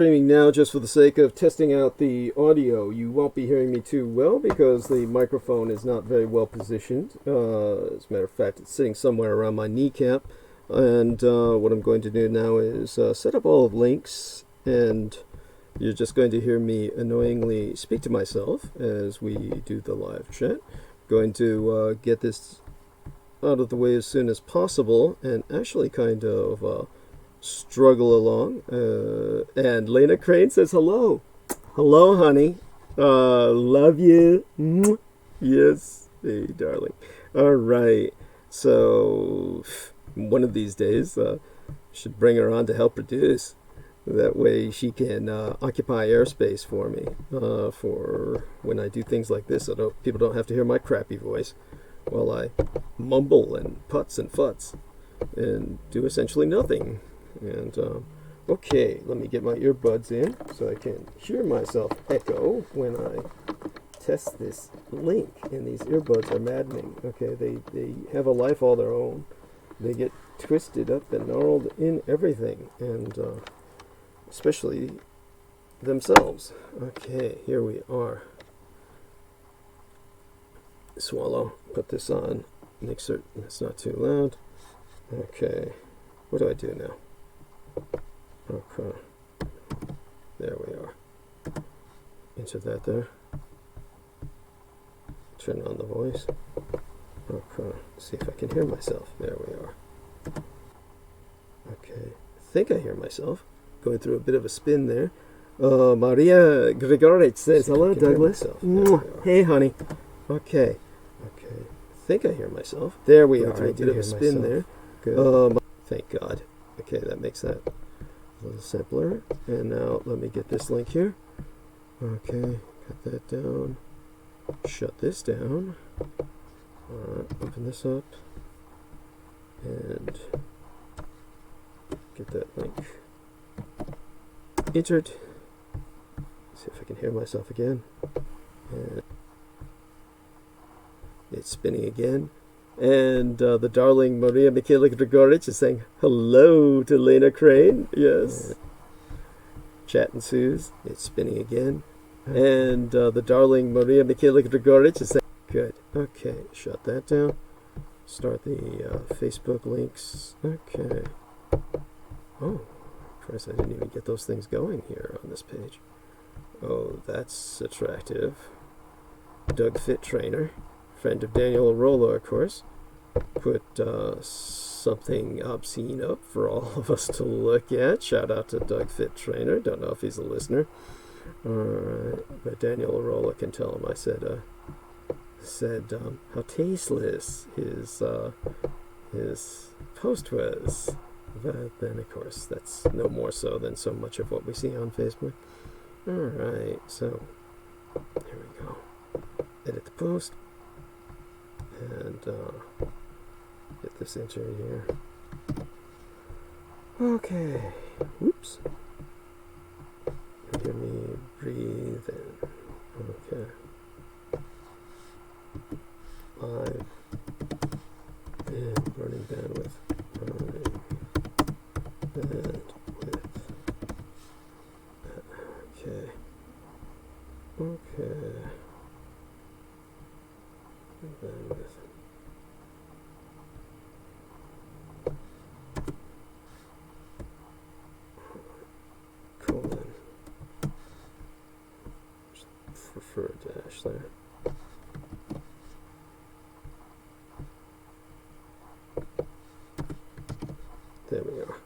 Streaming now just for the sake of testing out the audio. You won't be hearing me too well because the microphone is not very well positioned. As a matter of fact, it's sitting somewhere around my kneecap. And what I'm going to do now is set up all of links, and you're just going to hear me annoyingly speak to myself as we do the live chat. Going to get this out of the way as soon as possible and actually kind of struggle along. And Lena Crane says hello. Hello, honey. Love you. Yes. Hey, darling. All right. So one of these days, should bring her on to help produce. That way she can occupy airspace for me for when I do things like this, so people don't have to hear my crappy voice while I mumble and putz and futz and do essentially nothing. And okay, let me get my earbuds in so I can hear myself echo when I test this link. And these earbuds are maddening. Okay, they have a life all their own. They get twisted up and gnarled in everything, and especially themselves. Okay, here we are. Swallow. Put this on. Make certain it's not too loud. Okay, what do I do now? Okay, there we are. Enter that there. Turn on the voice. Okay, see if I can hear myself. There we are. Okay, I think I hear myself. Going through a bit of a spin there. Maria Grigorich says, hello, Douglas. Hey, honey. Okay. Okay. I think I hear myself. There we are. I did a spin there. Good. Thank God. Okay, that makes that a little simpler. And now let me get this link here. Okay, cut that down. Shut this down. Open this up. And get that link entered. See if I can hear myself again. And it's spinning again. And the darling Maria Mikhaila Grigorich is saying hello to Lena Crane. Yes. Chat ensues. It's spinning again. And the darling Maria Mikhaila Grigorich is saying good. Okay, shut that down. Start the Facebook links. Okay. Oh, Christ, I didn't even get those things going here on this page. Oh, that's attractive. Doug Fit Trainer, friend of Daniel Arola, of course, put something obscene up for all of us to look at. Shout out to Doug Fit Trainer. Don't know if he's a listener. Alright, but Daniel Arola can tell him I said how tasteless his post was. But then, of course, that's no more so than so much of what we see on Facebook. Alright, so here we go. Edit the post. And get this entered here. Okay. Whoops. Hear me breathe in. Okay. Live. And running bandwidth. Running bandwidth. Okay. Okay. Bandwidth. Colon. Preferred dash there. There we are.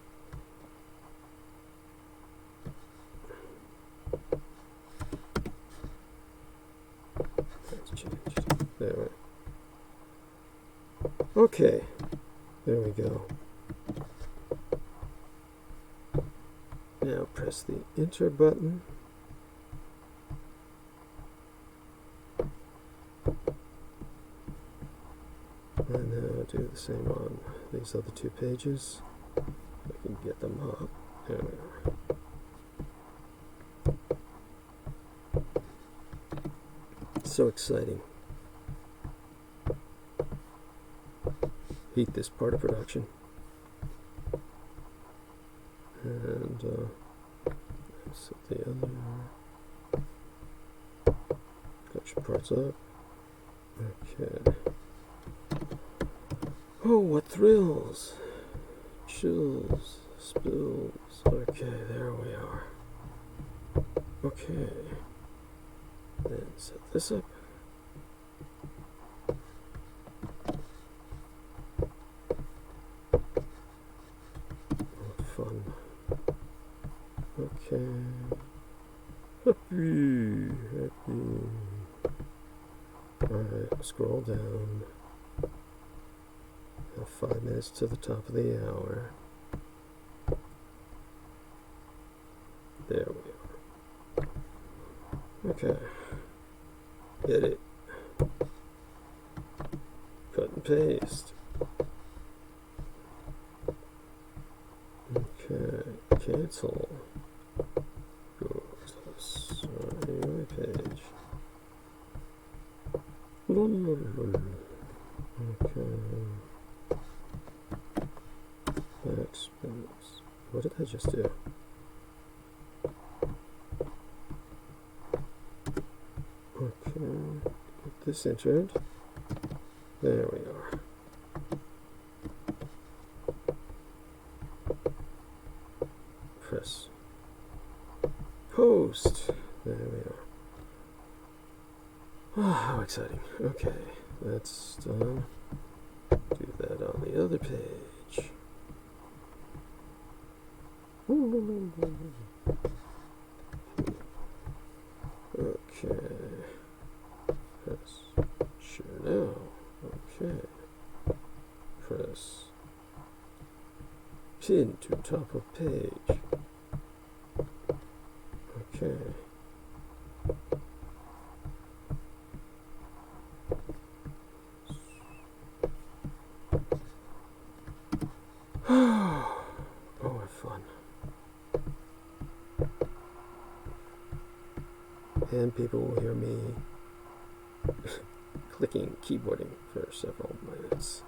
That's changed. There we are. Okay. There we go. Now press the enter button. And now do the same on these other two pages. I can get them up. There we are. So exciting. Heat this part of production. And set the other. Got your parts up. Okay. Oh, what thrills! Chills, spills. Okay, there we are. Okay. Then set this up. What fun. Okay. Happy. Alright, scroll down. Now 5 minutes to the top of the hour. There we are. Okay. Edit. Cut and paste. Okay. Cancel. Go to the Swine page. Okay. Backspace. What did I just do? Okay. Get this entered. There we are. Press. Post. There we are. Oh, how exciting. Okay, that's done. Do that on the other page. Okay. Press. Sure now. Okay. Press. Pin to top of page. Okay. Oh, what fun. And people will hear me clicking, keyboarding for several minutes.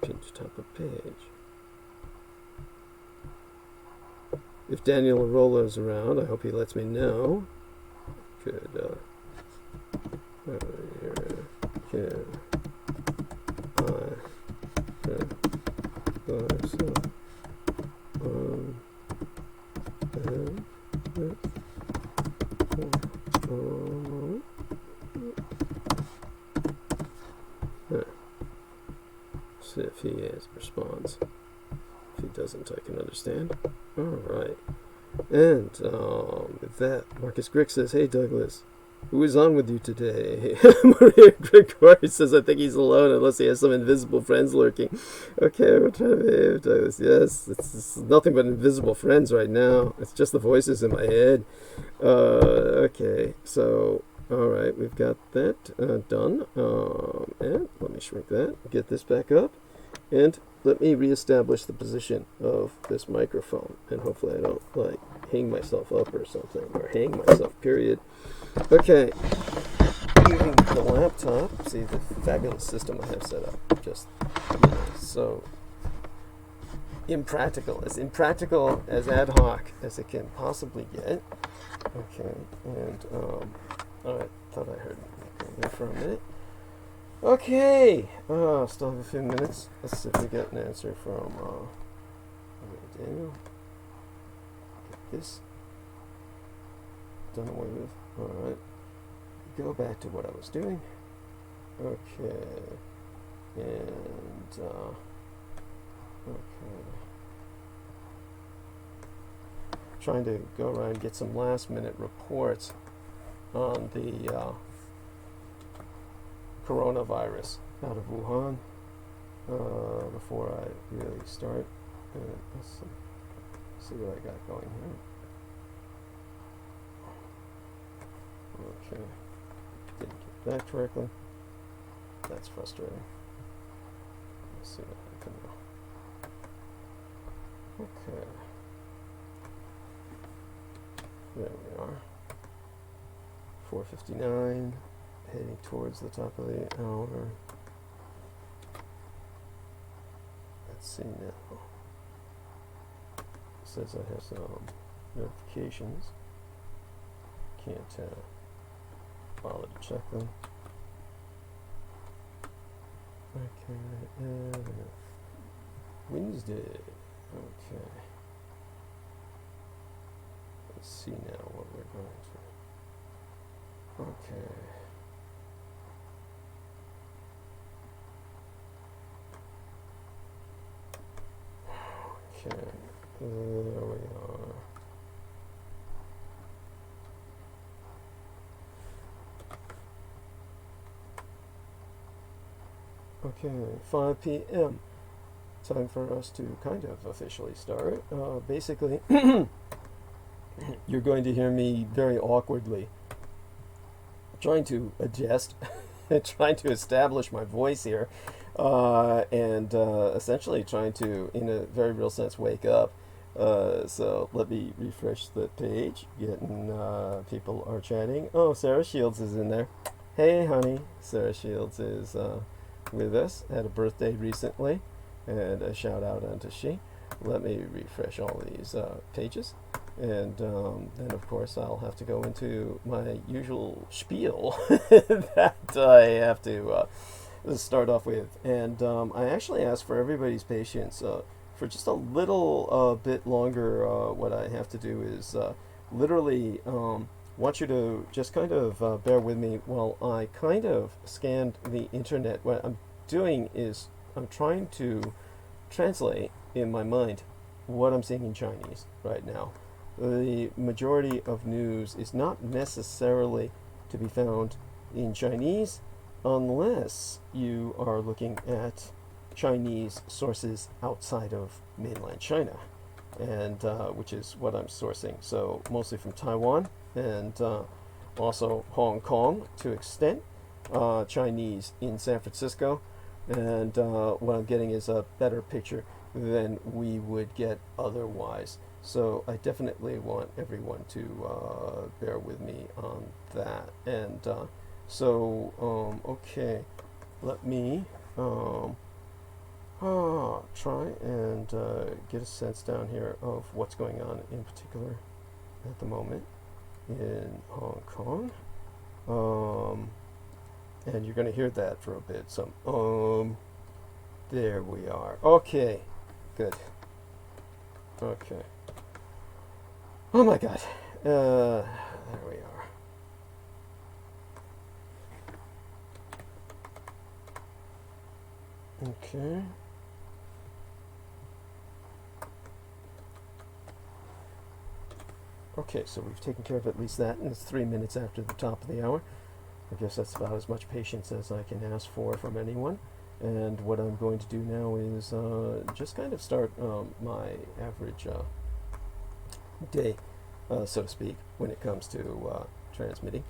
Pin to top of page. If Daniel Arola's around, I hope he lets me know. Could, here, see if he responds. If he doesn't, I can understand. Alright. And with that, Marcus Grick says, "Hey Douglas, who is on with you today?" Maria Gregory says, "I think he's alone unless he has some invisible friends lurking." Okay, we're trying to behave, Douglas. Yes, it's nothing but invisible friends right now. It's just the voices in my head. Okay, so, alright, we've got that done. And let me shrink that, get this back up, and let me reestablish the position of this microphone. And hopefully I don't, like, hang myself up or something, or hang myself, period. Okay, using the laptop, see the fabulous system I have set up, just, so impractical, as ad hoc as it can possibly get. Okay, and, alright, thought I heard there for a minute. Okay, still have a few minutes. Let's see if we get an answer from, Daniel. Get this done away with. Alright. Go back to what I was doing. Okay. And, okay. Trying to go around and get some last minute reports on the, coronavirus out of Wuhan before I really start. Let's see what I got going here. Okay, didn't get that correctly. That's frustrating. Let's see what I can do. Okay, there we are. 4:59. Heading towards the top of the hour. Let's see now. It says I have some notifications. Can't bother to check them. Okay, Wednesday. Okay. Let's see now what we're going to. Okay. Okay, there we are. Okay, 5 p.m. Time for us to kind of officially start. Basically, you're going to hear me very awkwardly trying to adjust, trying to establish my voice here, and essentially trying to, in a very real sense, wake up. So let me refresh the page. Getting people are chatting. Oh, Sarah Shields is in there. Hey, honey. Sarah Shields is with us. Had a birthday recently, and a shout out unto she. Let me refresh all these pages. And then, of course, I'll have to go into my usual spiel that I have to start off with. And I actually asked for everybody's patience for just a little bit longer. What I have to do is literally want you to just kind of bear with me while I kind of scanned the internet. What I'm doing is I'm trying to translate in my mind what I'm seeing in Chinese right now. The majority of news is not necessarily to be found in Chinese unless you are looking at Chinese sources outside of mainland China, and which is what I'm sourcing. So mostly from Taiwan and also Hong Kong to extent, Chinese in San Francisco, and what I'm getting is a better picture than we would get otherwise. So I definitely want everyone to bear with me on that. And okay, let me try and get a sense down here of what's going on in particular at the moment in Hong Kong. And you're going to hear that for a bit. So, there we are. Okay, good. Okay. Oh my God. There we are. Okay. Okay, so we've taken care of at least that, and it's 3 minutes after the top of the hour. I guess that's about as much patience as I can ask for from anyone. And what I'm going to do now is just kind of start my average day, so to speak, when it comes to transmitting.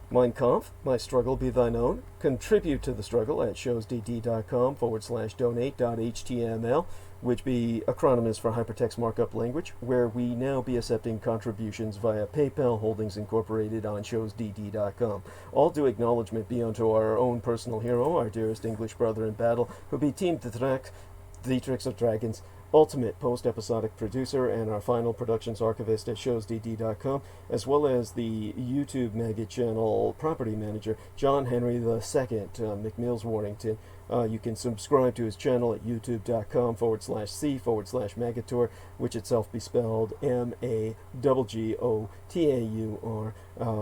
Mein Kampf, my struggle be thine own. Contribute to the struggle at showsdd.com/donate.html, which be acronyms for hypertext markup language, where we now be accepting contributions via PayPal Holdings Incorporated on showsdd.com. All due acknowledgement be unto our own personal hero, our dearest English brother in battle, who be Team Dietrich of Dragons, ultimate post-episodic producer, and our final productions archivist at showsdd.com, as well as the YouTube maggot channel property manager, John Henry II, McMills Warrington. You can subscribe to his channel at youtube.com/c/magator, which itself be spelled MAGGOTAUR.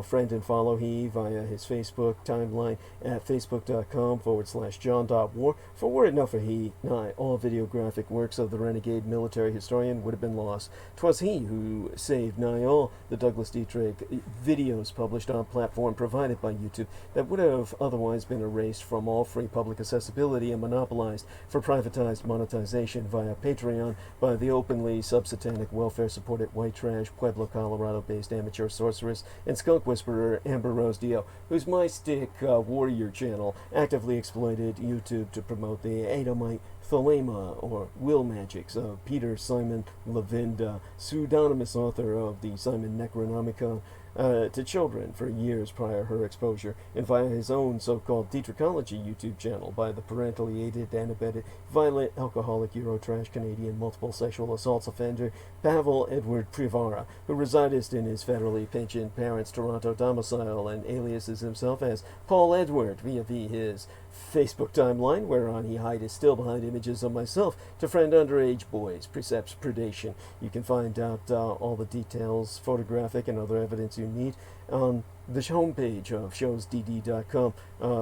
Friend and follow he via his Facebook timeline at facebook.com/john.war. For were it not for he, nigh all videographic works of the renegade military historian would have been lost. 'Twas he who saved nigh all the Douglas Dietrich videos published on platform provided by YouTube that would have otherwise been erased from all free public accessibility and monopolized for privatized monetization via Patreon by the openly sub-satanic welfare-supported white trash Pueblo, Colorado-based amateur sorceress and skunk whisperer Amber Rose Dio, whose My Stick Warrior channel actively exploited YouTube to promote the Edomite Thelema or Will Magics of Peter Simon Levin, pseudonymous author of the Simon Necronomicon, to children for years prior her exposure, and via his own so-called Dietrichology YouTube channel by the parentally aided and abetted violent alcoholic Eurotrash Canadian multiple sexual assaults offender Pavel Edward Privara, who resided in his federally pensioned parents' Toronto domicile and aliases himself as Paul Edward via his Facebook timeline, whereon he hides still behind images of myself to friend underage boys, precepts predation. You can find out all the details, photographic and other evidence you need on the homepage of showsdd.com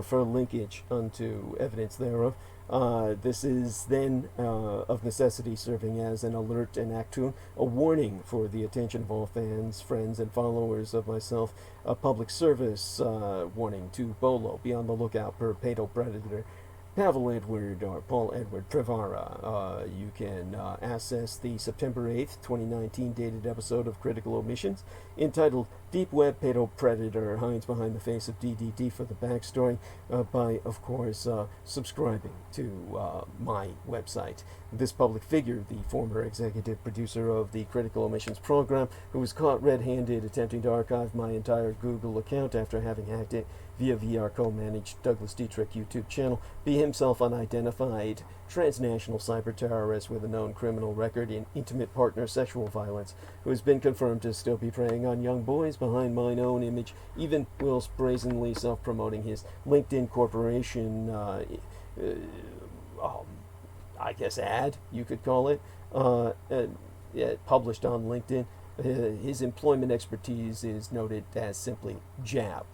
for linkage unto evidence thereof. This is then of necessity serving as an alert and actuum, a warning for the attention of all fans, friends, and followers of myself, a public service warning to Bolo. Be on the lookout for pedo predator Pavel Edward or Paul Edward Privara. You can access the September 8th, 2019 dated episode of Critical Omissions entitled Deep Web Pedo Predator Hides Behind the Face of DDT for the backstory by, of course, subscribing to my website. This public figure, the former executive producer of the Critical Omissions program, who was caught red-handed attempting to archive my entire Google account after having hacked it via VR co-managed Douglas Dietrich YouTube channel, be himself unidentified transnational cyber terrorist with a known criminal record in intimate partner sexual violence, who has been confirmed to still be preying on young boys behind mine own image, even whilst brazenly self-promoting his LinkedIn corporation, I guess ad, you could call it, published on LinkedIn. His employment expertise is noted as simply JAP,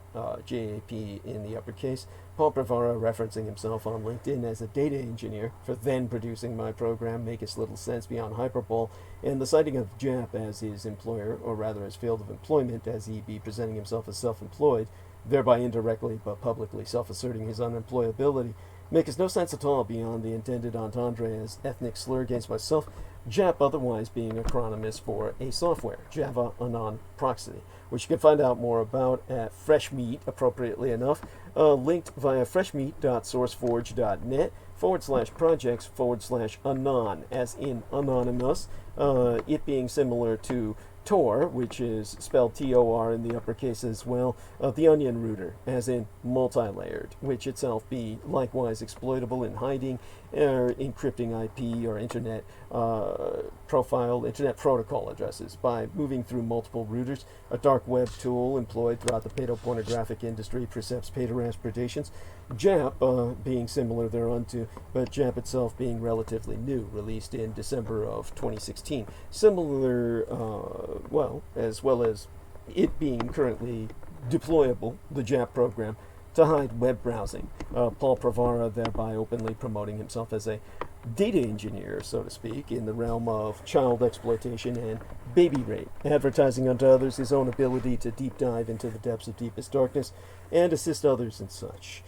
J-A-P in the uppercase. Paul Privara, referencing himself on LinkedIn as a data engineer for then producing my program, makes little sense beyond hyperbole, and the citing of JAP as his employer, or rather his field of employment, as he be presenting himself as self-employed, thereby indirectly but publicly self-asserting his unemployability, makes no sense at all beyond the intended entendre as ethnic slur against myself, JAP otherwise being acronymous for a software, Java Anon Proxy, which you can find out more about at Freshmeat, appropriately enough, linked via freshmeat.sourceforge.net/projects/anon, as in anonymous, it being similar to Tor, which is spelled T-O-R in the uppercase as well, the onion router, as in multi-layered, which itself be likewise exploitable in hiding or encrypting IP or internet protocol addresses by moving through multiple routers, a dark web tool employed throughout the pedopornographic industry, precepts pederast predations, JAP being similar thereunto, but JAP itself being relatively new, released in December of 2016. Similar, as well as it being currently deployable, the JAP program, to hide web browsing. Paul Privara thereby openly promoting himself as a data engineer, so to speak, in the realm of child exploitation and baby rape, advertising unto others his own ability to deep dive into the depths of deepest darkness and assist others and such.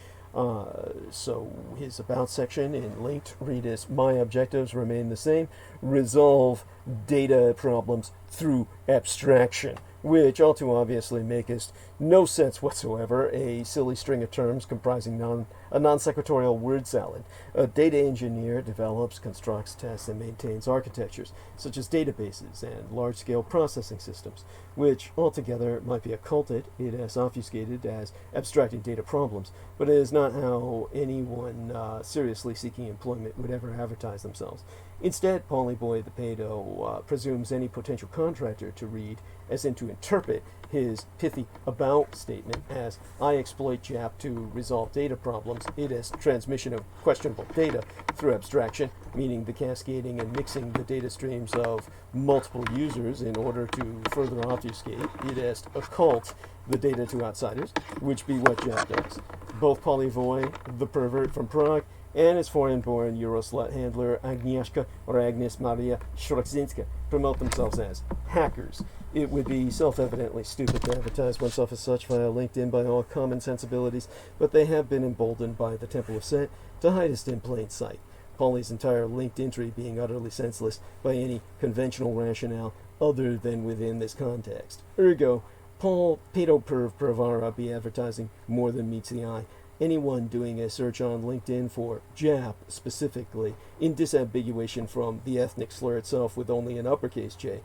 So his about section in linked read as my objectives remain the same: resolve data problems through abstraction, which all too obviously maketh no sense whatsoever, a silly string of terms comprising a non-sequitorial word salad. A data engineer develops, constructs, tests, and maintains architectures, such as databases and large-scale processing systems, which altogether might be occulted, it is obfuscated as abstracting data problems, but it is not how anyone seriously seeking employment would ever advertise themselves. Instead, Polyboy the Pedo presumes any potential contractor to read, as in to interpret, his pithy about statement as I exploit JAP to resolve data problems. It is transmission of questionable data through abstraction, meaning the cascading and mixing the data streams of multiple users in order to further obfuscate. It is occult the data to outsiders, which be what JAP does. Both Polyboy, the pervert from Prague, and his foreign-born Euroslut handler Agnieszka or Agnes Maria Shrozinska promote themselves as hackers. It would be self-evidently stupid to advertise oneself as such via LinkedIn by all common sensibilities, but they have been emboldened by the Temple of Set to hide us in plain sight. Polly's entire linked entry being utterly senseless by any conventional rationale other than within this context. Ergo, Paul Pedo Privara be advertising more than meets the eye, anyone doing a search on LinkedIn for Jap specifically, in disambiguation from the ethnic slur itself with only an uppercase J,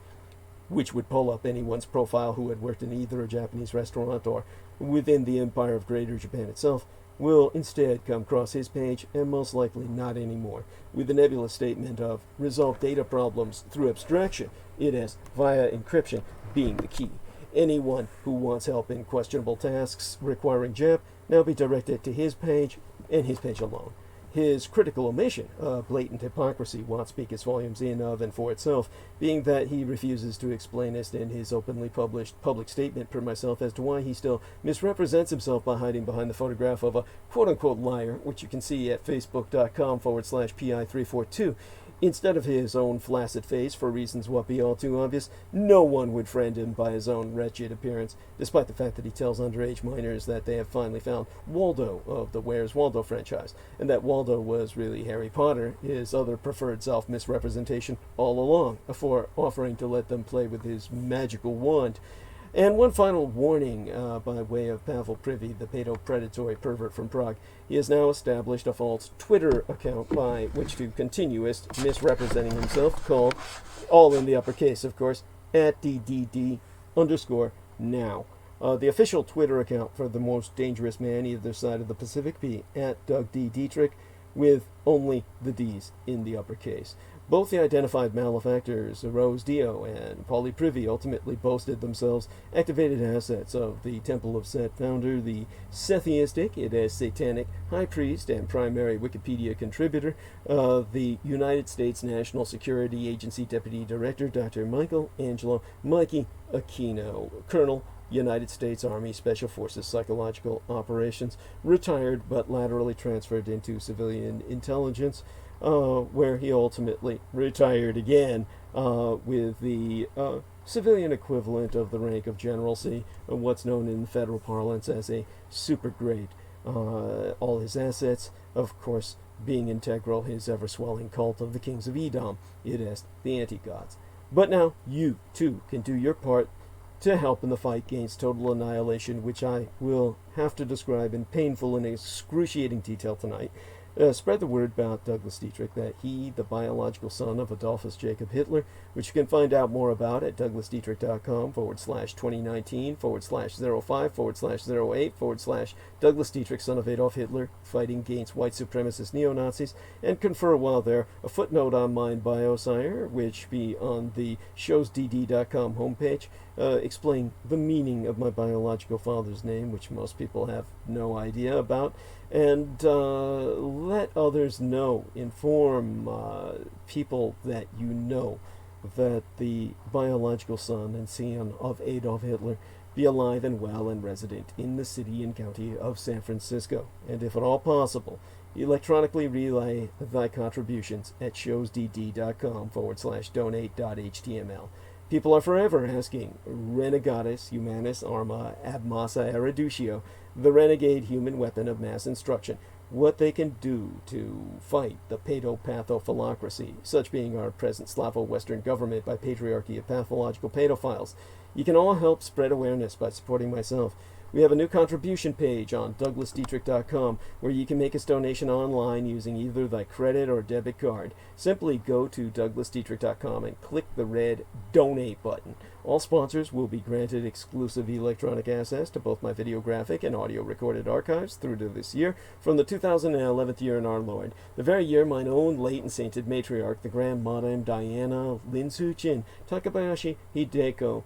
which would pull up anyone's profile who had worked in either a Japanese restaurant or within the empire of Greater Japan itself, will instead come across his page, and most likely not anymore, with the nebulous statement of resolve data problems through abstraction, it is via encryption being the key. Anyone who wants help in questionable tasks requiring JAP now be directed to his page and his page alone. His critical omission of blatant hypocrisy won't speak its volumes in of and for itself, being that he refuses to explain it in his openly published public statement per myself as to why he still misrepresents himself by hiding behind the photograph of a quote-unquote liar, which you can see at facebook.com/PI342. Instead of his own flaccid face, for reasons what be all too obvious, no one would friend him by his own wretched appearance, despite the fact that he tells underage minors that they have finally found Waldo of the Where's Waldo franchise, and that Waldo was really Harry Potter, his other preferred self-misrepresentation all along, before offering to let them play with his magical wand. And one final warning by way of Pavel Privy, the pedo-predatory pervert from Prague. He has now established a false Twitter account by which to continue misrepresenting himself, called, all in the uppercase of course, @DDD_now. The official Twitter account for the most dangerous man either side of the Pacific be @DougDDietrich, with only the D's in the uppercase. Both the identified malefactors, Rose Dio and Polly Privy, ultimately boasted themselves activated assets of the Temple of Set founder, the Setheistic, it is satanic, high priest and primary Wikipedia contributor, the United States National Security Agency Deputy Director, Dr. Michael Angelo Mikey Aquino, Colonel, United States Army Special Forces Psychological Operations, retired but laterally transferred into civilian intelligence, where he ultimately retired again with the civilian equivalent of the rank of generalcy, what's known in federal parlance as a super grade. All his assets, of course, being integral his ever-swelling cult of the kings of Edom, it is the anti-gods. But now you, too, can do your part to help in the fight against total annihilation, which I will have to describe in painful and excruciating detail tonight. Spread the word about Douglas Dietrich, that he, the biological son of Adolphus Jacob Hitler, which you can find out more about at douglasdietrich.com/2019/05/08/ Douglas Dietrich, son of Adolf Hitler, fighting against white supremacist neo-Nazis, and confer while there a footnote on mine bio, sire, which be on the showsdd.com homepage, explain the meaning of my biological father's name, which most people have no idea about, and let others know, inform people that you know, that the biological son and scion of Adolf Hitler be alive and well and resident in the city and county of San Francisco, and if at all possible, electronically relay thy contributions at showsdd.com/donate.html. People are forever asking, Renegatis Humanis Arma Ab Massa Erudicio, the renegade human weapon of mass instruction, what they can do to fight the pedopathophilocracy, such being our present Slavo-Western government by patriarchy of pathological pedophiles. You can all help spread awareness by supporting myself. We have a new contribution page on douglasdietrich.com where you can make a donation online using either thy credit or debit card. Simply go to douglasdietrich.com and click the red Donate button. All sponsors will be granted exclusive electronic access to both my videographic and audio recorded archives through to this year, from the 2011th year in our Lord, the very year mine own late and sainted matriarch, the Grand Madame Diana Linsuchin Takabayashi Hideko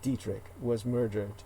Dietrich, was murdered.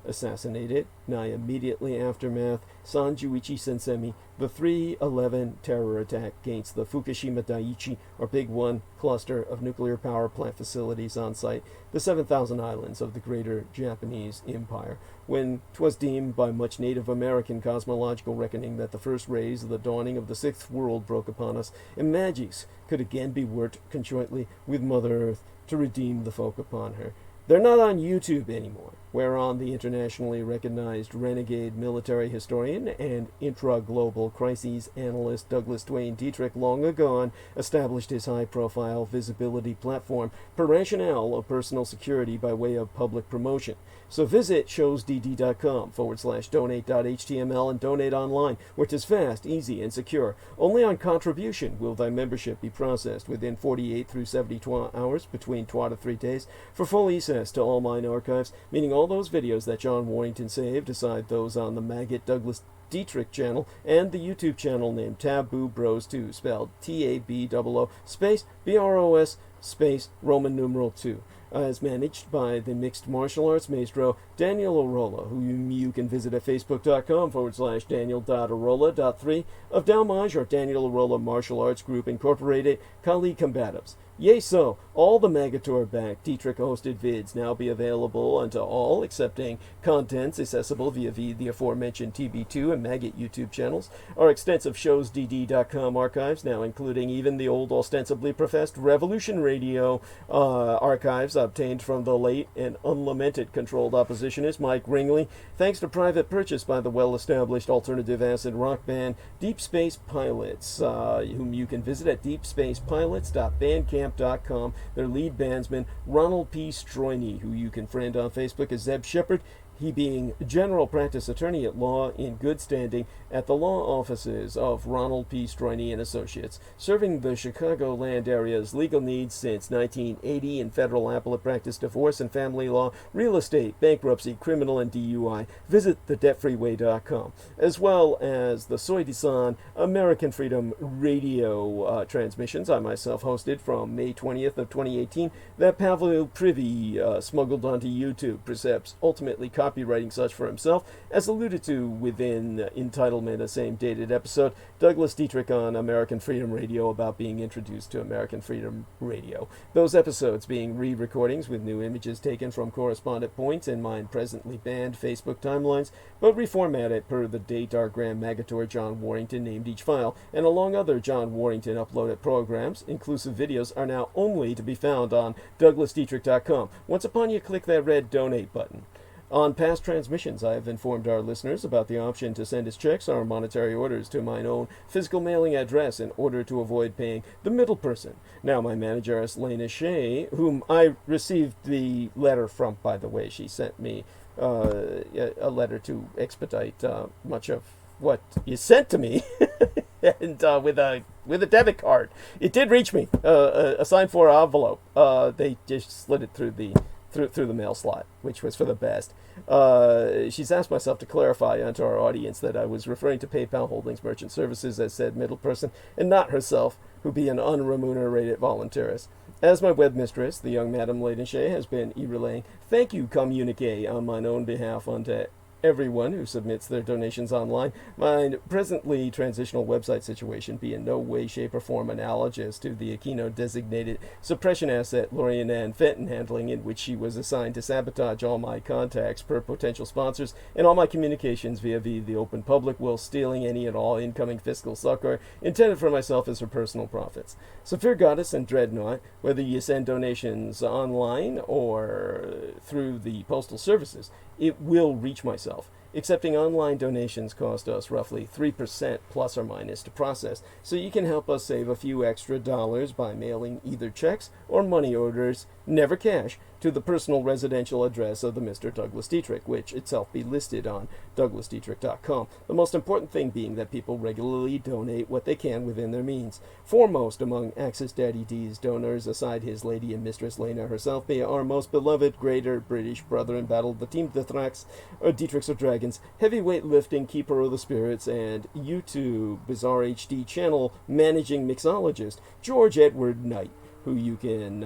Assassinated, nigh immediately aftermath, Sanjuichi Sensemi, the 3/11 terror attack against the Fukushima Daiichi, or Big One, cluster of nuclear power plant facilities on site, the 7,000 islands of the greater Japanese Empire, when 'twas deemed by much Native American cosmological reckoning that the first rays of the dawning of the sixth world broke upon us, and magics could again be worked conjointly with Mother Earth to redeem the folk upon her. They're not on YouTube anymore. whereon the internationally recognized renegade military historian and intra-global crises analyst Douglas Duane Dietrich, long ago established his high-profile visibility platform per rationale of personal security by way of public promotion. So visit showsdd.com/donate.html and donate online, which is fast, easy, and secure. Only on contribution will thy membership be processed within 48 through 72 hours, between 2 to 3 days, for full access to all mine archives, meaning all those videos that John Warrington saved, aside those on the Maggot Douglas Dietrich channel and the YouTube channel named Taboo Bros 2, spelled TABOO space BROS space Roman numeral 2. As managed by the mixed martial arts maestro Daniel Arola, whom you can visit at facebook.com/Daniel.Arola.3 of Dalmage or Daniel Arola Martial Arts Group Incorporated, Kali Combatives. Yea, so, all the Magator-backed Dietrich-hosted vids now be available unto all, accepting contents accessible via the aforementioned TB2 and Maggot YouTube channels. Our extensive showsdd.com archives, now including even the old ostensibly professed Revolution Radio archives obtained from the late and unlamented controlled oppositionist Mike Ringley, thanks to private purchase by the well-established alternative acid rock band Deep Space Pilots, whom you can visit at deepspacepilots.bandcamp.com. Their lead bandsman, Ronald P. Stroyne, who you can friend on Facebook as Zeb Shepard, he being general practice attorney at law in good standing at the law offices of Ronald P. Stroyne and Associates, serving the Chicagoland area's legal needs since 1980 in federal appellate practice, divorce and family law, real estate, bankruptcy, criminal, and DUI. Visit thedebtfreeway.com, as well as the Soi Disant American Freedom Radio transmissions I myself hosted from May 20th of 2018 that Pavel Privy smuggled onto YouTube, precepts ultimately copywriting such for himself, as alluded to within entitlement, a same dated episode, Douglas Dietrich on American Freedom Radio, about being introduced to American Freedom Radio. Those episodes being re-recordings with new images taken from correspondent points in mine presently banned Facebook timelines, but reformatted per the date our Grand Magator John Warrington named each file, and along other John Warrington uploaded programs. Inclusive videos are now only to be found on douglasdietrich.com, once upon you click that red donate button. On past transmissions, I have informed our listeners about the option to send us checks or monetary orders to mine own physical mailing address in order to avoid paying the middle person. Now, my manager, Lena Shea, whom I received the letter from, by the way, she sent me a letter to expedite much of what you sent to me, and with a debit card. It did reach me, a signed for envelope. They just slid it through the mail slot, which was for the best. She's asked myself to clarify unto our audience that I was referring to PayPal Holdings Merchant Services as said middle person, and not herself, who be an unremunerated voluntarist. As my web mistress, the young Madame Leyden Shea, has been e-relaying thank you communique on mine own behalf unto everyone who submits their donations online. My presently transitional website situation be in no way, shape, or form analogous to the Aquino-designated suppression asset Lorian Ann Fenton handling, in which she was assigned to sabotage all my contacts per potential sponsors and all my communications via the open public, while stealing any and all incoming fiscal succor intended for myself as her personal profits. So fear goddess and dreadnought, whether you send donations online or through the postal services, it will reach myself. Accepting online donations cost us roughly 3% plus or minus to process, so you can help us save a few extra dollars by mailing either checks or money orders, never cash, to the personal residential address of the Mr. Douglas Dietrich, which itself be listed on douglasdietrich.com. The most important thing being that people regularly donate what they can within their means. Foremost among Access Daddy D's donors, aside his lady and mistress Lena herself, be our most beloved greater British brother in battle, the Team Dithrax, or Dietrichs or Dragons, heavyweight lifting keeper of the spirits, and YouTube Bizarre HD channel managing mixologist, George Edward Knight, who you can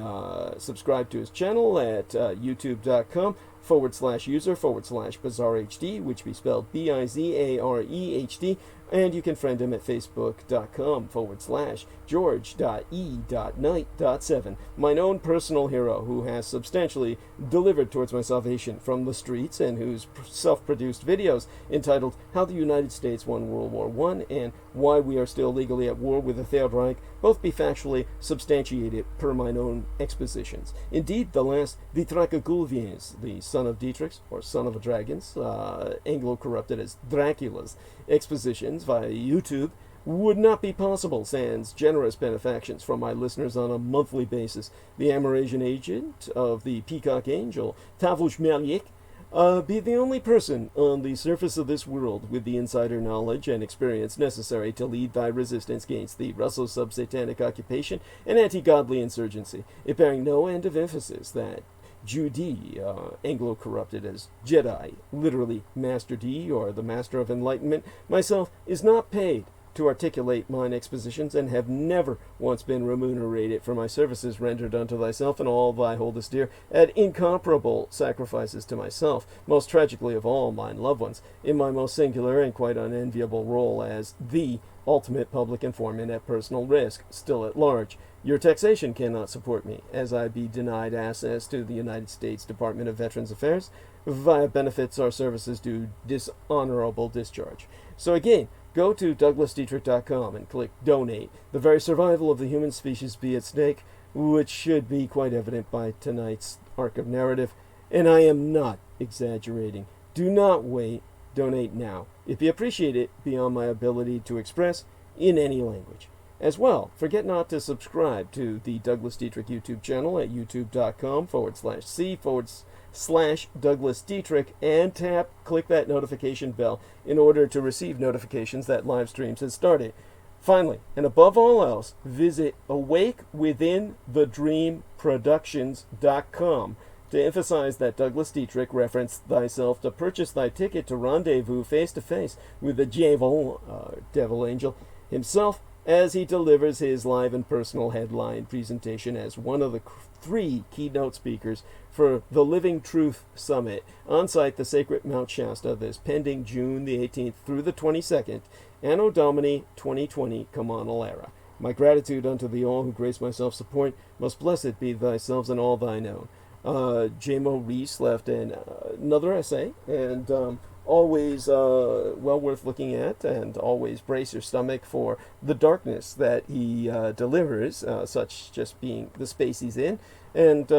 subscribe to his channel at youtube.com/user/bizarrehd, which be spelled BIZAREHD, and you can friend him at facebook.com/george.e.knight.7, mine own personal hero who has substantially delivered towards my salvation from the streets, and whose self-produced videos entitled How the United States Won World War I and Why We Are Still Legally at War with the Third Reich both be factually substantiated per mine own expositions. Indeed, the last, the Tracagulviens, the son of Dietrich's, or son of a dragon's, Anglo-corrupted as Dracula's, expositions via YouTube would not be possible sans generous benefactions from my listeners on a monthly basis. The Amerasian agent of the Peacock Angel, Tavush Malik, be the only person on the surface of this world with the insider knowledge and experience necessary to lead thy resistance against the Russo-sub-satanic occupation and anti-godly insurgency, it bearing no end of emphasis that Judy, Anglo-corrupted as Jedi, literally Master D, or the Master of Enlightenment, myself, is not paid to articulate mine expositions, and have never once been remunerated for my services rendered unto thyself and all thy holdest dear, at incomparable sacrifices to myself, most tragically of all mine loved ones, in my most singular and quite unenviable role as the ultimate public informant at personal risk, still at large. Your taxation cannot support me, as I be denied access to the United States Department of Veterans Affairs via benefits or services due dishonorable discharge. So again, go to DouglasDietrich.com and click Donate. The very survival of the human species be at stake, which should be quite evident by tonight's arc of narrative, and I am not exaggerating. Do not wait. Donate now. It be appreciated beyond my ability to express in any language. As well, forget not to subscribe to the Douglas Dietrich YouTube channel at youtube.com/C/Douglas Dietrich and click that notification bell in order to receive notifications that live streams has started. Finally, and above all else, visit awakewithinthedreamproductions.com to emphasize that Douglas Dietrich referenced thyself to purchase thy ticket to rendezvous face-to-face with the devil angel himself, as he delivers his live and personal headline presentation as one of the 3 keynote speakers for the Living Truth Summit on site the sacred Mount Shasta this pending June the 18th through the 22nd, Anno Domini 2020 Common Era. My gratitude unto thee all who grace my self-support. Most blessed be thyself and all thine own. J.Mo Reese left another essay, and always well worth looking at, and always brace your stomach for the darkness that he delivers, such just being the space he's in, and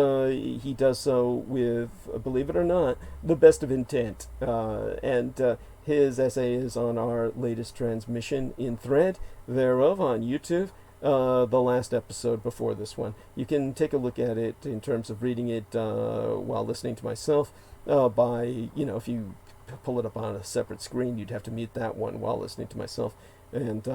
he does so with, believe it or not, the best of intent, and his essay is on our latest transmission in thread thereof on YouTube, the last episode before this one. You can take a look at it in terms of reading it while listening to myself by, if you pull it up on a separate screen, you'd have to mute that one while listening to myself. And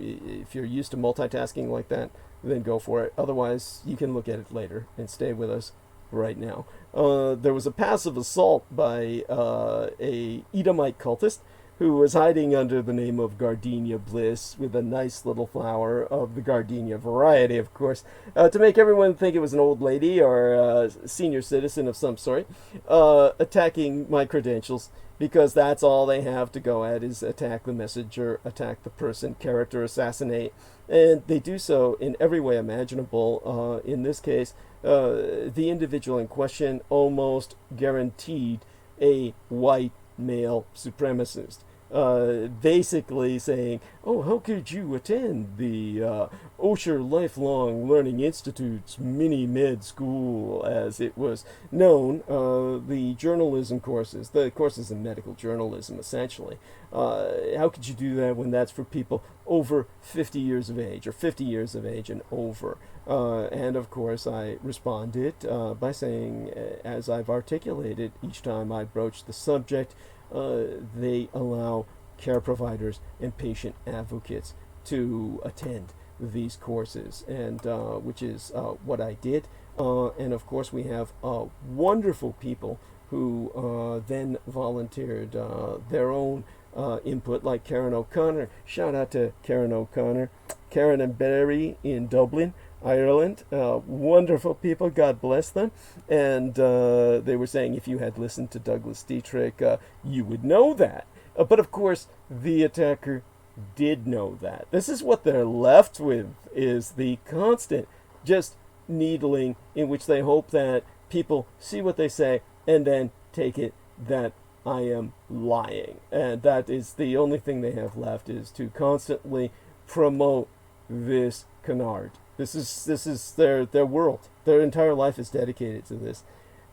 if you're used to multitasking like that, then go for it. Otherwise, you can look at it later and stay with us right now. There was a passive assault by a Edomite cultist who was hiding under the name of Gardenia Bliss with a nice little flower of the gardenia variety, of course, to make everyone think it was an old lady or a senior citizen of some sort, attacking my credentials, because that's all they have to go at is attack the messenger, attack the person, character assassinate, and they do so in every way imaginable. In this case, the individual in question almost guaranteed a white male supremacist, basically saying, oh, how could you attend the Osher Lifelong Learning Institute's mini-med school, as it was known, the journalism courses, the courses in medical journalism, essentially. How could you do that when that's for people over 50 years of age, or 50 years of age and over? And of course I responded by saying, as I've articulated each time I broach the subject, they allow care providers and patient advocates to attend these courses, and which is what I did. And of course we have wonderful people who then volunteered their own input, like Karen O'Connor. Shout out to Karen O'Connor, Karen and Barry in Dublin, Ireland. Wonderful people, God bless them. And they were saying if you had listened to Douglas Dietrich, you would know that. But of course, the attacker did know that. This is what they're left with, is the constant just needling, in which they hope that people see what they say and then take it that I am lying. And that is the only thing they have left, is to constantly promote this canard. This is their world. Their entire life is dedicated to this.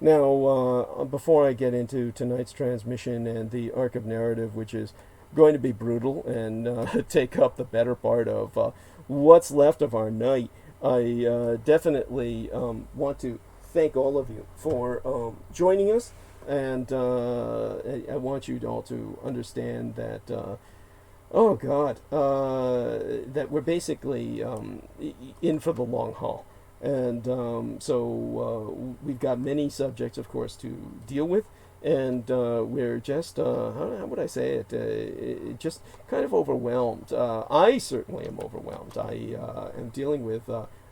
Now, before I get into tonight's transmission and the arc of narrative, which is going to be brutal and take up the better part of what's left of our night, I definitely want to thank all of you for joining us, and I want you all to understand that, oh God, that we're basically in for the long haul. And so we've got many subjects, of course, to deal with. And we're just, how would I say it, just kind of overwhelmed. I certainly am overwhelmed. I am dealing with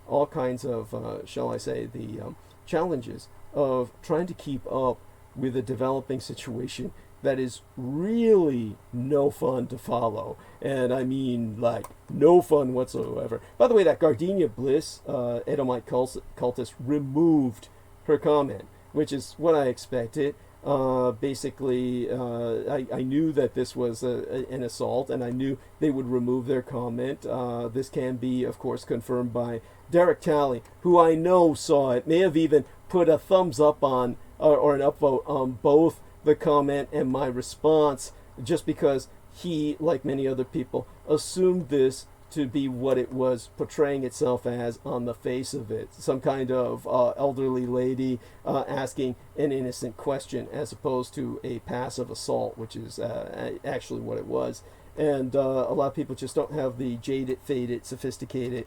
all kinds of, shall I say, the challenges of trying to keep up with a developing situation that is really no fun to follow. And I mean, like, no fun whatsoever. By the way, that Gardenia Bliss, Edomite cultist, removed her comment, which is what I expected. Basically, I knew that this was an assault, and I knew they would remove their comment. This can be, of course, confirmed by Derek Talley, who I know saw it, may have even put a thumbs up on, or an upvote on both the comment and my response, just because he, like many other people, assumed this to be what it was portraying itself as on the face of it. Some kind of elderly lady asking an innocent question as opposed to a passive assault, which is actually what it was. And a lot of people just don't have the jaded, faded, sophisticated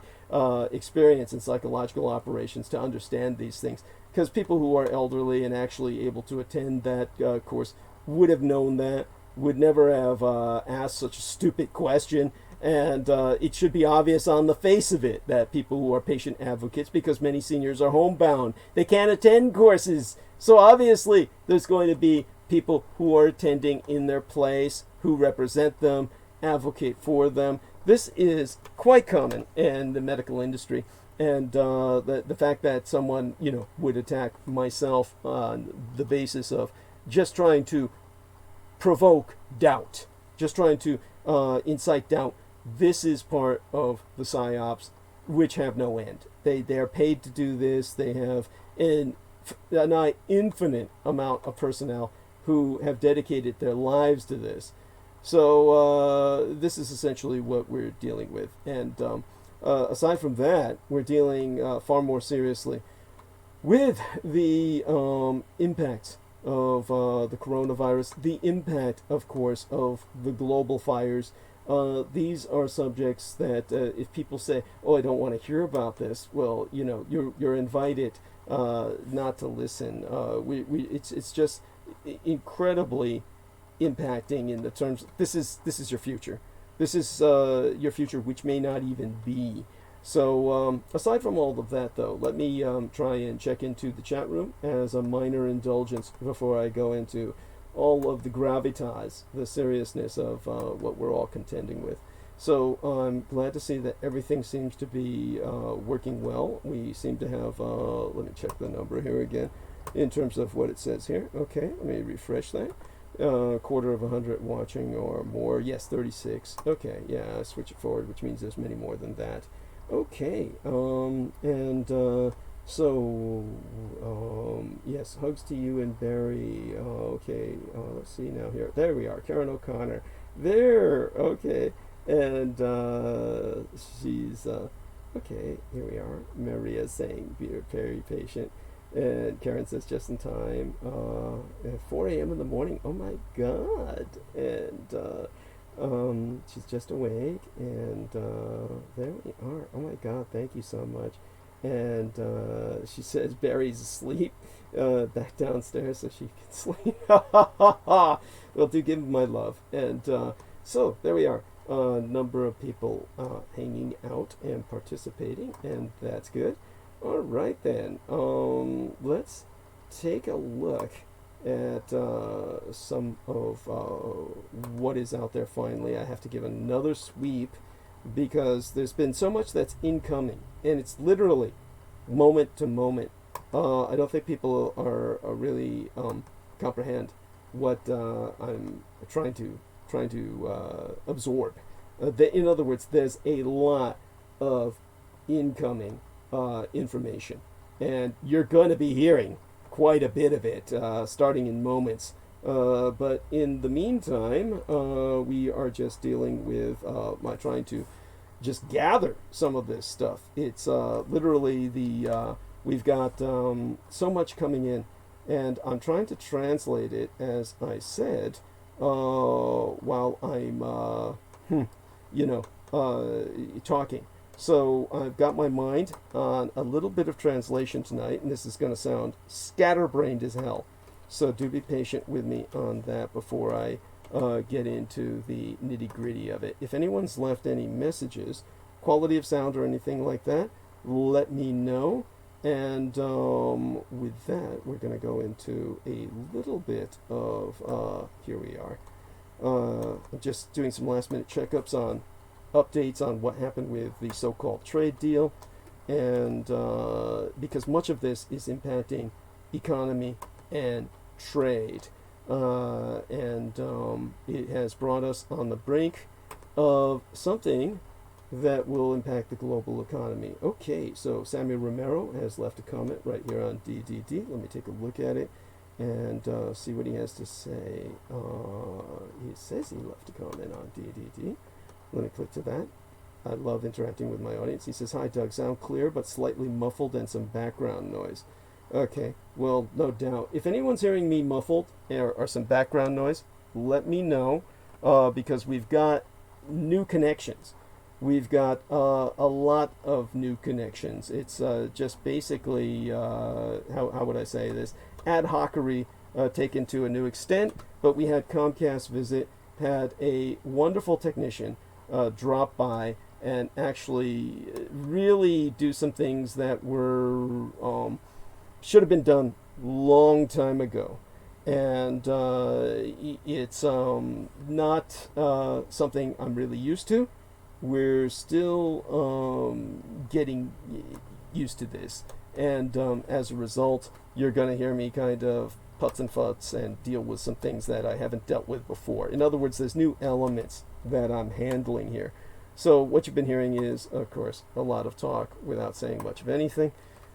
experience in psychological operations to understand these things. Because people who are elderly and actually able to attend that course would have known that, would never have asked such a stupid question. And it should be obvious on the face of it that people who are patient advocates, because many seniors are homebound, they can't attend courses. So obviously there's going to be people who are attending in their place, who represent them, advocate for them. This is quite common in the medical industry. And the fact that someone, would attack myself on the basis of just trying to provoke doubt, just trying to incite doubt, this is part of the psyops, which have no end. They are paid to do this. They have an infinite amount of personnel who have dedicated their lives to this. So this is essentially what we're dealing with. And aside from that, we're dealing far more seriously with the impacts of the coronavirus, the impact, of course, of the global fires. These are subjects that if people say, "Oh, I don't want to hear about this," well, you're invited not to listen. It's just incredibly impacting in the terms. This is your future. This is your future, which may not even be. So aside from all of that, though, let me try and check into the chat room as a minor indulgence before I go into all of the gravitas, the seriousness of what we're all contending with. So I'm glad to see that everything seems to be working well. We seem to have, let me check the number here again, in terms of what it says here. Okay, let me refresh that. Quarter of 100 watching or more. Yes, 36. Okay, yeah, switch it forward, which means there's many more than that. Okay, yes, hugs to you and Barry. Okay, let's see now here. There we are, Karen O'Connor. There, okay. And she's, okay, here we are. Maria saying, be very patient. And Karen says, just in time. At 4 a.m. in the morning. Oh my God. And she's just awake. And there we are. Oh my God, thank you so much. And she says Barry's asleep back downstairs so she can sleep. Well, do give him my love. And so there we are. Number of people hanging out and participating, and that's good. All right then. Let's take a look at some of what is out there. Finally, I have to give another sweep because there's been so much that's incoming, and it's literally moment to moment. I don't think people are really comprehend what I'm trying to absorb. In other words, there's a lot of incoming information, and you're going to be hearing quite a bit of it, starting in moments. But in the meantime, we are just dealing with trying to just gather some of this stuff. It's literally we've got so much coming in, and I'm trying to translate it, as I said, while I'm, talking. So I've got my mind on a little bit of translation tonight, and this is going to sound scatterbrained as hell. So do be patient with me on that before I get into the nitty-gritty of it. If anyone's left any messages, quality of sound or anything like that, let me know. And with that, we're going to go into a little bit of, here we are, just doing some last-minute checkups on updates on what happened with the so-called trade deal, and because much of this is impacting economy and trade, and it has brought us on the brink of something that will impact the global economy. Okay, so Samuel Romero has left a comment right here on DDD. Let me take a look at it and see what he has to say. He says he left a comment on DDD. Let me click to that. I love interacting with my audience. He says, "Hi Doug, sound clear but slightly muffled and some background noise." Okay, well, no doubt. If anyone's hearing me muffled or some background noise, let me know, because we've got new connections. We've got a lot of new connections. It's just basically, how would I say this, ad hocery taken to a new extent, but we had Comcast visit, had a wonderful technician drop by and actually really do some things that were should have been done long time ago, and it's not something I'm really used to. We're still getting used to this, and as a result, you're going to hear me kind of putz and futz and deal with some things that I haven't dealt with before. In other words, there's new elements that I'm handling here. So what you've been hearing is, of course, a lot of talk without saying much of anything,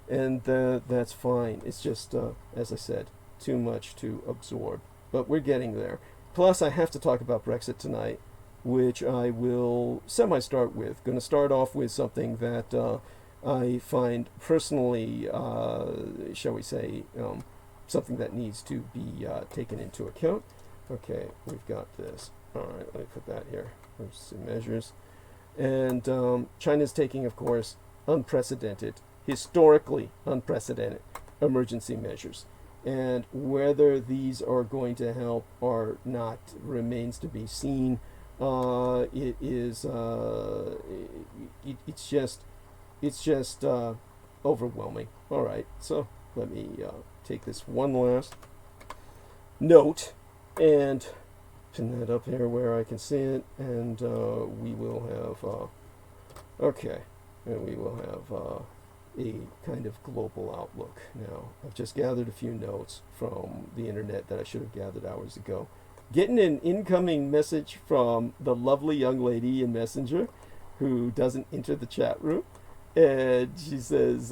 and that's fine. It's just, as I said, too much to absorb. But we're getting there. Plus, I have to talk about Brexit tonight, which I will semi-start with. Going to start off with something that I find personally, shall we say, something that needs to be taken into account. Okay, we've got this. All right, let me put that here. There's some measures. And China's taking, of course, unprecedented, historically unprecedented emergency measures. And whether these are going to help or not remains to be seen. It is, it's just overwhelming. All right, so let me take this one last note and pin that up here where I can see it, and we will have we will have a kind of global outlook. Now, I've just gathered a few notes from the internet that I should have gathered hours ago. Getting an incoming message from the lovely young lady in Messenger who doesn't enter the chat room, and she says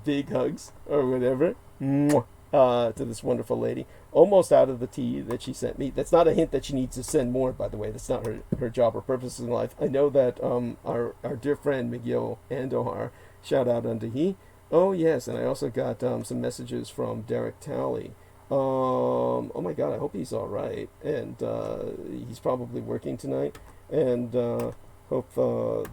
big hugs or whatever to this wonderful lady, almost out of the tea that she sent me. That's not a hint that she needs to send more, by the way. That's not her job or purpose in life. I know that our dear friend McGill Andohar, shout out unto he. Oh yes, and I also got some messages from Derek Talley. Oh my God, I hope he's all right, and he's probably working tonight, and hope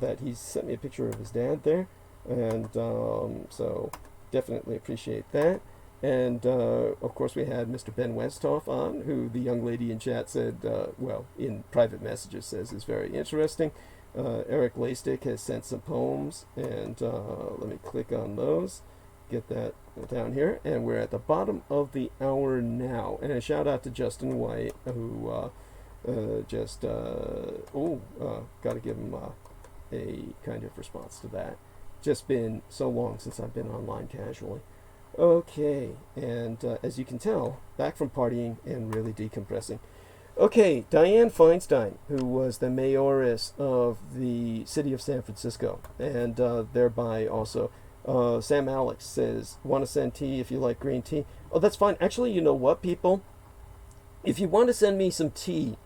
that he's sent me a picture of his dad there, and so definitely appreciate that. And of course we had Mr. Ben Westhoff on, who the young lady in chat said, well, in private messages says is very interesting. Eric Laystick has sent some poems, and let me click on those, get that down here, and we're at the bottom of the hour now. And a shout out to Justin White, who just got to give him a kind of response to that. Just been so long since I've been online casually. Okay, and as you can tell, back from partying and really decompressing. Okay, Dianne Feinstein, who was the mayoress of the city of San Francisco, and thereby also Sam Alex says, want to send tea if you like green tea. Oh, that's fine. Actually, you know what, people? If you want to send me some tea,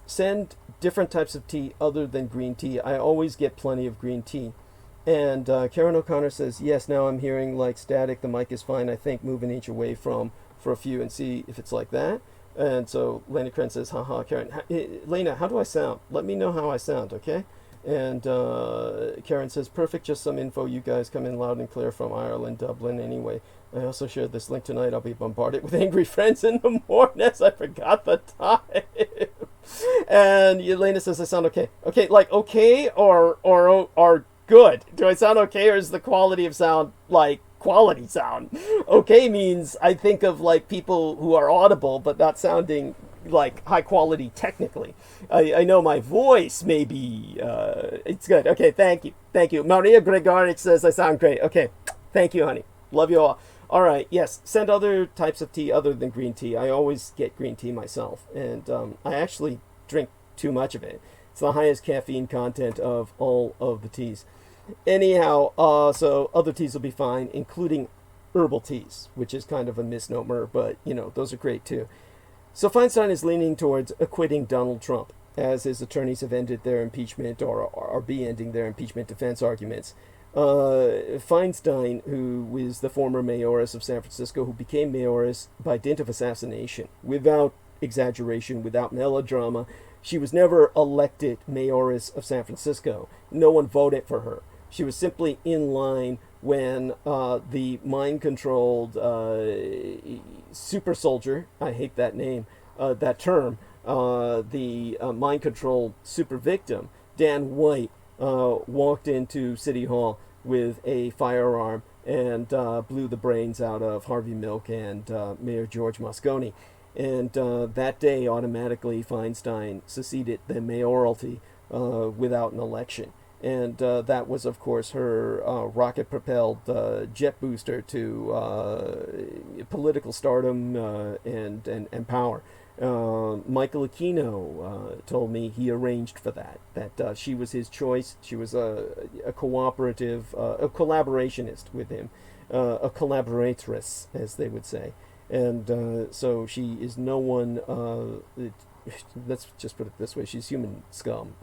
send different types of tea other than green tea. I always get plenty of green tea. And Karen O'Connor says, yes, now I'm hearing like static. The mic is fine. I think move an inch away for a few and see if it's like that. And so Lena Kren says, haha, Karen. Lena, how do I sound? Let me know how I sound, okay? And Karen says, perfect, just some info. You guys come in loud and clear from Ireland, Dublin, anyway. I also shared this link tonight. I'll be bombarded with angry friends in the morning. I forgot the time. And Elena says, I sound okay. Okay, like okay or good? Do I sound okay, or is the quality of sound like quality sound? Okay means I think of like people who are audible but not sounding like high quality technically. I know my voice may be, it's good. Okay, thank you. Maria Gregoric says I sound great. Okay, thank you, honey. Love you all. All right, yes, send other types of tea other than green tea. I always get green tea myself, and I actually drink too much of it. It's the highest caffeine content of all of the teas. Anyhow, so other teas will be fine, including herbal teas, which is kind of a misnomer, but, you know, those are great too. So Feinstein is leaning towards acquitting Donald Trump, as his attorneys have ended their impeachment or are be ending their impeachment defense arguments. Feinstein, who is the former mayoress of San Francisco, who became mayoress by dint of assassination, without exaggeration, without melodrama. She was never elected mayoress of San Francisco. No one voted for her. She was simply in line when the mind-controlled super soldier, I hate that name, that term, the mind-controlled super victim, Dan White, walked into City Hall with a firearm and blew the brains out of Harvey Milk and Mayor George Moscone. And that day, automatically, Feinstein seceded the mayoralty without an election. And that was, of course, her rocket-propelled jet booster to political stardom and power. Michael Aquino told me he arranged for that she was his choice. She was a cooperative, a collaborationist with him, a collaboratress, as they would say. And so she is no one, let's just put it this way, she's human scum.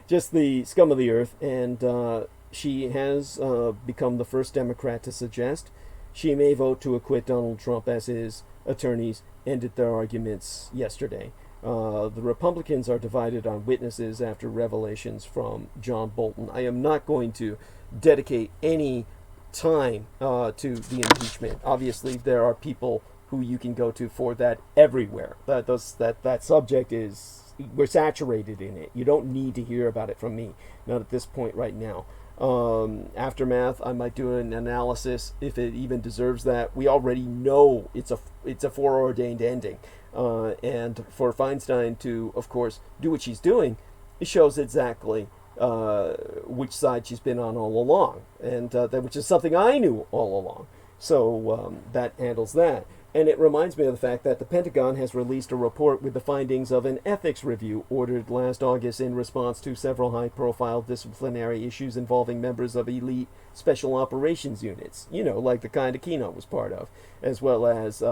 Just the scum of the earth, and she has become the first Democrat to suggest she may vote to acquit Donald Trump, as his attorneys ended their arguments yesterday. The Republicans are divided on witnesses after revelations from John Bolton. I am not going to dedicate any time to the impeachment. Obviously, there are people who you can go to for that everywhere. That subject is, we're saturated in it. You don't need to hear about it from me, not at this point right now. Aftermath, I might do an analysis if it even deserves that. We already know it's a foreordained ending, and for Feinstein to, of course, do what she's doing, it shows exactly which side she's been on all along, and which is something I knew all along. So that handles that. And it reminds me of the fact that the Pentagon has released a report with the findings of an ethics review ordered last August in response to several high-profile disciplinary issues involving members of elite special operations units, you know, like the kind Aquino was part of, as well as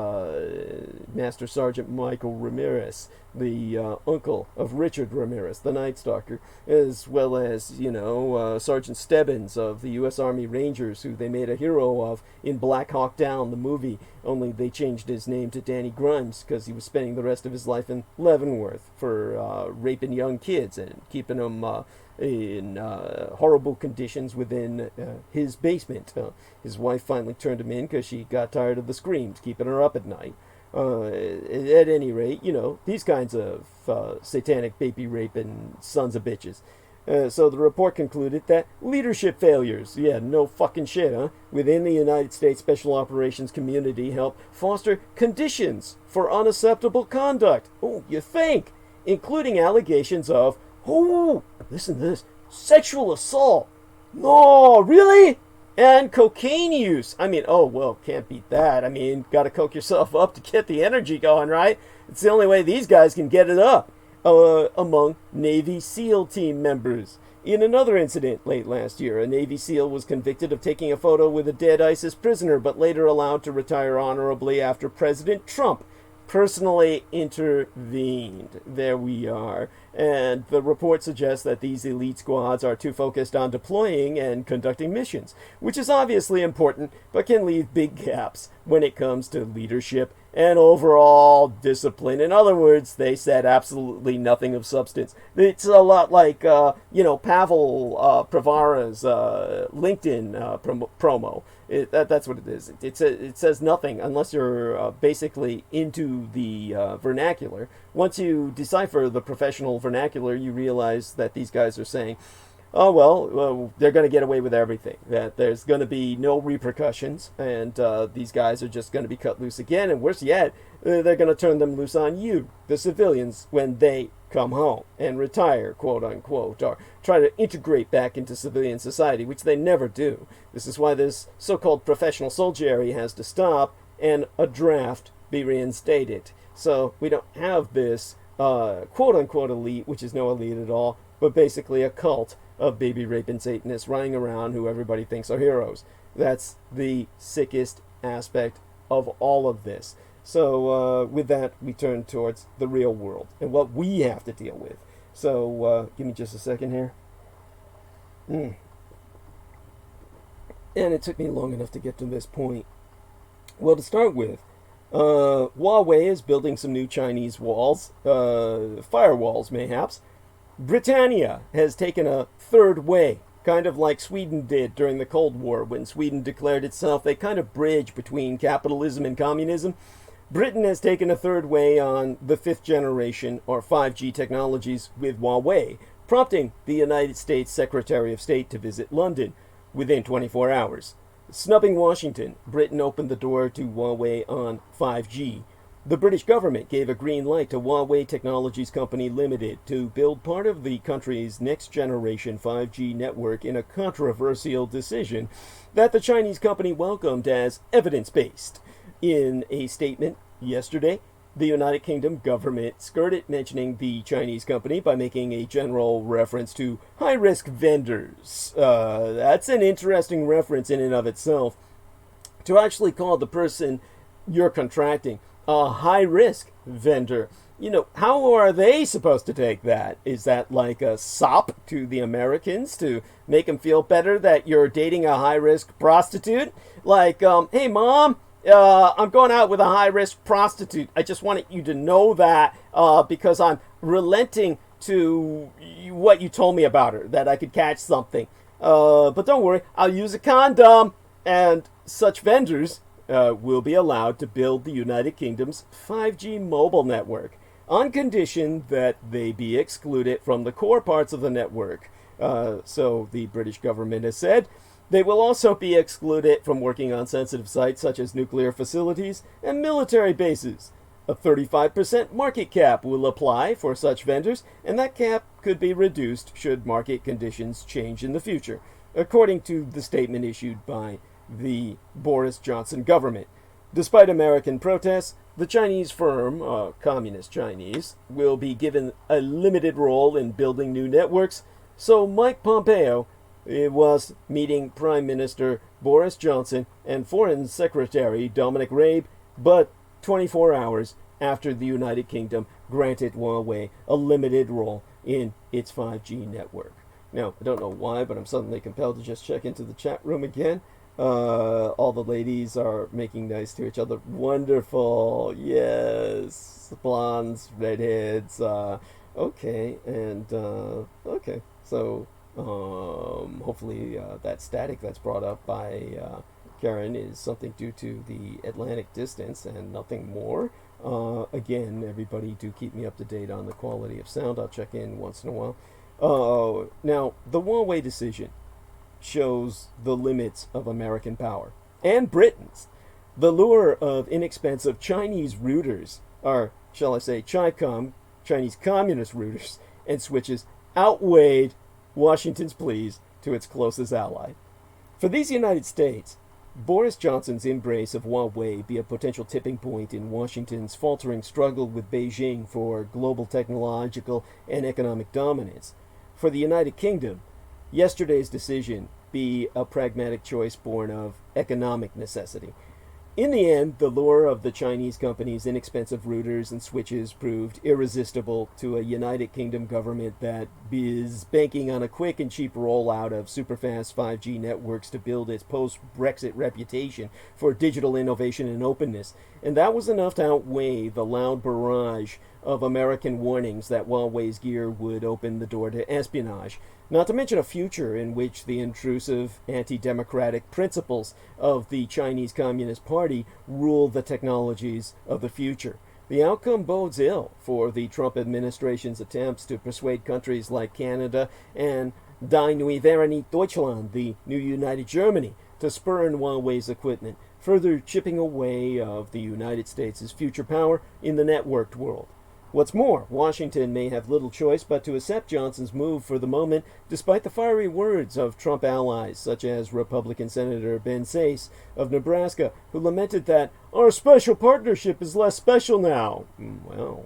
Master Sergeant Michael Ramirez, the uncle of Richard Ramirez, the Night Stalker, as well as, you know, Sergeant Stebbins of the U.S. Army Rangers, who they made a hero of in Black Hawk Down, the movie, only they changed his name to Danny Grimes because he was spending the rest of his life in Leavenworth for raping young kids and keeping them in horrible conditions within his basement. His wife finally turned him in because she got tired of the screams keeping her up at night. At any rate, you know, these kinds of satanic baby raping sons of bitches. So the report concluded that leadership failures, yeah, no fucking shit, huh, within the United States Special Operations community help foster conditions for unacceptable conduct. Oh, you think? Including allegations of, oh, listen to this, sexual assault. No, really? And cocaine use. I mean, oh, well, can't beat that. I mean, gotta coke yourself up to get the energy going, right? It's the only way these guys can get it up. Among Navy SEAL team members, In another incident late last year, a Navy SEAL was convicted of taking a photo with a dead ISIS prisoner, but later allowed to retire honorably after President Trump personally intervened. There we are. And the report suggests that these elite squads are too focused on deploying and conducting missions, which is obviously important, but can leave big gaps when it comes to leadership and overall discipline. In other words, they said absolutely nothing of substance. It's a lot like, Pavel Pravara's LinkedIn promo. That's what it is. It says nothing unless you're basically into the vernacular. Once you decipher the professional vernacular, you realize that these guys are saying, oh, well, they're going to get away with everything, that there's going to be no repercussions, and these guys are just going to be cut loose again, and worse yet, they're going to turn them loose on you, the civilians, when they come home and retire, quote unquote, or try to integrate back into civilian society, which they never do. This is why this so-called professional soldiery has to stop and a draft be reinstated. So we don't have this quote unquote elite, which is no elite at all, but basically a cult of baby raping Satanists running around who everybody thinks are heroes. That's the sickest aspect of all of this. So with that, we turn towards the real world and what we have to deal with. So give me just a second here. And it took me long enough to get to this point. Well, to start with, Huawei is building some new Chinese walls, firewalls mayhaps. Britannia has taken a third way, kind of like Sweden did during the Cold War when Sweden declared itself a kind of bridge between capitalism and communism. Britain has taken a third way on the fifth generation or 5G technologies with Huawei, prompting the United States Secretary of State to visit London within 24 hours. Snubbing Washington, Britain opened the door to Huawei on 5G. The British government gave a green light to Huawei Technologies Company Limited to build part of the country's next-generation 5G network in a controversial decision that the Chinese company welcomed as evidence-based. In a statement yesterday, the United Kingdom government skirted mentioning the Chinese company by making a general reference to high-risk vendors. That's an interesting reference in and of itself. To actually call the person you're contracting a high-risk vendor, how are they supposed to take that? Is that like a sop to the Americans to make them feel better that you're dating a high-risk prostitute? Like, hey, Mom, I'm going out with a high-risk prostitute. I just wanted you to know that because I'm relenting to what you told me about her, that I could catch something. But don't worry, I'll use a condom. And such vendors will be allowed to build the United Kingdom's 5G mobile network on condition that they be excluded from the core parts of the network. So the British government has said they will also be excluded from working on sensitive sites such as nuclear facilities and military bases. A 35% market cap will apply for such vendors, and that cap could be reduced should market conditions change in the future, according to the statement issued by the Boris Johnson government. Despite American protests, the Chinese firm, Communist Chinese, will be given a limited role in building new networks, so Mike Pompeo was meeting Prime Minister Boris Johnson and Foreign Secretary Dominic Raab, but 24 hours after the United Kingdom granted Huawei a limited role in its 5G network. Now, I don't know why, but I'm suddenly compelled to just check into the chat room again. All the ladies are making nice to each other. Wonderful. Yes. Blondes, redheads. Okay. And, okay. So, hopefully that static that's brought up by Karen is something due to the Atlantic distance and nothing more. Again, everybody do keep me up to date on the quality of sound. I'll check in once in a while. Now, the Huawei decision shows the limits of American power and Britain's. The lure of inexpensive Chinese routers, or shall I say Chinese communist routers and switches, outweighed Washington's pleas to its closest ally. For these United States, Boris Johnson's embrace of Huawei be a potential tipping point in Washington's faltering struggle with Beijing for global technological and economic dominance. For the United Kingdom, yesterday's decision be a pragmatic choice born of economic necessity? In the end, the lure of the Chinese companies' inexpensive routers and switches proved irresistible to a United Kingdom government that is banking on a quick and cheap rollout of superfast 5G networks to build its post-Brexit reputation for digital innovation and openness. And that was enough to outweigh the loud barrage of American warnings that Huawei's gear would open the door to espionage, not to mention a future in which the intrusive anti-democratic principles of the Chinese Communist Party rule the technologies of the future. The outcome bodes ill for the Trump administration's attempts to persuade countries like Canada and Die Neue Vereinigte Deutschland, the new United Germany, to spurn Huawei's equipment, further chipping away of the United States' future power in the networked world. What's more, Washington may have little choice but to accept Johnson's move for the moment, despite the fiery words of Trump allies, such as Republican Senator Ben Sasse of Nebraska, who lamented that our special partnership is less special now. Well,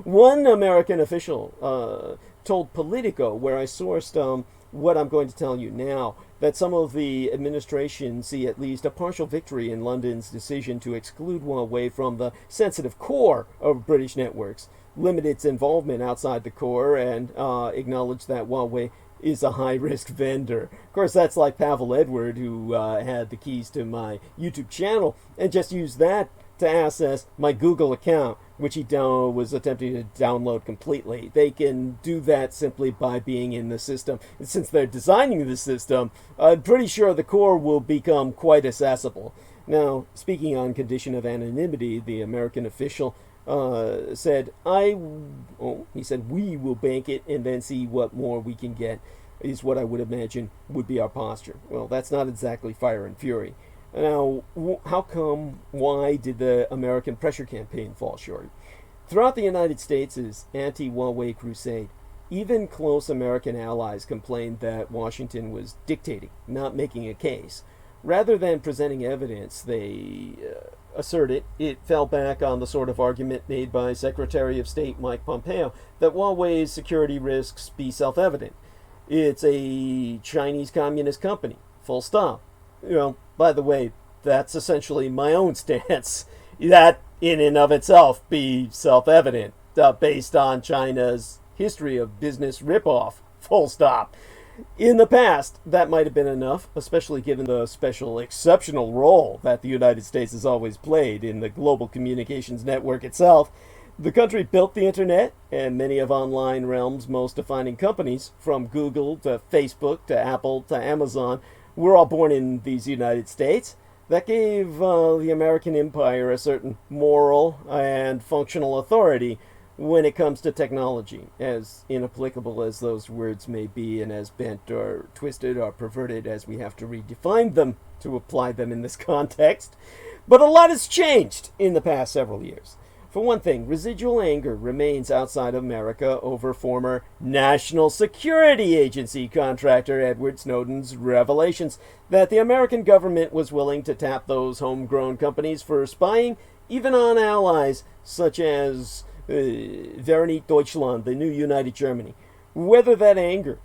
one American official told Politico, where I sourced what I'm going to tell you now, that some of the administration see at least a partial victory in London's decision to exclude Huawei from the sensitive core of British networks, limit its involvement outside the core, and acknowledge that Huawei is a high-risk vendor. Of course, that's like Pavel Edward, who had the keys to my YouTube channel, and just used that to access my Google account, which he was attempting to download completely. They can do that simply by being in the system. And since they're designing the system, I'm pretty sure the core will become quite accessible. Now, speaking on condition of anonymity, the American official said, we will bank it and then see what more we can get, is what I would imagine would be our posture. Well, that's not exactly fire and fury. Now, why did the American pressure campaign fall short? Throughout the United States' anti-Huawei crusade, even close American allies complained that Washington was dictating, not making a case. Rather than presenting evidence, they asserted it fell back on the sort of argument made by Secretary of State Mike Pompeo that Huawei's security risks be self-evident. It's a Chinese communist company, full stop. By the way, that's essentially my own stance. That, in and of itself, be self-evident, based on China's history of business ripoff, full stop. In the past, that might have been enough, especially given the special, exceptional role that the United States has always played in the global communications network itself. The country built the internet, and many of online realm's most defining companies, from Google to Facebook to Apple to Amazon, were all born in these United States. That gave the American empire a certain moral and functional authority when it comes to technology, as inapplicable as those words may be, and as bent or twisted or perverted as we have to redefine them to apply them in this context. But a lot has changed in the past several years. For one thing, residual anger remains outside America over former National Security Agency contractor Edward Snowden's revelations that the American government was willing to tap those homegrown companies for spying, even on allies such as Vereinigte Deutschland, the new United Germany. Whether that anger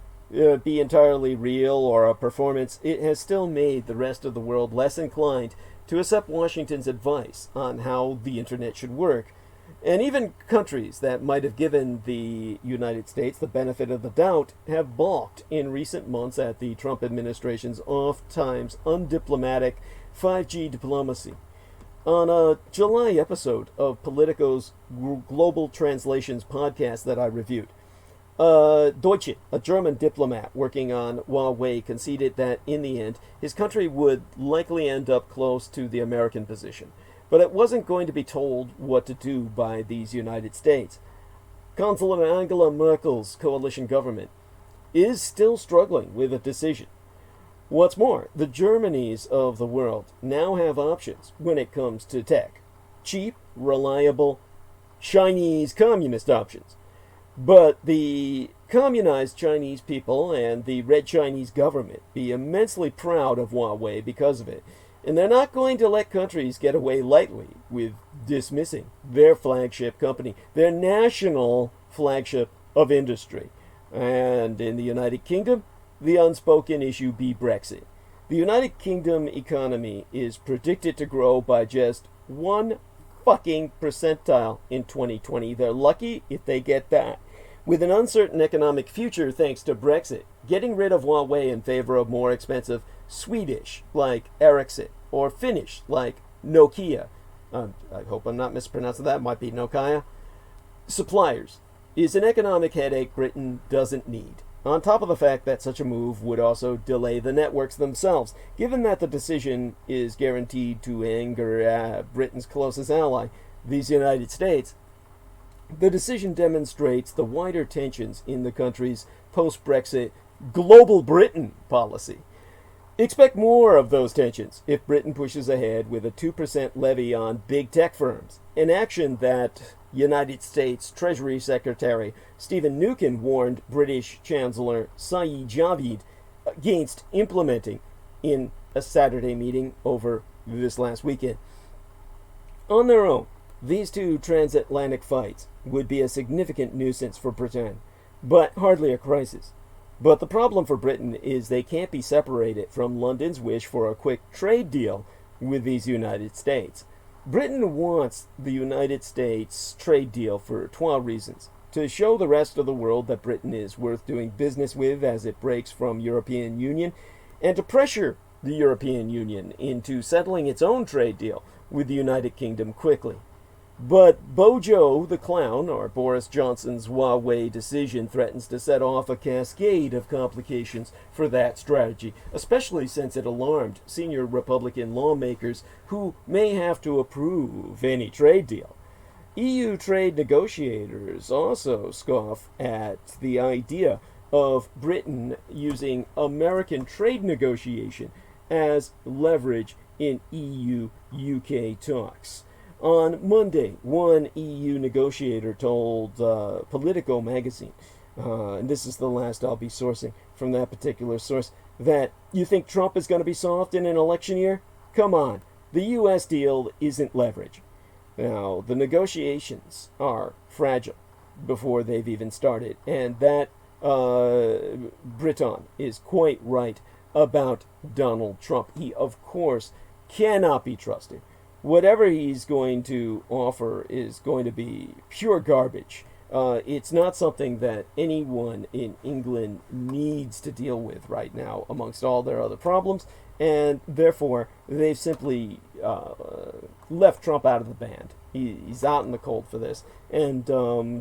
be entirely real or a performance, it has still made the rest of the world less inclined to accept Washington's advice on how the internet should work. And even countries that might have given the United States the benefit of the doubt have balked in recent months at the Trump administration's oft-times undiplomatic 5G diplomacy. On a July episode of Politico's Global Translations podcast that I reviewed, Deutsche, a German diplomat working on Huawei, conceded that in the end, his country would likely end up close to the American position. But it wasn't going to be told what to do by these United States. Chancellor Angela Merkel's coalition government is still struggling with a decision. What's more, the Germanys of the world now have options when it comes to tech. Cheap, reliable, Chinese communist options. But the communized Chinese people and the Red Chinese government be immensely proud of Huawei because of it. And they're not going to let countries get away lightly with dismissing their flagship company, their national flagship of industry. And in the United Kingdom, the unspoken issue be Brexit. The United Kingdom economy is predicted to grow by just 1% in 2020. They're lucky if they get that. With an uncertain economic future thanks to Brexit, getting rid of Huawei in favor of more expensive Swedish like Ericsson or Finnish like Nokia, I hope I'm not mispronouncing that, might be Nokia, suppliers, is an economic headache Britain doesn't need. On top of the fact that such a move would also delay the networks themselves, given that the decision is guaranteed to anger Britain's closest ally, the United States. The decision demonstrates the wider tensions in the country's post-Brexit global Britain policy. Expect more of those tensions if Britain pushes ahead with a 2% levy on big tech firms, an action that United States Treasury Secretary Stephen Mnuchin warned British Chancellor Sajid Javid against implementing in a Saturday meeting over this last weekend. On their own, these two transatlantic fights would be a significant nuisance for Britain, but hardly a crisis. But the problem for Britain is they can't be separated from London's wish for a quick trade deal with these United States. Britain wants the United States trade deal for 12 reasons. To show the rest of the world that Britain is worth doing business with as it breaks from European Union, and to pressure the European Union into settling its own trade deal with the United Kingdom quickly. But Bojo the Clown, or Boris Johnson's Huawei decision, threatens to set off a cascade of complications for that strategy, especially since it alarmed senior Republican lawmakers who may have to approve any trade deal. EU trade negotiators also scoff at the idea of Britain using American trade negotiation as leverage in EU-UK talks. On Monday, one EU negotiator told Politico magazine, and this is the last I'll be sourcing from that particular source, that you think Trump is going to be soft in an election year? Come on, the U.S. deal isn't leverage. Now, the negotiations are fragile before they've even started, and that Breton is quite right about Donald Trump. He, of course, cannot be trusted. Whatever he's going to offer is going to be pure garbage. It's not something that anyone in England needs to deal with right now amongst all their other problems, and therefore they've simply left Trump out of the band. He's out in the cold for this, and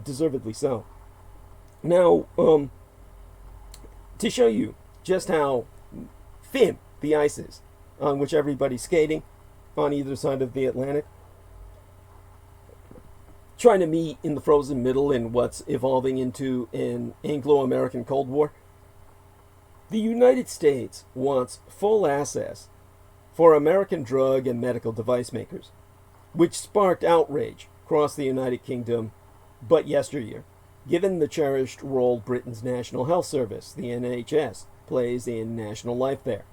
deservedly so. Now, to show you just how thin the ice is on which everybody's skating, on either side of the Atlantic, trying to meet in the frozen middle in what's evolving into an Anglo-American Cold War. The United States wants full access for American drug and medical device makers, which sparked outrage across the United Kingdom but yesteryear, given the cherished role Britain's National Health Service, the NHS, plays in national life there.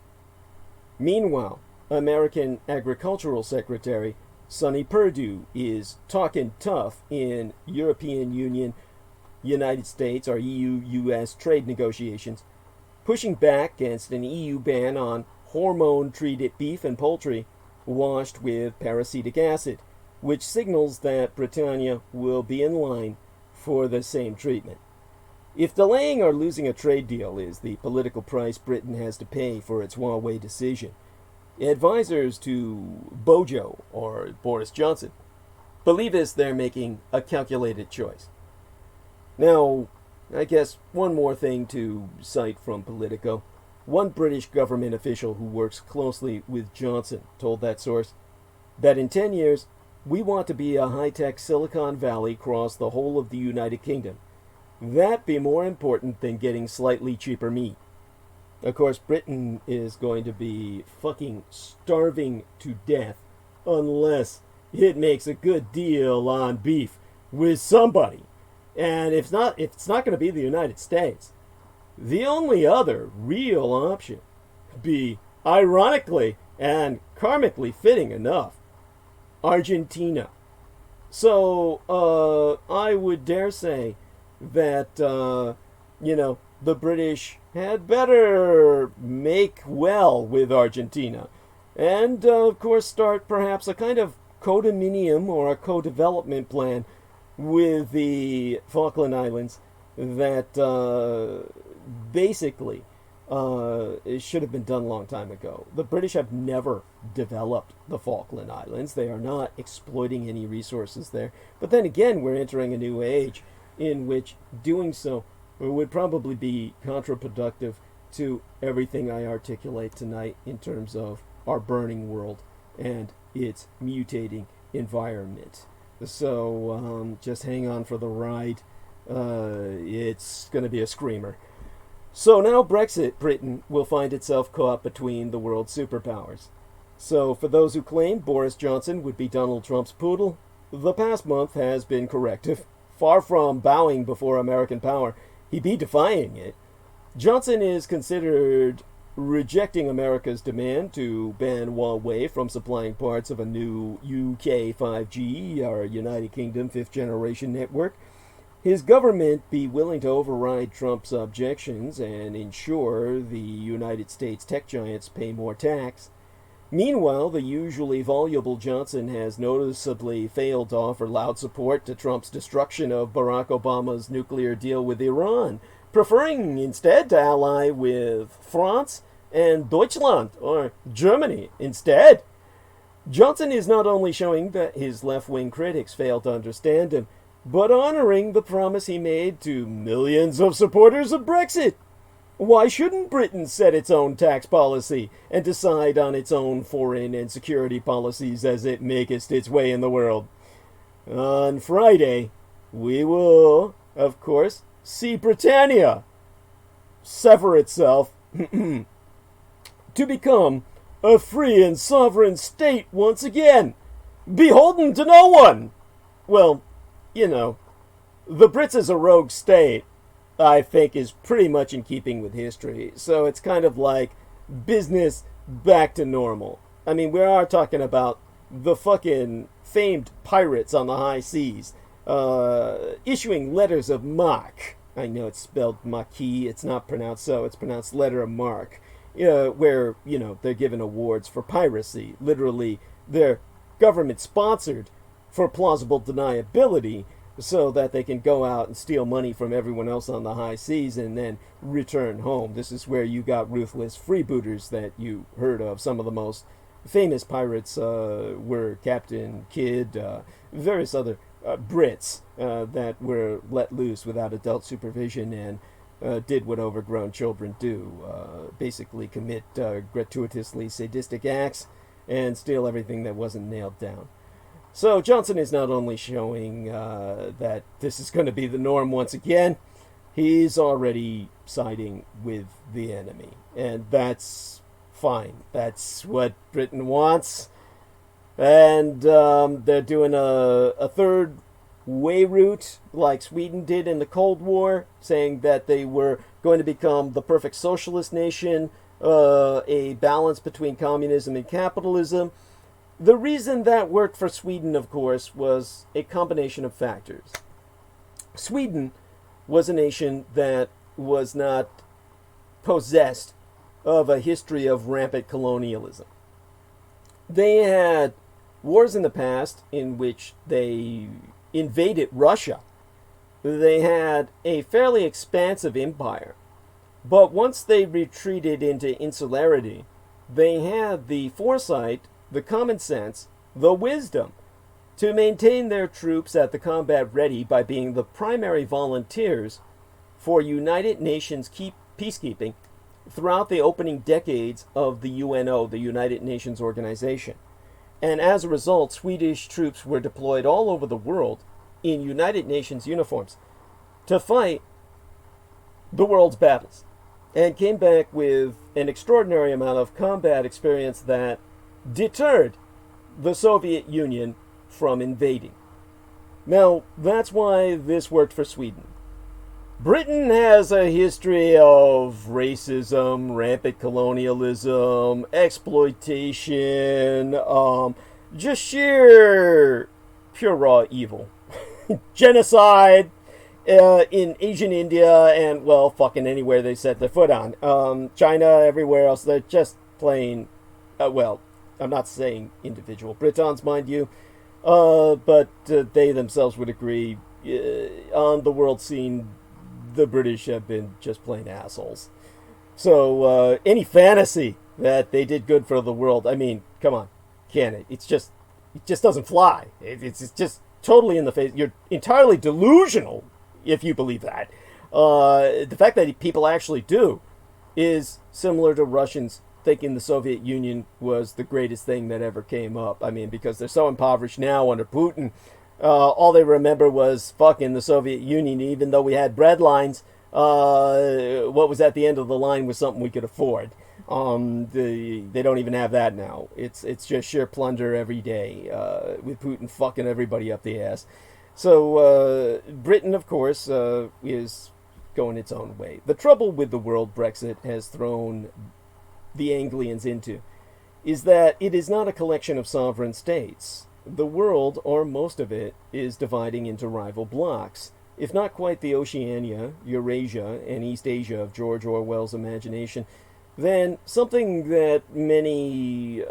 Meanwhile, American Agricultural Secretary Sonny Perdue is talking tough in European Union, United States, or EU-US trade negotiations, pushing back against an EU ban on hormone-treated beef and poultry washed with peracetic acid, which signals that Britannia will be in line for the same treatment. If delaying or losing a trade deal is the political price Britain has to pay for its Huawei decision, advisors to Bojo, or Boris Johnson, believe they're making a calculated choice. Now, I guess one more thing to cite from Politico. One British government official who works closely with Johnson told that source that in 10 years, we want to be a high-tech Silicon Valley across the whole of the United Kingdom. That'd be more important than getting slightly cheaper meat. Of course, Britain is going to be fucking starving to death unless it makes a good deal on beef with somebody. And if it's not going to be the United States. The only other real option would be, ironically and karmically fitting enough, Argentina. So I would dare say that, the British had better make well with Argentina. And, of course, start perhaps a kind of condominium or a co-development plan with the Falkland Islands that basically it should have been done a long time ago. The British have never developed the Falkland Islands. They are not exploiting any resources there. But then again, we're entering a new age in which doing so would probably be counterproductive to everything I articulate tonight in terms of our burning world and its mutating environment. So just hang on for the ride. It's going to be a screamer. So now Brexit, Britain will find itself caught between the world's superpowers. So for those who claim Boris Johnson would be Donald Trump's poodle, the past month has been corrective. Far from bowing before American power, he be defying it. Johnson is considered rejecting America's demand to ban Huawei from supplying parts of a new UK 5G, or United Kingdom 5th generation network. His government be willing to override Trump's objections and ensure the United States tech giants pay more tax. Meanwhile, the usually voluble Johnson has noticeably failed to offer loud support to Trump's destruction of Barack Obama's nuclear deal with Iran, preferring instead to ally with France and Deutschland, or Germany, instead. Johnson is not only showing that his left-wing critics fail to understand him, but honoring the promise he made to millions of supporters of Brexit. Why shouldn't Britain set its own tax policy and decide on its own foreign and security policies as it maketh its way in the world? On Friday, we will, of course, see Britannia sever itself to become a free and sovereign state once again, beholden to no one. Well, you know, the Brits as a rogue state, I think, is pretty much in keeping with history. So it's kind of like business back to normal. I mean, we are talking about the fucking famed pirates on the high seas issuing letters of marque. I know it's spelled Maquis. It's not pronounced so. It's pronounced letter of marque. Where, they're given awards for piracy. Literally, they're government-sponsored for plausible deniability, so that they can go out and steal money from everyone else on the high seas and then return home. This is where you got ruthless freebooters that you heard of. Some of the most famous pirates were Captain Kidd, various other Brits that were let loose without adult supervision and did what overgrown children do. Basically commit gratuitously sadistic acts and steal everything that wasn't nailed down. So Johnson is not only showing that this is going to be the norm once again, he's already siding with the enemy. And that's fine. That's what Britain wants. And they're doing a third way route like Sweden did in the Cold War, saying that they were going to become the perfect socialist nation, a balance between communism and capitalism. The reason that worked for Sweden, of course, was a combination of factors. Sweden was a nation that was not possessed of a history of rampant colonialism. They had wars in the past in which they invaded Russia. They had a fairly expansive empire. But once they retreated into insularity, they had the foresight, the common sense, the wisdom to maintain their troops at the combat ready by being the primary volunteers for United Nations peacekeeping throughout the opening decades of the UNO, the United Nations Organization. And as a result, Swedish troops were deployed all over the world in United Nations uniforms to fight the world's battles, and came back with an extraordinary amount of combat experience that deterred the Soviet Union from invading. Now, that's why this worked for Sweden. Britain has a history of racism, rampant colonialism, exploitation, just sheer, pure raw evil. Genocide, in Asian India and, well, fucking anywhere they set their foot on. China, everywhere else, they're just plain, well, I'm not saying individual Britons, mind you, but they themselves would agree, on the world scene, the British have been just plain assholes. So, any fantasy that they did good for the world, I mean, come on, can it? It just doesn't fly. It's just totally in the face. You're entirely delusional if you believe that. The fact that people actually do is similar to Russians thinking the Soviet Union was the greatest thing that ever came up. I mean, because they're so impoverished now under Putin, all they remember was fucking the Soviet Union, even though we had bread lines. What was at the end of the line was something we could afford. They don't even have that now. It's just sheer plunder every day, with Putin fucking everybody up the ass. So, Britain, of course, is going its own way. The trouble with the world Brexit has thrown the Anglians into is that it is not a collection of sovereign states. The world, or most of it, is dividing into rival blocks. If not quite the Oceania, Eurasia, and East Asia of George Orwell's imagination, then something that many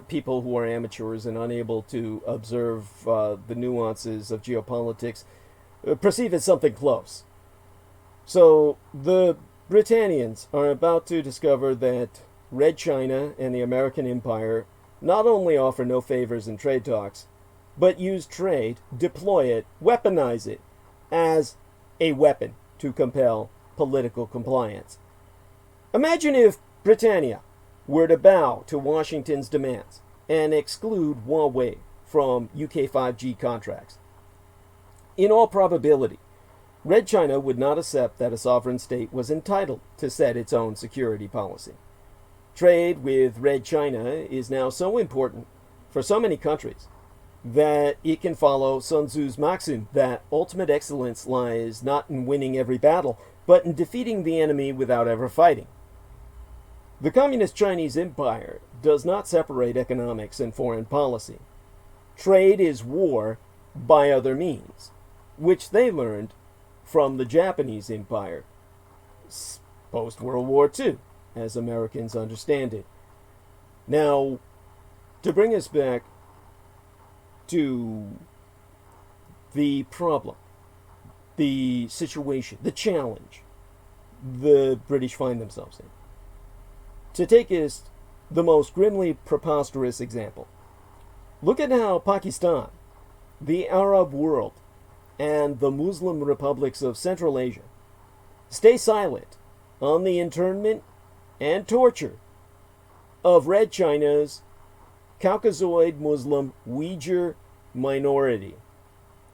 people who are amateurs and unable to observe the nuances of geopolitics perceive as something close. So the Britannians are about to discover that Red China and the American Empire not only offer no favors in trade talks, but use trade, deploy it, weaponize it as a weapon to compel political compliance. Imagine if Britannia were to bow to Washington's demands and exclude Huawei from UK 5G contracts. In all probability, Red China would not accept that a sovereign state was entitled to set its own security policy. Trade with Red China is now so important for so many countries that it can follow Sun Tzu's maxim that ultimate excellence lies not in winning every battle, but in defeating the enemy without ever fighting. The Communist Chinese Empire does not separate economics and foreign policy. Trade is war by other means, which they learned from the Japanese Empire post-World War II, as Americans understand it. Now, to bring us back to the problem, the situation, the challenge the British find themselves in. To take us the most grimly preposterous example, look at how Pakistan, the Arab world, and the Muslim republics of Central Asia stay silent on the internment and torture of Red China's Caucasoid Muslim Uyghur minority,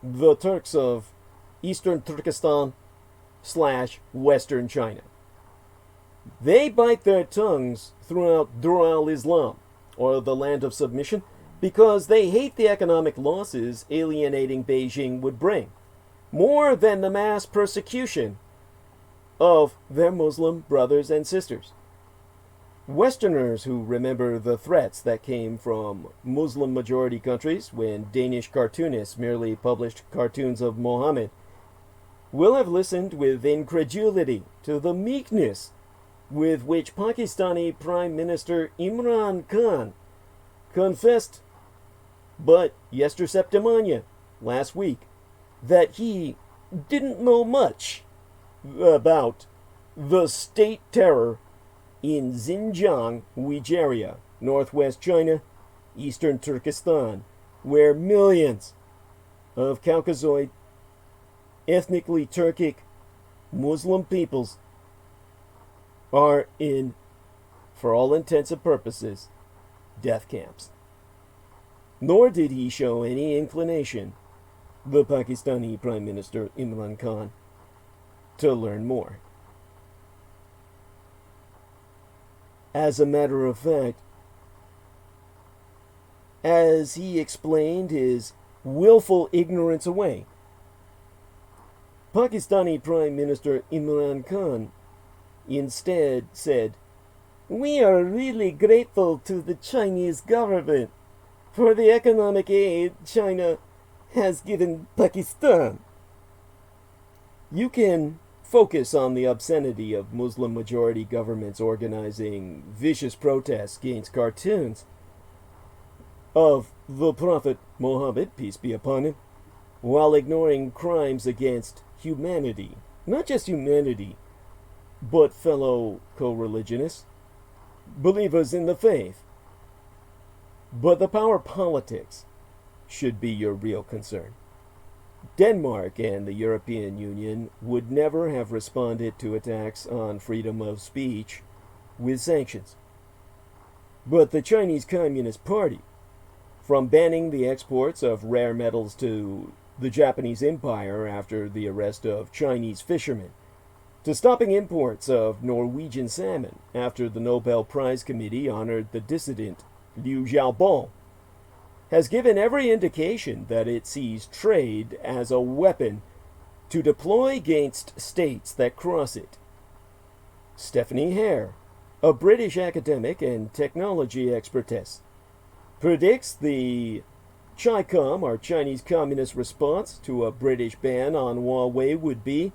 the Turks of Eastern Turkestan / Western China. They bite their tongues throughout Darul Islam, or the land of submission, because they hate the economic losses alienating Beijing would bring, more than the mass persecution of their Muslim brothers and sisters. Westerners who remember the threats that came from Muslim-majority countries when Danish cartoonists merely published cartoons of Mohammed will have listened with incredulity to the meekness with which Pakistani Prime Minister Imran Khan confessed, but yesterday, last week, that he didn't know much about the state terror in Xinjiang, Uyghur, northwest China, eastern Turkestan, where millions of Caucasoid, ethnically Turkic Muslim peoples are in, for all intents and purposes, death camps. Nor did he show any inclination, the Pakistani Prime Minister Imran Khan, to learn more. As a matter of fact, as he explained his willful ignorance away, Pakistani Prime Minister Imran Khan instead said, "We are really grateful to the Chinese government for the economic aid China has given Pakistan." You can focus on the obscenity of Muslim-majority governments organizing vicious protests against cartoons of the Prophet Muhammad, peace be upon him, while ignoring crimes against humanity. Not just humanity, but fellow co-religionists, believers in the faith. But the power politics should be your real concern. Denmark and the European Union would never have responded to attacks on freedom of speech with sanctions. But the Chinese Communist Party, from banning the exports of rare metals to the Japanese Empire after the arrest of Chinese fishermen, to stopping imports of Norwegian salmon after the Nobel Prize Committee honored the dissident Liu Xiaobo, has given every indication that it sees trade as a weapon to deploy against states that cross it. Stephanie Hare, a British academic and technology expertess, predicts the CHICOM, or Chinese Communist response to a British ban on Huawei, would be,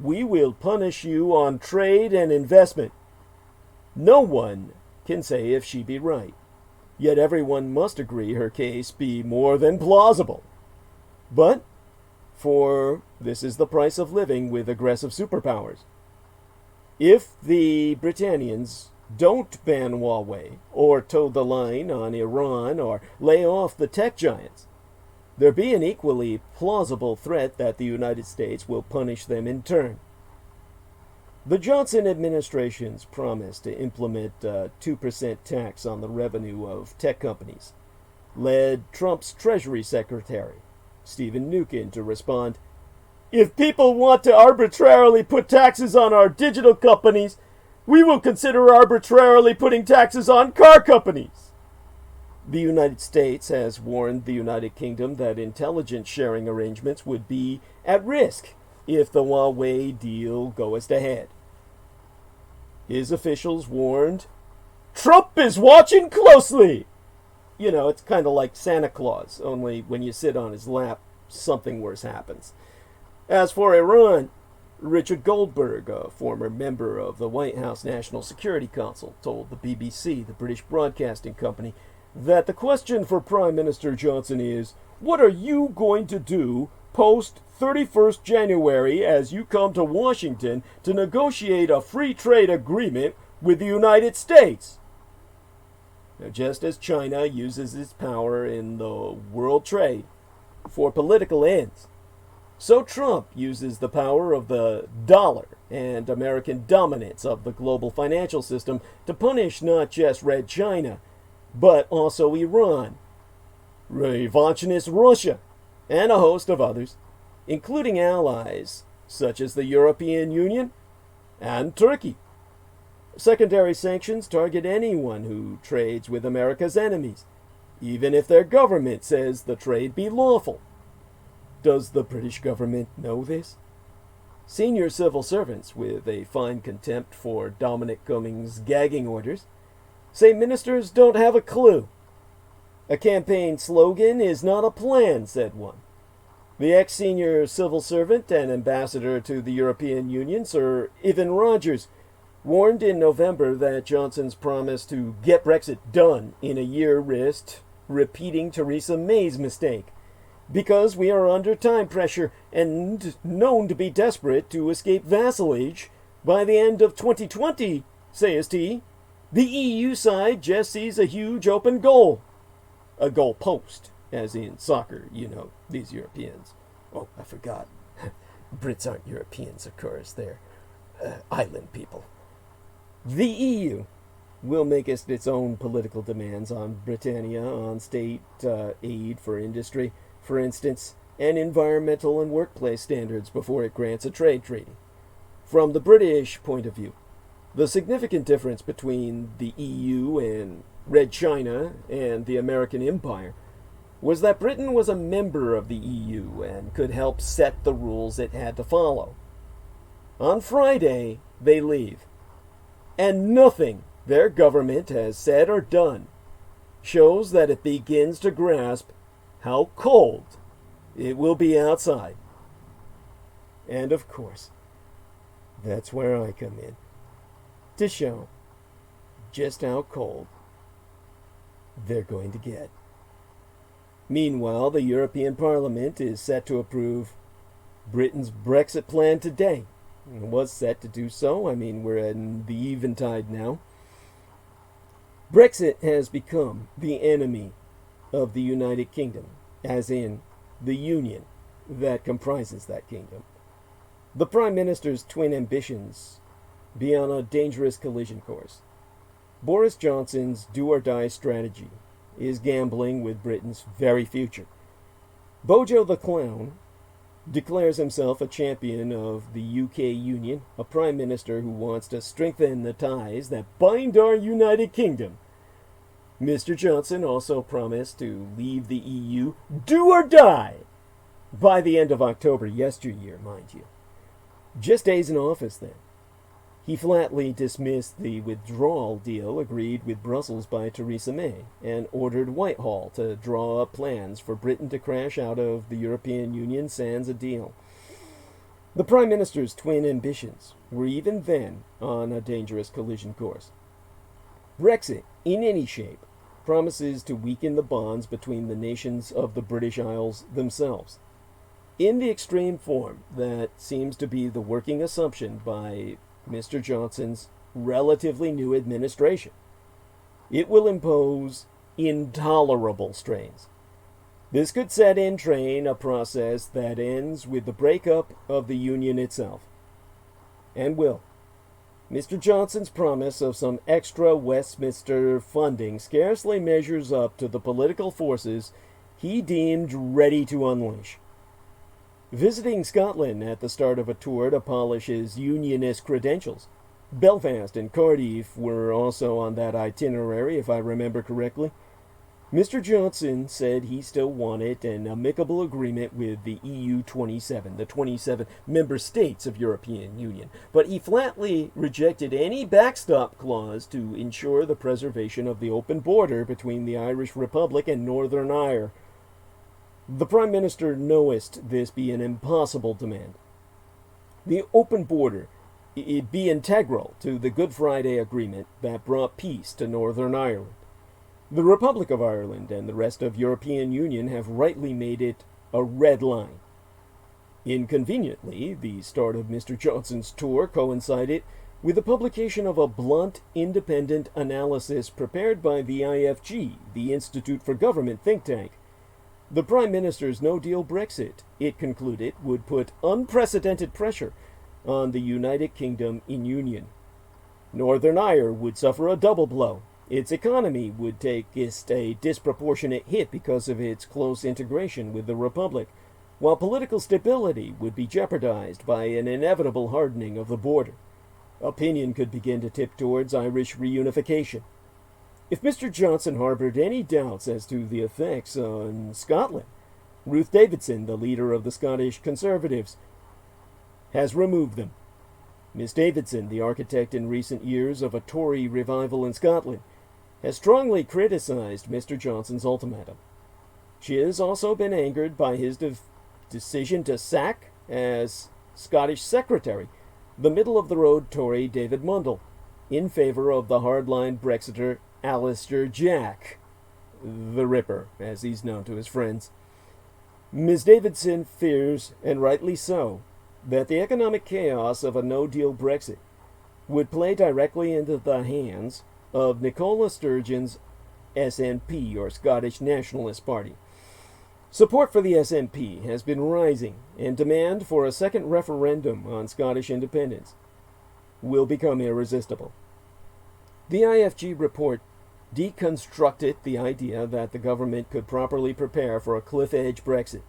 "We will punish you on trade and investment." No one can say if she be right. Yet everyone must agree her case be more than plausible. But, for this is the price of living with aggressive superpowers. If the Britannians don't ban Huawei, or toe the line on Iran, or lay off the tech giants, there be an equally plausible threat that the United States will punish them in turn. The Johnson administration's promise to implement a 2% tax on the revenue of tech companies led Trump's Treasury Secretary, Stephen Mnuchin, to respond, "If people want to arbitrarily put taxes on our digital companies, we will consider arbitrarily putting taxes on car companies." The United States has warned the United Kingdom that intelligence sharing arrangements would be at risk if the Huawei deal goes ahead. His officials warned, "Trump is watching closely." You know, it's kind of like Santa Claus, only when you sit on his lap, something worse happens. As for Iran, Richard Goldberg, a former member of the White House National Security Council, told the BBC, the British Broadcasting Company, that the question for Prime Minister Johnson is, what are you going to do post 31st January as you come to Washington to negotiate a free trade agreement with the United States? Now, just as China uses its power in the world trade for political ends, so Trump uses the power of the dollar and American dominance of the global financial system to punish not just Red China, but also Iran, revanchist Russia, and a host of others, including allies such as the European Union and Turkey. Secondary sanctions target anyone who trades with America's enemies, even if their government says the trade be lawful. Does the British government know this? Senior civil servants with a fine contempt for Dominic Cummings' gagging orders say ministers don't have a clue. "A campaign slogan is not a plan," said one. The ex-senior civil servant and ambassador to the European Union, Sir Ivan Rogers, warned in November that Johnson's promise to get Brexit done in a year risked repeating Theresa May's mistake, because we are under time pressure and known to be desperate to escape vassalage by the end of 2020, says he. The EU side just sees a huge open goal. A goal post, as in soccer, you know, these Europeans. Oh, I forgot. Brits aren't Europeans, of course. They're island people. The EU will make its own political demands on Britannia on state aid for industry, for instance, and environmental and workplace standards before it grants a trade treaty. From the British point of view, the significant difference between the EU and Red China and the American Empire was that Britain was a member of the EU and could help set the rules it had to follow. On Friday, they leave, and nothing their government has said or done shows that it begins to grasp how cold it will be outside. And of course, that's where I come in, to show just how cold they're going to get. Meanwhile, the European Parliament is set to approve Britain's Brexit plan today. It was set to do so. I mean, we're in the eventide now. Brexit has become the enemy of the United Kingdom, as in the union that comprises that kingdom. The Prime Minister's twin ambitions be on a dangerous collision course. Boris Johnson's do-or-die strategy is gambling with Britain's very future. Bojo the Clown declares himself a champion of the UK Union, a Prime Minister who wants to strengthen the ties that bind our United Kingdom. Mr. Johnson also promised to leave the EU, do or die, by the end of October yesteryear, mind you. Just days in office then. He flatly dismissed the withdrawal deal agreed with Brussels by Theresa May and ordered Whitehall to draw up plans for Britain to crash out of the European Union sans a deal. The Prime Minister's twin ambitions were even then on a dangerous collision course. Brexit, in any shape, promises to weaken the bonds between the nations of the British Isles themselves. In the extreme form that seems to be the working assumption by Mr. Johnson's relatively new administration, it will impose intolerable strains. This could set in train a process that ends with the breakup of the Union itself. And will. Mr. Johnson's promise of some extra Westminster funding scarcely measures up to the political forces he deemed ready to unleash. Visiting Scotland at the start of a tour to polish his unionist credentials. Belfast and Cardiff were also on that itinerary, if I remember correctly. Mr. Johnson said he still wanted an amicable agreement with the EU 27, the 27 member states of European Union, but he flatly rejected any backstop clause to ensure the preservation of the open border between the Irish Republic and Northern Ireland. The Prime Minister knowest this be an impossible demand. The open border be integral to the Good Friday Agreement that brought peace to Northern Ireland. The Republic of Ireland and the rest of European Union have rightly made it a red line. Inconveniently, the start of Mr. Johnson's tour coincided with the publication of a blunt, independent analysis prepared by the IFG, the Institute for Government think tank. The Prime Minister's no-deal Brexit, it concluded, would put unprecedented pressure on the United Kingdom in union. Northern Ireland would suffer a double blow. Its economy would take a disproportionate hit because of its close integration with the Republic, while political stability would be jeopardized by an inevitable hardening of the border. Opinion could begin to tip towards Irish reunification. If Mr. Johnson harbored any doubts as to the effects on Scotland, Ruth Davidson, the leader of the Scottish Conservatives, has removed them. Miss Davidson, the architect in recent years of a Tory revival in Scotland, has strongly criticized Mr. Johnson's ultimatum. She has also been angered by his decision to sack, as Scottish Secretary, the middle-of-the-road Tory David Mundell, in favor of the hardline Brexiter Alistair Jack, the Ripper, as he's known to his friends. Ms. Davidson fears, and rightly so, that the economic chaos of a no-deal Brexit would play directly into the hands of Nicola Sturgeon's SNP, or Scottish Nationalist Party. Support for the SNP has been rising, and demand for a second referendum on Scottish independence will become irresistible. The IFG report deconstructed the idea that the government could properly prepare for a cliff-edge Brexit.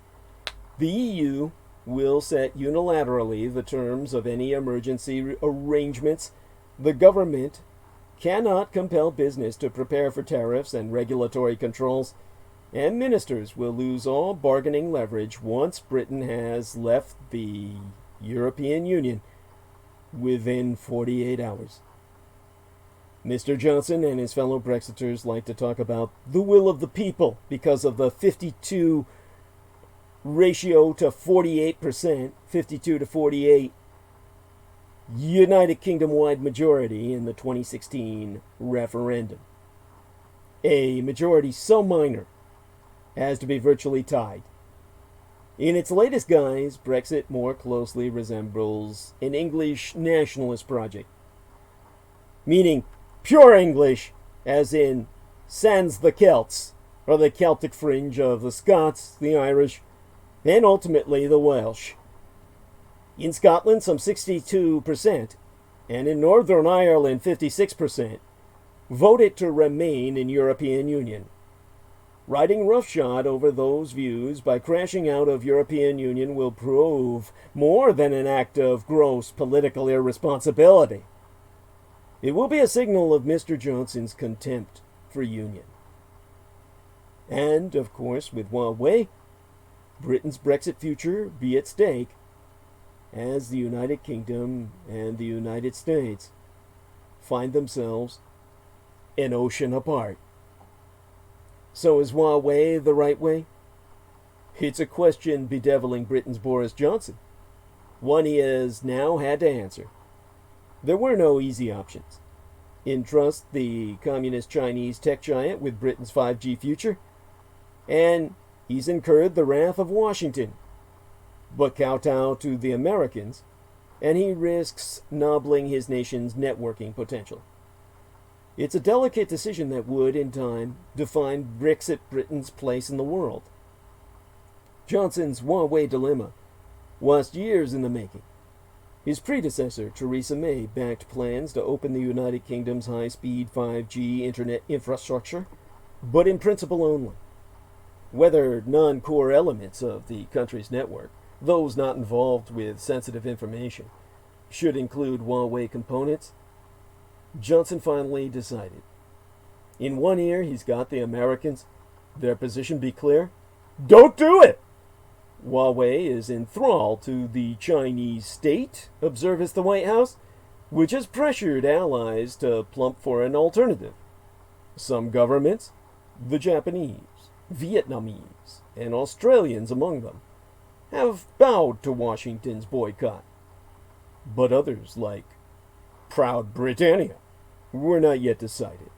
The EU will set unilaterally the terms of any emergency arrangements. The government cannot compel business to prepare for tariffs and regulatory controls, and ministers will lose all bargaining leverage once Britain has left the European Union within 48 hours. Mr. Johnson and his fellow Brexiters like to talk about the will of the people because of the 52 ratio to 48%, 52 to 48, United Kingdom-wide majority in the 2016 referendum. A majority so minor as to be virtually tied. In its latest guise, Brexit more closely resembles an English nationalist project, meaning pure English, as in sans the Celts, or the Celtic fringe of the Scots, the Irish, and ultimately the Welsh. In Scotland, some 62%, and in Northern Ireland, 56%, voted to remain in European Union. Riding roughshod over those views by crashing out of European Union will prove more than an act of gross political irresponsibility. It will be a signal of Mr. Johnson's contempt for union. And, of course, with Huawei, Britain's Brexit future be at stake, as the United Kingdom and the United States find themselves an ocean apart. So is Huawei the right way? It's a question bedeviling Britain's Boris Johnson, one he has now had to answer. There were no easy options. Entrust the communist Chinese tech giant with Britain's 5G future, and he's incurred the wrath of Washington. But kowtow to the Americans, and he risks knobbling his nation's networking potential. It's a delicate decision that would, in time, define Brexit Britain's place in the world. Johnson's Huawei dilemma was years in the making. His predecessor, Theresa May, backed plans to open the United Kingdom's high-speed 5G internet infrastructure, but in principle only. Whether non-core elements of the country's network, those not involved with sensitive information, should include Huawei components, Johnson finally decided. In one ear, he's got the Americans. Their position be clear. Don't do it! Huawei is in thrall to the Chinese state, observes the White House, which has pressured allies to plump for an alternative. Some governments, the Japanese, Vietnamese, and Australians among them, have bowed to Washington's boycott. But others, like proud Britannia, were not yet decided.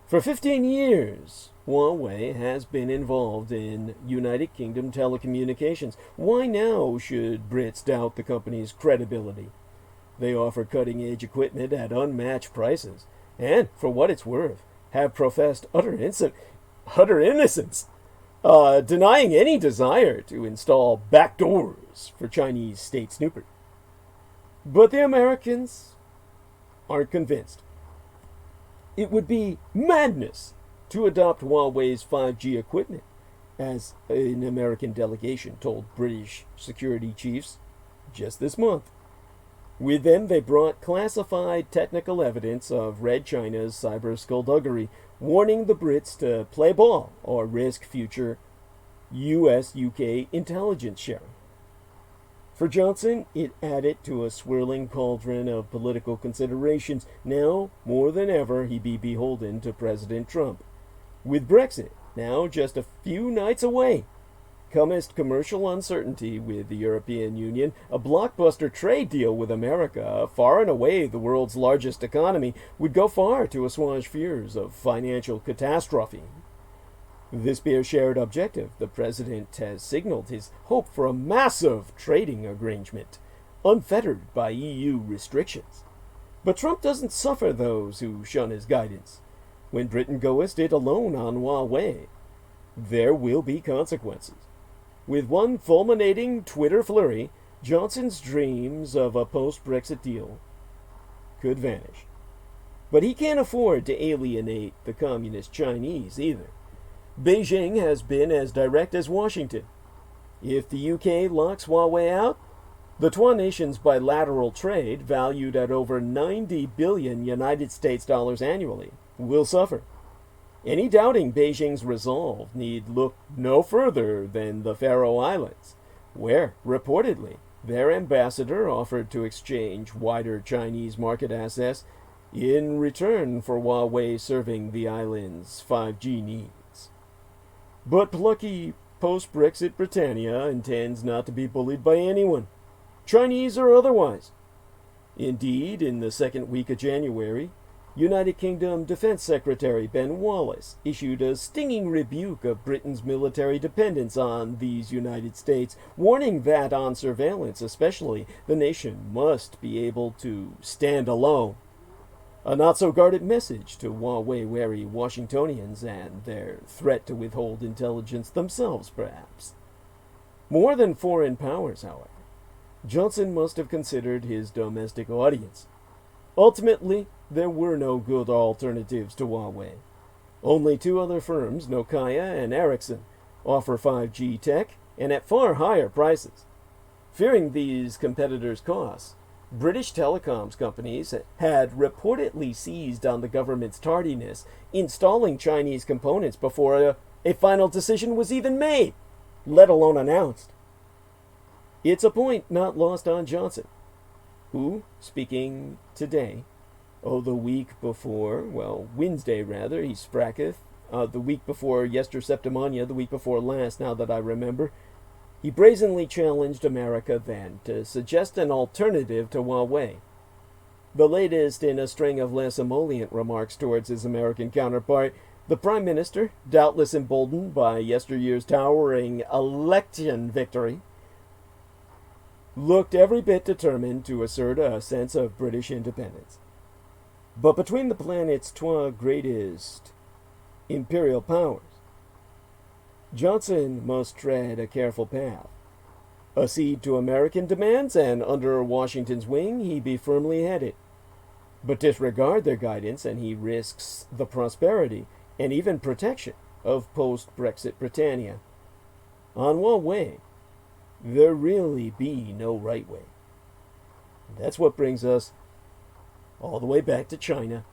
For 15 years, Huawei has been involved in United Kingdom telecommunications. Why now should Brits doubt the company's credibility? They offer cutting-edge equipment at unmatched prices, and, for what it's worth, have professed utter innocence, denying any desire to install backdoors for Chinese state snoopers. But the Americans aren't convinced. It would be madness to adopt Huawei's 5G equipment, as an American delegation told British security chiefs just this month. With them, they brought classified technical evidence of Red China's cyber skullduggery, warning the Brits to play ball or risk future US-UK intelligence sharing. For Johnson, it added to a swirling cauldron of political considerations. Now, more than ever, he be beholden to President Trump. With Brexit now just a few nights away, comest commercial uncertainty with the European Union, a blockbuster trade deal with America, far and away the world's largest economy, would go far to assuage fears of financial catastrophe. This be a shared objective. The President has signaled his hope for a massive trading arrangement, unfettered by EU restrictions. But Trump doesn't suffer those who shun his guidance. When Britain goeth it alone on Huawei, there will be consequences. With one fulminating Twitter flurry, Johnson's dreams of a post-Brexit deal could vanish. But he can't afford to alienate the communist Chinese either. Beijing has been as direct as Washington. If the UK locks Huawei out, the two nations' bilateral trade, valued at over 90 billion United States dollars annually, will suffer. Any doubting Beijing's resolve need look no further than the Faroe Islands, where, reportedly, their ambassador offered to exchange wider Chinese market access in return for Huawei serving the island's 5G needs. But plucky post-Brexit Britannia intends not to be bullied by anyone, Chinese or otherwise. Indeed, in the second week of January, United Kingdom Defense Secretary Ben Wallace issued a stinging rebuke of Britain's military dependence on these United States, warning that on surveillance especially, the nation must be able to stand alone. A not-so-guarded message to Huawei-wary Washingtonians and their threat to withhold intelligence themselves, perhaps. More than foreign powers, however, Johnson must have considered his domestic audience. Ultimately, there were no good alternatives to Huawei. Only two other firms, Nokia and Ericsson, offer 5G tech and at far higher prices. Fearing these competitors' costs, British telecoms companies had reportedly seized on the government's tardiness installing Chinese components before a final decision was even made, let alone announced. It's a point not lost on Johnson, who, speaking today, the week before, Wednesday rather, he spracketh, the week before yester septimania, the week before last, now that I remember, he brazenly challenged America then to suggest an alternative to Huawei. The latest in a string of less emollient remarks towards his American counterpart, the Prime Minister, doubtless emboldened by yesteryear's towering election victory, looked every bit determined to assert a sense of British independence. But between the planet's two greatest imperial powers, Johnson must tread a careful path. Accede to American demands, and under Washington's wing he be firmly headed. But disregard their guidance, and he risks the prosperity and even protection of post-Brexit Britannia. On Huawei, there really be no right way. That's what brings us all the way back to China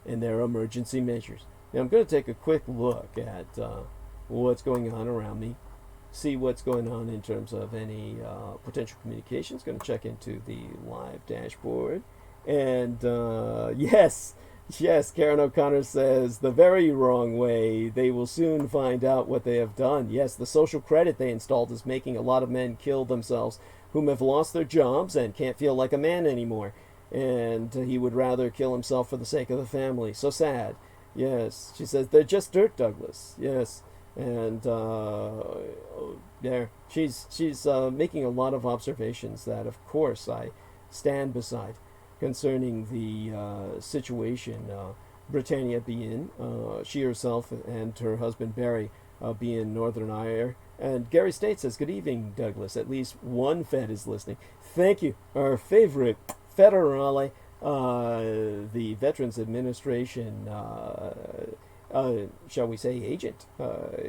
and their emergency measures. Now I'm going to take a quick look at what's going on around me, see what's going on in terms of any potential communications. Going to check into the live dashboard. And yes, Karen O'Connor says, the very wrong way. They will soon find out what they have done. Yes, the social credit they installed is making a lot of men kill themselves whom have lost their jobs and can't feel like a man anymore. And he would rather kill himself for the sake of the family. So sad. Yes, she says, they're just dirt, Douglas. Yes. And there, she's making a lot of observations that, of course, I stand beside concerning the situation Britannia be in. She herself and her husband Barry be in Northern Ireland. And Gary State says, good evening, Douglas. At least one Fed is listening. Thank you. Our favorite federale, the Veterans Administration, shall we say, agent,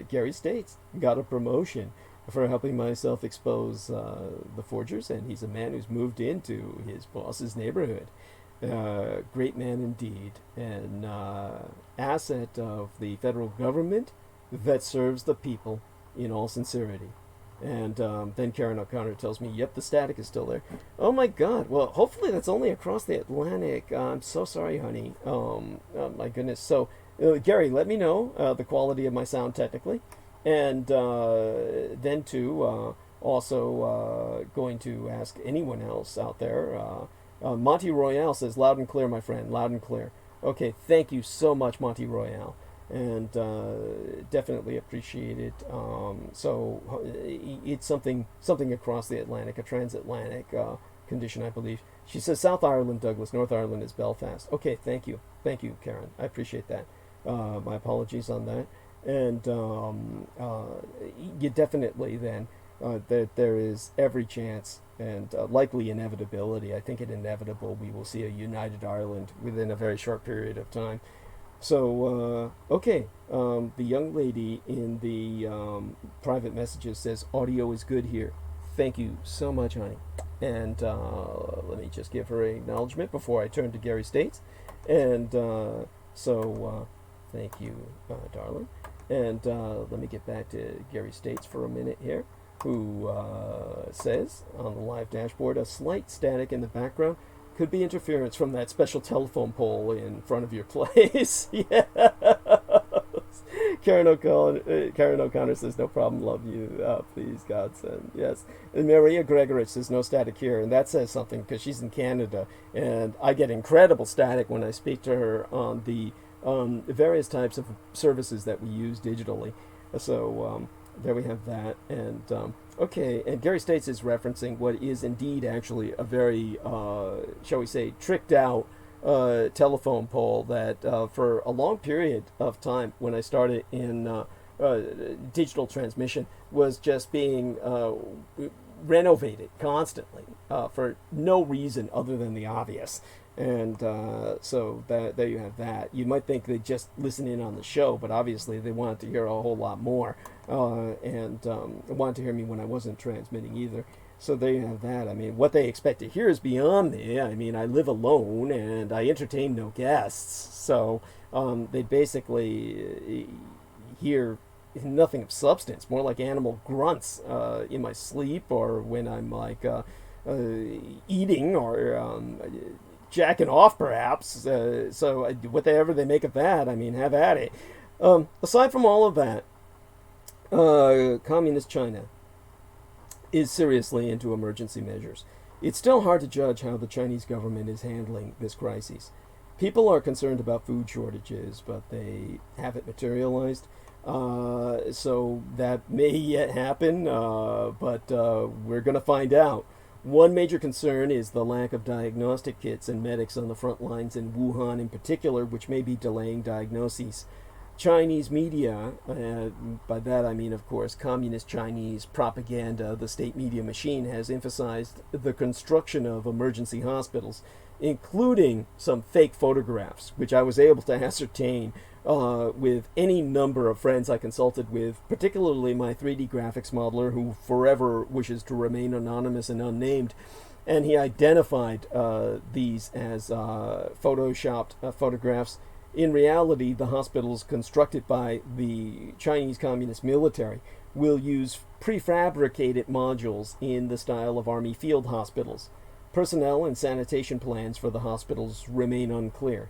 Gary States, got a promotion for helping myself expose the forgers, and he's a man who's moved into his boss's neighborhood. Great man indeed, an asset of the federal government that serves the people in all sincerity. And then Karen O'Connor tells me, yep, the static is still there. Oh my God. Well, hopefully that's only across the Atlantic. I'm so sorry, honey. Oh my goodness. So, Gary, let me know the quality of my sound technically. And then, too, also going to ask anyone else out there. Monty Royale says, loud and clear, my friend, loud and clear. Okay, thank you so much, Monty Royale. And definitely appreciate it. So it's something across the Atlantic, a transatlantic condition, I believe. She says South Ireland, Douglas. North Ireland is Belfast. Okay, thank you, Karen. I appreciate that. My apologies on that. And you definitely then that there is every chance and likely inevitability. I think it inevitable we will see a united Ireland within a very short period of time. So, okay, the young lady in the private messages says, audio is good here. Thank you so much, honey. And let me just give her an acknowledgement before I turn to Gary States. And thank you, darling. And let me get back to Gary States for a minute here, who says on the live dashboard, a slight static in the background could be interference from that special telephone pole in front of your place. Yes. Karen O'Connor says, no problem, love you, please, Godsend. Yes. And Maria Gregorich says, no static here. And that says something because she's in Canada. And I get incredible static when I speak to her on the various types of services that we use digitally. So there we have that. And okay, and Gary States is referencing what is indeed actually a very, shall we say, tricked out telephone pole that for a long period of time when I started in digital transmission was just being renovated constantly for no reason other than the obvious. And so there you have that. You might think they just listen in on the show, but obviously they wanted to hear a whole lot more and wanted to hear me when I wasn't transmitting either. So there you have that. I mean, what they expect to hear is beyond me. I mean, I live alone and I entertain no guests. So they basically hear nothing of substance, more like animal grunts in my sleep or when I'm like eating or jacking off, perhaps. So whatever they make of that, I mean, have at it. Aside from all of that, Communist China is seriously into emergency measures. It's still hard to judge how the Chinese government is handling this crisis. People are concerned about food shortages, but they haven't materialized. So that may yet happen, but we're going to find out. One major concern is the lack of diagnostic kits and medics on the front lines in Wuhan in particular, which may be delaying diagnoses. Chinese media, by that I mean, of course, communist Chinese propaganda, the state media machine, has emphasized the construction of emergency hospitals, including some fake photographs, which I was able to ascertain with any number of friends I consulted with, particularly my 3D graphics modeler, who forever wishes to remain anonymous and unnamed. And he identified these as photoshopped photographs. In reality, the hospitals constructed by the Chinese Communist military will use prefabricated modules in the style of Army field hospitals. Personnel and sanitation plans for the hospitals remain unclear.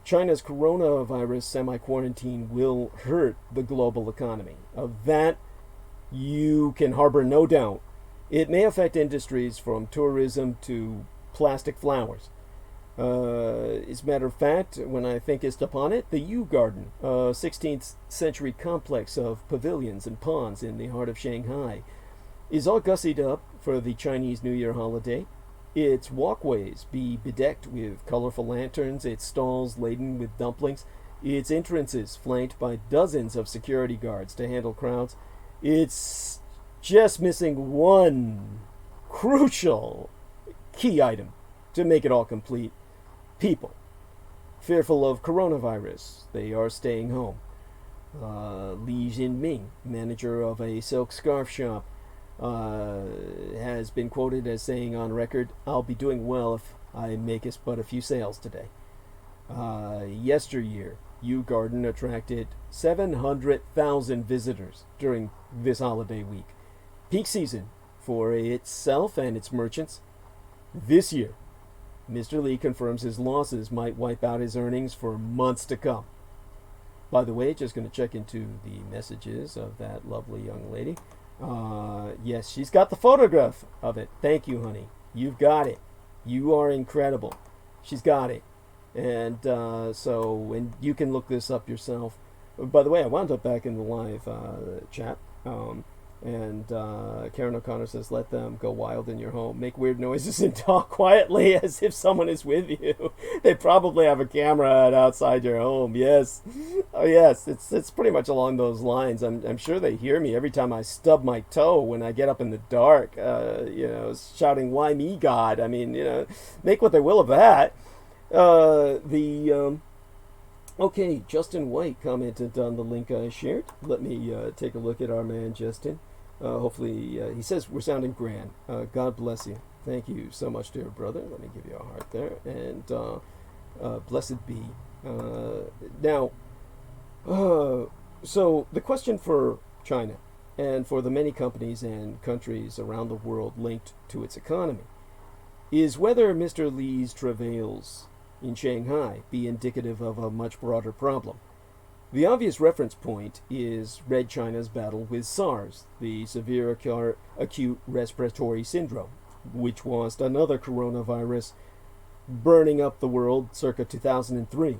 China's coronavirus semi-quarantine will hurt the global economy. Of that, you can harbor no doubt. It may affect industries from tourism to plastic flowers. As a matter of fact, when I thinkest upon it, the Yew Garden, a 16th century complex of pavilions and ponds in the heart of Shanghai, is all gussied up for the Chinese New Year holiday. Its walkways be bedecked with colorful lanterns, its stalls laden with dumplings, its entrances flanked by dozens of security guards to handle crowds. It's just missing one crucial key item to make it all complete. People. Fearful of coronavirus, they are staying home. Li Jinming, manager of a silk scarf shop, has been quoted as saying on record, "I'll be doing well if I make us but a few sales today." Yesteryear, Yew Garden attracted 700,000 visitors during this holiday week. Peak season for itself and its merchants. This year, Mr. Li confirms his losses might wipe out his earnings for months to come. By the way, just going to check into the messages of that lovely young lady. Yes, she's got the photograph of it. Thank you, honey. You've got it. You are incredible. She's got it. And and you can look this up yourself. By the way, I wound up back in the live chat. And Karen O'Connor says, let them go wild in your home. Make weird noises and talk quietly as if someone is with you. They probably have a camera outside your home. Yes. Oh, yes. It's pretty much along those lines. I'm sure they hear me every time I stub my toe when I get up in the dark, shouting, why me, God? I mean, make what they will of that. Okay, Justin White commented on the link I shared. Let me take a look at our man Justin. Hopefully, he says we're sounding grand. God bless you. Thank you so much, dear brother. Let me give you a heart there. And blessed be. Now, so the question for China and for the many companies and countries around the world linked to its economy is whether Mr. Li's travails in Shanghai be indicative of a much broader problem. The obvious reference point is Red China's battle with SARS, the severe acute respiratory syndrome, which was another coronavirus burning up the world circa 2003.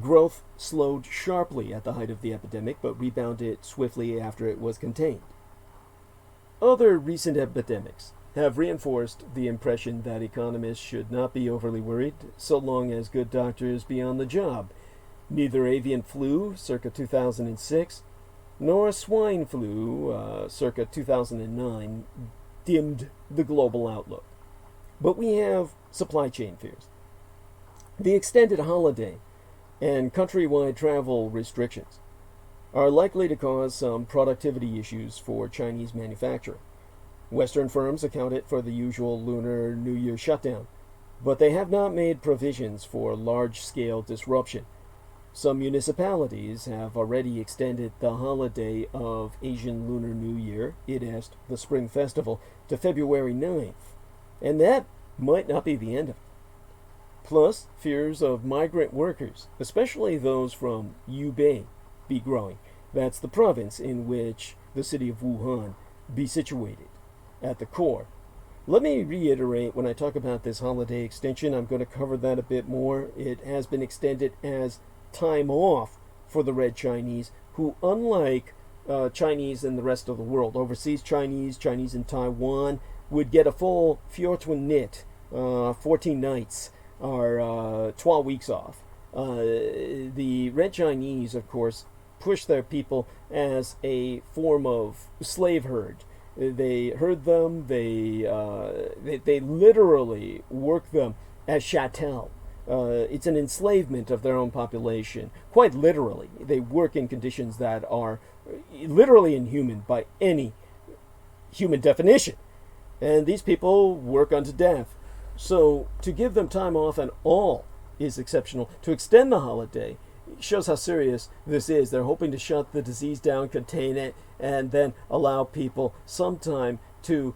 Growth slowed sharply at the height of the epidemic, but rebounded swiftly after it was contained. Other recent epidemics have reinforced the impression that economists should not be overly worried so long as good doctors be on the job. Neither avian flu, circa 2006, nor swine flu, circa 2009, dimmed the global outlook. But we have supply chain fears. The extended holiday and countrywide travel restrictions are likely to cause some productivity issues for Chinese manufacturing. Western firms accounted for the usual Lunar New Year shutdown, but they have not made provisions for large-scale disruption. Some municipalities have already extended the holiday of Asian Lunar New Year, IDEST, the Spring Festival, to February 9th, and that might not be the end of it. Plus, fears of migrant workers, especially those from Hubei, be growing. That's the province in which the city of Wuhan be situated at the core. Let me reiterate, when I talk about this holiday extension, I'm going to cover that a bit more. It has been extended as time off for the Red Chinese, who, unlike Chinese in the rest of the world, overseas Chinese in Taiwan, would get a full fortnit, 14 nights, or 12 weeks off. The Red Chinese, of course, push their people as a form of slave herd. They herd them, they literally work them as chattel. It's an enslavement of their own population. Quite literally. They work in conditions that are literally inhuman by any human definition. And these people work unto death. So to give them time off and all is exceptional. To extend the holiday shows how serious this is. They're hoping to shut the disease down, contain it, and then allow people some time to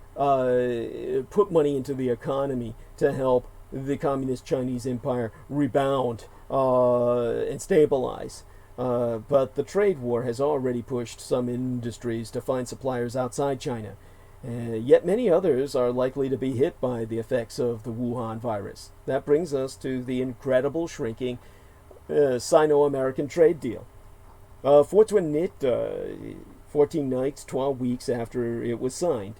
put money into the economy to help the Communist Chinese Empire rebound and stabilize. But the trade war has already pushed some industries to find suppliers outside China. Yet many others are likely to be hit by the effects of the Wuhan virus. That brings us to the incredible shrinking Sino-American trade deal. Fortunate, 14 nights, 12 weeks after it was signed,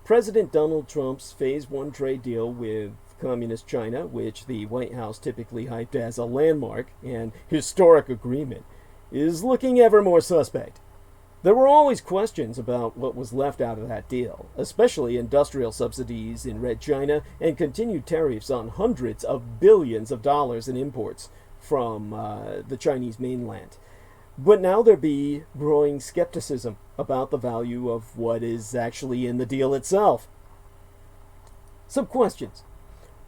President Donald Trump's Phase 1 trade deal with Communist China, which the White House typically hyped as a landmark and historic agreement, is looking ever more suspect. There were always questions about what was left out of that deal, especially industrial subsidies in Red China and continued tariffs on hundreds of billions of dollars in imports from the Chinese mainland. But now there be growing skepticism about the value of what is actually in the deal itself. Some questions.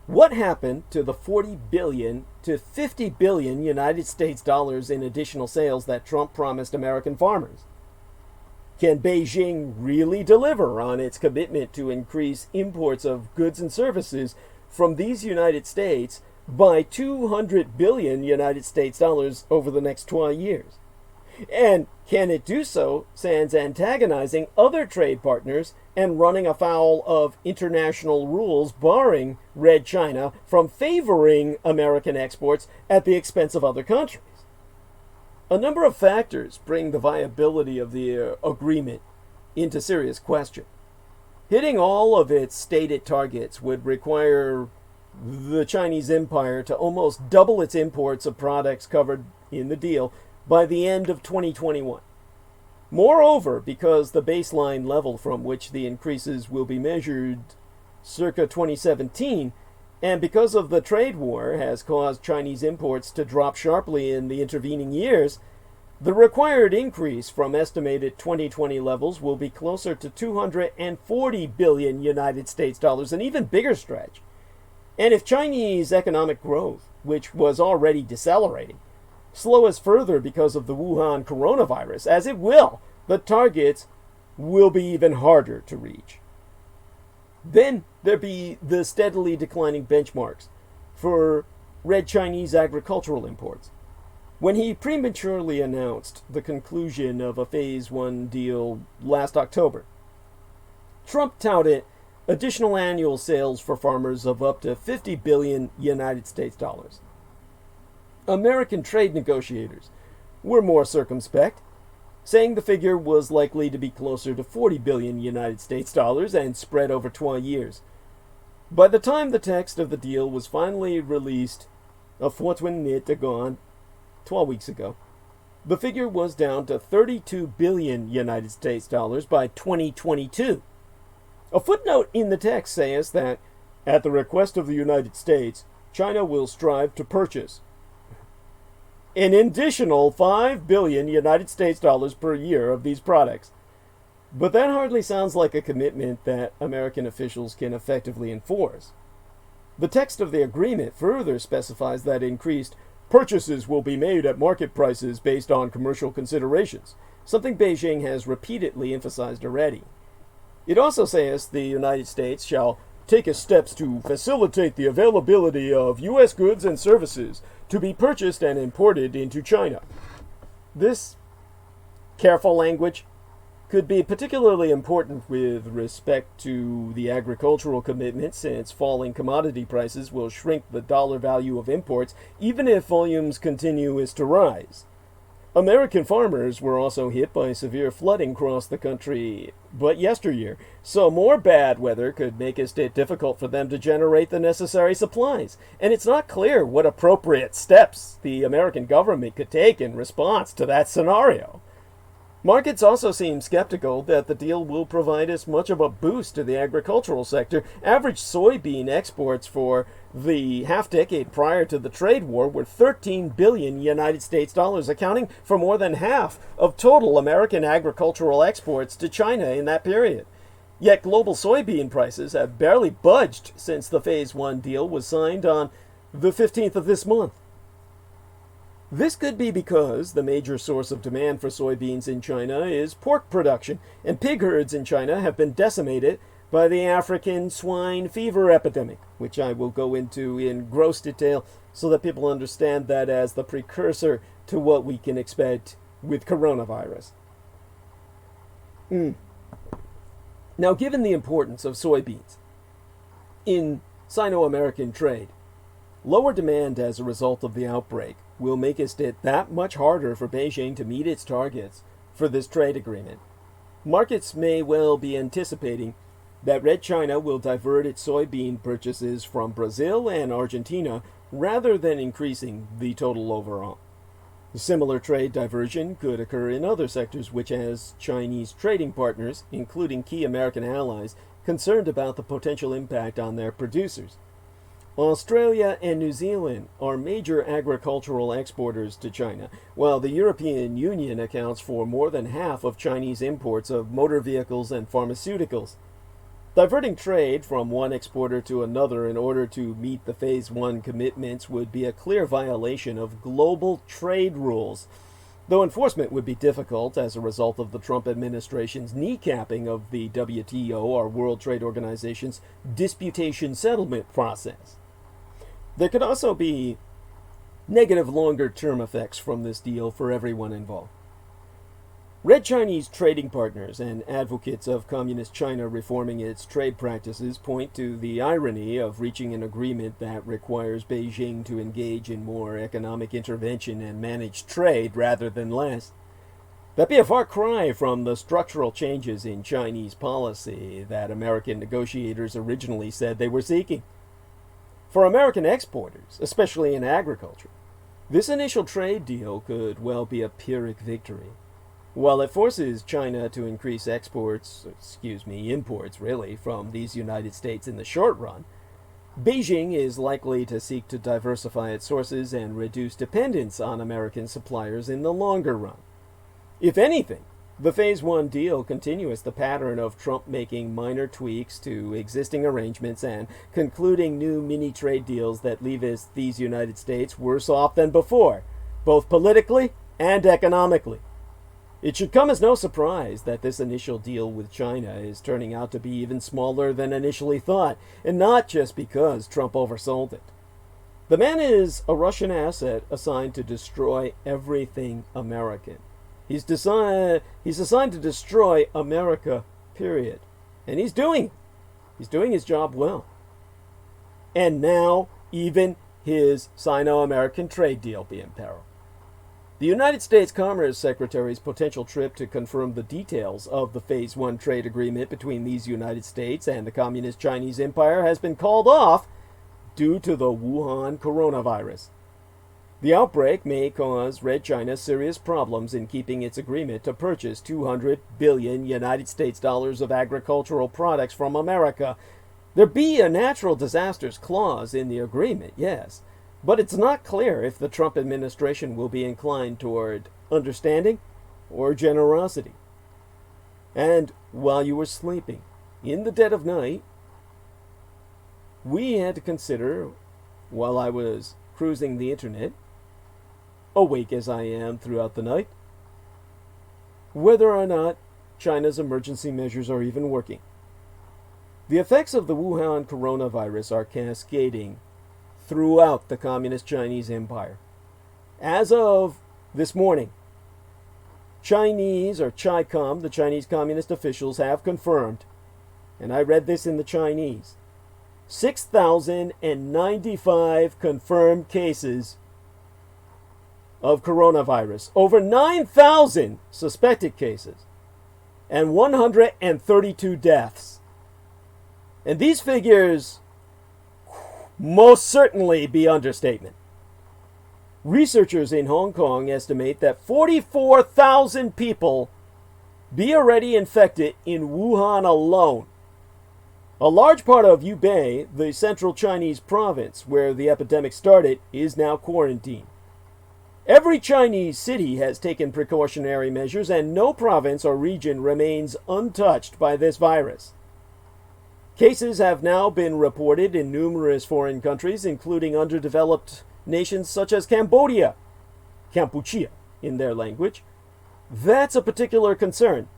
What happened to the 40 billion to 50 billion United States dollars in additional sales that Trump promised American farmers? Can Beijing really deliver on its commitment to increase imports of goods and services from these United States by 200 billion United States dollars over the next 12 years? And can it do so sans antagonizing other trade partners and running afoul of international rules barring Red China from favoring American exports at the expense of other countries? A number of factors bring the viability of the agreement into serious question. Hitting all of its stated targets would require the Chinese empire to almost double its imports of products covered in the deal by the end of 2021. Moreover, because the baseline level from which the increases will be measured circa 2017, and because of the trade war has caused Chinese imports to drop sharply in the intervening years, the required increase from estimated 2020 levels will be closer to 240 billion United States dollars, an even bigger stretch. And if Chinese economic growth, which was already decelerating, slows further because of the Wuhan coronavirus, as it will, the targets will be even harder to reach. Then there be the steadily declining benchmarks for Red Chinese agricultural imports. When he prematurely announced the conclusion of a Phase 1 deal last October, Trump touted additional annual sales for farmers of up to 50 billion United States dollars. American trade negotiators were more circumspect, saying the figure was likely to be closer to 40 billion United States dollars and spread over 12 years. By the time the text of the deal was finally released a fortnight ago, 12 weeks ago, the figure was down to 32 billion United States dollars by 2022. A footnote in the text says that, at the request of the United States, China will strive to purchase an additional 5 billion United States dollars per year of these products. But that hardly sounds like a commitment that American officials can effectively enforce. The text of the agreement further specifies that increased purchases will be made at market prices based on commercial considerations, something Beijing has repeatedly emphasized already. It also says the United States shall take steps to facilitate the availability of U.S. goods and services to be purchased and imported into China. This careful language could be particularly important with respect to the agricultural commitment, since falling commodity prices will shrink the dollar value of imports even if volumes continue to rise. American farmers were also hit by severe flooding across the country but yesteryear, so more bad weather could make it difficult for them to generate the necessary supplies, and it's not clear what appropriate steps the American government could take in response to that scenario. Markets also seem skeptical that the deal will provide as much of a boost to the agricultural sector. Average soybean exports for the half-decade prior to the trade war were 13 billion United States dollars, accounting for more than half of total American agricultural exports to China in that period. Yet global soybean prices have barely budged since the Phase 1 deal was signed on the 15th of this month. This could be because the major source of demand for soybeans in China is pork production, and pig herds in China have been decimated by the African swine fever epidemic, which I will go into in gross detail so that people understand that as the precursor to what we can expect with coronavirus. Now, given the importance of soybeans in Sino-American trade, lower demand as a result of the outbreak will make it that much harder for Beijing to meet its targets for this trade agreement. Markets may well be anticipating that Red China will divert its soybean purchases from Brazil and Argentina rather than increasing the total overall. A similar trade diversion could occur in other sectors which has Chinese trading partners, including key American allies, concerned about the potential impact on their producers. Australia and New Zealand are major agricultural exporters to China, while the European Union accounts for more than half of Chinese imports of motor vehicles and pharmaceuticals. Diverting trade from one exporter to another in order to meet the Phase 1 commitments would be a clear violation of global trade rules, though enforcement would be difficult as a result of the Trump administration's kneecapping of the WTO, or World Trade Organization's disputation settlement process. There could also be negative longer-term effects from this deal for everyone involved. Red Chinese trading partners and advocates of Communist China reforming its trade practices point to the irony of reaching an agreement that requires Beijing to engage in more economic intervention and manage trade rather than less. That'd be a far cry from the structural changes in Chinese policy that American negotiators originally said they were seeking. For American exporters, especially in agriculture, this initial trade deal could well be a Pyrrhic victory. While it forces China to increase imports from these United States in the short run, Beijing is likely to seek to diversify its sources and reduce dependence on American suppliers in the longer run. If anything, the Phase 1 deal continues the pattern of Trump making minor tweaks to existing arrangements and concluding new mini-trade deals that leave these United States worse off than before, both politically and economically. It should come as no surprise that this initial deal with China is turning out to be even smaller than initially thought, and not just because Trump oversold it. The man is a Russian asset assigned to destroy everything American. He's assigned to destroy America, period. And he's doing it. He's doing his job well. And now, even his Sino-American trade deal be in peril. The United States Commerce Secretary's potential trip to confirm the details of the Phase 1 trade agreement between these United States and the Communist Chinese Empire has been called off due to the Wuhan coronavirus. The outbreak may cause Red China serious problems in keeping its agreement to purchase 200 billion United States dollars of agricultural products from America. There be a natural disasters clause in the agreement, yes, but it's not clear if the Trump administration will be inclined toward understanding or generosity. And while you were sleeping, in the dead of night, we had to consider, while I was cruising the internet, awake as I am throughout the night, whether or not China's emergency measures are even working. The effects of the Wuhan coronavirus are cascading throughout the Communist Chinese Empire. As of this morning, Chinese, or CHICOM, the Chinese Communist officials, have confirmed, and I read this in the Chinese, 6,095 confirmed cases of coronavirus, over 9,000 suspected cases, and 132 deaths. And these figures most certainly be understatement. Researchers in Hong Kong estimate that 44,000 people be already infected in Wuhan alone. A large part of Hubei, the central Chinese province where the epidemic started, is now quarantined. Every Chinese city has taken precautionary measures, and no province or region remains untouched by this virus. Cases have now been reported in numerous foreign countries, including underdeveloped nations such as Cambodia, Kampuchea in their language. That's a particular concern,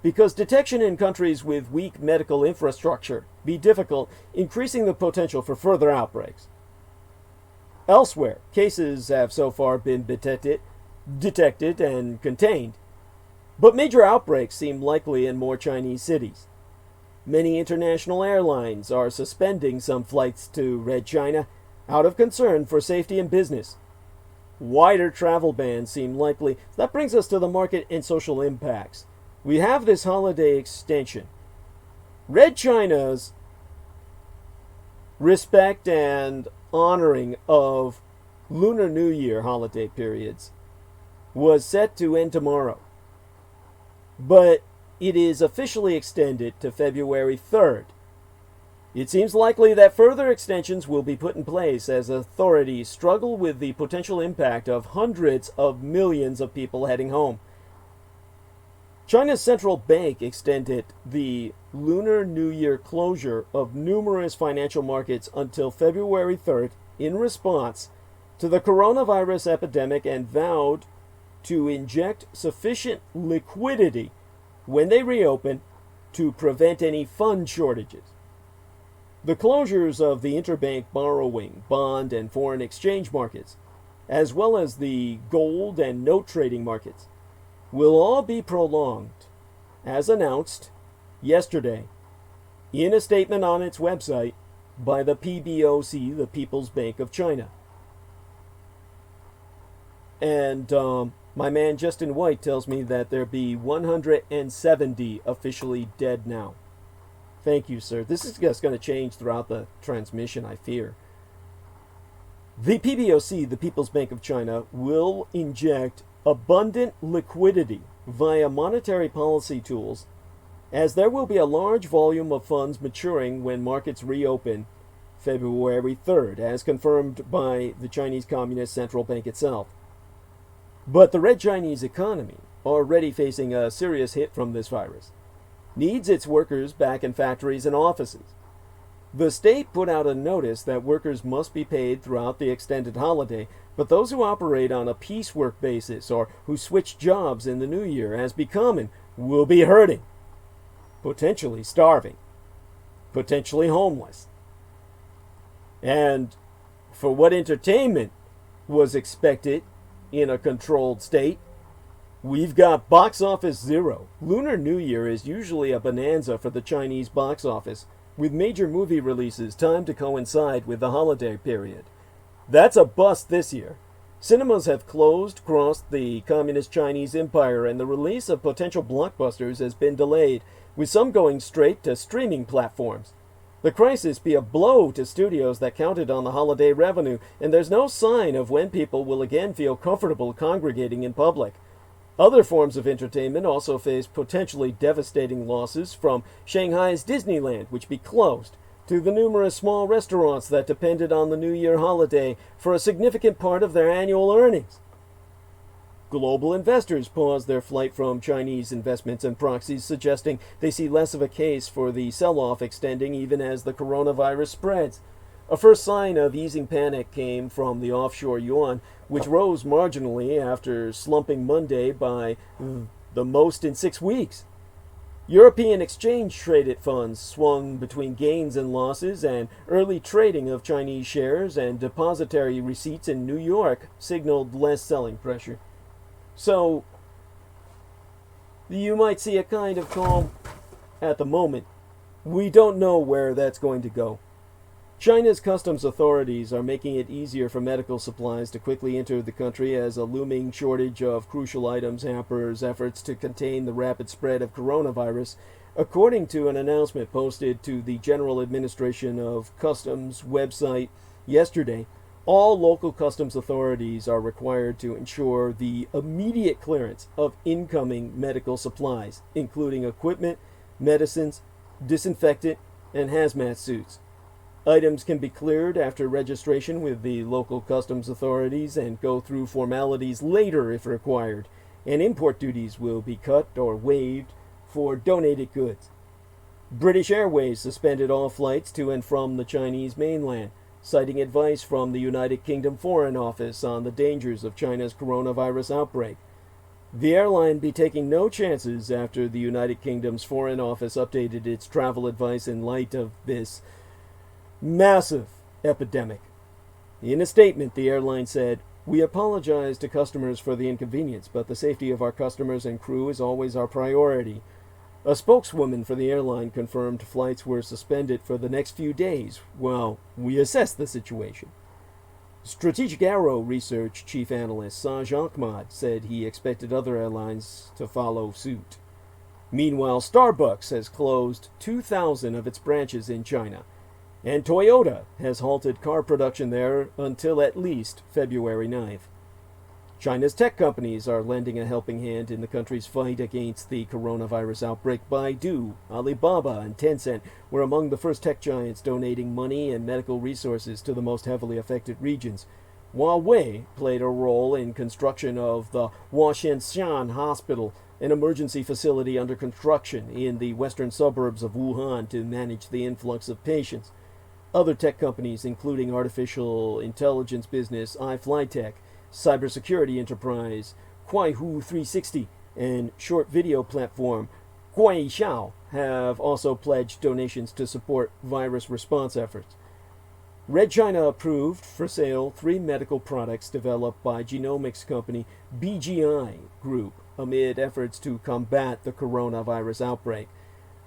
because detection in countries with weak medical infrastructure be difficult, increasing the potential for further outbreaks. Elsewhere, cases have so far been detected and contained, but major outbreaks seem likely in more Chinese cities. Many international airlines are suspending some flights to Red China out of concern for safety and business. Wider travel bans seem likely. That brings us to the market and social impacts. We have this holiday extension. Red China's respect and honoring of Lunar New Year holiday periods was set to end tomorrow, but it is officially extended to February 3rd. It seems likely that further extensions will be put in place as authorities struggle with the potential impact of hundreds of millions of people heading home. China's central bank extended the Lunar New Year closure of numerous financial markets until February 3rd in response to the coronavirus epidemic and vowed to inject sufficient liquidity when they reopen to prevent any fund shortages. The closures of the interbank borrowing, bond, and foreign exchange markets, as well as the gold and note trading markets, will all be prolonged, as announced yesterday in a statement on its website by the PBOC, the People's Bank of China. And my man Justin White tells me that there be 170 officially dead now. Thank you, sir. This is just going to change throughout the transmission, I fear. The PBOC, the People's Bank of China, will inject abundant liquidity via monetary policy tools, as there will be a large volume of funds maturing when markets reopen February 3rd, as confirmed by the Chinese Communist Central Bank itself. But the Red Chinese economy, already facing a serious hit from this virus, needs its workers back in factories and offices. The state put out a notice that workers must be paid throughout the extended holiday, but those who operate on a piecework basis or who switch jobs in the new year, as be common, will be hurting, potentially starving, potentially homeless. And For what entertainment was expected in a controlled state, we've got box office zero. Lunar New Year is usually a bonanza for the Chinese box office, with major movie releases timed to coincide with the holiday period. That's a bust this year. Cinemas have closed across the Communist Chinese Empire, and the release of potential blockbusters has been delayed, with some going straight to streaming platforms. The crisis be a blow to studios that counted on the holiday revenue, and there's no sign of when people will again feel comfortable congregating in public. Other forms of entertainment also face potentially devastating losses, from Shanghai's Disneyland, which be closed, to the numerous small restaurants that depended on the New Year holiday for a significant part of their annual earnings. Global investors paused their flight from Chinese investments and proxies, suggesting they see less of a case for the sell-off extending even as the coronavirus spreads. A first sign of easing panic came from the offshore yuan, which rose marginally after slumping Monday by the most in 6 weeks. European exchange-traded funds swung between gains and losses, and early trading of Chinese shares and depositary receipts in New York signaled less selling pressure. So, you might see a kind of calm at the moment. We don't know where that's going to go. China's customs authorities are making it easier for medical supplies to quickly enter the country, as a looming shortage of crucial items hampers efforts to contain the rapid spread of coronavirus, according to an announcement posted to the General Administration of Customs website yesterday. All local customs authorities are required to ensure the immediate clearance of incoming medical supplies, including equipment, medicines, disinfectant, and hazmat suits. Items can be cleared after registration with the local customs authorities and go through formalities later if required, and import duties will be cut or waived for donated goods. British Airways suspended all flights to and from the Chinese mainland, citing advice from the United Kingdom Foreign Office on the dangers of China's coronavirus outbreak. The airline be taking no chances after the United Kingdom's Foreign Office updated its travel advice in light of this massive epidemic. In a statement, the airline said, "We apologize to customers for the inconvenience, but the safety of our customers and crew is always our priority." A spokeswoman for the airline confirmed flights were suspended for the next few days while we assess the situation. Strategic Arrow Research Chief Analyst Saj Ahmad said he expected other airlines to follow suit. Meanwhile, Starbucks has closed 2,000 of its branches in China, and Toyota has halted car production there until at least February 9th. China's tech companies are lending a helping hand in the country's fight against the coronavirus outbreak. Baidu, Alibaba, and Tencent were among the first tech giants donating money and medical resources to the most heavily affected regions. Huawei played a role in construction of the Huashenxian Hospital, an emergency facility under construction in the western suburbs of Wuhan to manage the influx of patients. Other tech companies, including artificial intelligence business iFlyTech, cybersecurity enterprise Kuaihu 360, and short video platform Kuaixiao, have also pledged donations to support virus response efforts. Red China approved for sale 3 medical products developed by genomics company BGI Group amid efforts to combat the coronavirus outbreak.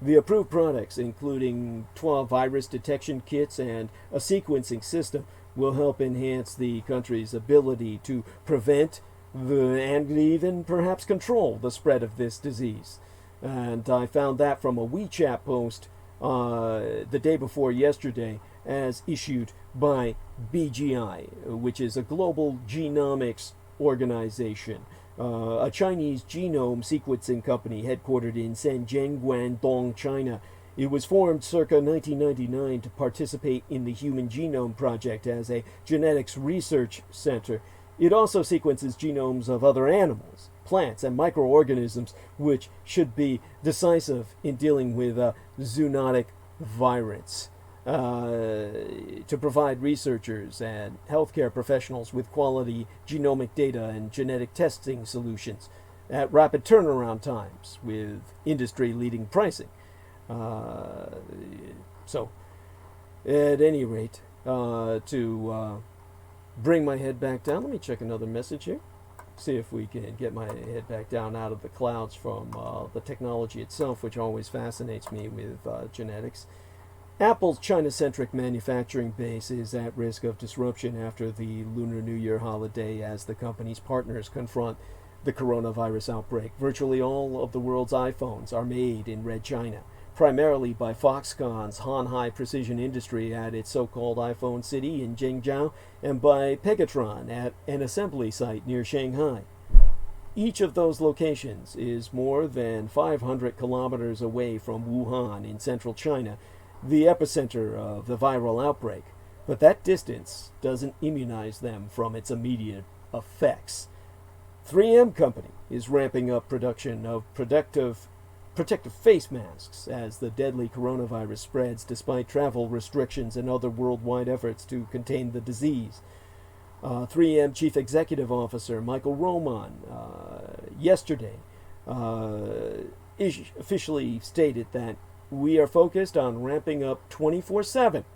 The approved products, including 12 virus detection kits and a sequencing system, will help enhance the country's ability to prevent and even perhaps control the spread of this disease. And I found that from a WeChat post the day before yesterday, as issued by BGI, which is a global genomics organization, a Chinese genome sequencing company headquartered in Shenzhen, Guangdong, China. It was formed circa 1999 to participate in the Human Genome Project as a genetics research center. It also sequences genomes of other animals, plants, and microorganisms, which should be decisive in dealing with a zoonotic virus, to provide researchers and healthcare professionals with quality genomic data and genetic testing solutions at rapid turnaround times with industry-leading pricing. So, at any rate, to bring my head back down. Let me check another message here. See if we can get my head back down out of the clouds from the technology itself, which always fascinates me with genetics. Apple's China-centric manufacturing base is at risk of disruption after the Lunar New Year holiday as the company's partners confront the coronavirus outbreak. Virtually all of the world's iPhones are made in Red China, primarily by Foxconn's Han Hai Precision Industry at its so-called iPhone City in Zhengzhou, and by Pegatron at an assembly site near Shanghai. Each of those locations is more than 500 kilometers away from Wuhan in central China, the epicenter of the viral outbreak, but that distance doesn't immunize them from its immediate effects. 3M Company is ramping up production of protective face masks as the deadly coronavirus spreads despite travel restrictions and other worldwide efforts to contain the disease. 3M Chief Executive Officer Michael Roman yesterday officially stated that we are focused on ramping up 24/7,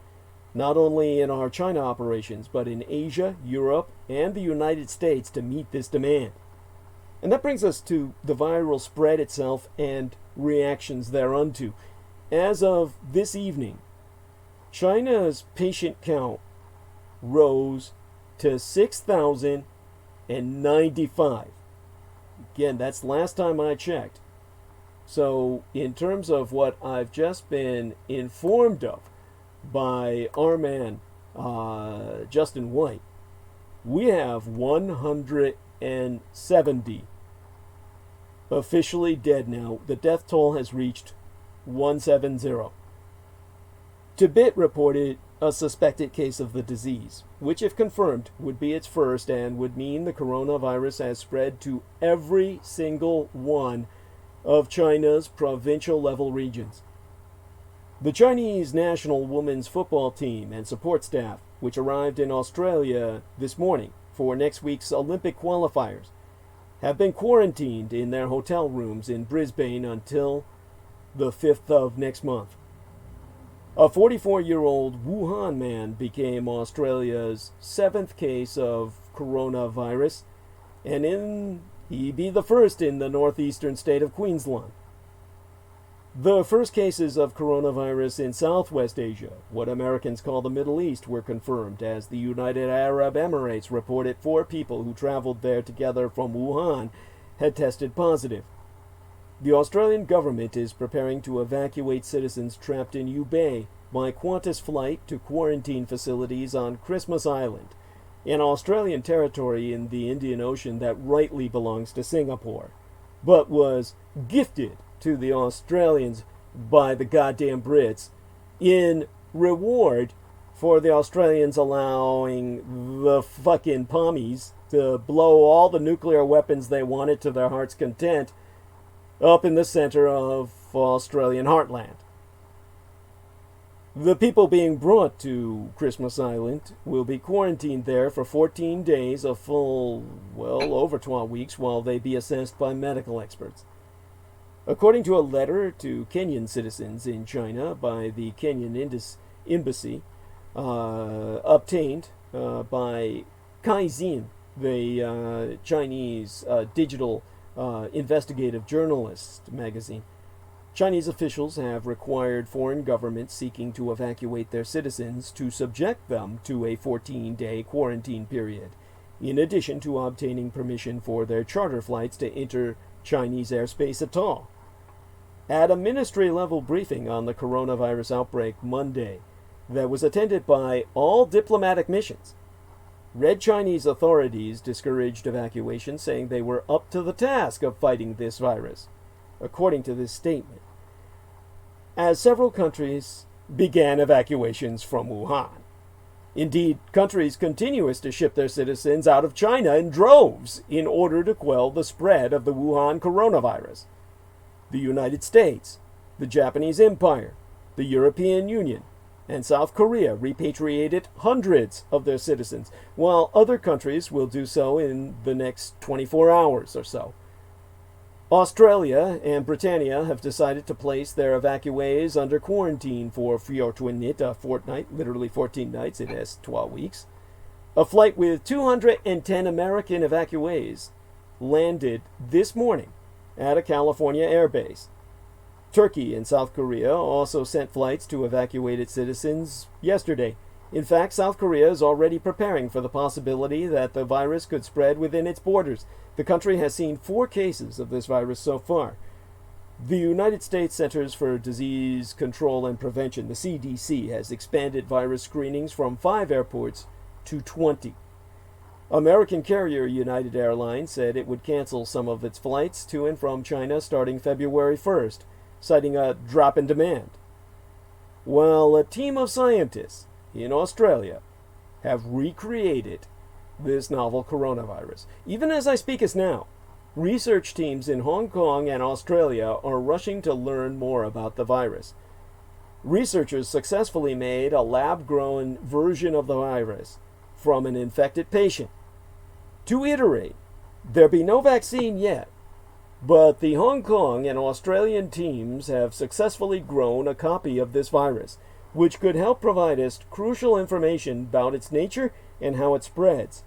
not only in our China operations, but in Asia, Europe, and the United States to meet this demand. And that brings us to the viral spread itself and reactions thereunto. As of this evening, China's patient count rose to 6,095. Again, that's last time I checked. So, in terms of what I've just been informed of by our man, Justin White, we have 170 officially dead now. The death toll has reached 170. Tibet reported a suspected case of the disease, which, if confirmed, would be its first and would mean the coronavirus has spread to every single one of China's provincial-level regions. The Chinese national women's football team and support staff, which arrived in Australia this morning for next week's Olympic qualifiers, have been quarantined in their hotel rooms in Brisbane until the 5th of next month. A 44-year-old Wuhan man became Australia's 7th case of coronavirus, and he'd be the first in the northeastern state of Queensland. The first cases of coronavirus in Southwest Asia, what Americans call the Middle East, were confirmed as the United Arab Emirates reported 4 people who traveled there together from Wuhan had tested positive. The Australian government is preparing to evacuate citizens trapped in Hubei by Qantas flight to quarantine facilities on Christmas Island, an Australian territory in the Indian Ocean that rightly belongs to Singapore, but was gifted to the Australians by the goddamn Brits in reward for the Australians allowing the fucking pommies to blow all the nuclear weapons they wanted to their heart's content up in the center of Australian heartland. The people being brought to Christmas Island will be quarantined there for 14 days, a full, over 12 weeks, while they be assessed by medical experts. According to a letter to Kenyan citizens in China by the Kenyan embassy, obtained by Caixin, the Chinese digital investigative journalist magazine, Chinese officials have required foreign governments seeking to evacuate their citizens to subject them to a 14-day quarantine period, in addition to obtaining permission for their charter flights to enter Chinese airspace at all. At a ministry-level briefing on the coronavirus outbreak Monday that was attended by all diplomatic missions, Red Chinese authorities discouraged evacuation, saying they were up to the task of fighting this virus, according to this statement, as several countries began evacuations from Wuhan. Indeed, countries continue to ship their citizens out of China in droves in order to quell the spread of the Wuhan coronavirus. The United States, the Japanese Empire, the European Union, and South Korea repatriated hundreds of their citizens, while other countries will do so in the next 24 hours or so. Australia and Britannia have decided to place their evacuees under quarantine for a fortnight, literally 14 nights, it has 12 weeks. A flight with 210 American evacuees landed this morning at a California airbase. Turkey and South Korea also sent flights to evacuated citizens yesterday. In fact, South Korea is already preparing for the possibility that the virus could spread within its borders. The country has seen 4 cases of this virus so far. The United States Centers for Disease Control and Prevention, the CDC, has expanded virus screenings from 5 airports to 20. American carrier United Airlines said it would cancel some of its flights to and from China starting February 1st, citing a drop in demand. While a team of scientists in Australia have recreated this novel coronavirus. Even as I speak as now, research teams in Hong Kong and Australia are rushing to learn more about the virus. Researchers successfully made a lab-grown version of the virus from an infected patient. To iterate, there be no vaccine yet, but the Hong Kong and Australian teams have successfully grown a copy of this virus, which could help provide us crucial information about its nature and how it spreads.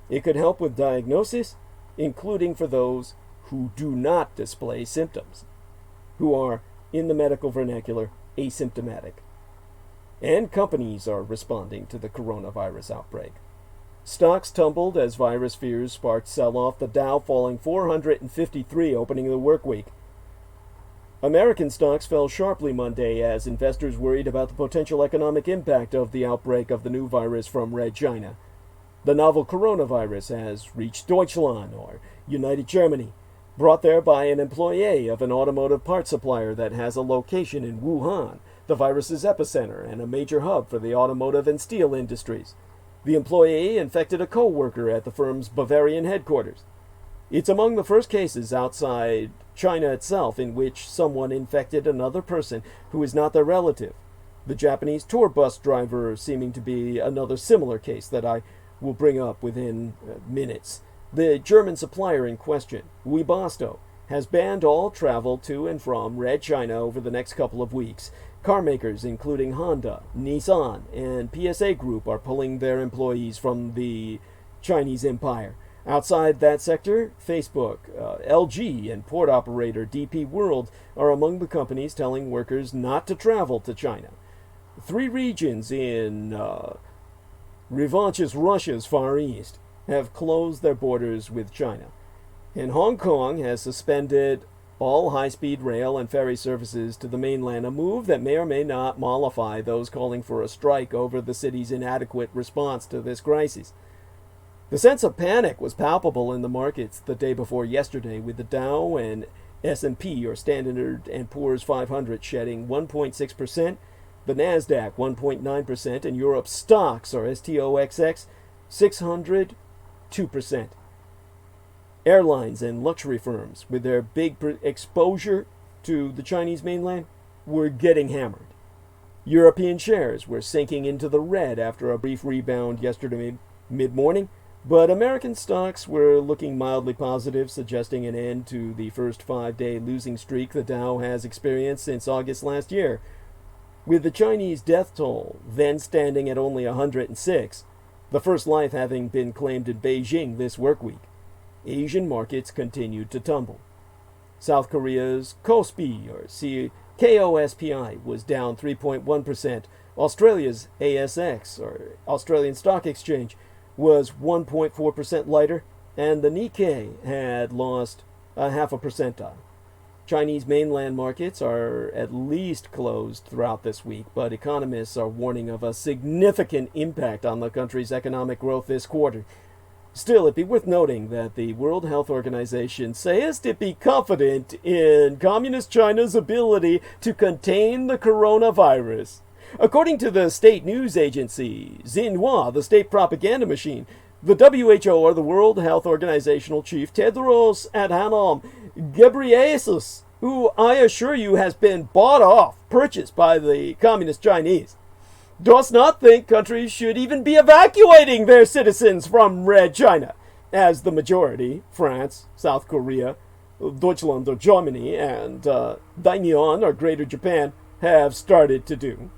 It could help with diagnosis, including for those who do not display symptoms, who are, in the medical vernacular, asymptomatic. And companies are responding to the coronavirus outbreak. Stocks tumbled as virus fears sparked sell-off, the Dow falling 453 opening the work week. American stocks fell sharply Monday as investors worried about the potential economic impact of the outbreak of the new virus from Red China. The novel coronavirus has reached Deutschland, or United Germany, brought there by an employee of an automotive parts supplier that has a location in Wuhan, the virus's epicenter and a major hub for the automotive and steel industries. The employee infected a co-worker at the firm's Bavarian headquarters. It's among the first cases outside China itself in which someone infected another person who is not their relative. The Japanese tour bus driver seeming to be another similar case that I will bring up within minutes. The German supplier in question, Weaponized, has banned all travel to and from Red China over the next couple of weeks. Car makers including Honda, Nissan, and PSA Group are pulling their employees from the Chinese empire. Outside that sector, Facebook, LG, and port operator DP World are among the companies telling workers not to travel to China. 3 regions in revanchist Russia's Far East have closed their borders with China. And Hong Kong has suspended all high-speed rail and ferry services to the mainland, a move that may or may not mollify those calling for a strike over the city's inadequate response to this crisis. The sense of panic was palpable in the markets the day before yesterday, with the Dow and S&P, or Standard & Poor's 500, shedding 1.6%, the Nasdaq 1.9%, and Europe's stocks, or STOXX, 600, 2%. Airlines and luxury firms, with their big exposure to the Chinese mainland, were getting hammered. European shares were sinking into the red after a brief rebound yesterday mid-morning, but American stocks were looking mildly positive, suggesting an end to the first 5-day losing streak the Dow has experienced since August last year. With the Chinese death toll then standing at only 106, the first life having been claimed in Beijing this work week, Asian markets continued to tumble. South Korea's KOSPI, or KOSPI, was down 3.1%. Australia's ASX, or Australian Stock Exchange, was 1.4% lighter, and the Nikkei had lost a half a percentile. Chinese mainland markets are at least closed throughout this week, but economists are warning of a significant impact on the country's economic growth this quarter. Still, it'd be worth noting that the World Health Organization says to be confident in Communist China's ability to contain the coronavirus. According to the state news agency, Xinhua, the state propaganda machine, the WHO, or the World Health Organizational chief, Tedros Adhanom Ghebreyesus, who I assure you has been bought off, purchased by the Communist Chinese, does not think countries should even be evacuating their citizens from Red China, as the majority, France, South Korea, Deutschland or Germany, and Daimyon or Greater Japan, have started to do.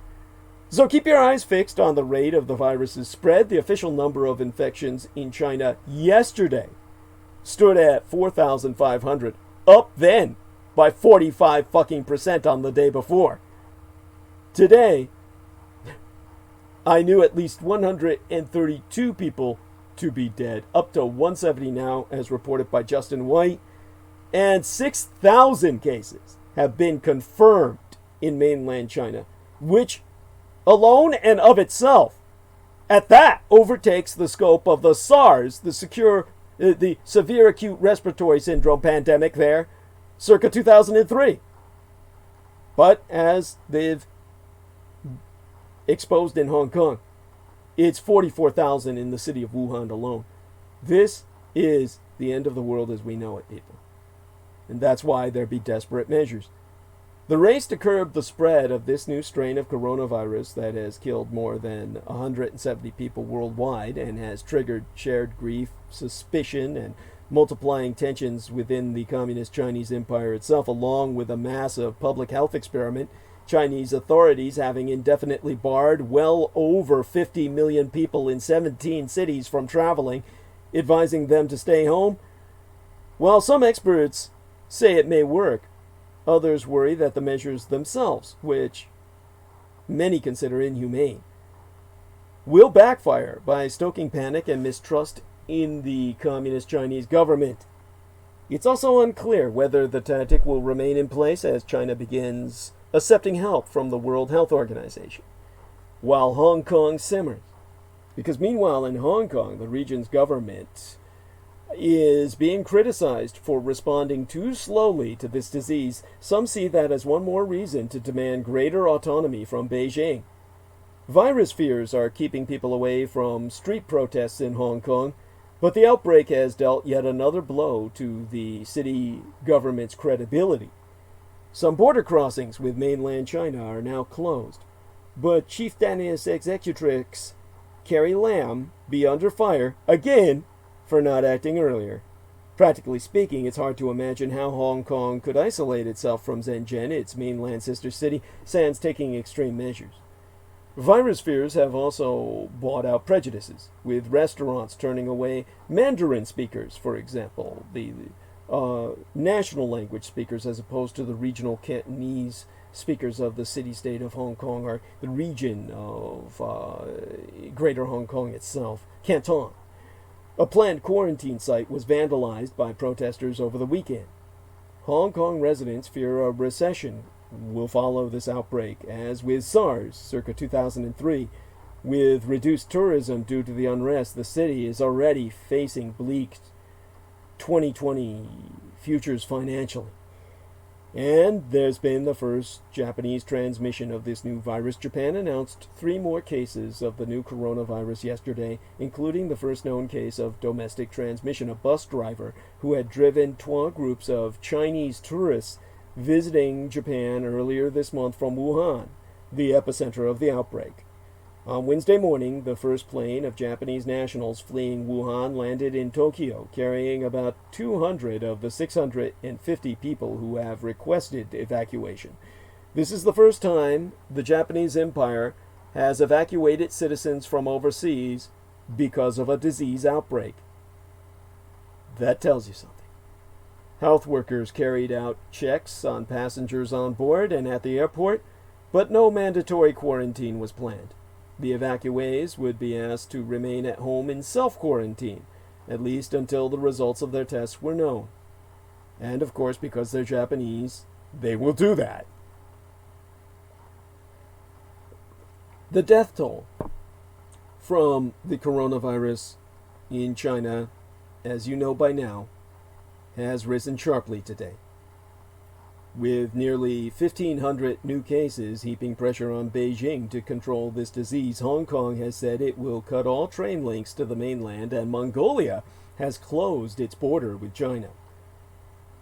So keep your eyes fixed on the rate of the virus's spread. The official number of infections in China yesterday stood at 4,500, up then by 45% on the day before. Today, I knew at least 132 people to be dead, up to 170 now, as reported by Justin White, and 6,000 cases have been confirmed in mainland China, which alone and of itself, at that, overtakes the scope of the SARS, the severe acute respiratory syndrome pandemic there, circa 2003. But as they've exposed in Hong Kong, it's 44,000 in the city of Wuhan alone. This is the end of the world as we know it, people. And that's why there be desperate measures. The race to curb the spread of this new strain of coronavirus that has killed more than 170 people worldwide and has triggered shared grief, suspicion, and multiplying tensions within the communist Chinese empire itself, along with a massive public health experiment, Chinese authorities having indefinitely barred well over 50 million people in 17 cities from traveling, advising them to stay home. While some experts say it may work, others worry that the measures themselves, which many consider inhumane, will backfire by stoking panic and mistrust in the communist Chinese government. It's also unclear whether the tactic will remain in place as China begins accepting help from the World Health Organization, while Hong Kong simmers. Because meanwhile in Hong Kong, the region's government is being criticized for responding too slowly to this disease. Some see that as one more reason to demand greater autonomy from Beijing. Virus fears are keeping people away from street protests in Hong Kong, but the outbreak has dealt yet another blow to the city government's credibility. Some border crossings with mainland China are now closed, but Chief Danish Executrix Carrie Lam be under fire again for not acting earlier. Practically speaking, it's hard to imagine how Hong Kong could isolate itself from Shenzhen, its mainland sister city, sans taking extreme measures. Virus fears have also brought out prejudices, with restaurants turning away Mandarin speakers, for example, the national language speakers, as opposed to the regional Cantonese speakers of the city-state of Hong Kong, or the region of Greater Hong Kong itself, Canton. A planned quarantine site was vandalized by protesters over the weekend. Hong Kong residents fear a recession will follow this outbreak, as with SARS circa 2003. With reduced tourism due to the unrest, the city is already facing bleak 2020 futures financially. And there's been the first Japanese transmission of this new virus. Japan announced 3 more cases of the new coronavirus yesterday, including the first known case of domestic transmission. A bus driver who had driven 12 groups of Chinese tourists visiting Japan earlier this month from Wuhan, the epicenter of the outbreak. On Wednesday morning, the first plane of Japanese nationals fleeing Wuhan landed in Tokyo, carrying about 200 of the 650 people who have requested evacuation. This is the first time the Japanese Empire has evacuated citizens from overseas because of a disease outbreak. That tells you something. Health workers carried out checks on passengers on board and at the airport, but no mandatory quarantine was planned. The evacuees would be asked to remain at home in self-quarantine, at least until the results of their tests were known. And of course, because they're Japanese, they will do that. The death toll from the coronavirus in China, as you know by now, has risen sharply today. With nearly 1,500 new cases heaping pressure on Beijing to control this disease, Hong Kong has said it will cut all train links to the mainland, and Mongolia has closed its border with China.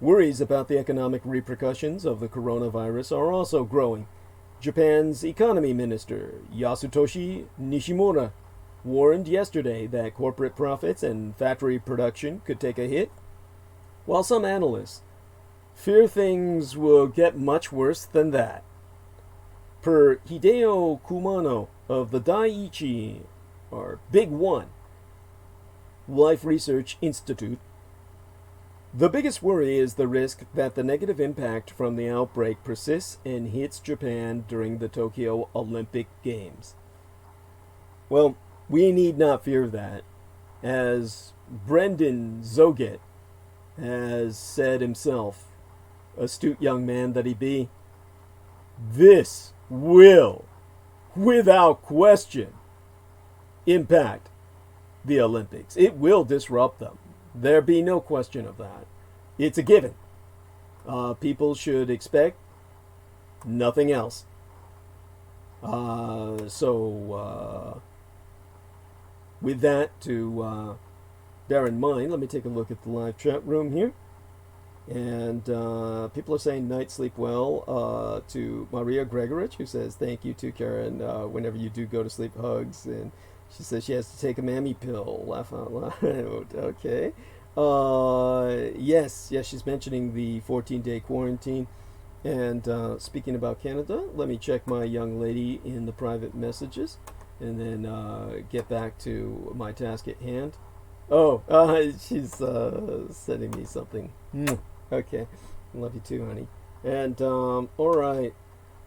Worries about the economic repercussions of the coronavirus are also growing. Japan's economy minister, Yasutoshi Nishimura, warned yesterday that corporate profits and factory production could take a hit, while some analysts fear things will get much worse than that. Per Hideo Kumano of the Daiichi, or Big One, Life Research Institute, the biggest worry is the risk that the negative impact from the outbreak persists and hits Japan during the Tokyo Olympic Games. Well, we need not fear that, as Brendan Zoget has said himself, astute young man that he be. This will, without question, impact the Olympics. It will disrupt them. There be no question of that. It's a given. People should expect nothing else. With that to bear in mind, let me take a look at the live chat room here. And people are saying night sleep well to Maria Gregorich, who says thank you to Karen. Whenever you do go to sleep, hugs. And she says she has to take a mammy pill. Laugh out loud. Okay. Yes, she's mentioning the 14-day quarantine. And speaking about Canada, let me check my young lady in the private messages and then get back to my task at hand. Oh, she's sending me something. Okay. Love you too, honey. And, alright.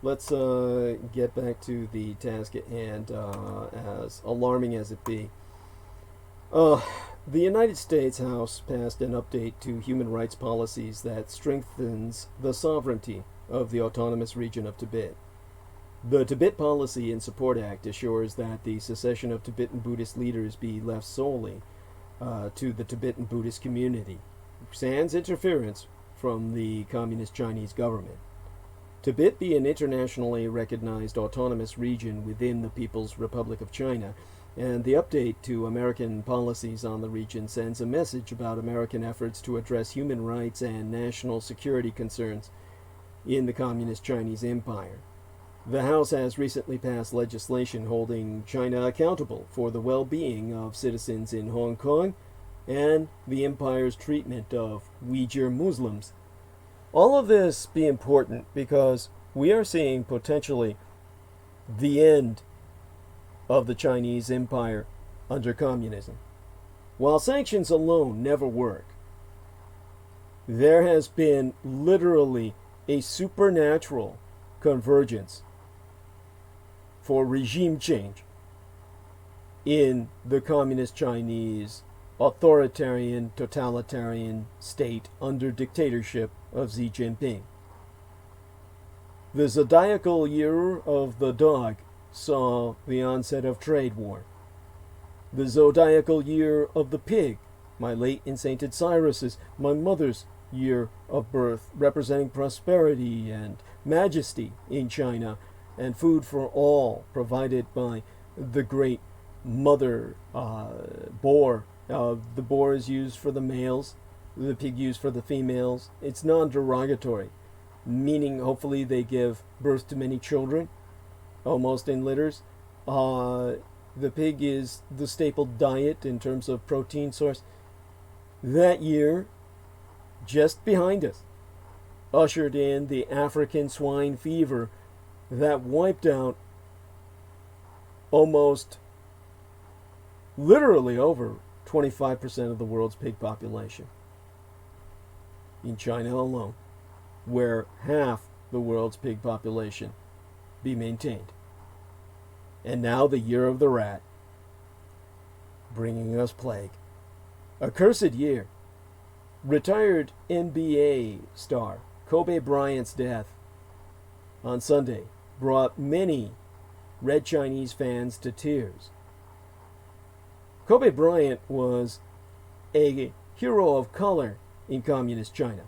Let's get back to the task at hand, as alarming as it be. The United States House passed an update to human rights policies that strengthens the sovereignty of the autonomous region of Tibet. The Tibet Policy and Support Act assures that the secession of Tibetan Buddhist leaders be left solely to the Tibetan Buddhist community, sans interference from the Communist Chinese government. Tibet be an internationally recognized autonomous region within the People's Republic of China, and the update to American policies on the region sends a message about American efforts to address human rights and national security concerns in the Communist Chinese Empire. The House has recently passed legislation holding China accountable for the well-being of citizens in Hong Kong and the empire's treatment of Uyghur Muslims. All of this be important because we are seeing potentially the end of the Chinese empire under communism. While sanctions alone never work, there has been literally a supernatural convergence for regime change in the Communist Chinese authoritarian, totalitarian state under dictatorship of Xi Jinping. The zodiacal year of the dog saw the onset of trade war. The zodiacal year of the pig, my late and sainted Cyrus's, my mother's year of birth, representing prosperity and majesty in China, and food for all provided by the great mother boar. The boar is used for the males, the pig used for the females. It's non-derogatory, meaning hopefully they give birth to many children, almost in litters. The pig is the staple diet in terms of protein source. That year, just behind us, ushered in the African swine fever that wiped out almost literally over 25% of the world's pig population. In China alone, where half the world's pig population be maintained. And now the year of the rat, bringing us plague. A cursed year. Retired NBA star Kobe Bryant's death on Sunday brought many Red Chinese fans to tears. Kobe Bryant was a hero of color in communist China,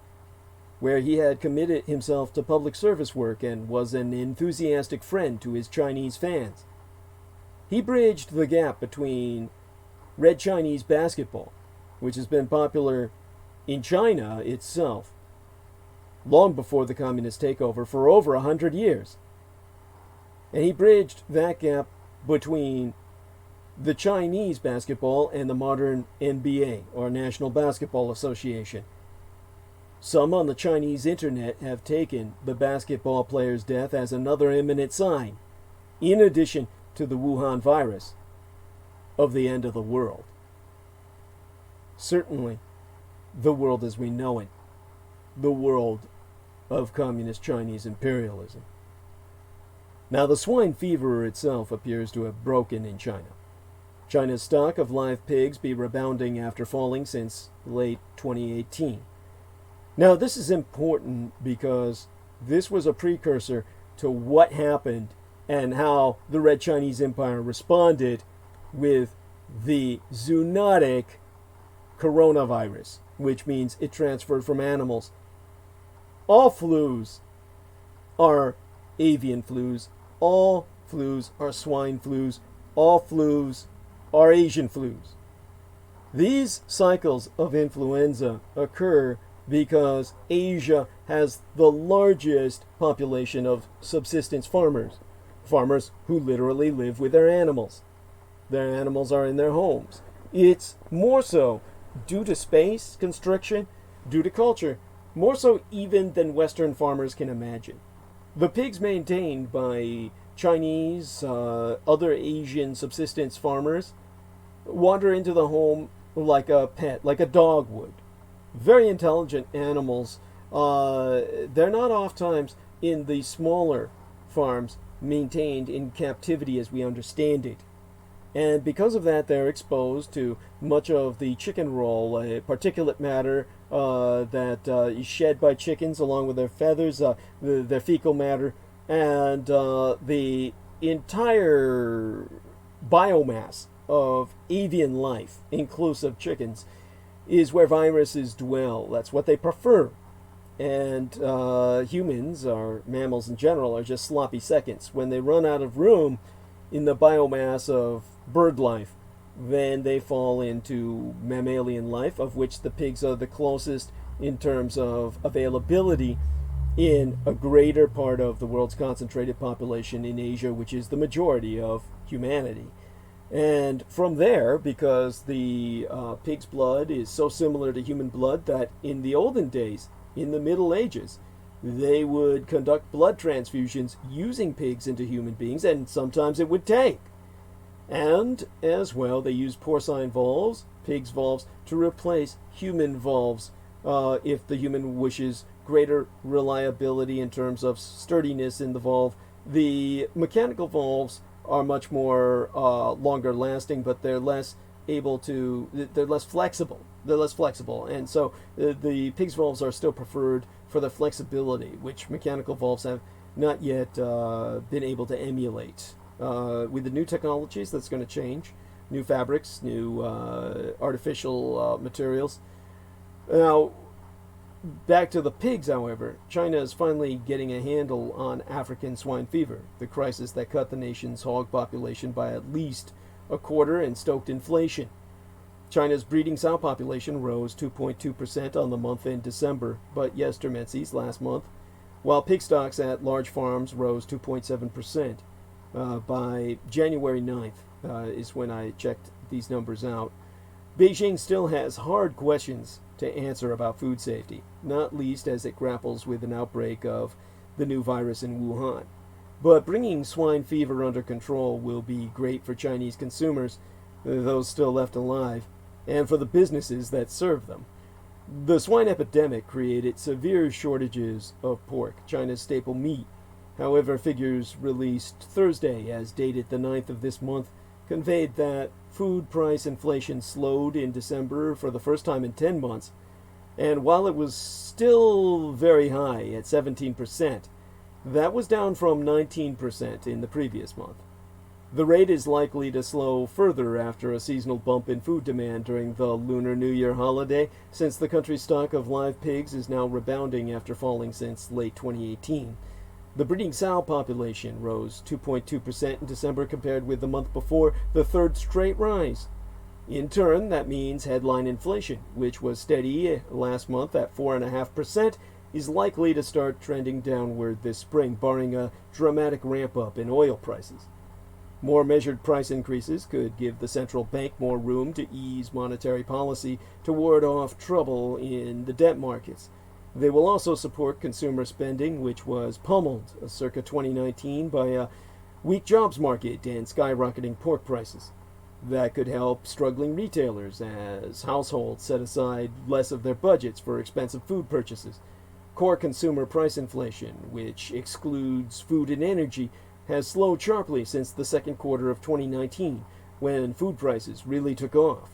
where he had committed himself to public service work and was an enthusiastic friend to his Chinese fans. He bridged the gap between Red Chinese basketball, which has been popular in China itself long before the communist takeover for over 100 years. And he bridged that gap between the Chinese basketball and the modern NBA, or National Basketball Association. Some on the Chinese internet have taken the basketball player's death as another imminent sign, in addition to the Wuhan virus, of the end of the world. Certainly, the world as we know it, the world of communist Chinese imperialism. Now, the swine fever itself appears to have broken in China. China's stock of live pigs be rebounding after falling since late 2018. Now, this is important because this was a precursor to what happened and how the Red Chinese Empire responded with the zoonotic coronavirus, which means it transferred from animals. All flus are avian flus, all flus are swine flus, all flus are Asian flus. These cycles of influenza occur because Asia has the largest population of subsistence farmers, farmers who literally live with their animals. Their animals are in their homes. It's more so due to space constriction, due to culture, more so even than Western farmers can imagine. The pigs maintained by Chinese, other Asian subsistence farmers wander into the home like a pet, like a dog would. Very intelligent animals. They're not oftentimes in the smaller farms maintained in captivity as we understand it. And because of that, they're exposed to much of the chicken roll, particulate matter that is shed by chickens along with their feathers, their fecal matter, and the entire biomass of avian life, inclusive chickens, is where viruses dwell. That's what they prefer. And humans, or mammals in general, are just sloppy seconds. When they run out of room in the biomass of bird life, then they fall into mammalian life, of which the pigs are the closest in terms of availability in a greater part of the world's concentrated population in Asia, which is the majority of humanity. And from there, because the pig's blood is so similar to human blood that in the olden days, in the Middle Ages, they would conduct blood transfusions using pigs into human beings, and sometimes it would tank. And as well, they use porcine valves, pigs' valves, to replace human valves if the human wishes greater reliability in terms of sturdiness in the valve. The mechanical valves are much more longer lasting, but they're less flexible. They're less flexible, and so the pig's valves are still preferred for the flexibility, which mechanical valves have not yet been able to emulate. With the new technologies, that's going to change. New fabrics, new artificial materials. Now, back to the pigs, however, China is finally getting a handle on African swine fever, the crisis that cut the nation's hog population by at least a quarter and stoked inflation. China's breeding sow population rose 2.2% on the month in December, but yestermencies last month, while pig stocks at large farms rose 2.7%. By January 9th is when I checked these numbers out. Beijing still has hard questions to answer about food safety, not least as it grapples with an outbreak of the new virus in Wuhan. But bringing swine fever under control will be great for Chinese consumers, those still left alive, and for the businesses that serve them. The swine epidemic created severe shortages of pork, China's staple meat. However, figures released Thursday, as dated the 9th of this month, conveyed that food price inflation slowed in December for the first time in 10 months, and while it was still very high at 17%, that was down from 19% in the previous month. The rate is likely to slow further after a seasonal bump in food demand during the Lunar New Year holiday, since the country's stock of live pigs is now rebounding after falling since late 2018. The breeding sow population rose 2.2% in December compared with the month before, the third straight rise. In turn, that means headline inflation, which was steady last month at 4.5%, is likely to start trending downward this spring, barring a dramatic ramp-up in oil prices. More measured price increases could give the central bank more room to ease monetary policy to ward off trouble in the debt markets. They will also support consumer spending, which was pummeled circa 2019 by a weak jobs market and skyrocketing pork prices. That could help struggling retailers as households set aside less of their budgets for expensive food purchases. Core consumer price inflation, which excludes food and energy, has slowed sharply since the second quarter of 2019, when food prices really took off.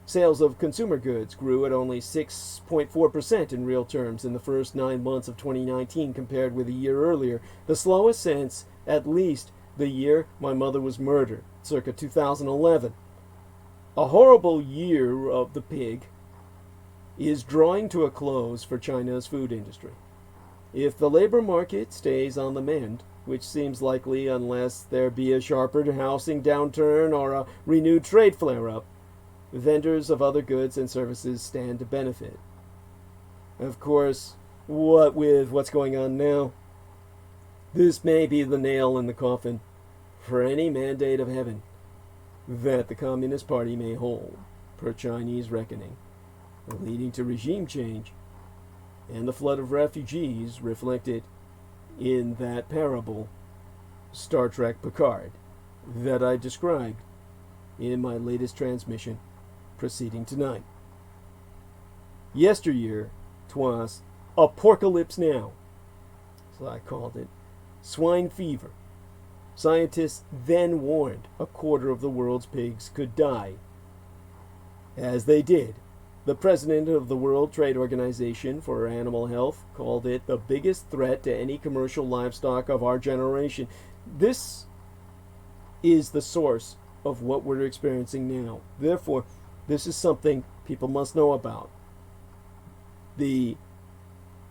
Sales of consumer goods grew at only 6.4% in real terms in the first 9 months of 2019 compared with a year earlier, the slowest since, at least, the year my mother was murdered, circa 2011. A horrible year of the pig is drawing to a close for China's food industry. If the labor market stays on the mend, which seems likely unless there be a sharper housing downturn or a renewed trade flare-up, vendors of other goods and services stand to benefit. Of course, what with what's going on now, this may be the nail in the coffin for any mandate of heaven that the Communist Party may hold, per Chinese reckoning, leading to regime change and the flood of refugees reflected in that parable, Star Trek Picard, that I described in my latest transmission proceeding tonight. Yesteryear, 'twas apocalypse now, so I called it. Swine fever. Scientists then warned a quarter of the world's pigs could die. As they did. The president of the World Trade Organization for Animal Health called it the biggest threat to any commercial livestock of our generation. This is the source of what we're experiencing now. Therefore, this is something people must know about. The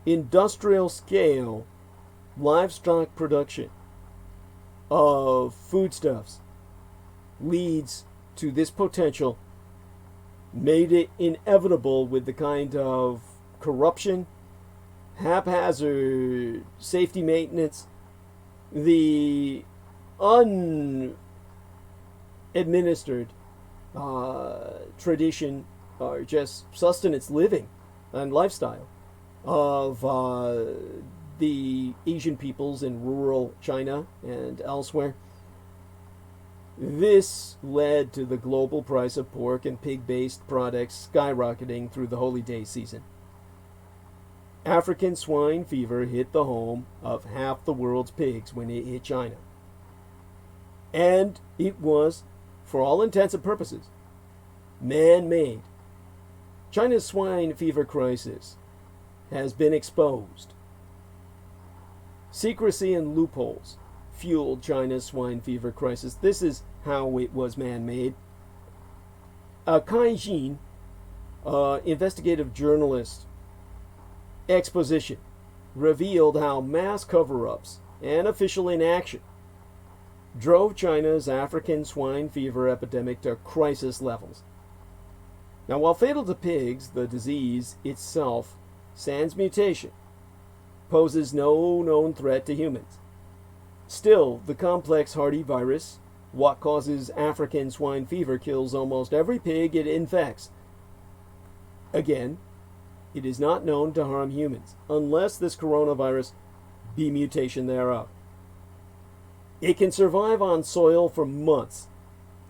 industrial scale livestock production of foodstuffs leads to this potential, made it inevitable with the kind of corruption, haphazard safety maintenance, the unadministered tradition or just sustenance living and lifestyle of the Asian peoples in rural China and elsewhere. This led to the global price of pork and pig-based products skyrocketing through the holy day season. African swine fever hit the home of half the world's pigs when it hit China. And it was, for all intents and purposes, man-made. China's swine fever crisis has been exposed. Secrecy and loopholes fueled China's swine fever crisis. This is how it was man-made. Kai Jin, investigative journalist exposition, revealed how mass cover-ups and official inaction drove China's African swine fever epidemic to crisis levels. Now, while fatal to pigs, the disease itself, sans mutation, poses no known threat to humans. Still, the complex hardy virus, what causes African swine fever, kills almost every pig it infects. Again, it is not known to harm humans, unless this coronavirus be mutation thereof. It can survive on soil for months,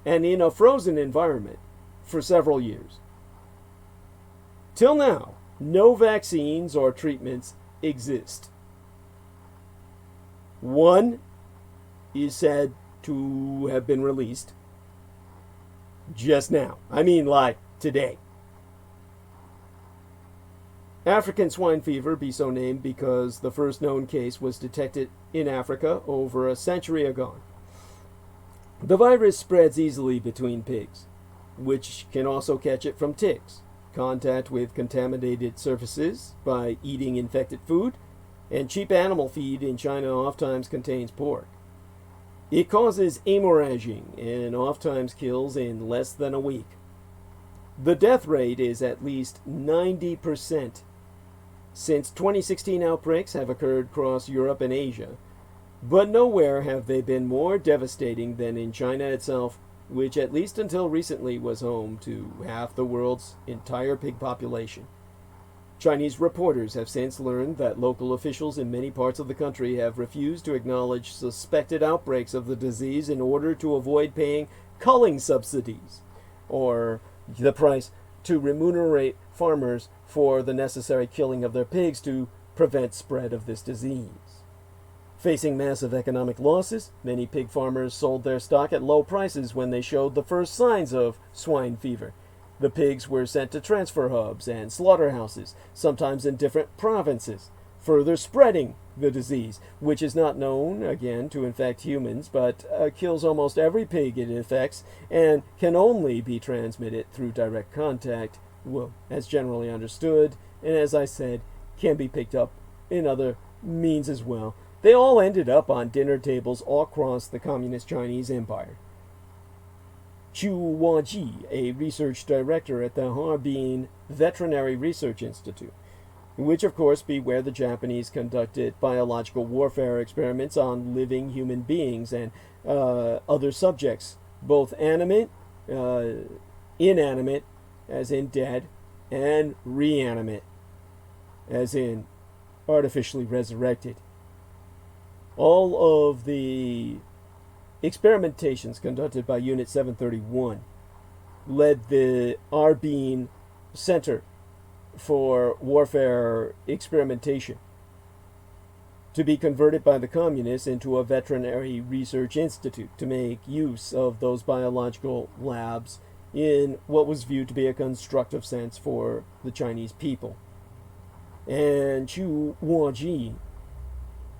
and in a frozen environment for several years. Till now, no vaccines or treatments exist. One is said to have been released just now. I mean, like today. African swine fever be so named because the first known case was detected in Africa over a century ago. The virus spreads easily between pigs, which can also catch it from ticks, contact with contaminated surfaces by eating infected food, and cheap animal feed in China oftentimes contains pork. It causes hemorrhaging and oftentimes kills in less than a week. The death rate is at least 90%. Since 2016, outbreaks have occurred across Europe and Asia, but nowhere have they been more devastating than in China itself, which at least until recently was home to half the world's entire pig population. Chinese reporters have since learned that local officials in many parts of the country have refused to acknowledge suspected outbreaks of the disease in order to avoid paying culling subsidies, or the price to remunerate farmers for the necessary killing of their pigs to prevent spread of this disease. Facing massive economic losses, many pig farmers sold their stock at low prices when they showed the first signs of swine fever. The pigs were sent to transfer hubs and slaughterhouses, sometimes in different provinces, further spreading the disease, which is not known, again, to infect humans, but kills almost every pig it infects and can only be transmitted through direct contact, well, as generally understood, and as I said, can be picked up in other means as well. They all ended up on dinner tables all across the Communist Chinese Empire. Chu Huaji, a research director at the Harbin Veterinary Research Institute, which of course be where the Japanese conducted biological warfare experiments on living human beings and other subjects, both animate, inanimate, as in dead, and reanimate, as in artificially resurrected. All of the experimentations conducted by Unit 731 led the Harbin Center for Warfare Experimentation to be converted by the communists into a veterinary research institute to make use of those biological labs in what was viewed to be a constructive sense for the Chinese people. And Chu Huaji,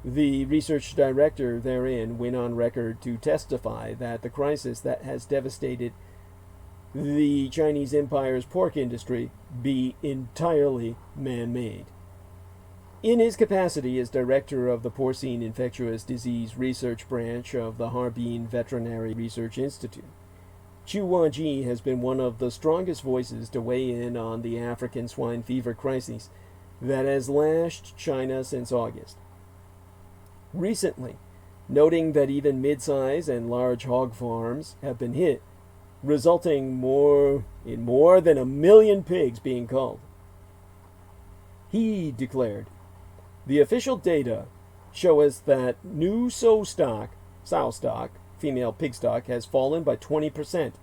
the research director therein, went on record to testify that the crisis that has devastated the Chinese Empire's pork industry be entirely man-made. In his capacity as director of the Porcine Infectious Disease Research Branch of the Harbin Veterinary Research Institute, Chu Huaji has been one of the strongest voices to weigh in on the African swine fever crisis that has lashed China since August. Recently, noting that even mid-size and large hog farms have been hit, resulting in more than 1 million pigs being culled. He declared, "The official data show us that new sow stock, female pig stock, has fallen by 20%.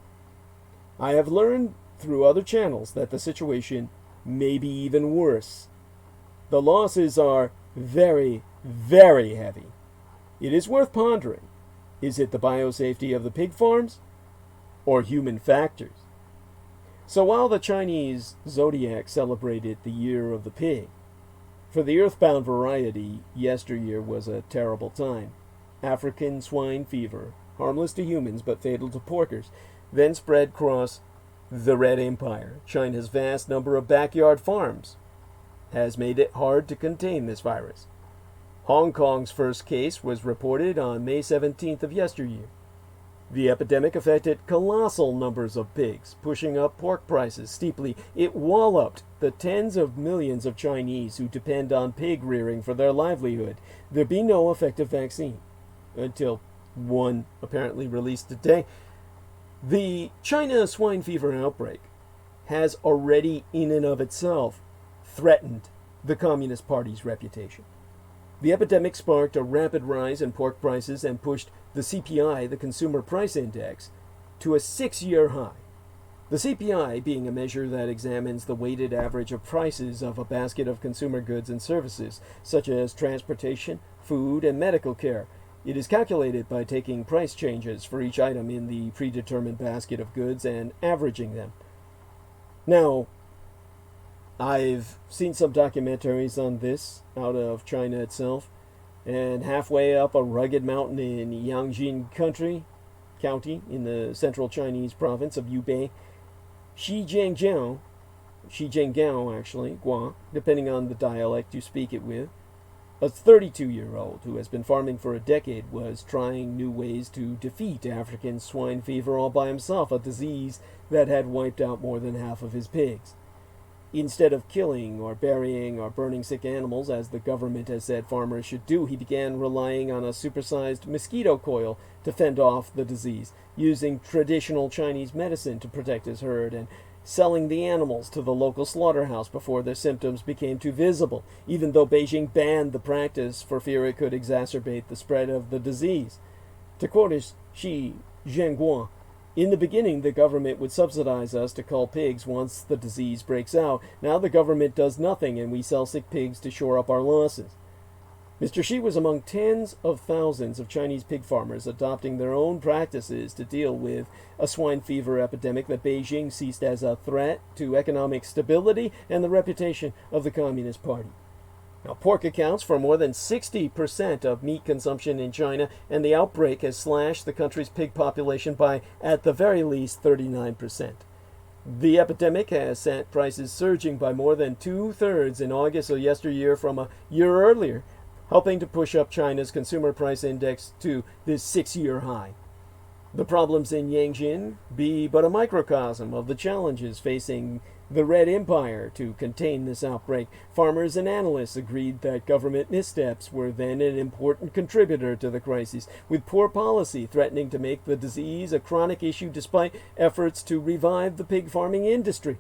I have learned through other channels that the situation may be even worse. The losses are very, very heavy. It is worth pondering. Is it the biosafety of the pig farms or human factors?" So while the Chinese zodiac celebrated the year of the pig, for the earthbound variety, yesteryear was a terrible time. African swine fever, harmless to humans but fatal to porkers, then spread across the Red Empire. China's vast number of backyard farms has made it hard to contain this virus. Hong Kong's first case was reported on May 17th of yesteryear. The epidemic affected colossal numbers of pigs, pushing up pork prices steeply. It walloped the tens of millions of Chinese who depend on pig rearing for their livelihood. There'd be no effective vaccine, until one apparently released today. The China swine fever outbreak has already, in and of itself, threatened the Communist Party's reputation. The epidemic sparked a rapid rise in pork prices and pushed the CPI, the Consumer Price Index, to a 6-year high. The CPI being a measure that examines the weighted average of prices of a basket of consumer goods and services, such as transportation, food, and medical care. It is calculated by taking price changes for each item in the predetermined basket of goods and averaging them. Now, I've seen some documentaries on this out of China itself, and halfway up a rugged mountain in Yangjin County in the central Chinese province of Hubei, Shijiangao actually, Gua, depending on the dialect you speak it with, a 32-year-old who has been farming for a decade was trying new ways to defeat African swine fever all by himself, a disease that had wiped out more than half of his pigs. Instead of killing or burying or burning sick animals, as the government has said farmers should do, he began relying on a supersized mosquito coil to fend off the disease, using traditional Chinese medicine to protect his herd, and selling the animals to the local slaughterhouse before their symptoms became too visible, even though Beijing banned the practice for fear it could exacerbate the spread of the disease. To quote Xi Jinping, in the beginning, the government would subsidize us to cull pigs once the disease breaks out. Now the government does nothing and we sell sick pigs to shore up our losses. Mr. Xi was among tens of thousands of Chinese pig farmers adopting their own practices to deal with a swine fever epidemic that Beijing sees as a threat to economic stability and the reputation of the Communist Party. Now, pork accounts for more than 60% of meat consumption in China, and the outbreak has slashed the country's pig population by, at the very least, 39%. The epidemic has sent prices surging by more than 2/3 in August or yesteryear from a year earlier, helping to push up China's consumer price index to this 6-year high. The problems in Yanjin be but a microcosm of the challenges facing the Red Empire to contain this outbreak. Farmers and analysts agreed that government missteps were then an important contributor to the crisis, with poor policy threatening to make the disease a chronic issue despite efforts to revive the pig farming industry.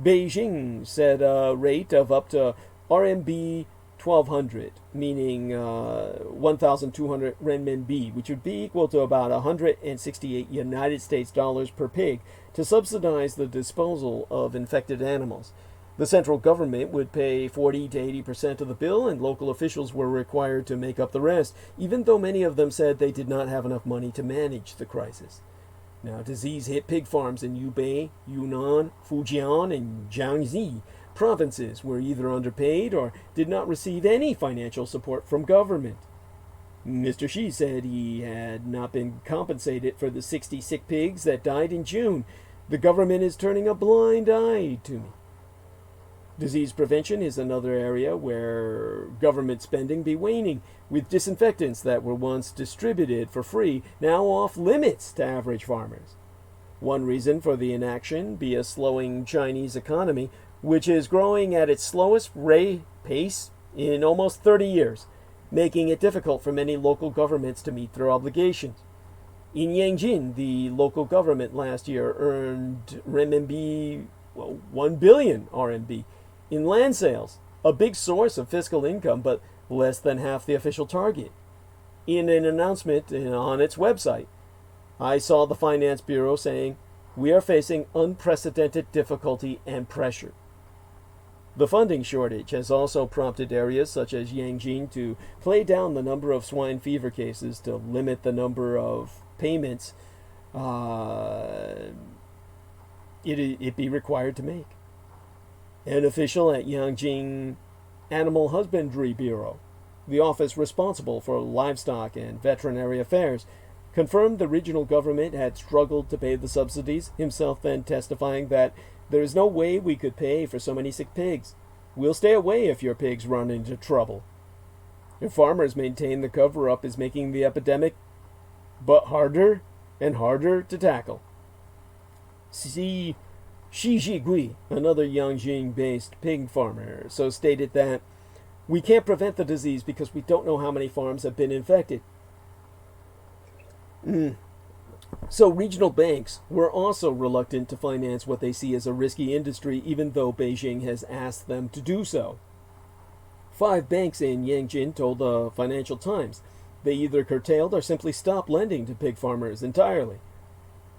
Beijing set a rate of up to RMB 1,200, meaning 1,200 renminbi, which would be equal to about 168 United States dollars per pig, to subsidize the disposal of infected animals. The central government would pay 40 to 80% of the bill, and local officials were required to make up the rest, even though many of them said they did not have enough money to manage the crisis. Now, disease hit pig farms in Hubei, Yunnan, Fujian, and Jiangxi. Provinces were either underpaid or did not receive any financial support from government. Mr. Xi said he had not been compensated for the 60 sick pigs that died in June. The government is turning a blind eye to me. Disease prevention is another area where government spending be waning, with disinfectants that were once distributed for free now off limits to average farmers. One reason for the inaction be a slowing Chinese economy, which is growing at its slowest pace in almost 30 years, making it difficult for many local governments to meet their obligations. In Yanjin, the local government last year earned 1 billion RMB in land sales, a big source of fiscal income, but less than half the official target. In an announcement on its website, I saw the Finance Bureau saying, "We are facing unprecedented difficulty and pressure." The funding shortage has also prompted areas such as Yanjin to play down the number of swine fever cases to limit the number of payments it be required to make. An official at Yanjin Animal Husbandry Bureau, the office responsible for livestock and veterinary affairs, confirmed the regional government had struggled to pay the subsidies, himself then testifying that there is no way we could pay for so many sick pigs. We'll stay away if your pigs run into trouble. And farmers maintain the cover-up is making the epidemic but harder and harder to tackle. Xi Jigui, another Yanjin-based pig farmer, so stated that we can't prevent the disease because we don't know how many farms have been infected. So regional banks were also reluctant to finance what they see as a risky industry, even though Beijing has asked them to do so. 5 banks in Yanjin told the Financial Times they either curtailed or simply stopped lending to pig farmers entirely.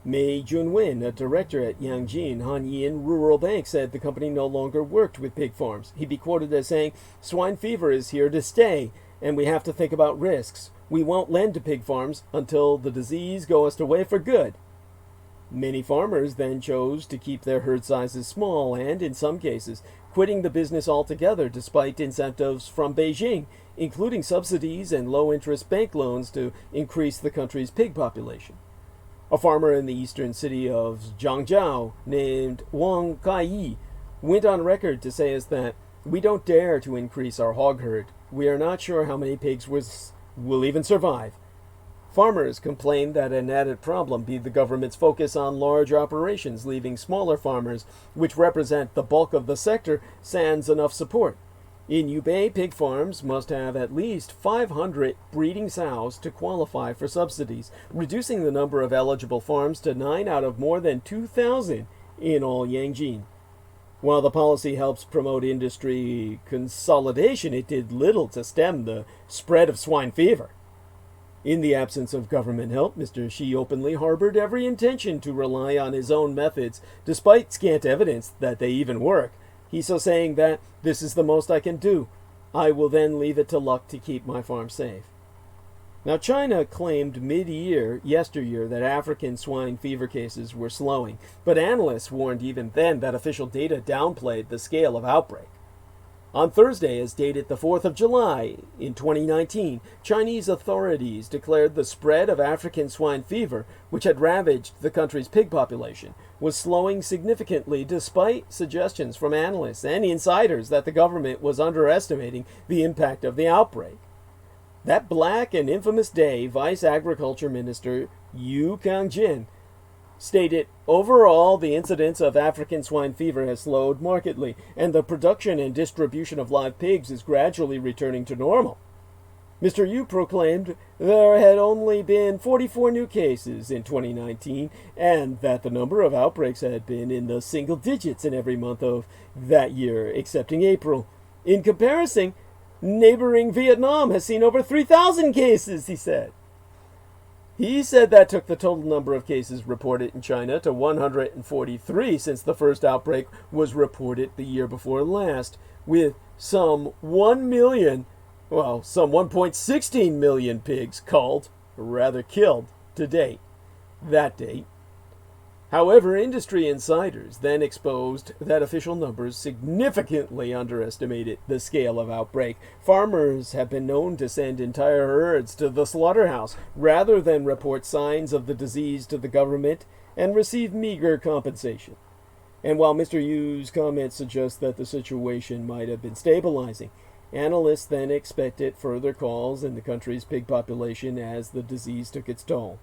Mei Junwen, a director at Yanjin Hanyin Rural Bank, said the company no longer worked with pig farms. He'd be quoted as saying, "Swine fever is here to stay, and we have to think about risks. We won't lend to pig farms until the disease goes away for good." Many farmers then chose to keep their herd sizes small and, in some cases, quitting the business altogether despite incentives from Beijing, including subsidies and low-interest bank loans to increase the country's pig population. A farmer in the eastern city of Zhangjiao named Wang Kaiyi went on record to say that we don't dare to increase our hog herd. We are not sure how many pigs will even survive. Farmers complained that an added problem be the government's focus on large operations, leaving smaller farmers, which represent the bulk of the sector, sans enough support. In Hubei, pig farms must have at least 500 breeding sows to qualify for subsidies, reducing the number of eligible farms to 9 out of more than 2,000 in all Yanjin. While the policy helps promote industry consolidation, it did little to stem the spread of swine fever. In the absence of government help, Mr. Xi openly harbored every intention to rely on his own methods, despite scant evidence that they even work. He's so saying that, "This is the most I can do. I will then leave it to luck to keep my farm safe." Now, China claimed yesteryear, that African swine fever cases were slowing, but analysts warned even then that official data downplayed the scale of outbreak. On Thursday, as dated the 4th of July in 2019, Chinese authorities declared the spread of African swine fever, which had ravaged the country's pig population, was slowing significantly despite suggestions from analysts and insiders that the government was underestimating the impact of the outbreak. That black and infamous day, Vice Agriculture Minister Yu Kangjin stated, "Overall, the incidence of African swine fever has slowed markedly, and the production and distribution of live pigs is gradually returning to normal." Mr. Yu proclaimed there had only been 44 new cases in 2019, and that the number of outbreaks had been in the single digits in every month of that year, excepting April. In comparison, neighboring Vietnam has seen over 3,000 cases, he said. He said that took the total number of cases reported in China to 143 since the first outbreak was reported the year before last, with some 1.16 million pigs killed to date. That date. However, industry insiders then exposed that official numbers significantly underestimated the scale of outbreak. Farmers have been known to send entire herds to the slaughterhouse rather than report signs of the disease to the government and receive meager compensation. And while Mr. Yu's comments suggest that the situation might have been stabilizing, analysts then expected further calls in the country's pig population as the disease took its toll.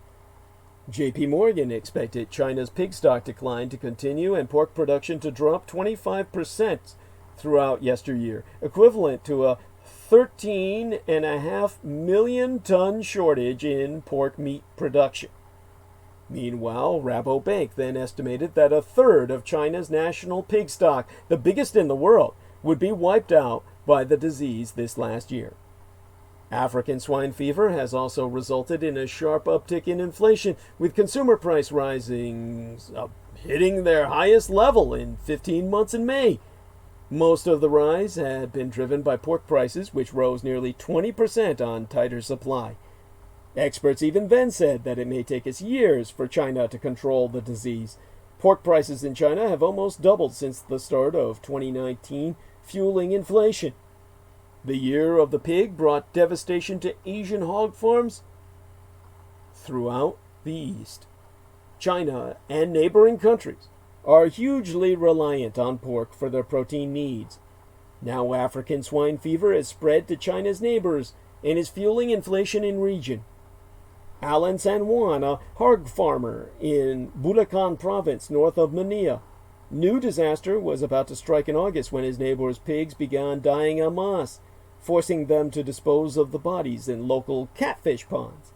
J.P. Morgan expected China's pig stock decline to continue and pork production to drop 25% throughout yesteryear, equivalent to a 13.5 million ton shortage in pork meat production. Meanwhile, Rabobank then estimated that a third of China's national pig stock, the biggest in the world, would be wiped out by the disease this last year. African swine fever has also resulted in a sharp uptick in inflation, with consumer price rising hitting their highest level in 15 months in May. Most of the rise had been driven by pork prices, which rose nearly 20% on tighter supply. Experts even then said that it may take us years for China to control the disease. Pork prices in China have almost doubled since the start of 2019, fueling inflation. The year of the pig brought devastation to Asian hog farms throughout the East. China and neighboring countries are hugely reliant on pork for their protein needs. Now African swine fever has spread to China's neighbors and is fueling inflation in region. Alan San Juan, a hog farmer in Bulacan province north of Manila, knew disaster was about to strike in August when his neighbors' pigs began dying en masse, forcing them to dispose of the bodies in local catfish ponds.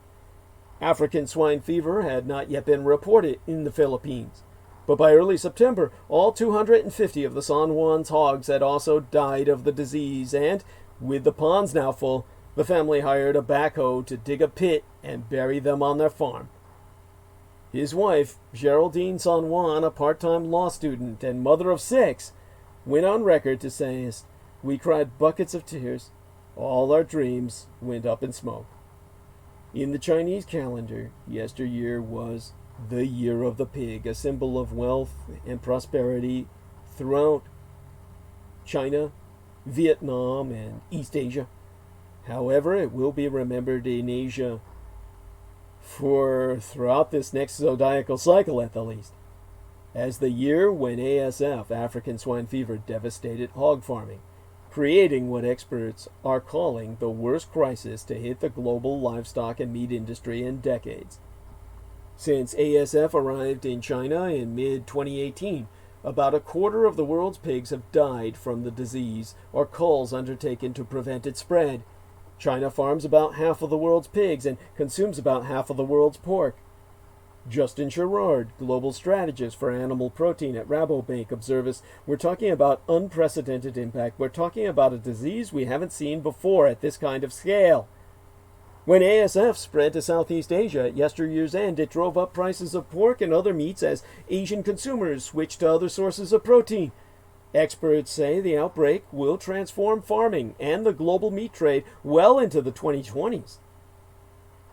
African swine fever had not yet been reported in the Philippines, but by early September, all 250 of the San Juan's hogs had also died of the disease, and, with the ponds now full, the family hired a backhoe to dig a pit and bury them on their farm. His wife, Geraldine San Juan, a part-time law student and mother of 6, went on record to say, "We cried buckets of tears. All our dreams went up in smoke." In the Chinese calendar, yesteryear was the Year of the Pig, a symbol of wealth and prosperity throughout China, Vietnam, and East Asia. However, it will be remembered in Asia for throughout this next zodiacal cycle at the least, as the year when ASF, African swine fever, devastated hog farming, creating what experts are calling the worst crisis to hit the global livestock and meat industry in decades. Since ASF arrived in China in mid-2018, about a quarter of the world's pigs have died from the disease or culls undertaken to prevent its spread. China farms about half of the world's pigs and consumes about half of the world's pork. Justin Sherrard, global strategist for animal protein at Rabobank, observes, we're talking about unprecedented impact. We're talking about a disease we haven't seen before at this kind of scale. When ASF spread to Southeast Asia at yesteryear's end, it drove up prices of pork and other meats as Asian consumers switched to other sources of protein. Experts say the outbreak will transform farming and the global meat trade well into the 2020s.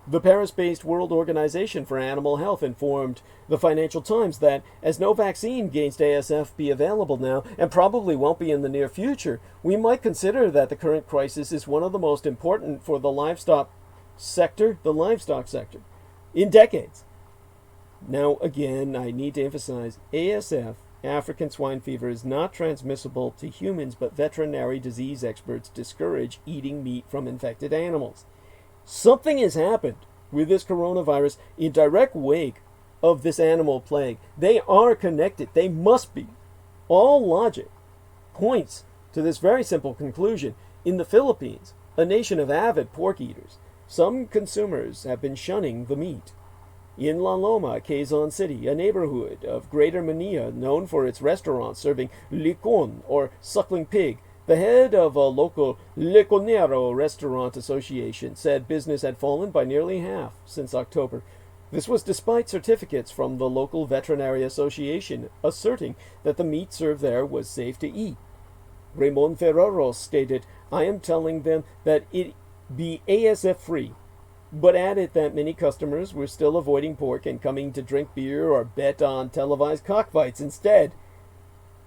The Paris-based World Organization for Animal Health informed the Financial Times that as no vaccine against ASF be available now, and probably won't be in the near future, we might consider that the current crisis is one of the most important for the livestock sector, in decades. Now, again, I need to emphasize, ASF, African swine fever, is not transmissible to humans, but veterinary disease experts discourage eating meat from infected animals. Something has happened with this coronavirus in direct wake of this animal plague. They are connected. They must be. All logic points to this very simple conclusion. In the Philippines, a nation of avid pork eaters, some consumers have been shunning the meat. In La Loma, Quezon City, a neighborhood of Greater Manila known for its restaurants serving licon, or suckling pig, the head of a local Liconero restaurant association said business had fallen by nearly half since October. This was despite certificates from the local veterinary association asserting that the meat served there was safe to eat. Ramon Ferrero stated, I am telling them that it be ASF free, but added that many customers were still avoiding pork and coming to drink beer or bet on televised cockfights instead.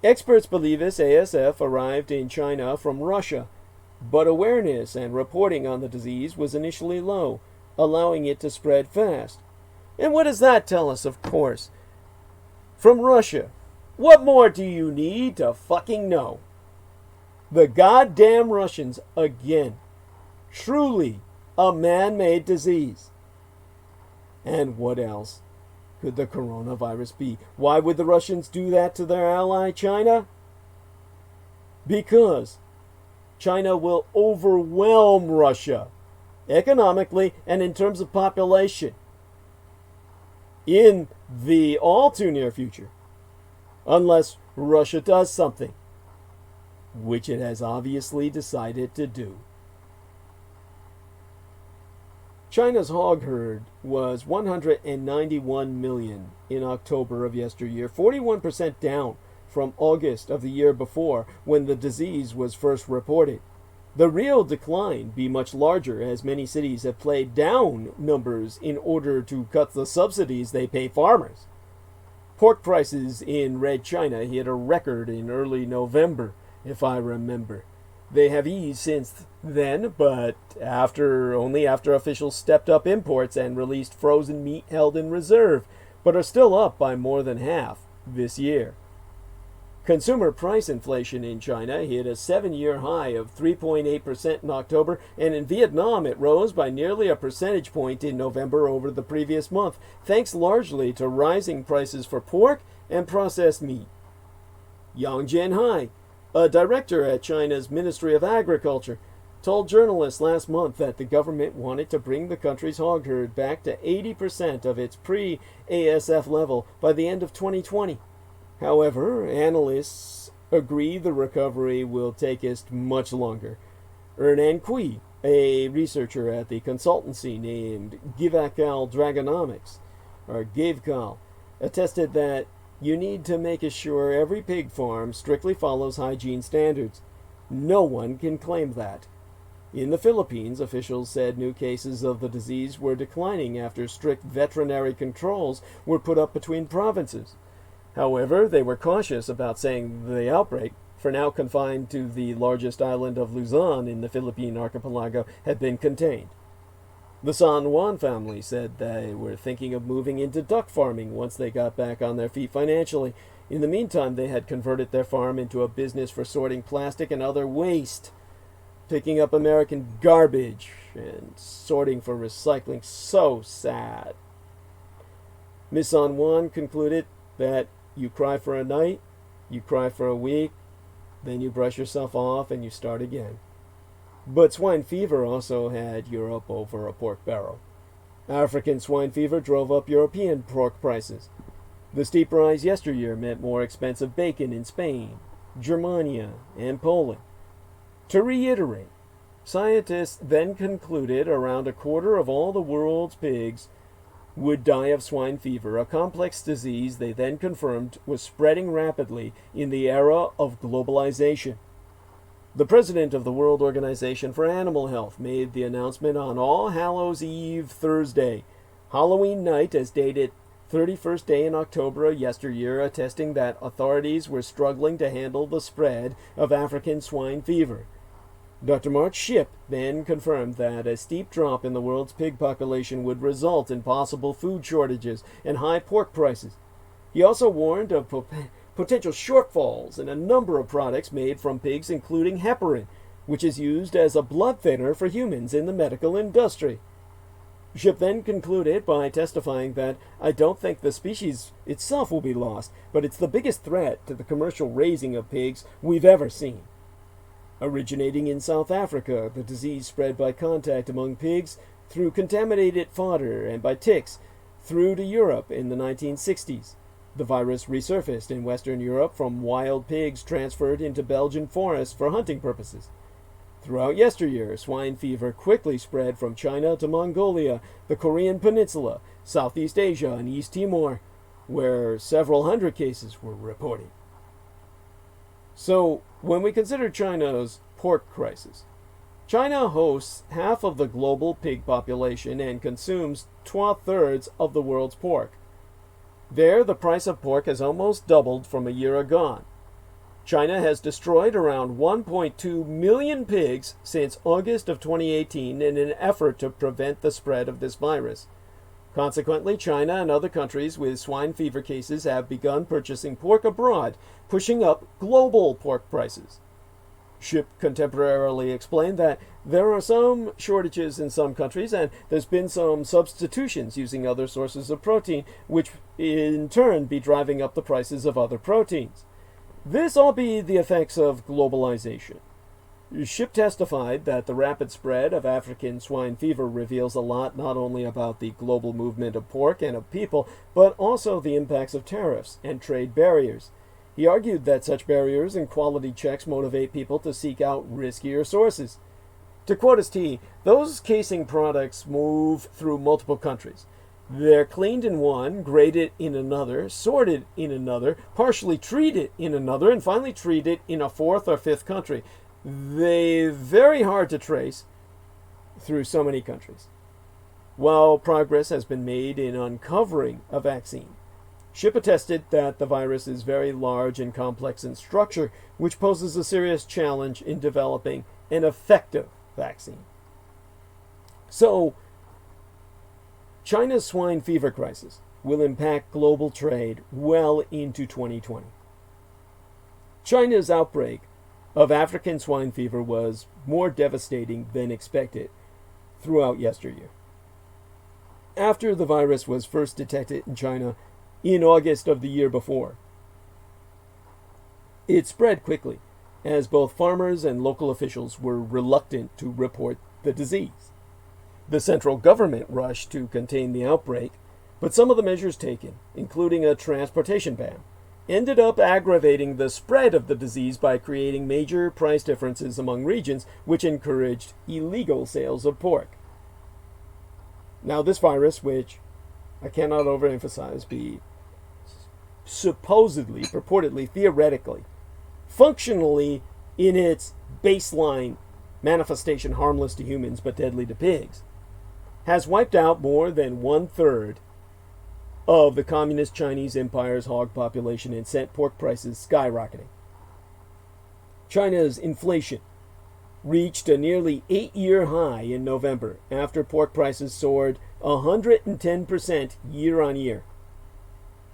Experts believe this ASF arrived in China from Russia, but awareness and reporting on the disease was initially low, allowing it to spread fast. And what does that tell us, of course? From Russia. What more do you need to fucking know? The goddamn Russians again. Truly a man-made disease. And what else could the coronavirus be? Why would the Russians do that to their ally China? Because China will overwhelm Russia economically and in terms of population in the all too near future, unless Russia does something, which it has obviously decided to do. China's hog herd was 191 million in October of yesteryear, 41% down from August of the year before when the disease was first reported. The real decline be much larger as many cities have played down numbers in order to cut the subsidies they pay farmers. Pork prices in Red China hit a record in early November, if I remember. They have eased since then, but only after officials stepped up imports and released frozen meat held in reserve, but are still up by more than half this year. Consumer price inflation in China hit a 7-year high of 3.8% in October, and in Vietnam it rose by nearly a percentage point in November over the previous month, thanks largely to rising prices for pork and processed meat. Yang Jianhai, a director at China's Ministry of Agriculture, told journalists last month that the government wanted to bring the country's hog herd back to 80% of its pre-ASF level by the end of 2020. However, analysts agree the recovery will take us much longer. Ernan Kui, a researcher at the consultancy named Givakal Dragonomics, or Gavekal, attested that you need to make sure every pig farm strictly follows hygiene standards. No one can claim that. In the Philippines, officials said new cases of the disease were declining after strict veterinary controls were put up between provinces. However, they were cautious about saying the outbreak, for now confined to the largest island of Luzon in the Philippine archipelago, had been contained. The San Juan family said they were thinking of moving into duck farming once they got back on their feet financially. In the meantime, they had converted their farm into a business for sorting plastic and other waste, picking up American garbage and sorting for recycling. So sad. Miss San Juan concluded that you cry for a night, you cry for a week, then you brush yourself off and you start again. But swine fever also had Europe over a pork barrel. African swine fever drove up European pork prices. The steep rise yesteryear meant more expensive bacon in Spain, Germania, and Poland. To reiterate, scientists then concluded around a quarter of all the world's pigs would die of swine fever, a complex disease they then confirmed was spreading rapidly in the era of globalization. The president of the World Organization for Animal Health made the announcement on All Hallows Eve Thursday, Halloween night as dated 31st day in October yesteryear, attesting that authorities were struggling to handle the spread of African swine fever. Dr. Mark Shipp then confirmed that a steep drop in the world's pig population would result in possible food shortages and high pork prices. He also warned of potential shortfalls in a number of products made from pigs, including heparin, which is used as a blood thinner for humans in the medical industry. Shipp then concluded by testifying that, "I don't think the species itself will be lost, but it's the biggest threat to the commercial raising of pigs we've ever seen." Originating in South Africa, the disease spread by contact among pigs through contaminated fodder and by ticks through to Europe in the 1960s. The virus resurfaced in Western Europe from wild pigs transferred into Belgian forests for hunting purposes. Throughout yesteryear, swine fever quickly spread from China to Mongolia, the Korean Peninsula, Southeast Asia, and East Timor, where several hundred cases were reported. So, when we consider China's pork crisis, China hosts half of the global pig population and consumes 2/3 of the world's pork. There, the price of pork has almost doubled from a year ago. China has destroyed around 1.2 million pigs since August of 2018 in an effort to prevent the spread of this virus. Consequently, China and other countries with swine fever cases have begun purchasing pork abroad, pushing up global pork prices. Shipp contemporarily explained that there are some shortages in some countries and there's been some substitutions using other sources of protein, which in turn be driving up the prices of other proteins. This all be the effects of globalization. Shipp testified that the rapid spread of African swine fever reveals a lot not only about the global movement of pork and of people, but also the impacts of tariffs and trade barriers. He argued that such barriers and quality checks motivate people to seek out riskier sources. To quote his T, those casing products move through multiple countries. They're cleaned in one, graded in another, sorted in another, partially treated in another, and finally treated in a fourth or fifth country. They're very hard to trace through so many countries. While progress has been made in uncovering a vaccine, Shipp attested that the virus is very large and complex in structure, which poses a serious challenge in developing an effective vaccine. So, China's swine fever crisis will impact global trade well into 2020. China's outbreak of African swine fever was more devastating than expected throughout yesteryear. After the virus was first detected in China in August of the year before, it spread quickly, as both farmers and local officials were reluctant to report the disease. The central government rushed to contain the outbreak, but some of the measures taken, including a transportation ban, ended up aggravating the spread of the disease by creating major price differences among regions, which encouraged illegal sales of pork. Now, this virus, which I cannot overemphasize, be supposedly, purportedly, theoretically, functionally in its baseline manifestation harmless to humans but deadly to pigs, has wiped out more than 1/3 of the communist Chinese empire's hog population and sent pork prices skyrocketing. China's inflation reached a nearly 8-year high in November after pork prices soared 110% year on year.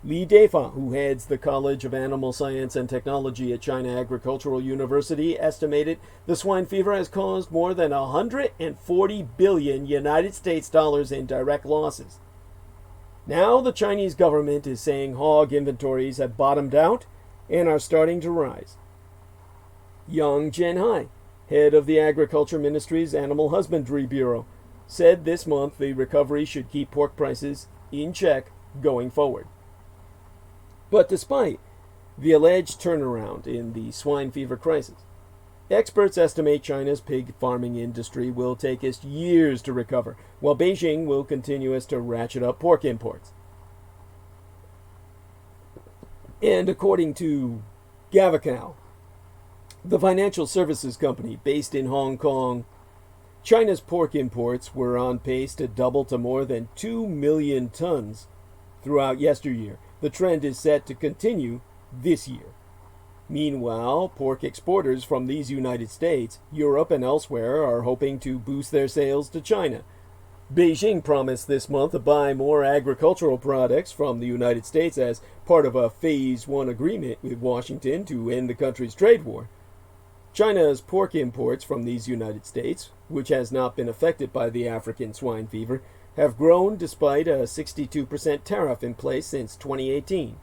Li Defa, who heads the College of Animal Science and Technology at China Agricultural University, estimated the swine fever has caused more than 140 billion United States dollars in direct losses. Now the Chinese government is saying hog inventories have bottomed out and are starting to rise. Yang Zhenhai, head of the Agriculture Ministry's Animal Husbandry Bureau, said this month the recovery should keep pork prices in check going forward. But despite the alleged turnaround in the swine fever crisis, experts estimate China's pig farming industry will take us years to recover, while Beijing will continue to ratchet up pork imports. And according to Gavicow, the financial services company based in Hong Kong, China's pork imports were on pace to double to more than 2 million tons throughout yesteryear. The trend is set to continue this year. Meanwhile, pork exporters from these United States, Europe, and elsewhere are hoping to boost their sales to China. Beijing promised this month to buy more agricultural products from the United States as part of a Phase 1 agreement with Washington to end the country's trade war. China's pork imports from these United States, which has not been affected by the African swine fever, have grown despite a 62% tariff in place since 2018.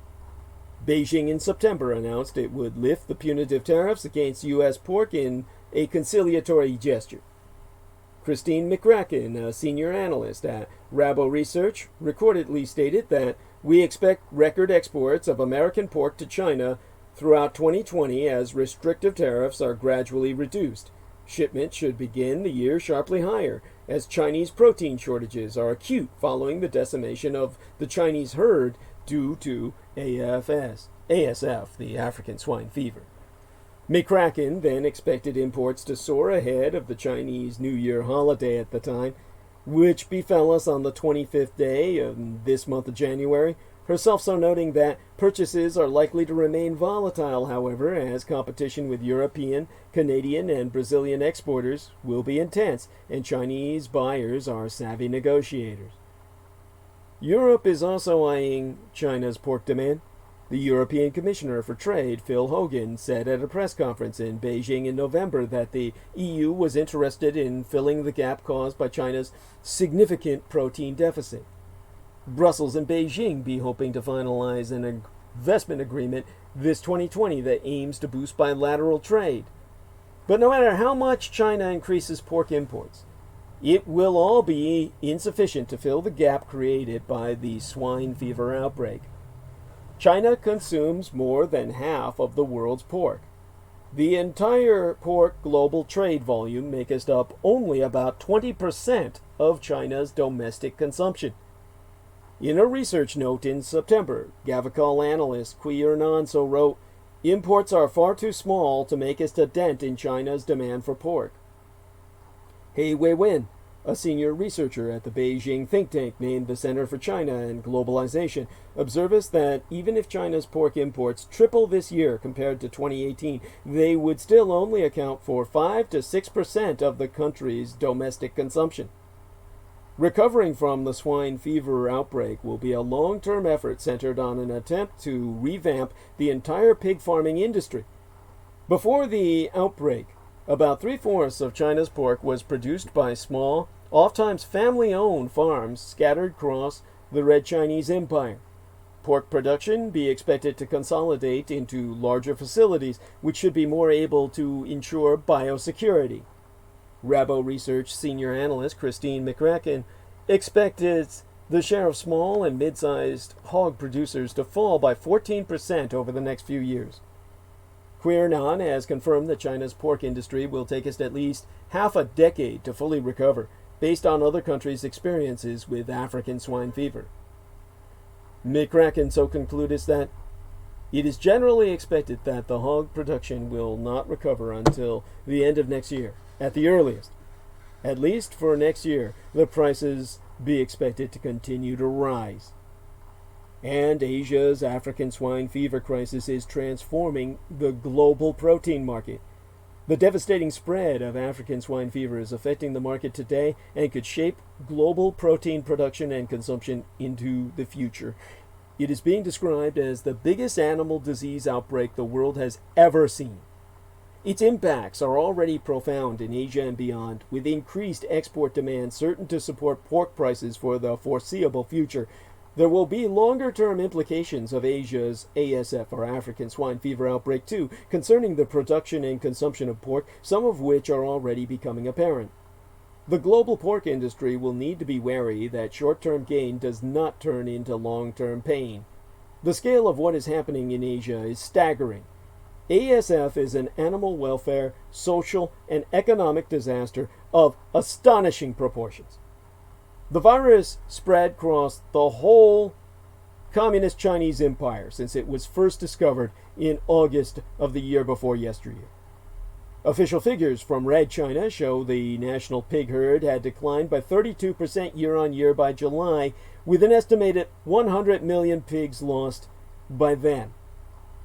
Beijing in September announced it would lift the punitive tariffs against U.S. pork in a conciliatory gesture. Christine McCracken, a senior analyst at Rabo Research, recordedly stated that we expect record exports of American pork to China throughout 2020 as restrictive tariffs are gradually reduced. Shipments should begin the year sharply higher, as Chinese protein shortages are acute following the decimation of the Chinese herd due to ASF, the African swine fever. McCracken then expected imports to soar ahead of the Chinese New Year holiday at the time, which befell us on the 25th day of this month of January, herself so noting that purchases are likely to remain volatile, however, as competition with European, Canadian, and Brazilian exporters will be intense, and Chinese buyers are savvy negotiators. Europe is also eyeing China's pork demand. The European Commissioner for Trade, Phil Hogan, said at a press conference in Beijing in November that the EU was interested in filling the gap caused by China's significant protein deficit. Brussels and Beijing be hoping to finalize an investment agreement this 2020 that aims to boost bilateral trade. But no matter how much China increases pork imports, it will all be insufficient to fill the gap created by the swine fever outbreak. China consumes more than half of the world's pork. The entire pork global trade volume makes up only about 20% of China's domestic consumption. In a research note in September, Gavicow analyst Kui Ernanso wrote, "Imports are far too small to make us a dent in China's demand for pork." He Weiwen, a senior researcher at the Beijing think tank named the Center for China and Globalization, observes that even if China's pork imports triple this year compared to 2018, they would still only account for 5 to 6% of the country's domestic consumption. Recovering from the swine fever outbreak will be a long-term effort centered on an attempt to revamp the entire pig farming industry. Before the outbreak, about 3/4 of China's pork was produced by small, oftentimes family-owned farms scattered across the Red Chinese Empire. Pork production be expected to consolidate into larger facilities, which should be more able to ensure biosecurity. Rabo Research senior analyst Christine McCracken expected the share of small and mid-sized hog producers to fall by 14% over the next few years. Quirnan has confirmed that China's pork industry will take us at least half a decade to fully recover, based on other countries' experiences with African swine fever. McCracken so concludes that it is generally expected that the hog production will not recover until the end of next year, at the earliest. At least for next year, the prices be expected to continue to rise. And Asia's African swine fever crisis is transforming the global protein market. The devastating spread of African swine fever is affecting the market today and could shape global protein production and consumption into the future. It is being described as the biggest animal disease outbreak the world has ever seen. Its impacts are already profound in Asia and beyond, with increased export demand certain to support pork prices for the foreseeable future. There will be longer-term implications of Asia's ASF, or African swine fever outbreak too, concerning the production and consumption of pork, some of which are already becoming apparent. The global pork industry will need to be wary that short-term gain does not turn into long-term pain. The scale of what is happening in Asia is staggering. ASF is an animal welfare, social, and economic disaster of astonishing proportions. The virus spread across the whole communist Chinese empire since it was first discovered in August of the year before yesteryear. Official figures from Red China show the national pig herd had declined by 32% year-on-year by July, with an estimated 100 million pigs lost by then.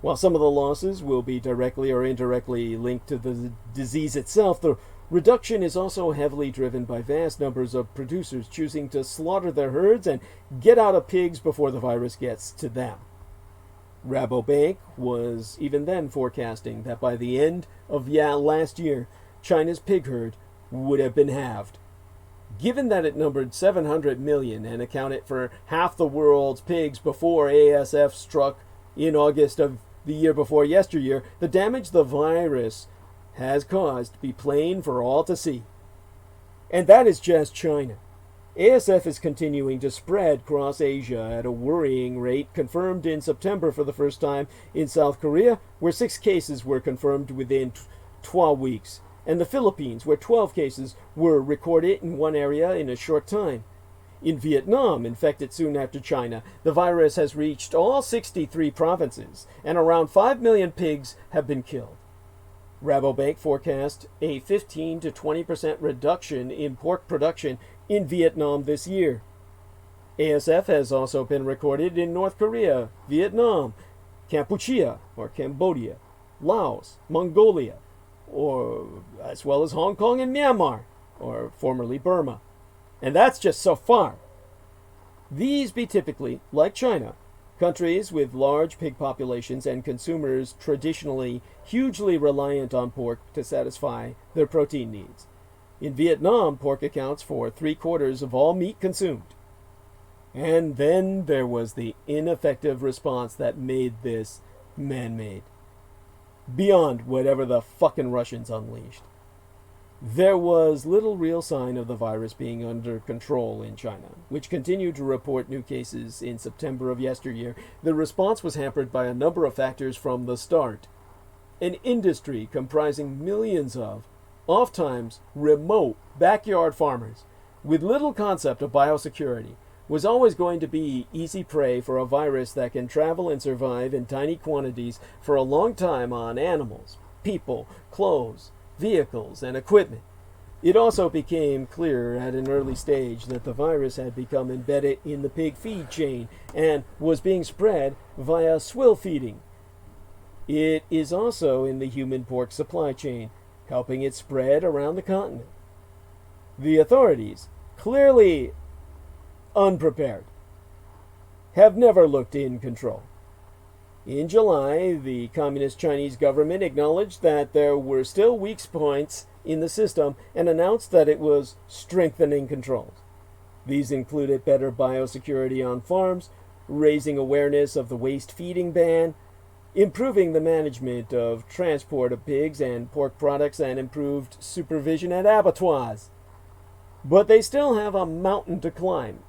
While some of the losses will be directly or indirectly linked to the disease itself, the reduction is also heavily driven by vast numbers of producers choosing to slaughter their herds and get out of pigs before the virus gets to them. Rabobank was even then forecasting that by the end of last year, China's pig herd would have been halved. Given that it numbered 700 million and accounted for half the world's pigs before ASF struck in August of the year before yesteryear, the damage the virus has caused to be plain for all to see. And that is just China. ASF is continuing to spread across Asia at a worrying rate, confirmed in September for the first time in South Korea, where 6 cases were confirmed within 12 weeks, and the Philippines, where 12 cases were recorded in one area in a short time. In Vietnam, infected soon after China, the virus has reached all 63 provinces, and around 5 million pigs have been killed. Rabobank forecast a 15 to 20% reduction in pork production in Vietnam this year. ASF has also been recorded in North Korea, Vietnam, Cambodia, Laos, Mongolia, as well as Hong Kong and Myanmar, or formerly Burma. And that's just so far. These be typically, like China, countries with large pig populations and consumers traditionally hugely reliant on pork to satisfy their protein needs. In Vietnam, pork accounts for 3/4 of all meat consumed. And then there was the ineffective response that made this man-made, beyond whatever the fucking Russians unleashed. There was little real sign of the virus being under control in China, which continued to report new cases in September of yesteryear. The response was hampered by a number of factors from the start. An industry comprising millions of, oftentimes remote, backyard farmers with little concept of biosecurity was always going to be easy prey for a virus that can travel and survive in tiny quantities for a long time on animals, people, clothes, vehicles, and equipment. It also became clear at an early stage that the virus had become embedded in the pig feed chain and was being spread via swill feeding. It is also in the human pork supply chain, helping it spread around the continent. The authorities, clearly unprepared, have never looked in control. In July, the Communist Chinese government acknowledged that there were still weak points in the system and announced that it was strengthening controls. These included better biosecurity on farms, raising awareness of the waste feeding ban, improving the management of transport of pigs and pork products, and improved supervision at abattoirs. But they still have a mountain to climb,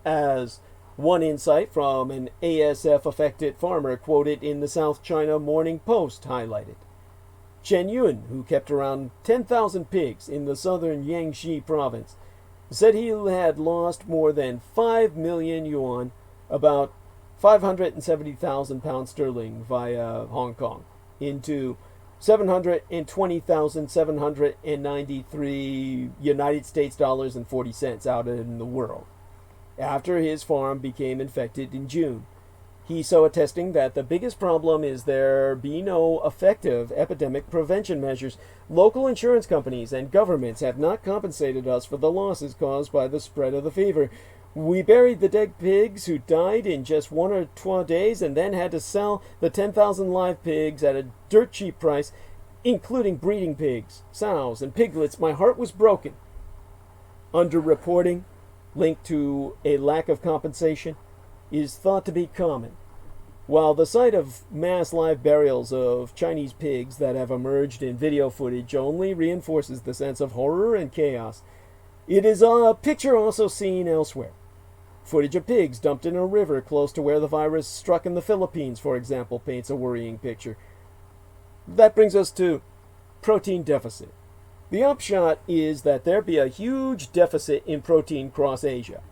as one insight from an ASF-affected farmer quoted in the South China Morning Post highlighted. Chen Yun, who kept around 10,000 pigs in the southern Yangtze province, said he had lost more than 5 million yuan, about 570,000 pounds sterling via Hong Kong, into 720,793 United States dollars and 40 cents out in the world, after his farm became infected in June. He so attesting that the biggest problem is there be no effective epidemic prevention measures. Local insurance companies and governments have not compensated us for the losses caused by the spread of the fever. We buried the dead pigs who died in just 1 or 2 days and then had to sell the 10,000 live pigs at a dirt cheap price, including breeding pigs, sows, and piglets. My heart was broken. Underreporting, linked to a lack of compensation, is thought to be common. While the sight of mass live burials of Chinese pigs that have emerged in video footage only reinforces the sense of horror and chaos, it is a picture also seen elsewhere. Footage of pigs dumped in a river close to where the virus struck in the Philippines, for example, paints a worrying picture. That brings us to protein deficit. The upshot is that there be a huge deficit in protein across Asia.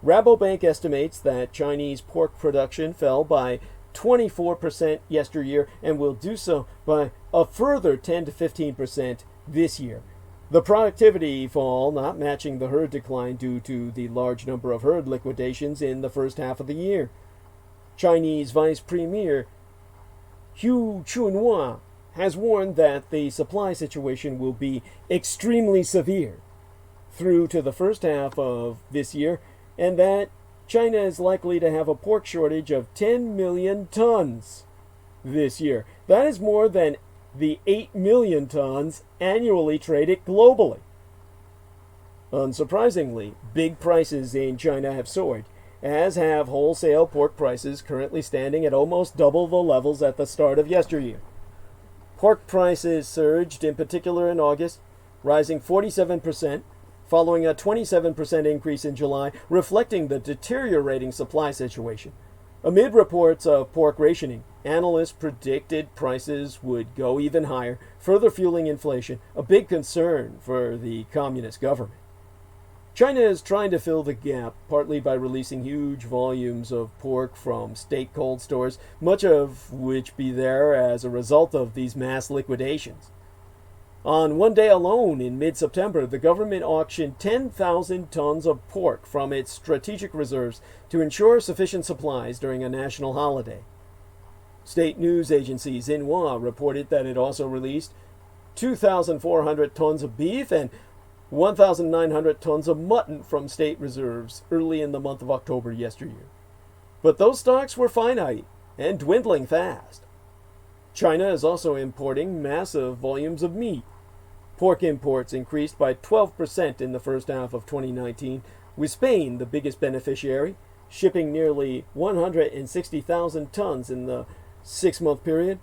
Rabobank estimates that Chinese pork production fell by 24% yesteryear and will do so by a further 10 to 15% this year. The productivity fall not matching the herd decline due to the large number of herd liquidations in the first half of the year. Chinese Vice Premier Hu Chunhua has warned that the supply situation will be extremely severe through to the first half of this year, and that China is likely to have a pork shortage of 10 million tons this year. That is more than the 8 million tons annually traded globally. Unsurprisingly, big prices in China have soared, as have wholesale pork prices, currently standing at almost double the levels at the start of yesteryear. Pork prices surged in particular in August, rising 47%, following a 27% increase in July, reflecting the deteriorating supply situation. Amid reports of pork rationing, analysts predicted prices would go even higher, further fueling inflation, a big concern for the communist government. China is trying to fill the gap, partly by releasing huge volumes of pork from state cold stores, much of which be there as a result of these mass liquidations. On one day alone in mid-September, the government auctioned 10,000 tons of pork from its strategic reserves to ensure sufficient supplies during a national holiday. State news agency Xinhua reported that it also released 2,400 tons of beef and 1,900 tons of mutton from state reserves early in the month of October yesteryear. But those stocks were finite and dwindling fast. China is also importing massive volumes of meat. Pork imports increased by 12% in the first half of 2019, with Spain the biggest beneficiary, shipping nearly 160,000 tons in the 6-month period.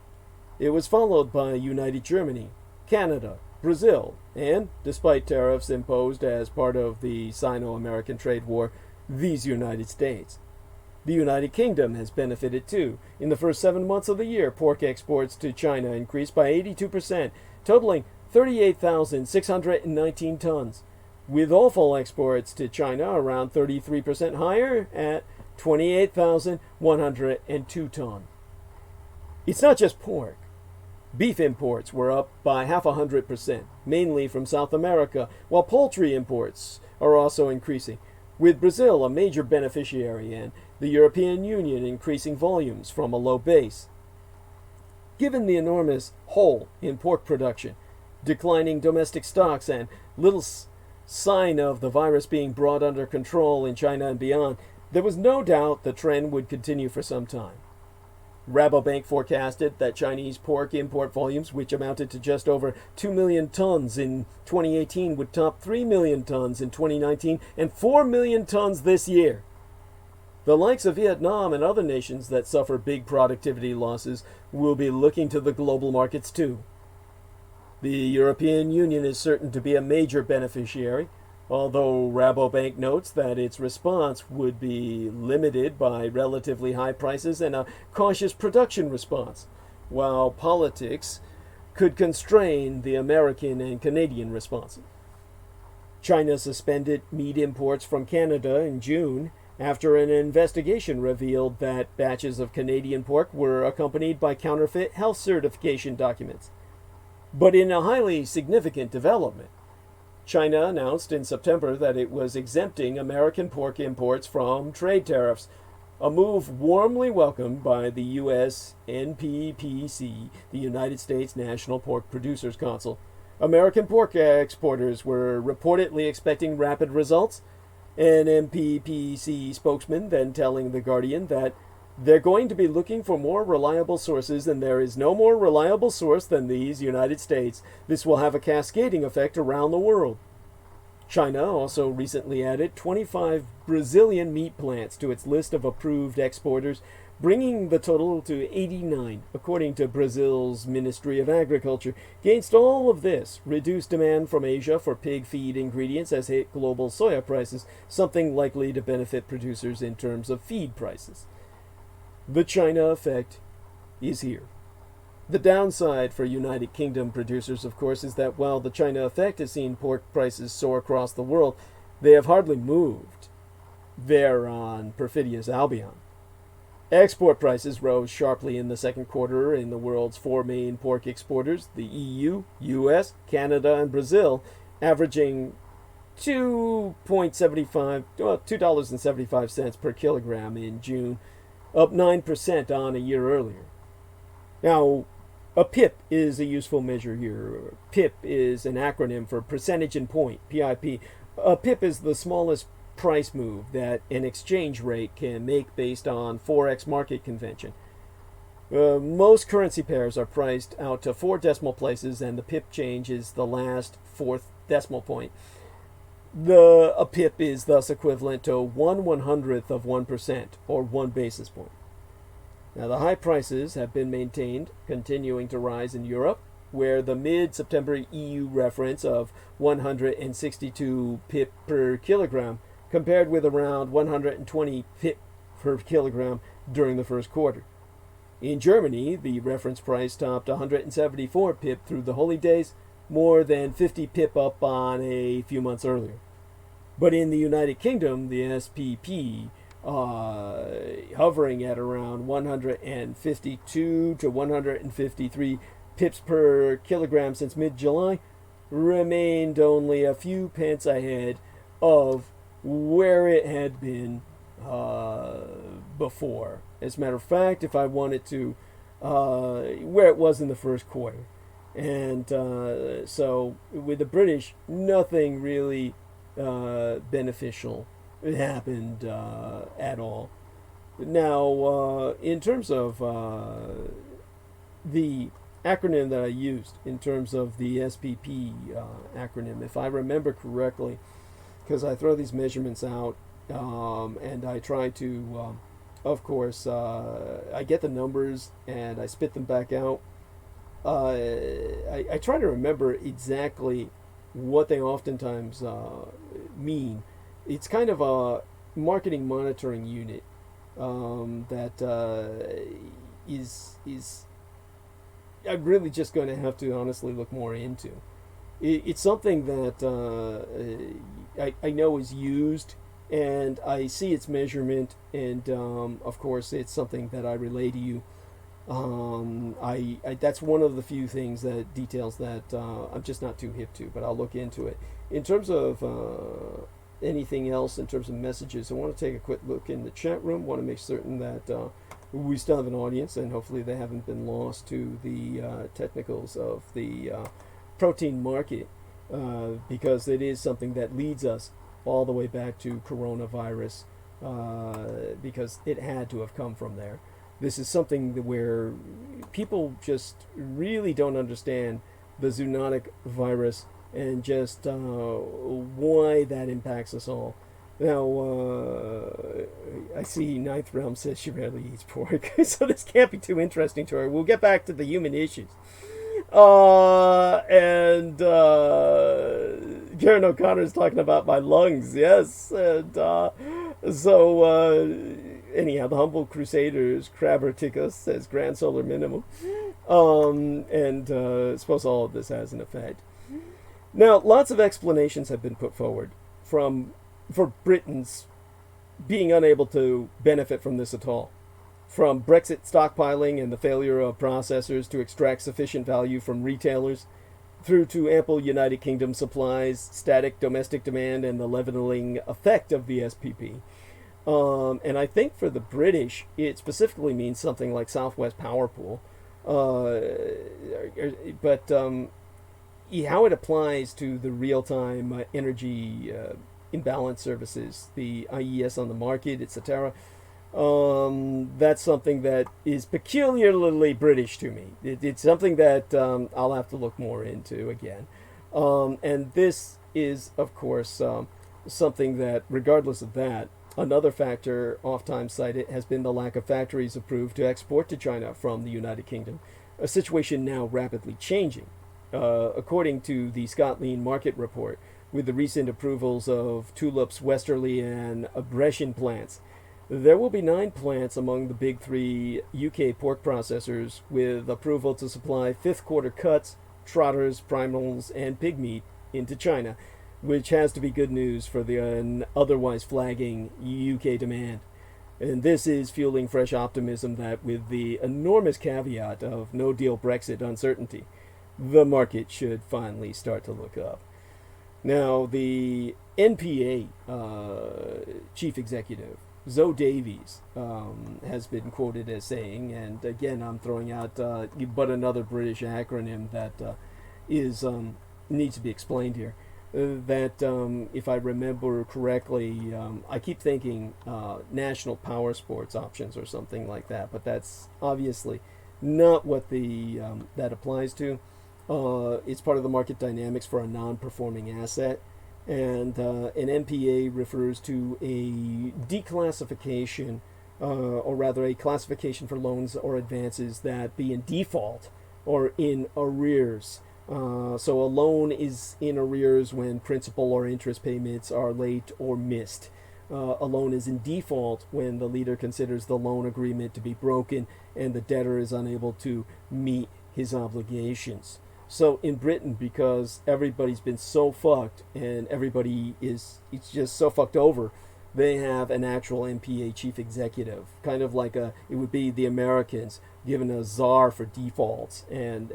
It was followed by United Germany, Canada, Brazil, and, despite tariffs imposed as part of the Sino-American trade war, these United States. The United Kingdom has benefited too. In the first 7 months of the year, pork exports to China increased by 82%, totaling 38,619 tons, with offal exports to China around 33% higher at 28,102 tons. It's not just pork. Beef imports were up by 0.5%, mainly from South America, while poultry imports are also increasing, with Brazil a major beneficiary and the European Union increasing volumes from a low base. Given the enormous hole in pork production, declining domestic stocks, and little sign of the virus being brought under control in China and beyond, there was no doubt the trend would continue for some time. Rabobank forecasted that Chinese pork import volumes, which amounted to just over 2 million tons in 2018, would top 3 million tons in 2019 and 4 million tons this year. The likes of Vietnam and other nations that suffer big productivity losses will be looking to the global markets too. The European Union is certain to be a major beneficiary, although Rabobank notes that its response would be limited by relatively high prices and a cautious production response, while politics could constrain the American and Canadian responses. China suspended meat imports from Canada in June after an investigation revealed that batches of Canadian pork were accompanied by counterfeit health certification documents. But in a highly significant development, China announced in September that it was exempting American pork imports from trade tariffs, a move warmly welcomed by the U.S. NPPC, the United States National Pork Producers Council. American pork exporters were reportedly expecting rapid results, an NPPC spokesman then telling The Guardian that they're going to be looking for more reliable sources, and there is no more reliable source than these United States. This will have a cascading effect around the world. China also recently added 25 Brazilian meat plants to its list of approved exporters, bringing the total to 89, according to Brazil's Ministry of Agriculture. Against all of this, reduced demand from Asia for pig feed ingredients has hit global soya prices, something likely to benefit producers in terms of feed prices. The China effect is here. The downside for United Kingdom producers, of course, is that while the China effect has seen pork prices soar across the world, they have hardly moved. They're on perfidious Albion. Export prices rose sharply in the second quarter in the world's four main pork exporters, the EU, US, Canada, and Brazil, averaging $2.75 per kilogram in June, up 9% on a year earlier. Now, a PIP is a useful measure here. PIP is an acronym for percentage in point, PIP. A PIP is the smallest price move that an exchange rate can make based on Forex market convention. Most currency pairs are priced out to 4 decimal places, and the PIP change is the last fourth decimal point. A PIP is thus equivalent to 1/100th of 1%, or 1 basis point. Now, the high prices have been maintained, continuing to rise in Europe, where the mid-September EU reference of 162 pip per kilogram compared with around 120 pip per kilogram during the first quarter. In Germany, the reference price topped 174 pip through the holy days, more than 50 pip up on a few months earlier. But in the United Kingdom, the SPP, hovering at around 152 to 153 pips per kilogram since mid-July, remained only a few pence ahead of where it had been before. As a matter of fact, if I wanted to, where it was in the first quarter. And so with the British, nothing really beneficial happened at all. Now, in terms of the acronym that I used, in terms of the SPP acronym, if I remember correctly, because I throw these measurements out and I try to, of course, I get the numbers and I spit them back out. I try to remember exactly what they oftentimes mean. It's kind of a marketing monitoring unit that is I'm really just going to have to honestly look more into. It's something that I know is used, and I see its measurement, and of course it's something that I relay to you. That's one of the few things that details that I'm just not too hip to, but I'll look into it. In terms of anything else, in terms of messages, I want to take a quick look in the chat room. Want to make certain that we still have an audience, and hopefully they haven't been lost to the technicals of the protein market, because it is something that leads us all the way back to coronavirus, because it had to have come from there. This is something where people just really don't understand the zoonotic virus and just why that impacts us all. Now, I see Ninth Realm says she rarely eats pork, so this can't be too interesting to her. We'll get back to the human issues. And Karen O'Connor is talking about my lungs, yes. And anyhow, the Humble Crusaders, Crabberticus says Grand Solar Minimum. And I suppose all of this has an effect. Now, lots of explanations have been put forward for Britons being unable to benefit from this at all. From Brexit stockpiling and the failure of processors to extract sufficient value from retailers, through to ample United Kingdom supplies, static domestic demand, and the leveling effect of the SPP. And I think for the British, it specifically means something like Southwest Power Pool. But how it applies to the real-time energy imbalance services, the IES on the market, etc., that's something that is peculiarly British to me. It's something that I'll have to look more into again. And this is, of course, something that, regardless of that, Another factor oftentimes cited has been the lack of factories approved to export to China from the United Kingdom, a situation now rapidly changing. According to the Scott Lean Market Report, with the recent approvals of Tulip's Westerly and Brescian plants, there will be 9 plants among the big 3 UK pork processors with approval to supply fifth quarter cuts, trotters, primals, and pig meat into China, which has to be good news for the otherwise flagging UK demand. And this is fueling fresh optimism that, with the enormous caveat of no-deal Brexit uncertainty, the market should finally start to look up. Now, the NPA chief executive, Zoe Davies, has been quoted as saying, and again I'm throwing out but another British acronym that needs to be explained here, that if I remember correctly, I keep thinking national power sports options or something like that, but that's obviously not what that applies to. It's part of the market dynamics for a non-performing asset, and an NPA refers to a declassification, or rather a classification for loans or advances that be in default or in arrears. So a loan is in arrears when principal or interest payments are late or missed. A loan is in default when the lender considers the loan agreement to be broken and the debtor is unable to meet his obligations. So in Britain, because everybody's been so fucked and it's just so fucked over, they have an actual NPA chief executive, kind of like it would be the Americans given a czar for defaults and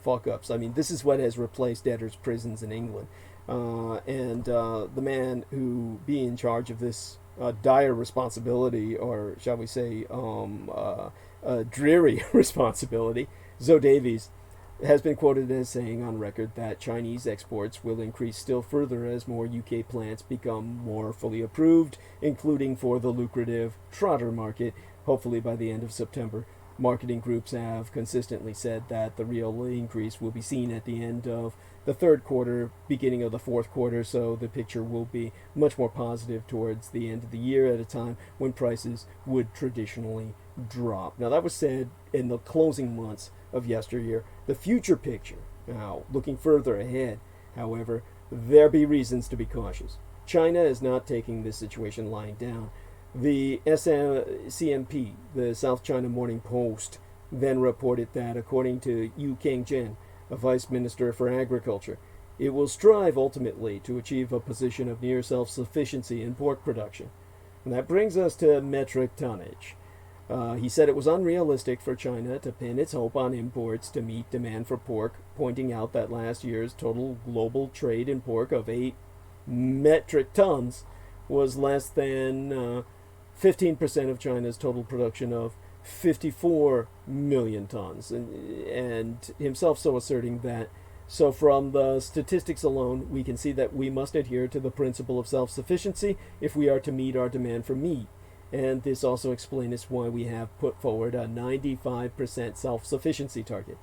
fuck ups. I mean, this is what has replaced debtors' prisons in England. The man who be in charge of this dire responsibility, or shall we say dreary responsibility, Zoe Davies, has been quoted as saying on record that Chinese exports will increase still further as more UK plants become more fully approved, including for the lucrative trotter market, hopefully by the end of September. Marketing groups have consistently said that the real increase will be seen at the end of the third quarter, beginning of the fourth quarter, so the picture will be much more positive towards the end of the year, at a time when prices would traditionally drop. Now, that was said in the closing months of yesteryear. The future picture, now looking further ahead, however, there be reasons to be cautious. China is not taking this situation lying down. The CMP, the South China Morning Post, then reported that, according to Yu Kangjian, a vice minister for agriculture, it will strive ultimately to achieve a position of near self-sufficiency in pork production. And that brings us to metric tonnage. He said it was unrealistic for China to pin its hope on imports to meet demand for pork, pointing out that last year's total global trade in pork of 8 metric tons was less than 15% of China's total production of 54 million tons, and himself so asserting that, so from the statistics alone, we can see that we must adhere to the principle of self-sufficiency if we are to meet our demand for meat. And this also explains why we have put forward a 95% self-sufficiency target.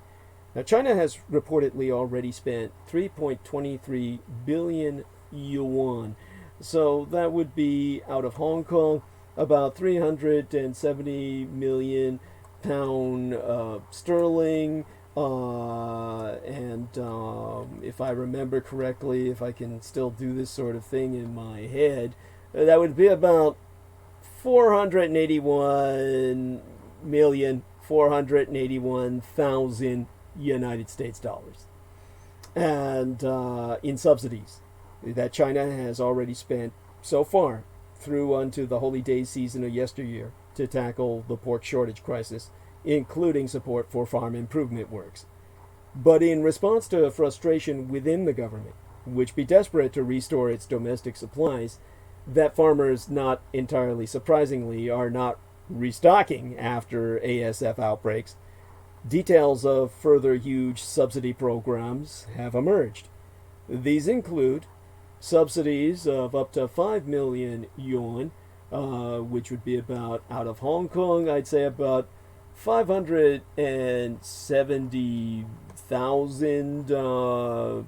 Now, China has reportedly already spent 3.23 billion yuan. So that would be, out of Hong Kong, about 370 million pound sterling. If I remember correctly, if I can still do this sort of thing in my head, that would be about 481,481,000 United States dollars. And in subsidies that China has already spent so far through unto the holy day season of yesteryear to tackle the pork shortage crisis, including support for farm improvement works. But in response to frustration within the government, which be desperate to restore its domestic supplies, that farmers, not entirely surprisingly, are not restocking after ASF outbreaks, details of further huge subsidy programs have emerged. These include subsidies of up to 5 million yuan, which would be about, out of Hong Kong, I'd say about 570,000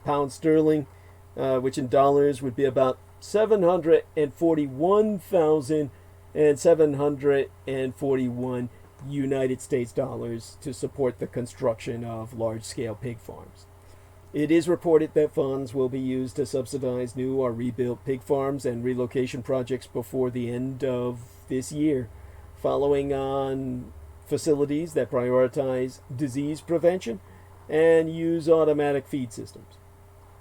pounds sterling, which in dollars would be about $741,741 United States dollars to support the construction of large-scale pig farms. It is reported that funds will be used to subsidize new or rebuilt pig farms and relocation projects before the end of this year, following on facilities that prioritize disease prevention and use automatic feed systems.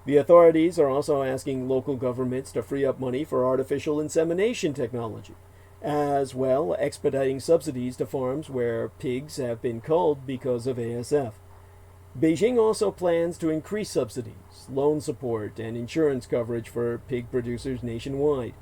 The authorities are also asking local governments to free up money for artificial insemination technology, as well expediting subsidies to farms where pigs have been culled because of ASF. Beijing also plans to increase subsidies, loan support, and insurance coverage for pig producers nationwide.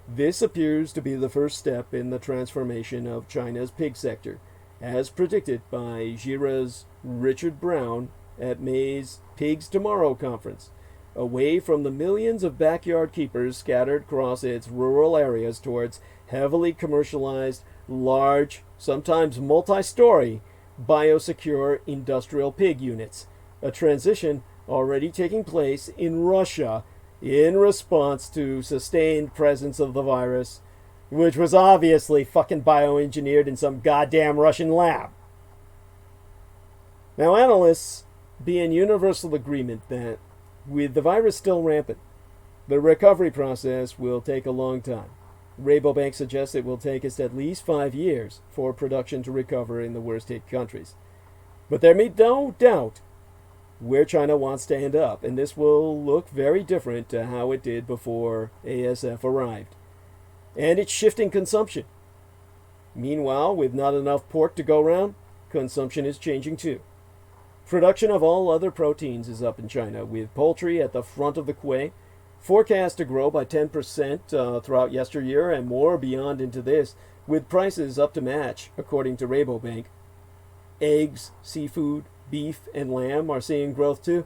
This appears to be the first step in the transformation of China's pig sector, as predicted by JIRA's Richard Brown at May's Pigs Tomorrow conference, away from the millions of backyard keepers scattered across its rural areas towards heavily commercialized, large, sometimes multi-story, biosecure industrial pig units, a transition already taking place in Russia in response to sustained presence of the virus, which was obviously fucking bioengineered in some goddamn Russian lab. Now, analysts be in universal agreement that, with the virus still rampant, the recovery process will take a long time. Rabobank suggests it will take us at least 5 years for production to recover in the worst-hit countries. But there be no doubt where China wants to end up, and this will look very different to how it did before ASF arrived. And it's shifting consumption. Meanwhile, with not enough pork to go around, consumption is changing too. Production of all other proteins is up in China, with poultry at the front of the quay, forecast to grow by 10% throughout yesteryear and more beyond into this, with prices up to match, according to Rabobank. Eggs, seafood, beef, and lamb are seeing growth too.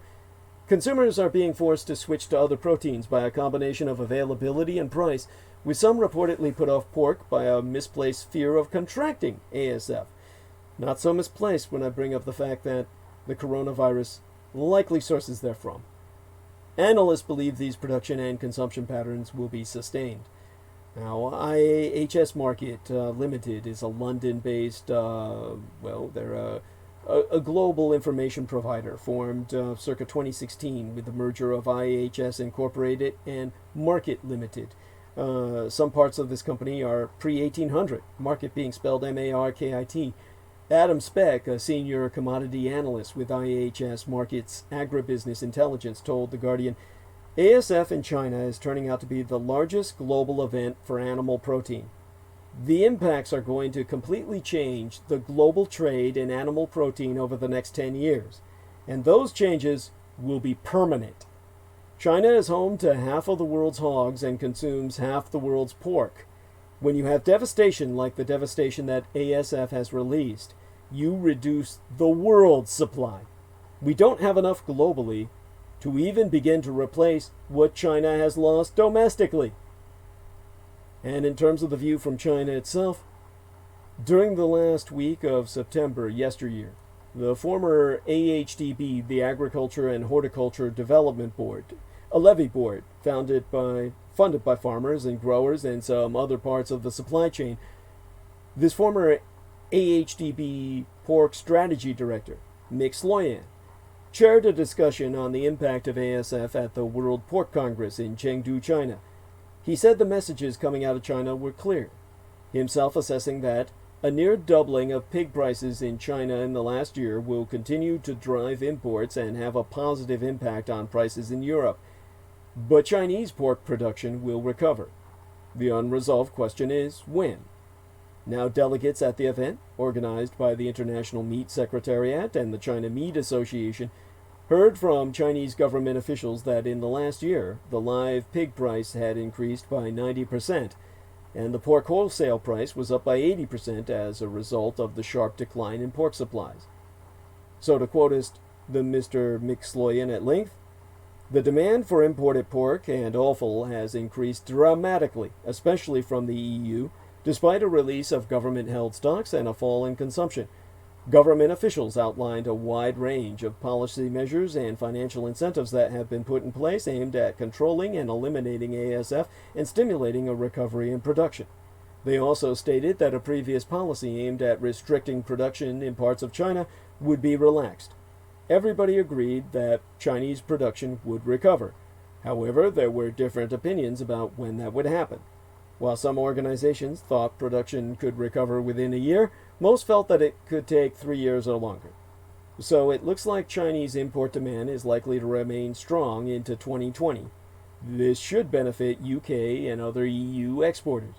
Consumers are being forced to switch to other proteins by a combination of availability and price, with some reportedly put off pork by a misplaced fear of contracting ASF. Not so misplaced when I bring up the fact that the coronavirus likely sources therefrom. Analysts believe these production and consumption patterns will be sustained. Now, IHS Markit Limited is a London-based, they're a global information provider formed circa 2016 with the merger of IHS Incorporated and Markit Limited. Some parts of this company are pre-1800, Markit being spelled M-A-R-K-I-T. Adam Speck, a senior commodity analyst with IHS Markit's agribusiness intelligence, told The Guardian, ASF in China is turning out to be the largest global event for animal protein. The impacts are going to completely change the global trade in animal protein over the next 10 years, and those changes will be permanent. China is home to half of the world's hogs and consumes half the world's pork. When you have devastation like the devastation that ASF has released, you reduce the world's supply. We don't have enough globally to even begin to replace what China has lost domestically. And in terms of the view from China itself, during the last week of September, yesteryear, the former AHDB, the Agriculture and Horticulture Development Board, a levy board funded by farmers and growers and some other parts of the supply chain. This former AHDB pork strategy director, Mick Sloyan, chaired a discussion on the impact of ASF at the World Pork Congress in Chengdu, China. He said the messages coming out of China were clear, himself assessing that a near doubling of pig prices in China in the last year will continue to drive imports and have a positive impact on prices in Europe. But Chinese pork production will recover. The unresolved question is when. Now, delegates at the event, organized by the International Meat Secretariat and the China Meat Association, heard from Chinese government officials that in the last year, the live pig price had increased by 90%, and the pork wholesale price was up by 80% as a result of the sharp decline in pork supplies. So to quote the Mr. Mick Sloyan at length, the demand for imported pork and offal has increased dramatically, especially from the EU, despite a release of government-held stocks and a fall in consumption. Government officials outlined a wide range of policy measures and financial incentives that have been put in place aimed at controlling and eliminating ASF and stimulating a recovery in production. They also stated that a previous policy aimed at restricting production in parts of China would be relaxed. Everybody agreed that Chinese production would recover. However, there were different opinions about when that would happen. While some organizations thought production could recover within a year, most felt that it could take 3 years or longer. So it looks like Chinese import demand is likely to remain strong into 2020. This should benefit UK and other EU exporters.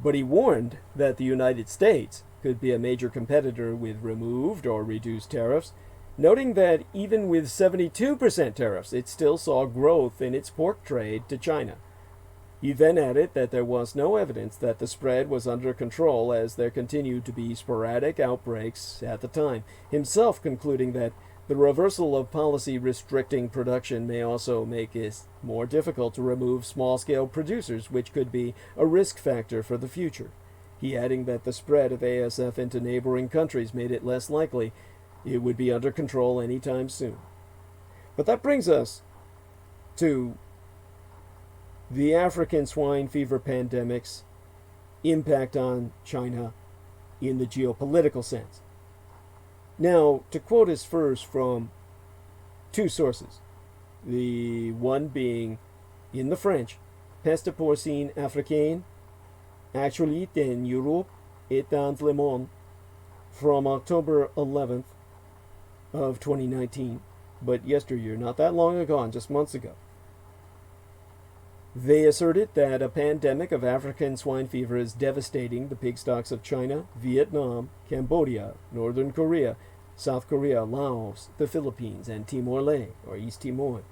But he warned that the United States could be a major competitor with removed or reduced tariffs, noting that even with 72% tariffs, it still saw growth in its pork trade to China. He then added that there was no evidence that the spread was under control as there continued to be sporadic outbreaks at the time, himself concluding that the reversal of policy restricting production may also make it more difficult to remove small-scale producers, which could be a risk factor for the future. He adding that the spread of ASF into neighboring countries made it less likely it would be under control anytime soon. But that brings us to the African swine fever pandemic's impact on China in the geopolitical sense. Now, to quote us first from two sources, the one being in the French, Peste porcine africaine, actualité en Europe et dans le monde, from October 11th of 2019, but yesteryear, not that long ago, just months ago. They asserted that a pandemic of African swine fever is devastating the pig stocks of China, Vietnam, Cambodia, Northern Korea, South Korea, Laos, the Philippines, and Timor-Leste, or East Timor.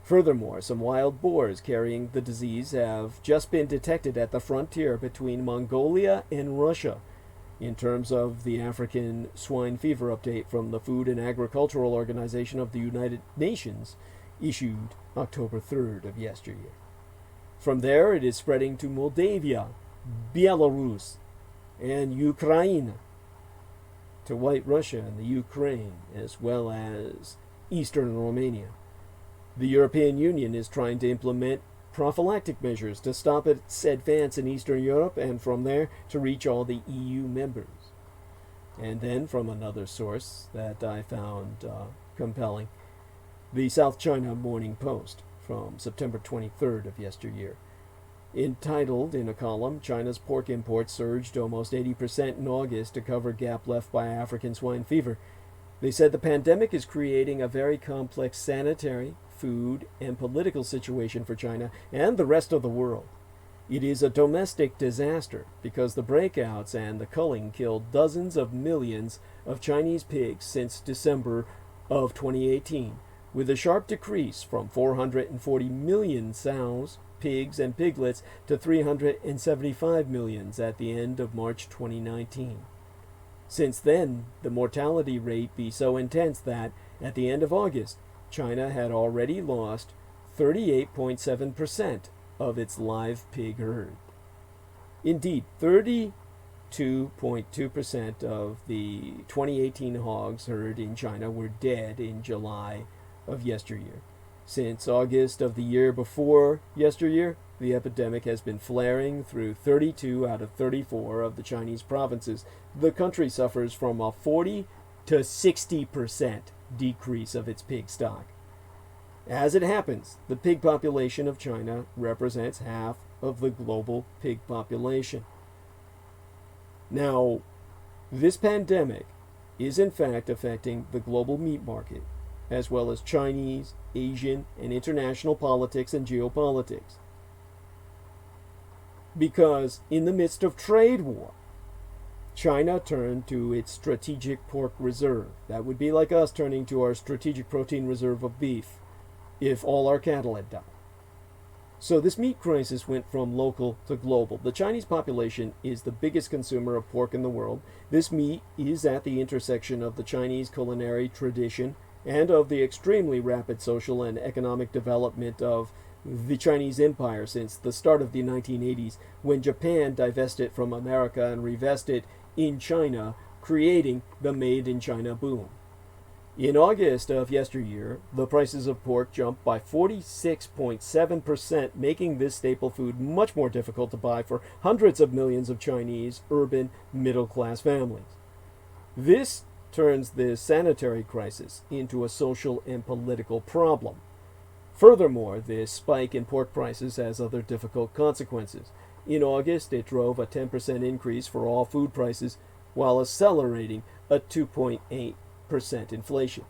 Furthermore, some wild boars carrying the disease have just been detected at the frontier between Mongolia and Russia. In terms of the African swine fever update from the Food and Agricultural Organization of the United Nations, issued October 3rd of yesteryear. From there, it is spreading to Moldavia, Belarus, and Ukraine, to White Russia and the Ukraine, as well as eastern Romania. The European Union is trying to implement prophylactic measures to stop its advance in Eastern Europe and from there to reach all the EU members. And then from another source that I found compelling, the South China Morning Post from September 23rd of yesteryear. Entitled in a column, China's pork imports surged almost 80% in August to cover gap left by African swine fever. They said the pandemic is creating a very complex sanitary, food, and political situation for China and the rest of the world. It is a domestic disaster because the breakouts and the culling killed dozens of millions of Chinese pigs since December of 2018, with a sharp decrease from 440 million sows, pigs, and piglets to 375 million at the end of March 2019. Since then, the mortality rate be so intense that, at the end of August, China had already lost 38.7% of its live pig herd. Indeed, 32.2% of the 2018 hogs herd in China were dead in July of yesteryear. Since August of the year before yesteryear, the epidemic has been flaring through 32 out of 34 of the Chinese provinces. The country suffers from a 40 to 60% decrease of its pig stock. As it happens, the pig population of China represents half of the global pig population. Now, this pandemic is in fact affecting the global meat market, as well as Chinese, Asian, and international politics and geopolitics. Because in the midst of trade war, China turned to its strategic pork reserve. That would be like us turning to our strategic protein reserve of beef if all our cattle had died. So this meat crisis went from local to global. The Chinese population is the biggest consumer of pork in the world. This meat is at the intersection of the Chinese culinary tradition and of the extremely rapid social and economic development of the Chinese Empire since the start of the 1980s, when Japan divested from America and revested in China creating the Made in China boom. In August of yesteryear, the prices of pork jumped by 46.7%, making this staple food much more difficult to buy for hundreds of millions of Chinese urban middle-class families. This turns the sanitary crisis into a social and political problem. Furthermore, this spike in pork prices has other difficult consequences. In August, it drove a 10% increase for all food prices, while accelerating a 2.8% inflation.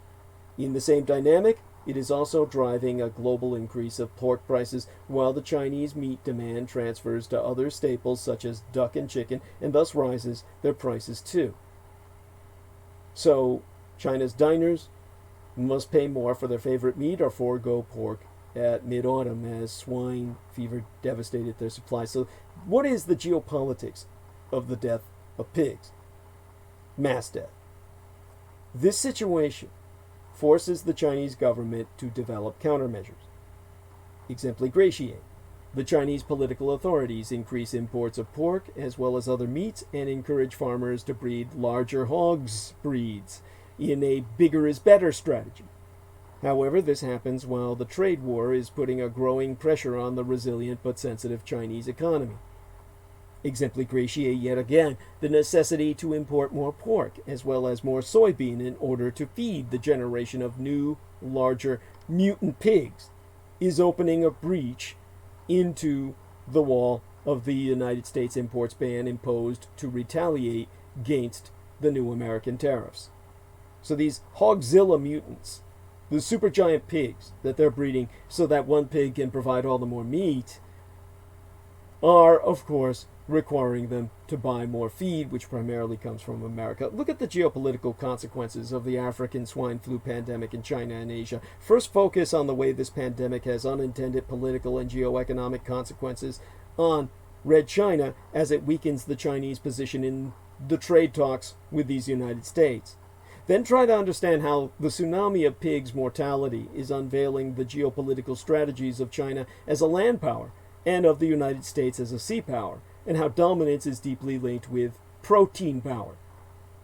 In the same dynamic, it is also driving a global increase of pork prices, while the Chinese meat demand transfers to other staples such as duck and chicken, and thus rises their prices too. So, China's diners must pay more for their favorite meat or forego pork at mid-autumn as swine fever devastated their supply. So, what is the geopolitics of the death of pigs? Mass death. This situation forces the Chinese government to develop countermeasures. Exempligratiate. The Chinese political authorities increase imports of pork as well as other meats and encourage farmers to breed larger hogs breeds in a bigger is better strategy. However, this happens while the trade war is putting a growing pressure on the resilient but sensitive Chinese economy. Exempligratiate yet again the necessity to import more pork as well as more soybean in order to feed the generation of new, larger, mutant pigs is opening a breach into the wall of the United States imports ban imposed to retaliate against the new American tariffs. So these Hogzilla mutants, the supergiant pigs that they're breeding so that one pig can provide all the more meat, are, of course, requiring them to buy more feed, which primarily comes from America. Look at the geopolitical consequences of the African swine flu pandemic in China and Asia. First, focus on the way this pandemic has unintended political and geoeconomic consequences on Red China as it weakens the Chinese position in the trade talks with these United States. Then try to understand how the tsunami of pigs' mortality is unveiling the geopolitical strategies of China as a land power and of the United States as a sea power, and how dominance is deeply linked with protein power.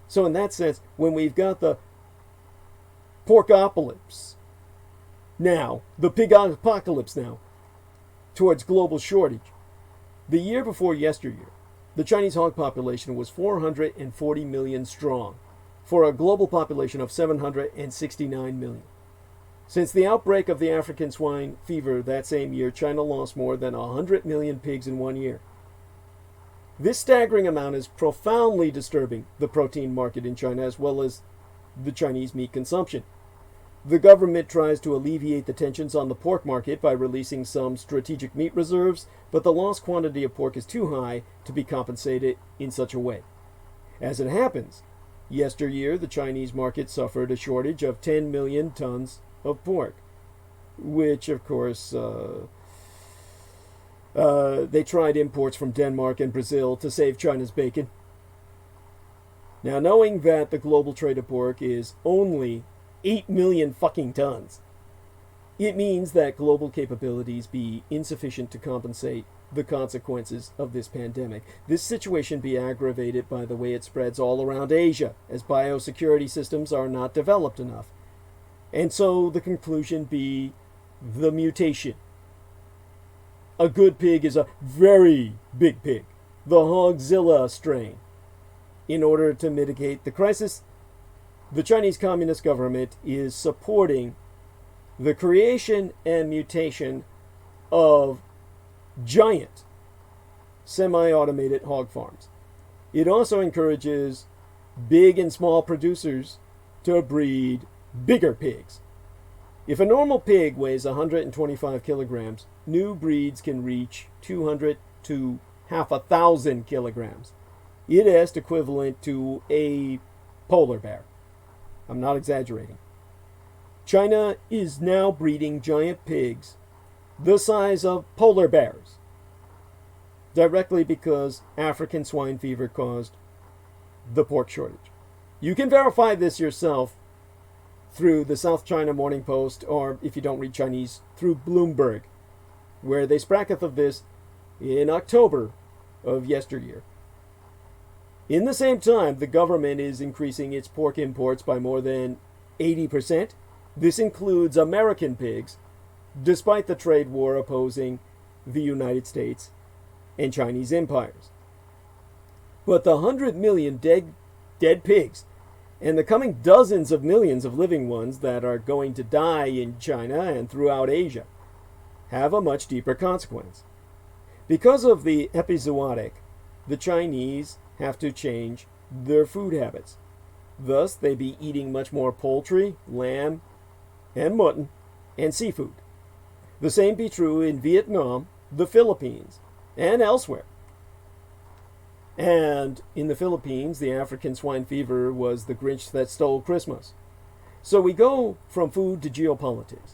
So in that sense, when we've got the porkopocalypse now, the pig apocalypse now, towards global shortage, the year before yesteryear, the Chinese hog population was 440 million strong, for a global population of 769 million. Since the outbreak of the African swine fever that same year, China lost more than 100 million pigs in 1 year. This staggering amount is profoundly disturbing the protein market in China as well as the Chinese meat consumption. The government tries to alleviate the tensions on the pork market by releasing some strategic meat reserves, but the lost quantity of pork is too high to be compensated in such a way. As it happens, yesteryear the Chinese market suffered a shortage of 10 million tons of pork, which of course they tried imports from Denmark and Brazil to save China's bacon. Now, knowing that the global trade of pork is only 8 million fucking tons, it means that global capabilities be insufficient to compensate the consequences of this pandemic. This situation be aggravated by the way it spreads all around Asia, as biosecurity systems are not developed enough. And so the conclusion be the mutation. A good pig is a very big pig, the Hogzilla strain. In order to mitigate the crisis, the Chinese Communist government is supporting the creation and mutation of giant semi-automated hog farms. It also encourages big and small producers to breed bigger pigs. If a normal pig weighs 125 kilograms, new breeds can reach 200 to half a thousand kilograms. It is equivalent to a polar bear. I'm not exaggerating. China is now breeding giant pigs the size of polar bears, directly because African swine fever caused the pork shortage. You can verify this yourself through the South China Morning Post, or if you don't read Chinese, through Bloomberg, where they spracketh of this in October of yesteryear. In the same time, the government is increasing its pork imports by more than 80%. This includes American pigs, despite the trade war opposing the United States and Chinese empires. But the 100 million dead pigs and the coming dozens of millions of living ones that are going to die in China and throughout Asia have a much deeper consequence. Because of the epizootic, the Chinese have to change their food habits. Thus, they be eating much more poultry, lamb, and mutton, and seafood. The same be true in Vietnam, the Philippines, and elsewhere. And in the Philippines, the African swine fever was the Grinch that stole Christmas. So we go from food to geopolitics.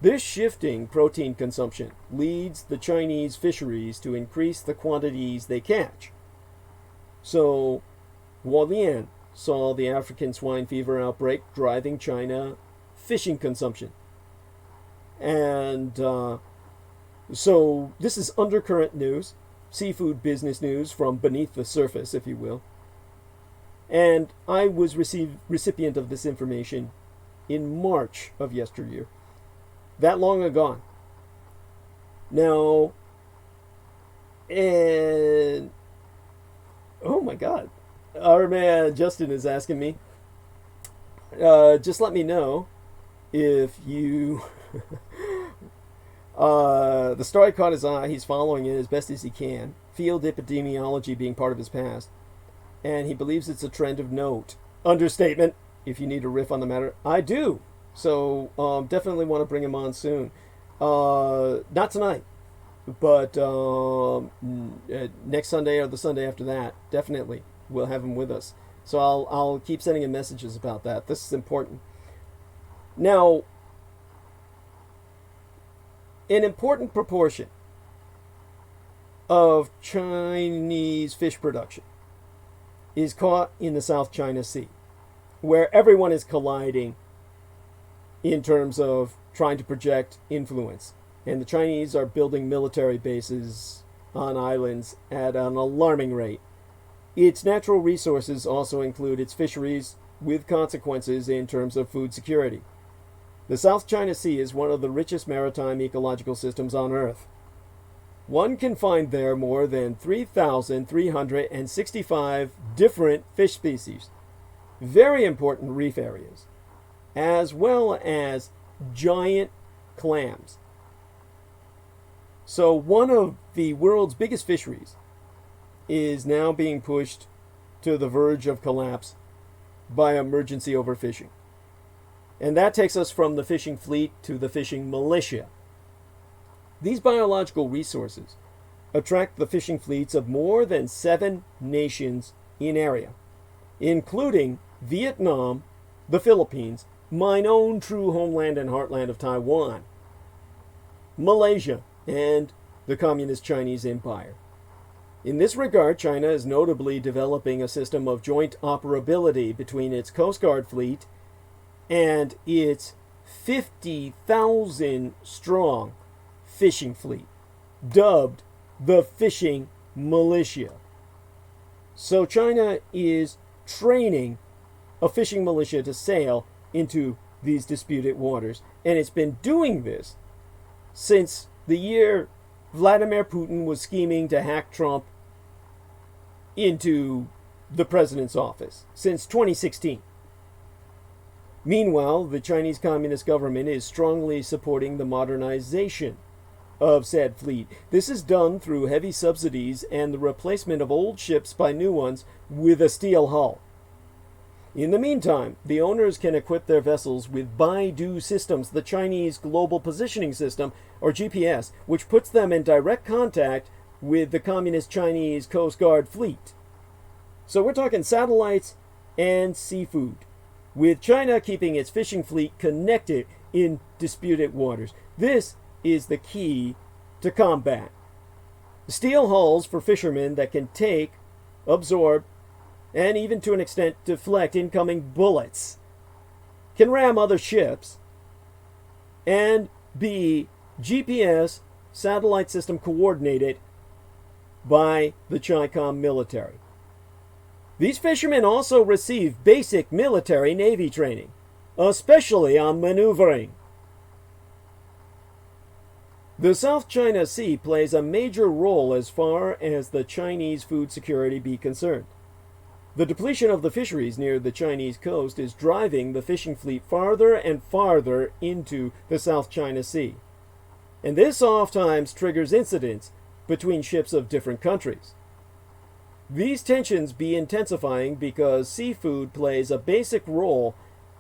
This shifting protein consumption leads the Chinese fisheries to increase the quantities they catch. So Huawei saw the African swine fever outbreak driving China fishing consumption. And so this is undercurrent news, seafood business news from beneath the surface, if you will. And I was recipient of this information in March of yesteryear. That long ago. Now, and oh my God, our man Justin is asking me, just let me know if you, the story caught his eye, he's following it as best as he can, field epidemiology being part of his past, and he believes it's a trend of note. Understatement, if you need a riff on the matter. I do, so definitely want to bring him on soon. Not tonight, but next Sunday or the Sunday after that, definitely, we'll have him with us. So I'll keep sending him messages about that. This is important. Now, an important proportion of Chinese fish production is caught in the South China Sea, where everyone is colliding in terms of trying to project influence. And the Chinese are building military bases on islands at an alarming rate. Its natural resources also include its fisheries, with consequences in terms of food security. The South China Sea is one of the richest maritime ecological systems on Earth. One can find there more than 3,365 different fish species, very important reef areas, as well as giant clams. So one of the world's biggest fisheries is now being pushed to the verge of collapse by emergency overfishing. And that takes us from the fishing fleet to the fishing militia. These biological resources attract the fishing fleets of more than 7 nations in area, including Vietnam, the Philippines, mine own true homeland and heartland of Taiwan, Malaysia, and the Communist Chinese Empire. In this regard, China is notably developing a system of joint operability between its Coast Guard fleet and its 50,000 strong fishing fleet, dubbed the Fishing Militia. So China is training a fishing militia to sail into these disputed waters, and it's been doing this since the year Vladimir Putin was scheming to hack Trump into the president's office, since 2016. Meanwhile, the Chinese Communist government is strongly supporting the modernization of said fleet. This is done through heavy subsidies and the replacement of old ships by new ones with a steel hull. In the meantime, the owners can equip their vessels with Baidu systems, the Chinese Global Positioning System, or GPS, which puts them in direct contact with the Communist Chinese Coast Guard fleet. So we're talking satellites and seafood, with China keeping its fishing fleet connected in disputed waters. This is the key to combat. Steel hulls for fishermen that can take, absorb, and even to an extent deflect incoming bullets, can ram other ships, and be GPS satellite system coordinated by the CHICOM military. These fishermen also receive basic military Navy training, especially on maneuvering. The South China Sea plays a major role as far as the Chinese food security be concerned. The depletion of the fisheries near the Chinese coast is driving the fishing fleet farther and farther into the South China Sea. And this oftentimes triggers incidents between ships of different countries. These tensions be intensifying because seafood plays a basic role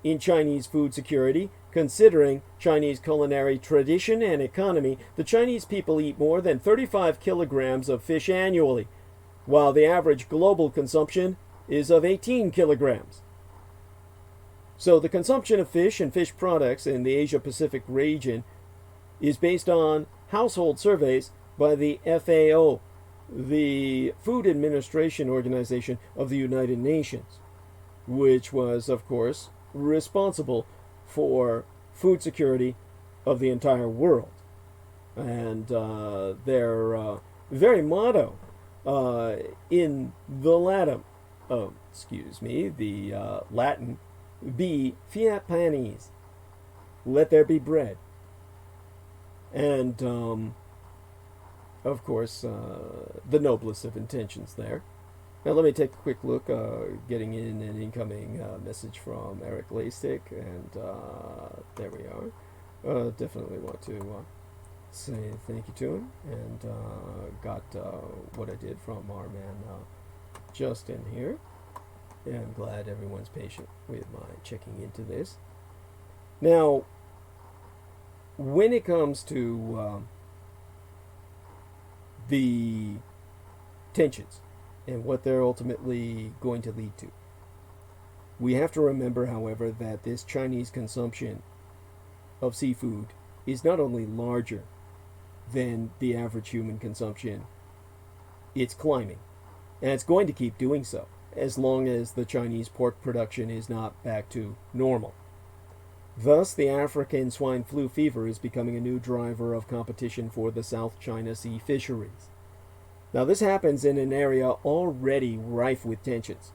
in Chinese food security. Considering Chinese culinary tradition and economy, the Chinese people eat more than 35 kilograms of fish annually, while the average global consumption is of 18 kilograms. So the consumption of fish and fish products in the Asia-Pacific region is based on household surveys by the FAO, the Food Administration Organization of the United Nations, which was, of course, responsible for food security of the entire world. And their very motto in the Latin, Latin, be fiat panis, let there be bread. And of course, the noblest of intentions there. Now let me take a quick look, getting in an incoming message from Eric Lastic, and there we are. Definitely want to say thank you to him, and got what I did from our man Justin here. And I'm glad everyone's patient with my checking into this. Now, when it comes to the tensions and what they're ultimately going to lead to, we have to remember, however, that this Chinese consumption of seafood is not only larger than the average human consumption, it's climbing. And it's going to keep doing so as long as the Chinese pork production is not back to normal. Thus, the African swine flu fever is becoming a new driver of competition for the South China Sea fisheries. Now, this happens in an area already rife with tensions,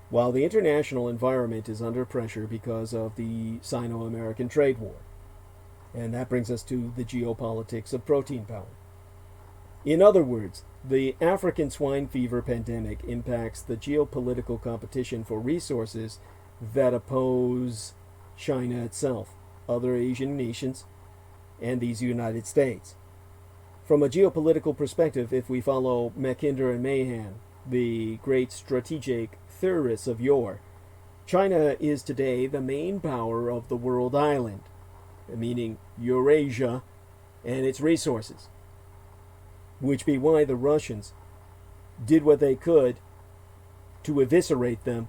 while the international environment is under pressure because of the Sino-American trade war. And that brings us to the geopolitics of protein power. In other words, the African swine fever pandemic impacts the geopolitical competition for resources that oppose China itself, other Asian nations, and these United States. From a geopolitical perspective, if we follow Mackinder and Mahan, the great strategic theorists of yore, China is today the main power of the world island, meaning Eurasia and its resources, which be why the Russians did what they could to eviscerate them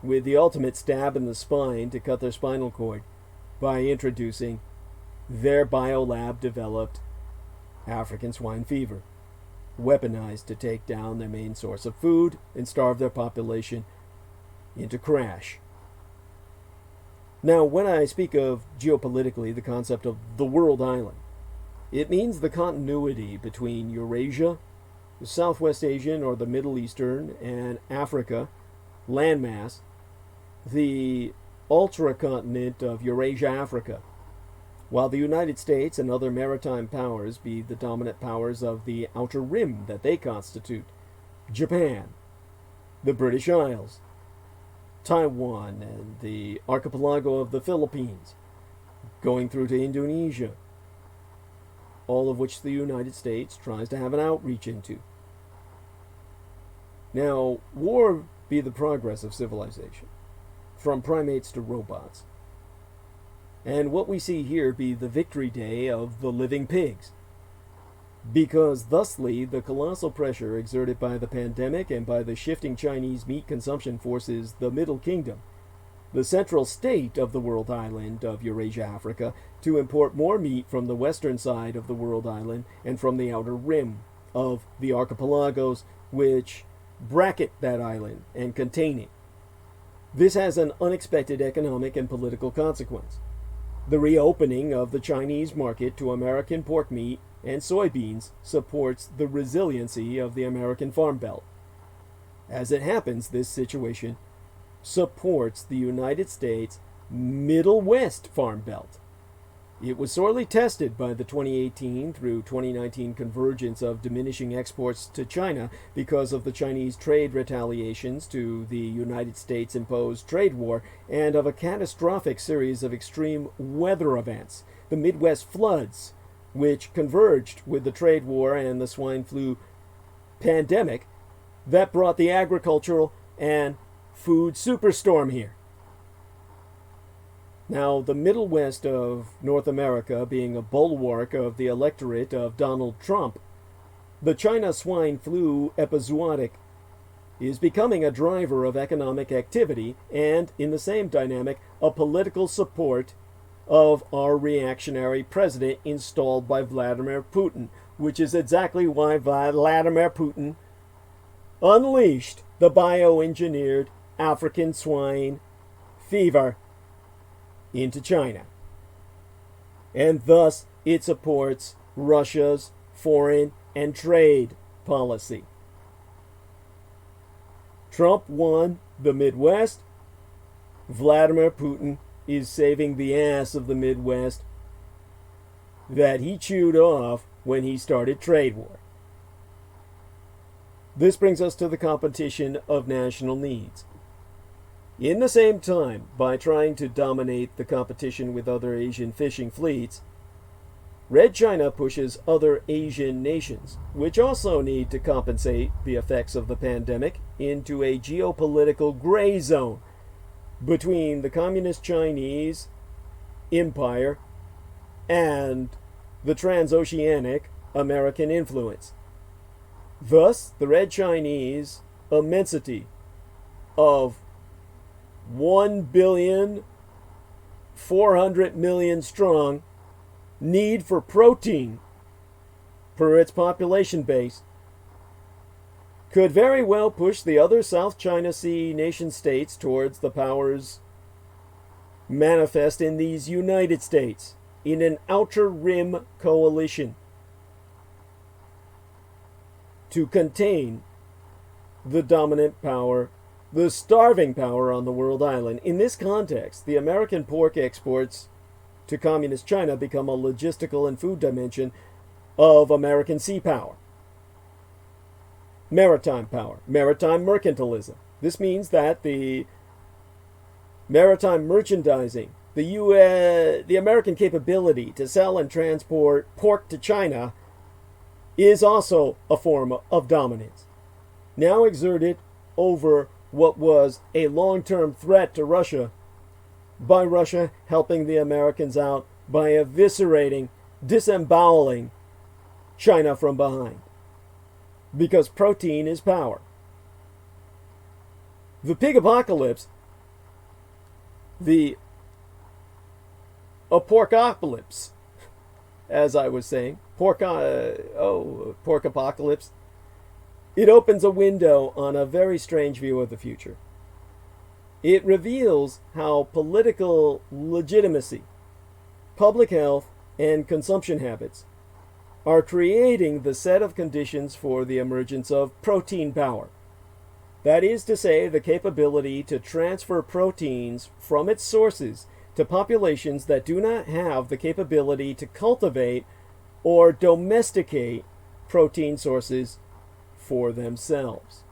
with the ultimate stab in the spine to cut their spinal cord by introducing their biolab-developed African swine fever, weaponized to take down their main source of food and starve their population into crash. Now, when I speak of geopolitically the concept of the world island, it means the continuity between Eurasia, the Southwest Asian or the Middle Eastern, and Africa landmass, the ultra-continent of Eurasia-Africa, while the United States and other maritime powers be the dominant powers of the outer rim that they constitute: Japan, the British Isles, Taiwan, and the archipelago of the Philippines, going through to Indonesia, all of which the United States tries to have an outreach into. Now, war be the progress of civilization, from primates to robots. And what we see here be the victory day of the living pigs, because thusly the colossal pressure exerted by the pandemic and by the shifting Chinese meat consumption forces the Middle Kingdom, the central state of the world island of Eurasia Africa, to import more meat from the western side of the world island and from the outer rim of the archipelagos which bracket that island and contain it. This has an unexpected economic and political consequence. The reopening of the Chinese market to American pork meat and soybeans supports the resiliency of the American Farm Belt. As it happens, this situation supports the United States Middle West Farm Belt. It was sorely tested by the 2018 through 2019 convergence of diminishing exports to China because of the Chinese trade retaliations to the United States imposed trade war and of a catastrophic series of extreme weather events, the Midwest floods, which converged with the trade war and the swine flu pandemic that brought the agricultural and food superstorm here. Now, the Middle West of North America being a bulwark of the electorate of Donald Trump, the China swine flu epizootic is becoming a driver of economic activity and, in the same dynamic, a political support of our reactionary president installed by Vladimir Putin, which is exactly why Vladimir Putin unleashed the bioengineered African swine fever into China. And thus it supports Russia's foreign and trade policy. Trump won the Midwest. Vladimir Putin is saving the ass of the Midwest that he chewed off when he started trade war. This brings us to the competition of national needs. In the same time, by trying to dominate the competition with other Asian fishing fleets, Red China pushes other Asian nations, which also need to compensate the effects of the pandemic, into a geopolitical gray zone between the Communist Chinese Empire and the transoceanic American influence. Thus, the Red Chinese immensity of 1,400,000,000 strong need for protein per its population base could very well push the other South China Sea nation states towards the powers manifest in these United States in an outer rim coalition to contain the dominant power, the starving power on the world island. In this context, the American pork exports to communist China become a logistical and food dimension of American sea power. Maritime power, maritime mercantilism. This means that the maritime merchandising, the American capability to sell and transport pork to China is also a form of dominance, now exerted over what was a long-term threat to Russia, by Russia helping the Americans out by eviscerating, disemboweling China from behind. Because protein is power. The pig apocalypse, the porkocalypse, as I was saying, pork apocalypse, it opens a window on a very strange view of the future. It reveals how political legitimacy, public health, and consumption habits are creating the set of conditions for the emergence of protein power. That is to say, the capability to transfer proteins from its sources to populations that do not have the capability to cultivate or domesticate protein sources for themselves.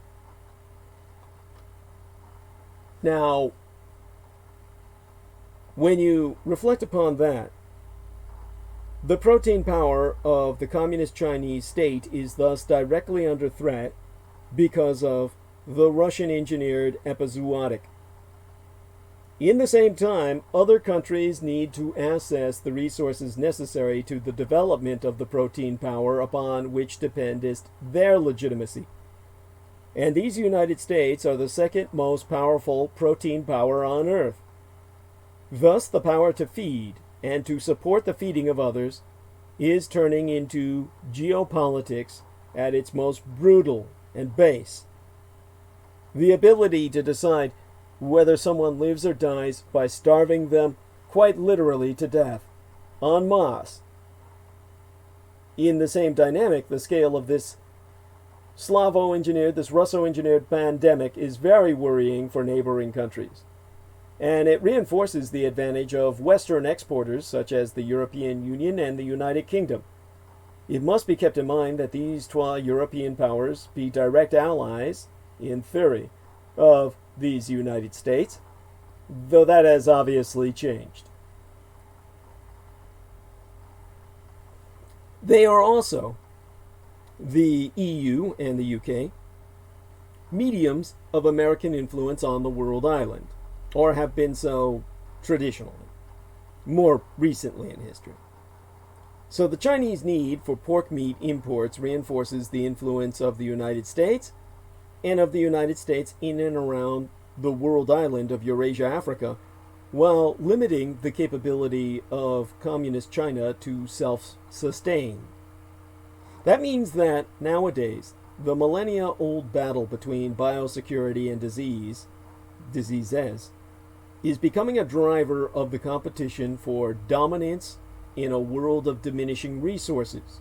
Now, when you reflect upon that, the protein power of the communist Chinese state is thus directly under threat because of the Russian-engineered epizootic. In the same time, other countries need to assess the resources necessary to the development of the protein power upon which dependeth their legitimacy. And these United States are the second most powerful protein power on earth. Thus, the power to feed and to support the feeding of others is turning into geopolitics at its most brutal and base. The ability to decide whether someone lives or dies by starving them quite literally to death, en masse. In the same dynamic, the scale of this this Russo-engineered pandemic is very worrying for neighboring countries. And it reinforces the advantage of Western exporters such as the European Union and the United Kingdom. It must be kept in mind that these two European powers be direct allies, in theory, of these United States, though that has obviously changed. They are also, the EU and the UK, mediums of American influence on the world island, or have been so traditionally, more recently in history. So the Chinese need for pork meat imports reinforces the influence of the United States and of the United States in and around the world island of Eurasia, Africa, while limiting the capability of communist China to self-sustain. That means that nowadays, the millennia-old battle between biosecurity and diseases, is becoming a driver of the competition for dominance in a world of diminishing resources.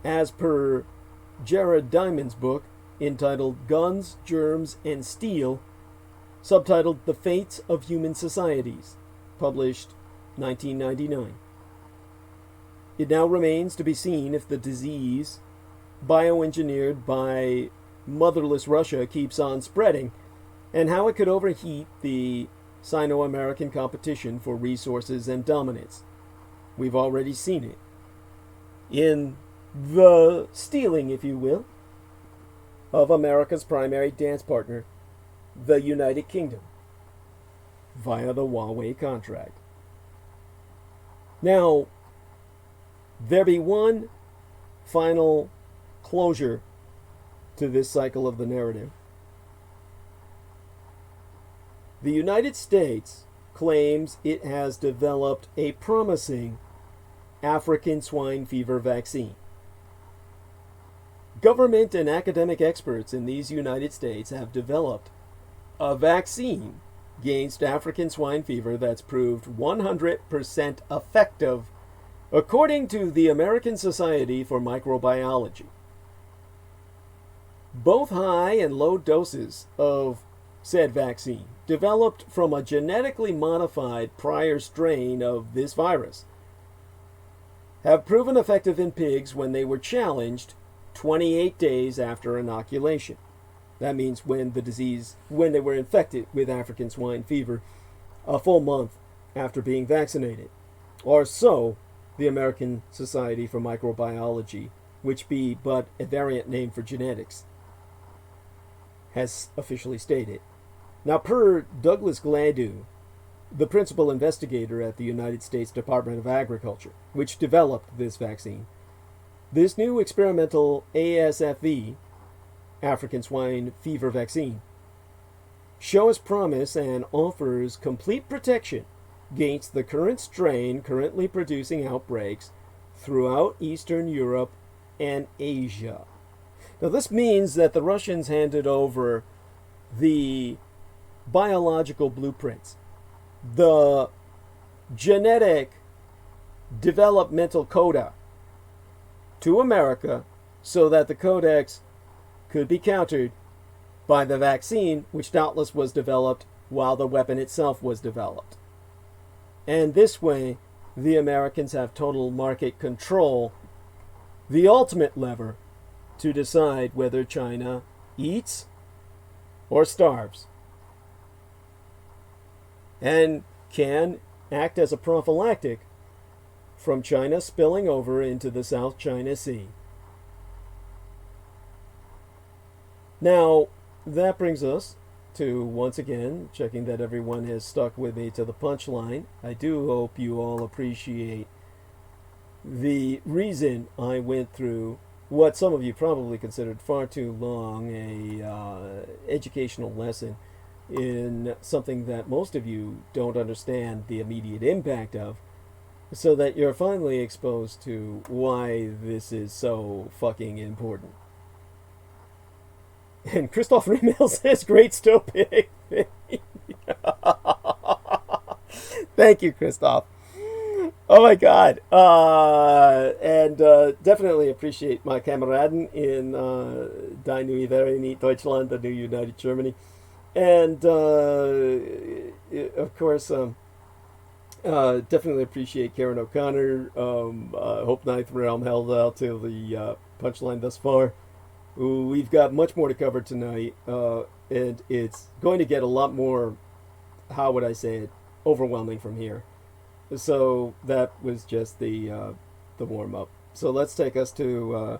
As per Jared Diamond's book entitled Guns, Germs, and Steel, subtitled The Fates of Human Societies, published 1999. It now remains to be seen if the disease, bioengineered by motherless Russia, keeps on spreading, and how it could overheat the Sino-American competition for resources and dominance. We've already seen it in the stealing, if you will, of America's primary dance partner, the United Kingdom, via the Huawei contract. Now, there be one final closure to this cycle of the narrative. The United States claims it has developed a promising African swine fever vaccine. Government and academic experts in these United States have developed a vaccine against African swine fever that's proved 100% effective, according to the American Society for Microbiology. Both high and low doses of said vaccine, developed from a genetically modified prior strain of this virus, have proven effective in pigs when they were challenged 28 days after inoculation. That means when they were infected with African swine fever, a full month after being vaccinated. Or so the American Society for Microbiology, which be but a variant name for genetics, has officially stated. Now, per Douglas Gladue, the principal investigator at the United States Department of Agriculture, which developed this vaccine, this new experimental ASFV, African swine fever vaccine, shows promise and offers complete protection against the current strain currently producing outbreaks throughout Eastern Europe and Asia. Now, this means that the Russians handed over the biological blueprints, the genetic developmental coda, to America so that the codex could be countered by the vaccine, which doubtless was developed while the weapon itself was developed. And this way, the Americans have total market control, the ultimate lever to decide whether China eats or starves, and can act as a prophylactic from China spilling over into the South China Sea. Now, that brings us to, once again, checking that everyone has stuck with me to the punchline. I do hope you all appreciate the reason I went through what some of you probably considered far too long a educational lesson in something that most of you don't understand the immediate impact of, so that you're finally exposed to why this is so fucking important. And Christoph Remel says, great stupid. Thank you, Christoph. Oh my God! And definitely appreciate my Kameraden in Die Neue Vereinigte Deutschland, the New United Germany, and of course, definitely appreciate Karen O'Connor. Hope Ninth Realm held out till the punchline thus far. We've got much more to cover tonight, and it's going to get a lot more, how would I say it, overwhelming from here. So that was just the warm up. So let's take us to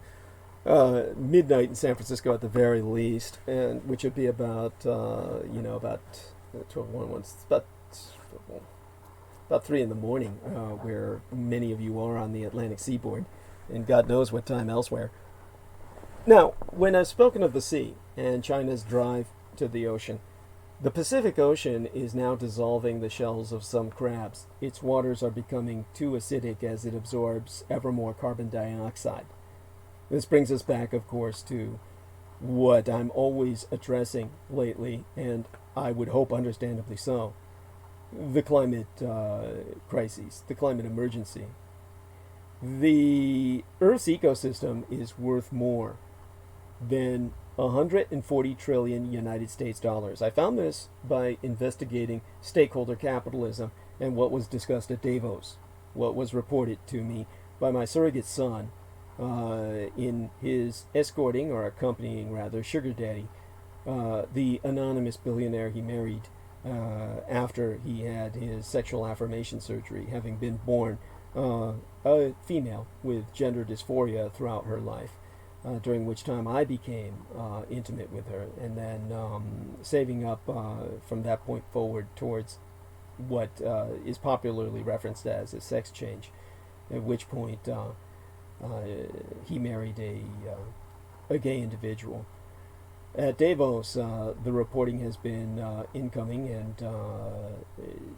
midnight in San Francisco at the very least, and which would be about about 12:01. It's about 3 in the morning, where many of you are on the Atlantic seaboard, and God knows what time elsewhere. Now, when I've spoken of the sea and China's drive to the ocean, the Pacific Ocean is now dissolving the shells of some crabs. Its waters are becoming too acidic as it absorbs ever more carbon dioxide. This brings us back, of course, to what I'm always addressing lately, and I would hope understandably so, the climate crises, the climate emergency. The Earth's ecosystem is worth more than 140 trillion United States dollars. I found this by investigating stakeholder capitalism and what was discussed at Davos, what was reported to me by my surrogate son in his escorting, or accompanying rather, sugar daddy, the anonymous billionaire he married after he had his sexual affirmation surgery, having been born a female with gender dysphoria throughout her life. During which time I became intimate with her, and then saving up from that point forward towards what is popularly referenced as a sex change, at which point he married a gay individual. At Davos, the reporting has been incoming, and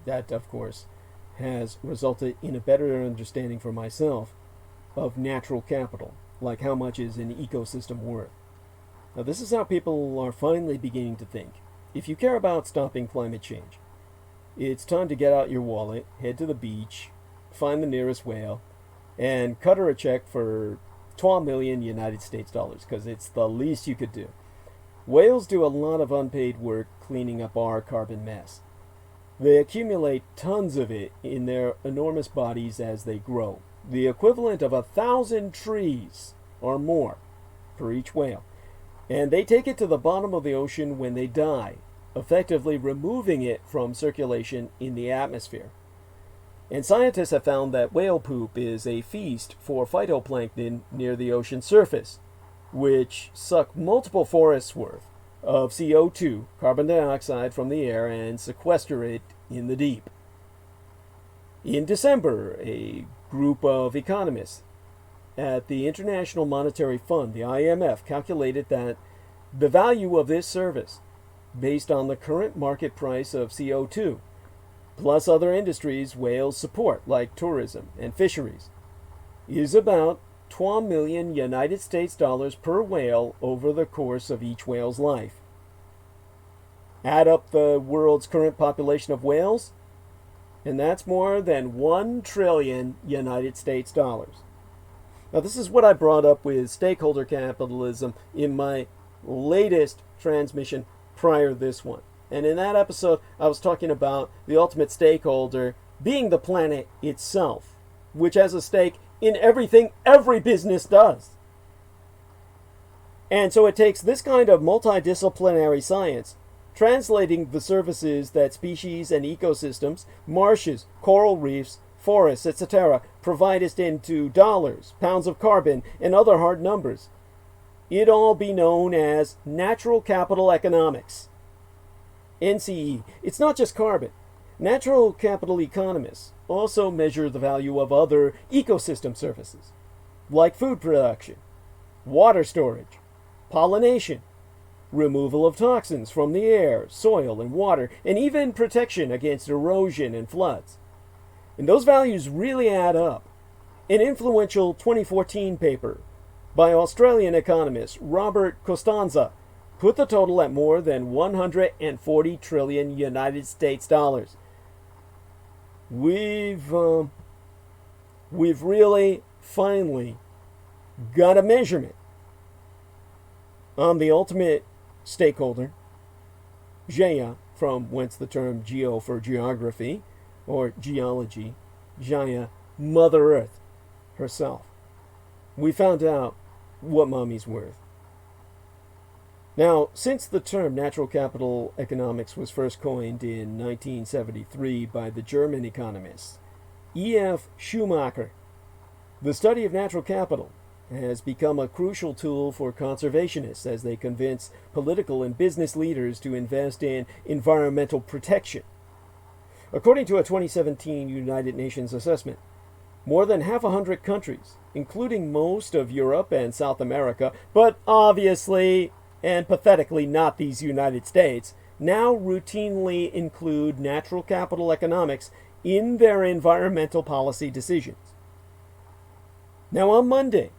that, of course, has resulted in a better understanding for myself of natural capital. Like, how much is an ecosystem worth? Now, this is how people are finally beginning to think. If you care about stopping climate change, it's time to get out your wallet, head to the beach, find the nearest whale, and cut her a check for 12 million United States dollars, because it's the least you could do. Whales do a lot of unpaid work cleaning up our carbon mess. They accumulate tons of it in their enormous bodies as they grow, the equivalent of 1,000 trees or more per each whale. And they take it to the bottom of the ocean when they die, effectively removing it from circulation in the atmosphere. And scientists have found that whale poop is a feast for phytoplankton near the ocean surface, which suck multiple forests worth of CO2, carbon dioxide, from the air and sequester it in the deep. In December, a group of economists at the International Monetary Fund, the IMF, calculated that the value of this service, based on the current market price of CO2, plus other industries whales support, like tourism and fisheries, is about 12 million United States dollars per whale over the course of each whale's life. Add up the world's current population of whales, and that's more than 1 trillion United States dollars. Now, this is what I brought up with stakeholder capitalism in my latest transmission prior to this one. And in that episode, I was talking about the ultimate stakeholder being the planet itself, which has a stake in everything every business does. And so it takes this kind of multidisciplinary science, translating the services that species and ecosystems, marshes, coral reefs, forests, etc., provide us into dollars, pounds of carbon, and other hard numbers. It all be known as natural capital economics. NCE. It's not just carbon. Natural capital economists also measure the value of other ecosystem services, like food production, water storage, pollination, removal of toxins from the air, soil, and water, and even protection against erosion and floods. And those values really add up. An influential 2014 paper by Australian economist Robert Costanza put the total at more than 140 trillion United States dollars. We've we've really, finally, got a measurement on the ultimate stakeholder, Gaia, from whence the term geo for geography, or geology, Gaia, Mother Earth herself. We found out what mommy's worth. Now, since the term natural capital economics was first coined in 1973 by the German economist E.F. Schumacher, the study of natural capital has become a crucial tool for conservationists as they convince political and business leaders to invest in environmental protection. According to a 2017 United Nations assessment, more than 100 countries, including most of Europe and South America, but obviously and pathetically not these United States, now routinely include natural capital economics in their environmental policy decisions. Now on Monday,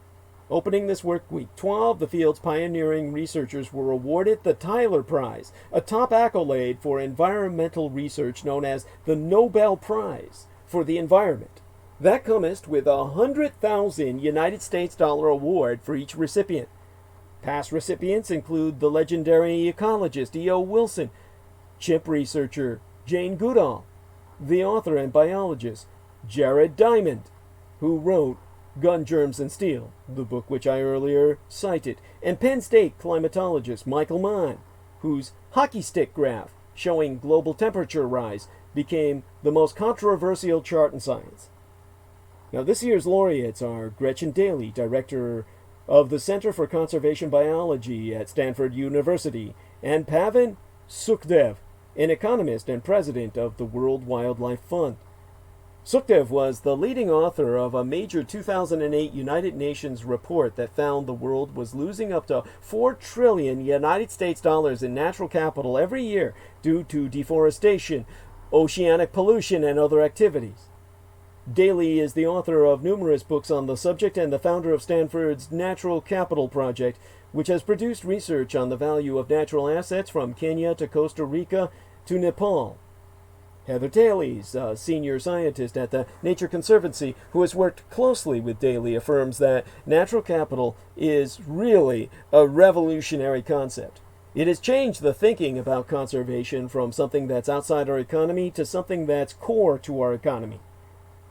opening this work week, 12 of the field's pioneering researchers were awarded the Tyler Prize, a top accolade for environmental research known as the Nobel Prize for the Environment. That comes with a 100,000 United States dollar award for each recipient. Past recipients include the legendary ecologist E.O. Wilson, chimp researcher Jane Goodall, the author and biologist Jared Diamond, who wrote Gun, Germs, and Steel, the book which I earlier cited, and Penn State climatologist Michael Mann, whose hockey stick graph showing global temperature rise became the most controversial chart in science. Now, this year's laureates are Gretchen Daly, director of the Center for Conservation Biology at Stanford University, and Pavan Sukhdev, an economist and president of the World Wildlife Fund. Sukhdev was the leading author of a major 2008 United Nations report that found the world was losing up to 4 trillion United States dollars in natural capital every year due to deforestation, oceanic pollution, and other activities. Daly is the author of numerous books on the subject and the founder of Stanford's Natural Capital Project, which has produced research on the value of natural assets from Kenya to Costa Rica to Nepal. Heather Daly's a senior scientist at the Nature Conservancy, who has worked closely with Daly, affirms that natural capital is really a revolutionary concept. It has changed the thinking about conservation from something that's outside our economy to something that's core to our economy.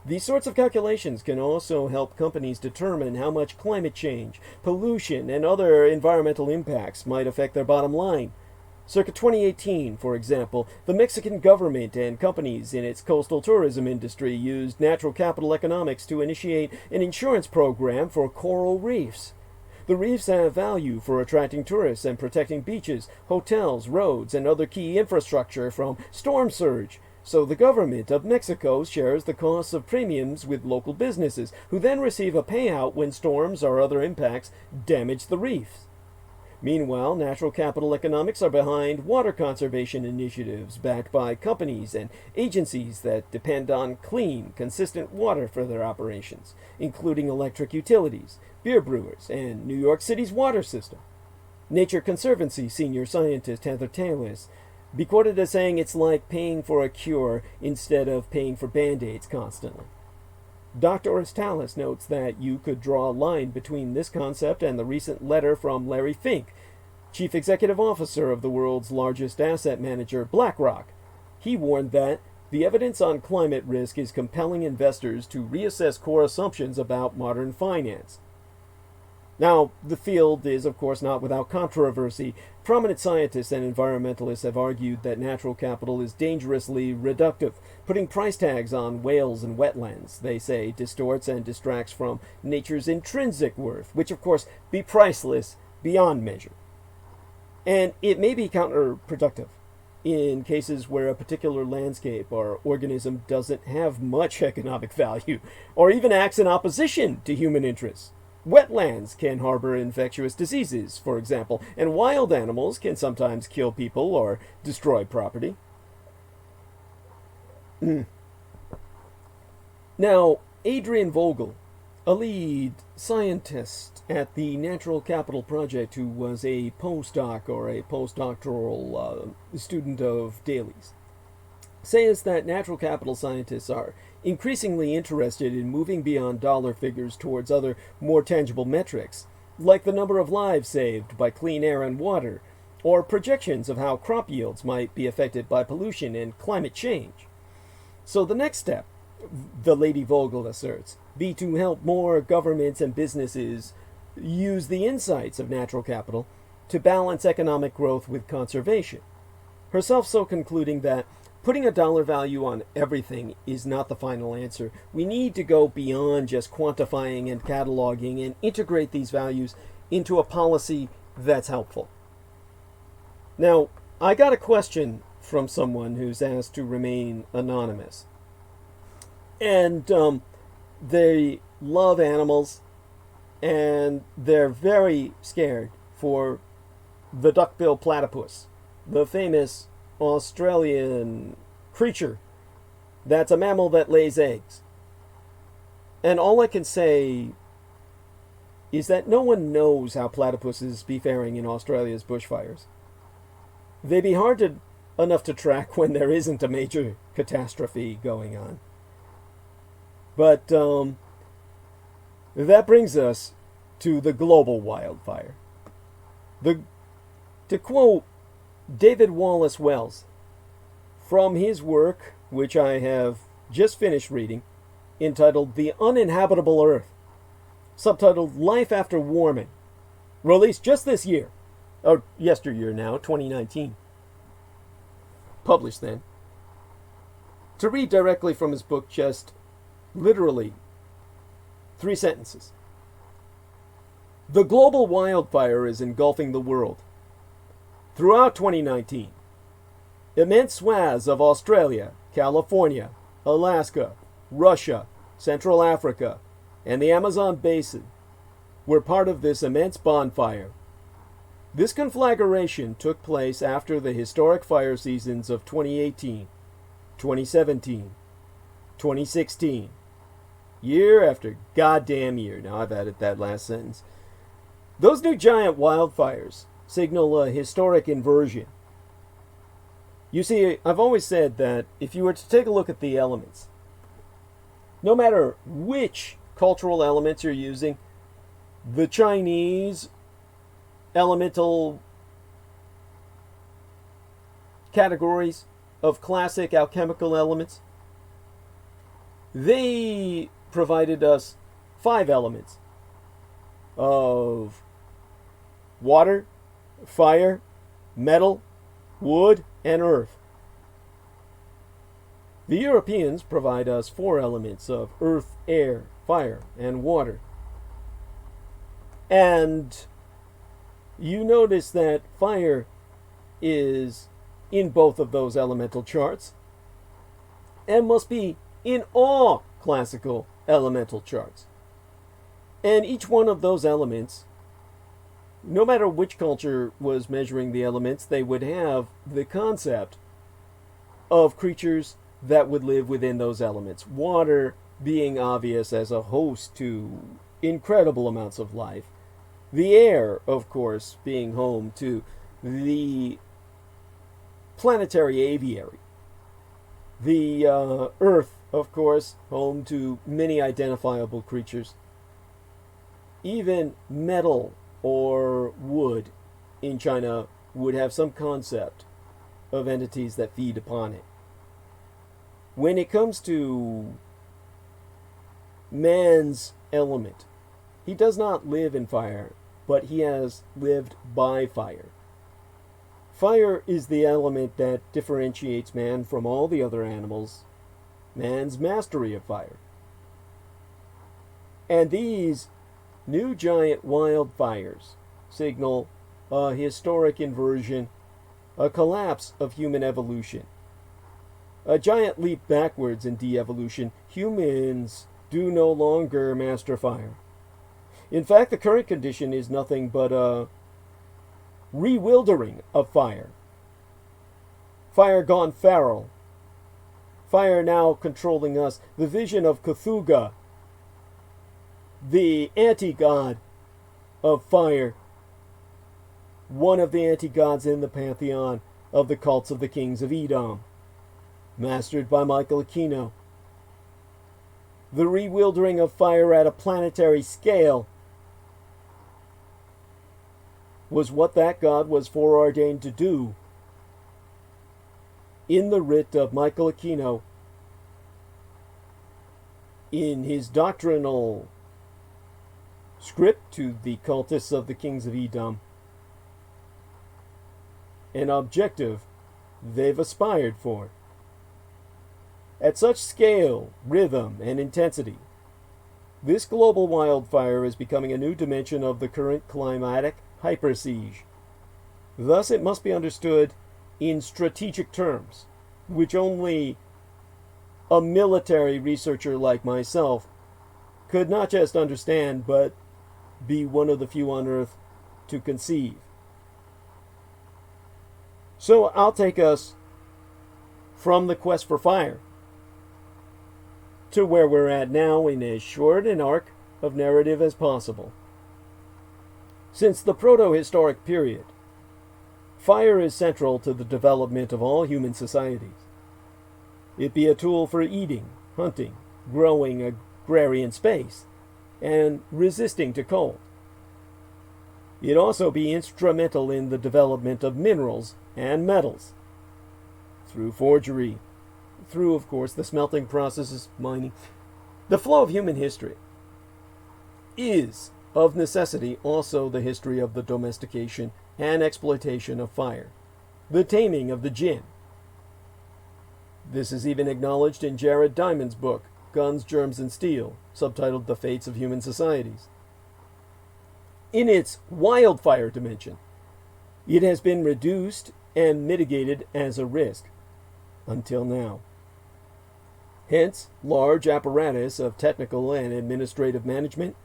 These sorts of calculations can also help companies determine how much climate change, pollution, and other environmental impacts might affect their bottom line. Circa 2018, for example, the Mexican government and companies in its coastal tourism industry used natural capital economics to initiate an insurance program for coral reefs. The reefs have value for attracting tourists and protecting beaches, hotels, roads, and other key infrastructure from storm surge. So the government of Mexico shares the costs of premiums with local businesses, who then receive a payout when storms or other impacts damage the reefs. Meanwhile, natural capital economics are behind water conservation initiatives backed by companies and agencies that depend on clean, consistent water for their operations, including electric utilities, beer brewers, and New York City's water system. Nature Conservancy senior scientist Heather Talis be quoted as saying it's like paying for a cure instead of paying for Band-Aids constantly. Dr. Talis notes that you could draw a line between this concept and the recent letter from Larry Fink, chief executive officer of the world's largest asset manager, BlackRock. He warned that the evidence on climate risk is compelling investors to reassess core assumptions about modern finance. Now, the field is, of course, not without controversy. Prominent scientists and environmentalists have argued that natural capital is dangerously reductive, putting price tags on whales and wetlands. They say distorts and distracts from nature's intrinsic worth, which, of course, be priceless beyond measure. And it may be counterproductive in cases where a particular landscape or organism doesn't have much economic value, or even acts in opposition to human interests. Wetlands can harbor infectious diseases, for example, and wild animals can sometimes kill people or destroy property. Now, Adrian Vogel, a lead scientist at the Natural Capital Project who was a postdoc or a postdoctoral student of Daly's, says that natural capital scientists are increasingly interested in moving beyond dollar figures towards other, more tangible metrics, like the number of lives saved by clean air and water, or projections of how crop yields might be affected by pollution and climate change. So the next step, the Lady Vogel asserts, be to help more governments and businesses use the insights of natural capital to balance economic growth with conservation, herself so concluding that putting a dollar value on everything is not the final answer. We need to go beyond just quantifying and cataloging and integrate these values into a policy that's helpful. Now, I got a question from someone who's asked to remain anonymous. And they love animals, and they're very scared for the duckbill platypus, the famous Australian creature that's a mammal that lays eggs. And all I can say is that no one knows how platypuses be faring in Australia's bushfires. They be hard enough to track when there isn't a major catastrophe going on. But that brings us to the global wildfire. To quote David Wallace Wells from his work, which I have just finished reading, entitled The Uninhabitable Earth, subtitled Life After Warming, released just this year, or yesteryear now, 2019, published then. To read directly from his book, just literally 3 sentences. The global wildfire is engulfing the world. Throughout 2019, immense swaths of Australia, California, Alaska, Russia, Central Africa, and the Amazon basin were part of this immense bonfire. This conflagration took place after the historic fire seasons of 2018, 2017, 2016, year after goddamn year. Now I've added that last sentence. Those new giant wildfires signal a historic inversion. You see, I've always said that if you were to take a look at the elements, no matter which cultural elements you're using, the Chinese elemental categories of classic alchemical elements, they provided us 5 elements of water, fire, metal, wood, and earth. The Europeans provide us 4 elements of earth, air, fire, and water. And you notice that fire is in both of those elemental charts and must be in all classical elemental charts. And each one of those elements, no matter which culture was measuring the elements, they would have the concept of creatures that would live within those elements. Water being obvious as a host to incredible amounts of life. The air, of course, being home to the planetary aviary. The earth, of course, home to many identifiable creatures. Even metal or wood in China would have some concept of entities that feed upon it. When it comes to man's element, he does not live in fire, but he has lived by fire. Fire is the element that differentiates man from all the other animals, man's mastery of fire. And these new giant wildfires signal a historic inversion, a collapse of human evolution, a giant leap backwards in de-evolution. Humans do no longer master fire. In fact, the current condition is nothing but a rewildering of fire. Fire gone feral. Fire now controlling us. The vision of Cthulhu, the anti-god of fire, one of the anti-gods in the pantheon of the cults of the kings of Edom, mastered by Michael Aquino. the rewildering of fire at a planetary scale was what that God was foreordained to do. In the writ of Michael Aquino, in his doctrinal script to the cultists of the kings of Edom, an objective they've aspired for. At such scale, rhythm, and intensity, this global wildfire is becoming a new dimension of the current climatic hypersiege. Thus, it must be understood in strategic terms, which only a military researcher like myself could not just understand, but be one of the few on Earth to conceive. So I'll take us from the quest for fire to where we're at now in as short an arc of narrative as possible. Since the proto-historic period, fire is central to the development of all human societies. It be a tool for eating, hunting, growing agrarian space, and resisting to cold. It also be instrumental in the development of minerals and metals, through forgery, through, of course, the smelting processes, mining. The flow of human history is, of necessity, also the history of the domestication and exploitation of fire, the taming of the jinn. This is even acknowledged in Jared Diamond's book, Guns, Germs, and Steel, subtitled The Fates of Human Societies. In its wildfire dimension, it has been reduced and mitigated as a risk, until now. Hence, large apparatus of technical and administrative management,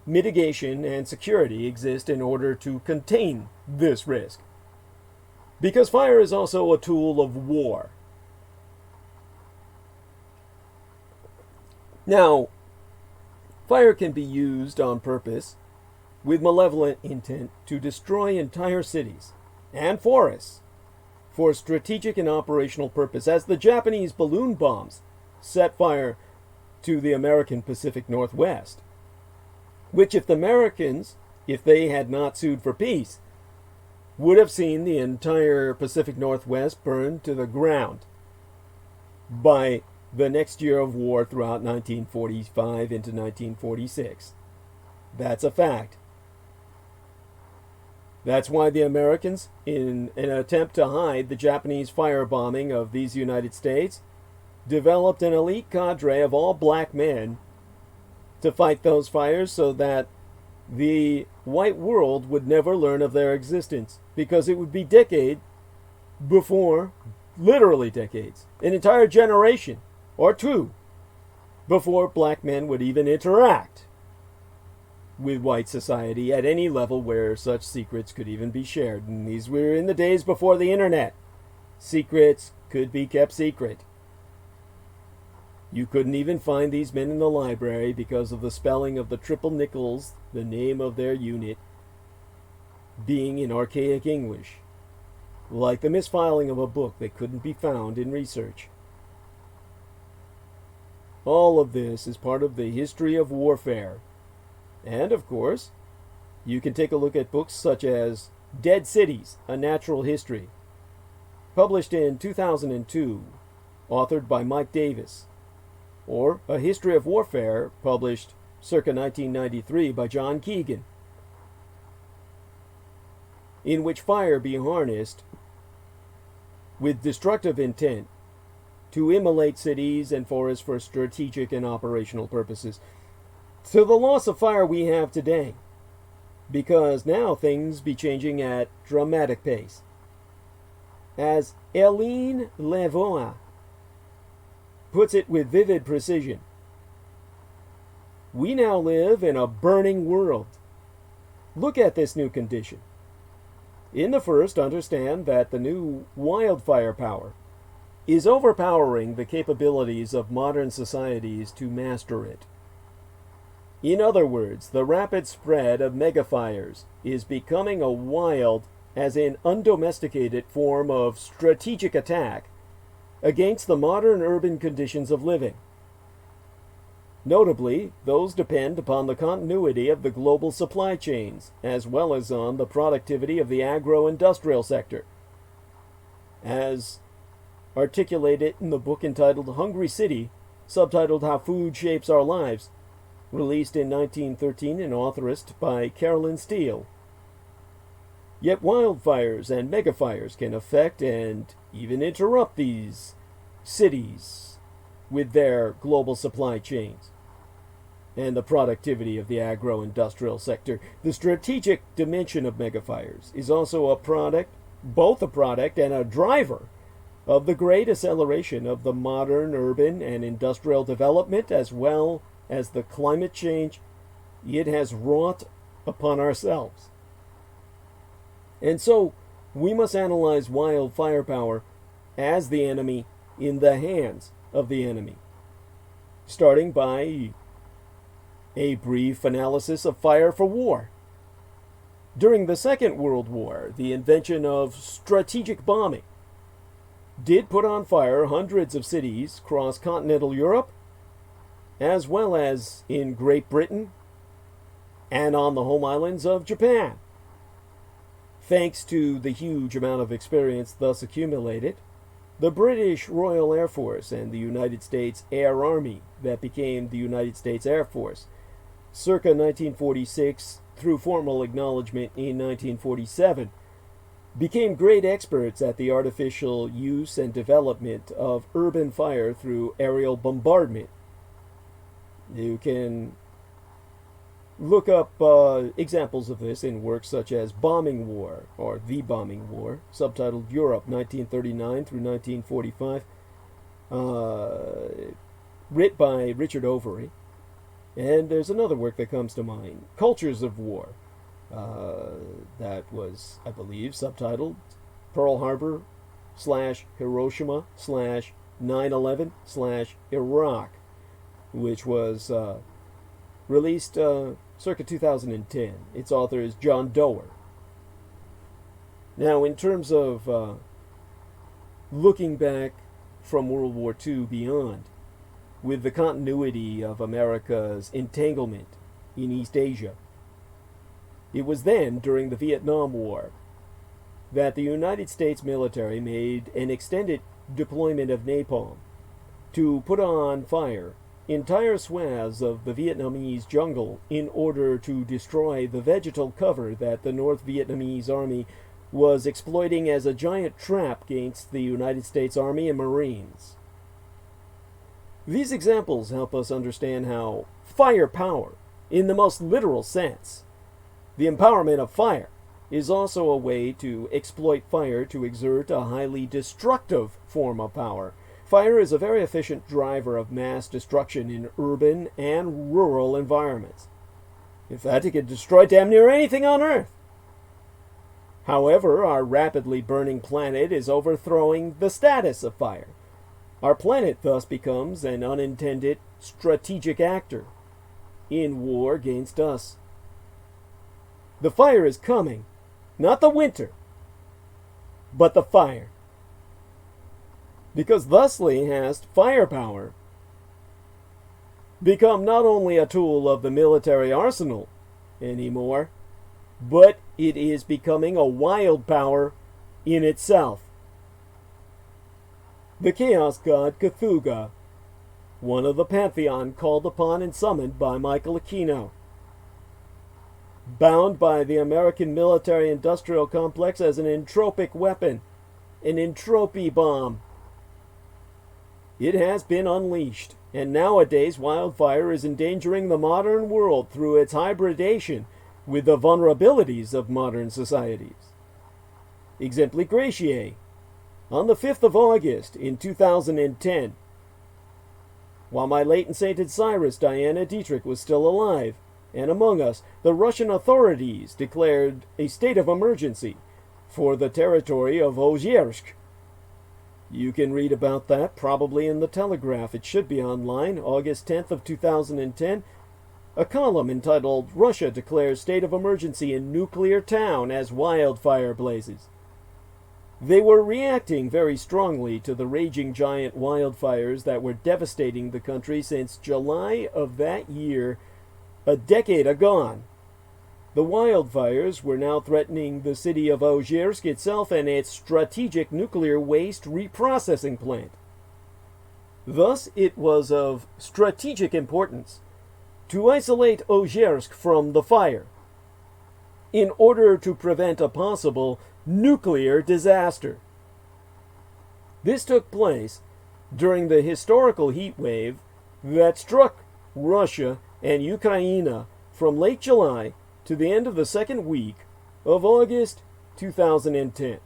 mitigation, and security exist in order to contain this risk. Because fire is also a tool of war. Now, fire can be used on purpose with malevolent intent to destroy entire cities and forests for strategic and operational purpose, as the Japanese balloon bombs set fire to the American Pacific Northwest, which if the Americans, if they had not sued for peace, would have seen the entire Pacific Northwest burned to the ground by the next year of war throughout 1945 into 1946. That's a fact. That's why the Americans, in an attempt to hide the Japanese firebombing of these United States, developed an elite cadre of all black men to fight those fires so that the white world would never learn of their existence, because it would be decade before, literally decades, an entire generation or two before black men would even interact with white society at any level where such secrets could even be shared. And these were in the days before the internet. Secrets could be kept secret. You couldn't even find these men in the library because of the spelling of the triple nickels, the name of their unit, being in archaic English, like the misfiling of a book that couldn't be found in research. All of this is part of the history of warfare. And, of course, you can take a look at books such as Dead Cities, A Natural History, published in 2002, authored by Mike Davis, or A History of Warfare, published circa 1993 by John Keegan, in which fire be harnessed with destructive intent to immolate cities and forests for strategic and operational purposes, to the loss of fire we have today, because now things be changing at dramatic pace. As Hélène Levois puts it with vivid precision, we now live in a burning world. Look at this new condition. In the first, understand that the new wildfire power is overpowering the capabilities of modern societies to master it. In other words, the rapid spread of megafires is becoming a wild, as in undomesticated, form of strategic attack against the modern urban conditions of living. Notably, those depend upon the continuity of the global supply chains, as well as on the productivity of the agro-industrial sector. As articulated in the book entitled Hungry City, subtitled How Food Shapes Our Lives, released in 1913 and authored by Carolyn Steele. Yet wildfires and megafires can affect and even interrupt these cities with their global supply chains and the productivity of the agro-industrial sector. The strategic dimension of megafires is also both a product and a driver of the great acceleration of the modern urban and industrial development, as well as the climate change it has wrought upon ourselves. And so, we must analyze wildfire power as the enemy in the hands of the enemy, starting by a brief analysis of fire for war. During the Second World War, the invention of strategic bombing did put on fire hundreds of cities across continental Europe, as well as in Great Britain and on the home islands of Japan. Thanks to the huge amount of experience thus accumulated, the British Royal Air Force and the United States Air Army, that became the United States Air Force, circa 1946 through formal acknowledgement in 1947, became great experts at the artificial use and development of urban fire through aerial bombardment. You can look up examples of this in works such as Bombing War, or The Bombing War, subtitled Europe, 1939 through 1945, writ by Richard Overy. And there's another work that comes to mind, Cultures of War, that was, I believe, subtitled Pearl Harbor / Hiroshima / 9/11 / Iraq, which was released circa 2010. Its author is John Doerr. Now, in terms of looking back from World War II beyond, with the continuity of America's entanglement in East Asia, it was then, during the Vietnam War, that the United States military made an extended deployment of napalm to put on fire entire swaths of the Vietnamese jungle in order to destroy the vegetal cover that the North Vietnamese Army was exploiting as a giant trap against the United States Army and Marines. These examples help us understand how firepower, in the most literal sense, the empowerment of fire, is also a way to exploit fire to exert a highly destructive form of power. Fire is a very efficient driver of mass destruction in urban and rural environments. In fact, it can destroy damn near anything on Earth. However, our rapidly burning planet is overthrowing the status of fire. Our planet thus becomes an unintended strategic actor in war against us. The fire is coming, not the winter, but the fire. Because thusly has firepower become not only a tool of the military arsenal anymore, but it is becoming a wild power in itself. The chaos god Cthulhu, one of the pantheon called upon and summoned by Michael Aquino, bound by the American military-industrial complex as an entropic weapon, an entropy bomb. It has been unleashed, and nowadays wildfire is endangering the modern world through its hybridation with the vulnerabilities of modern societies. Exempli gratiae, on the 5th of August in 2010, while my late and sainted Cyrus Diana Dietrich was still alive and among us, the Russian authorities declared a state of emergency for the territory of Ozersk. You can read about that probably in the Telegraph. It should be online, August 10th of 2010. A column entitled Russia Declares State of Emergency in Nuclear Town as Wildfire Blazes. They were reacting very strongly to the raging giant wildfires that were devastating the country since July of that year, a decade agone. The wildfires were now threatening the city of Ozhirsk itself and its strategic nuclear waste reprocessing plant. Thus, it was of strategic importance to isolate Ozhirsk from the fire in order to prevent a possible nuclear disaster. This took place during the historical heat wave that struck Russia and Ukraine from late July to the end of the second week of August 2010.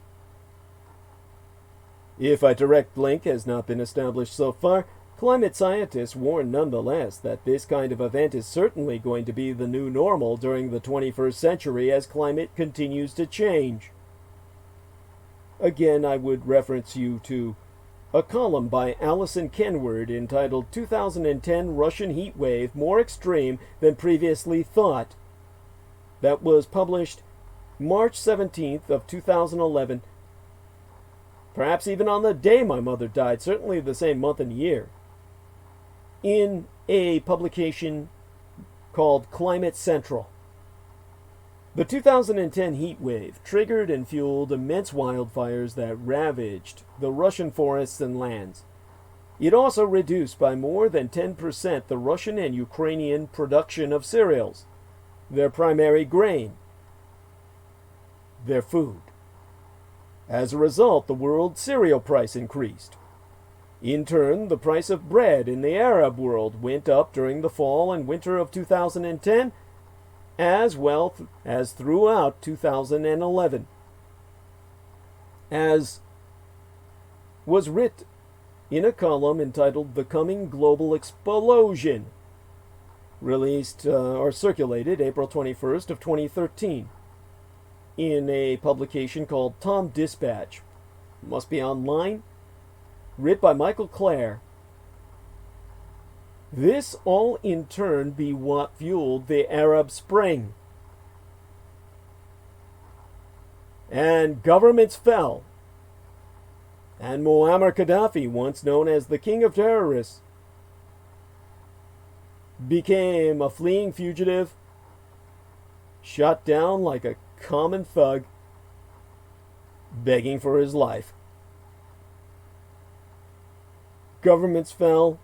If a direct link has not been established so far, climate scientists warn nonetheless that this kind of event is certainly going to be the new normal during the 21st century as climate continues to change. Again, I would reference you to a column by Alison Kenward entitled 2010 Russian Heat Wave More Extreme Than Previously Thought, that was published March 17th of 2011, perhaps even on the day my mother died, certainly the same month and year, in a publication called Climate Central. The 2010 heat wave triggered and fueled immense wildfires that ravaged the Russian forests and lands. It also reduced by more than 10% the Russian and Ukrainian production of cereals, their primary grain, their food. As a result, the world cereal price increased. In turn, the price of bread in the Arab world went up during the fall and winter of 2010, as well as throughout 2011. As was writ in a column entitled The Coming Global Explosion, released or circulated April 21st of 2013 in a publication called Tom Dispatch. Must be online. Writ by Michael Clare. This all in turn be what fueled the Arab Spring. And governments fell. And Muammar Gaddafi, once known as the king of terrorists, became a fleeing fugitive, shot down like a common thug, begging for his life. Governments fell,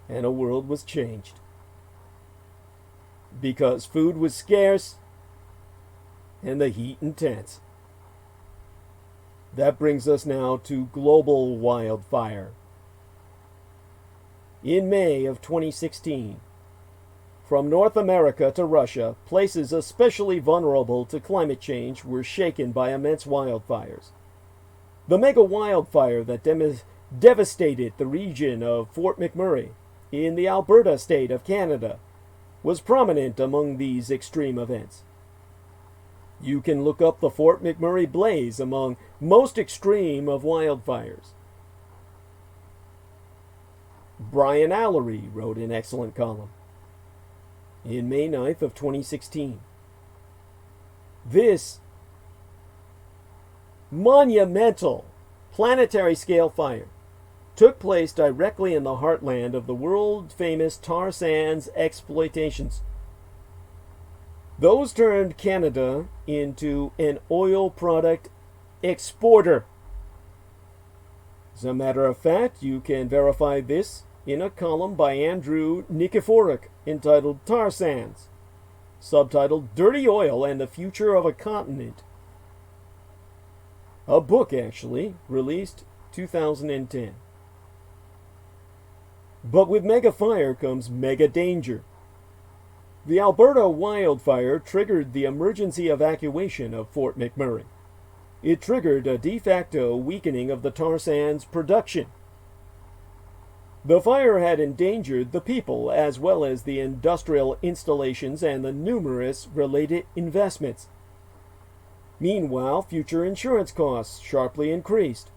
and a world was changed. Because food was scarce, and the heat intense. That brings us now to global wildfire. In May of 2016, from North America to Russia, places especially vulnerable to climate change were shaken by immense wildfires. The mega wildfire that devastated the region of Fort McMurray in the Alberta state of Canada was prominent among these extreme events. You can look up the Fort McMurray blaze among most extreme of wildfires. Brian Allery wrote an excellent column in May 9th of 2016. This monumental planetary scale fire took place directly in the heartland of the world-famous tar sands exploitations. Those turned Canada into an oil product exporter. As a matter of fact, you can verify this in a column by Andrew Nikiforuk entitled Tar Sands, subtitled Dirty Oil and the Future of a Continent. A book, actually, released 2010. But with mega fire comes mega danger. The Alberta wildfire triggered the emergency evacuation of Fort McMurray. It triggered a de facto weakening of the tar sands production. The fire had endangered the people as well as the industrial installations and the numerous related investments. Meanwhile, future insurance costs sharply increased.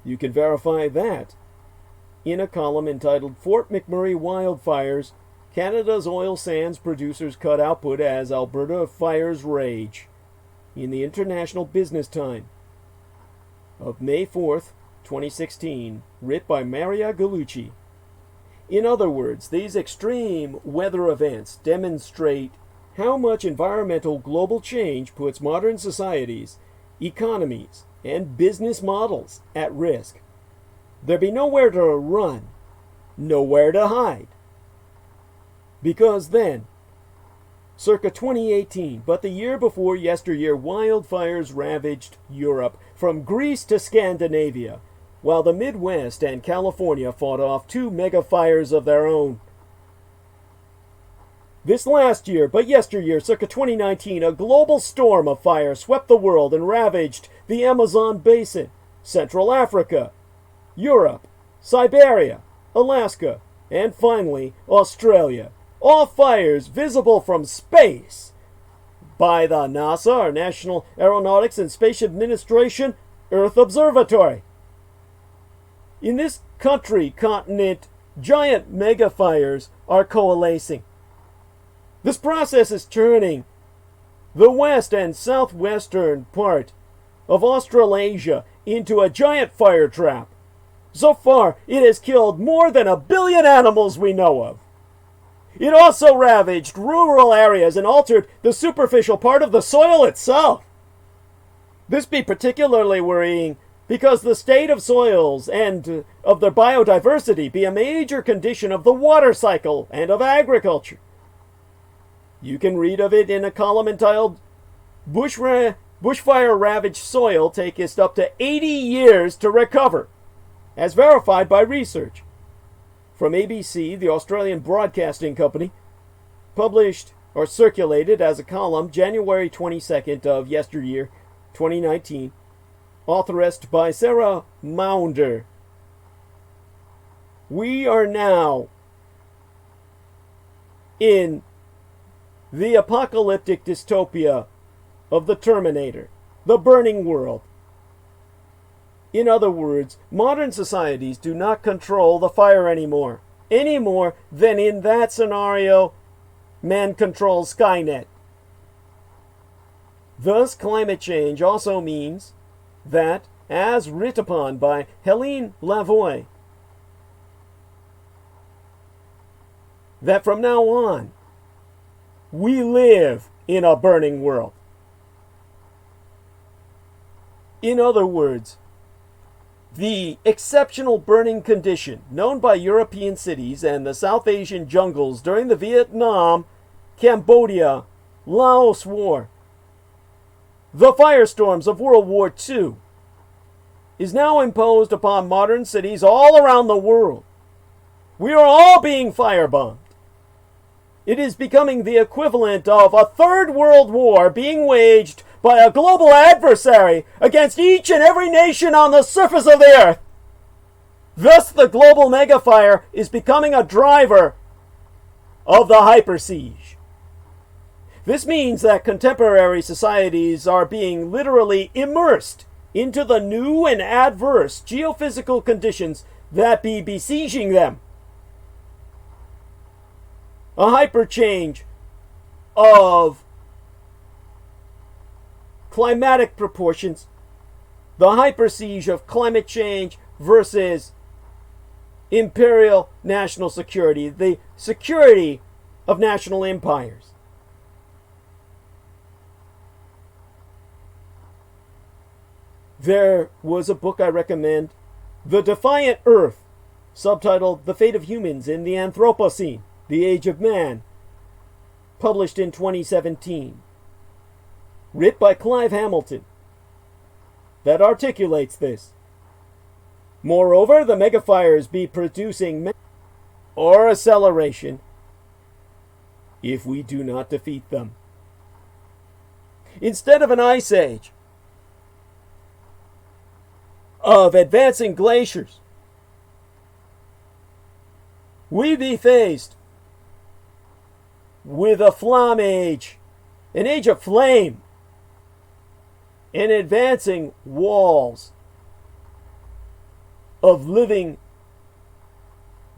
You can verify that in a column entitled Fort McMurray Wildfires, Canada's Oil Sands Producers Cut Output as Alberta Fires Rage. in the International Business Time of May 4th, 2016, writ by Maria Gallucci. In other words, these extreme weather events demonstrate how much environmental global change puts modern societies, economies, and business models at risk. There be nowhere to run, nowhere to hide. Because then, circa 2018, but the year before yesteryear, wildfires ravaged Europe from Greece to Scandinavia, while the Midwest and California fought off 2 mega fires of their own. This last year, but yesteryear, circa 2019, a global storm of fire swept the world and ravaged the Amazon basin, Central Africa, Europe, Siberia, Alaska, and finally, Australia. All fires visible from space by the NASA, or National Aeronautics and Space Administration, Earth Observatory. In this continent, giant megafires are coalescing. This process is turning the west and southwestern part of Australasia into a giant fire trap. So far, it has killed more than 1 billion animals we know of. It also ravaged rural areas and altered the superficial part of the soil itself. This be particularly worrying because the state of soils and of their biodiversity be a major condition of the water cycle and of agriculture. You can read of it in a column entitled Bushfire-Ravaged Soil Taketh Up to 80 Years to Recover, as verified by research. From ABC, the Australian Broadcasting Company, published or circulated as a column January 22nd of yesteryear, 2019, authored by Sarah Maunder. We are now in the apocalyptic dystopia of the Terminator, the burning world. In other words, modern societies do not control the fire anymore, any more than in that scenario, man controls Skynet. Thus, climate change also means that, as writ upon by Helene Lavoie, that from now on, we live in a burning world. In other words, the exceptional burning condition known by European cities and the South Asian jungles during the Vietnam, Cambodia, Laos War, the firestorms of World War II, is now imposed upon modern cities all around the world. We are all being firebombed. It is becoming the equivalent of a third world war being waged by a global adversary against each and every nation on the surface of the earth. Thus, the global megafire is becoming a driver of the hyper siege. This means that contemporary societies are being literally immersed into the new and adverse geophysical conditions that be besieging them. A hyperchange of climatic proportions, the hypersiege of climate change versus imperial national security, the security of national empires. There was a book I recommend, The Defiant Earth, subtitled The Fate of Humans in the Anthropocene, The Age of Man, published in 2017. Writ by Clive Hamilton, that articulates this. Moreover, the megafires be producing or acceleration if we do not defeat them. Instead of an ice age of advancing glaciers, we be faced with a flame age, an age of flame, and advancing walls of living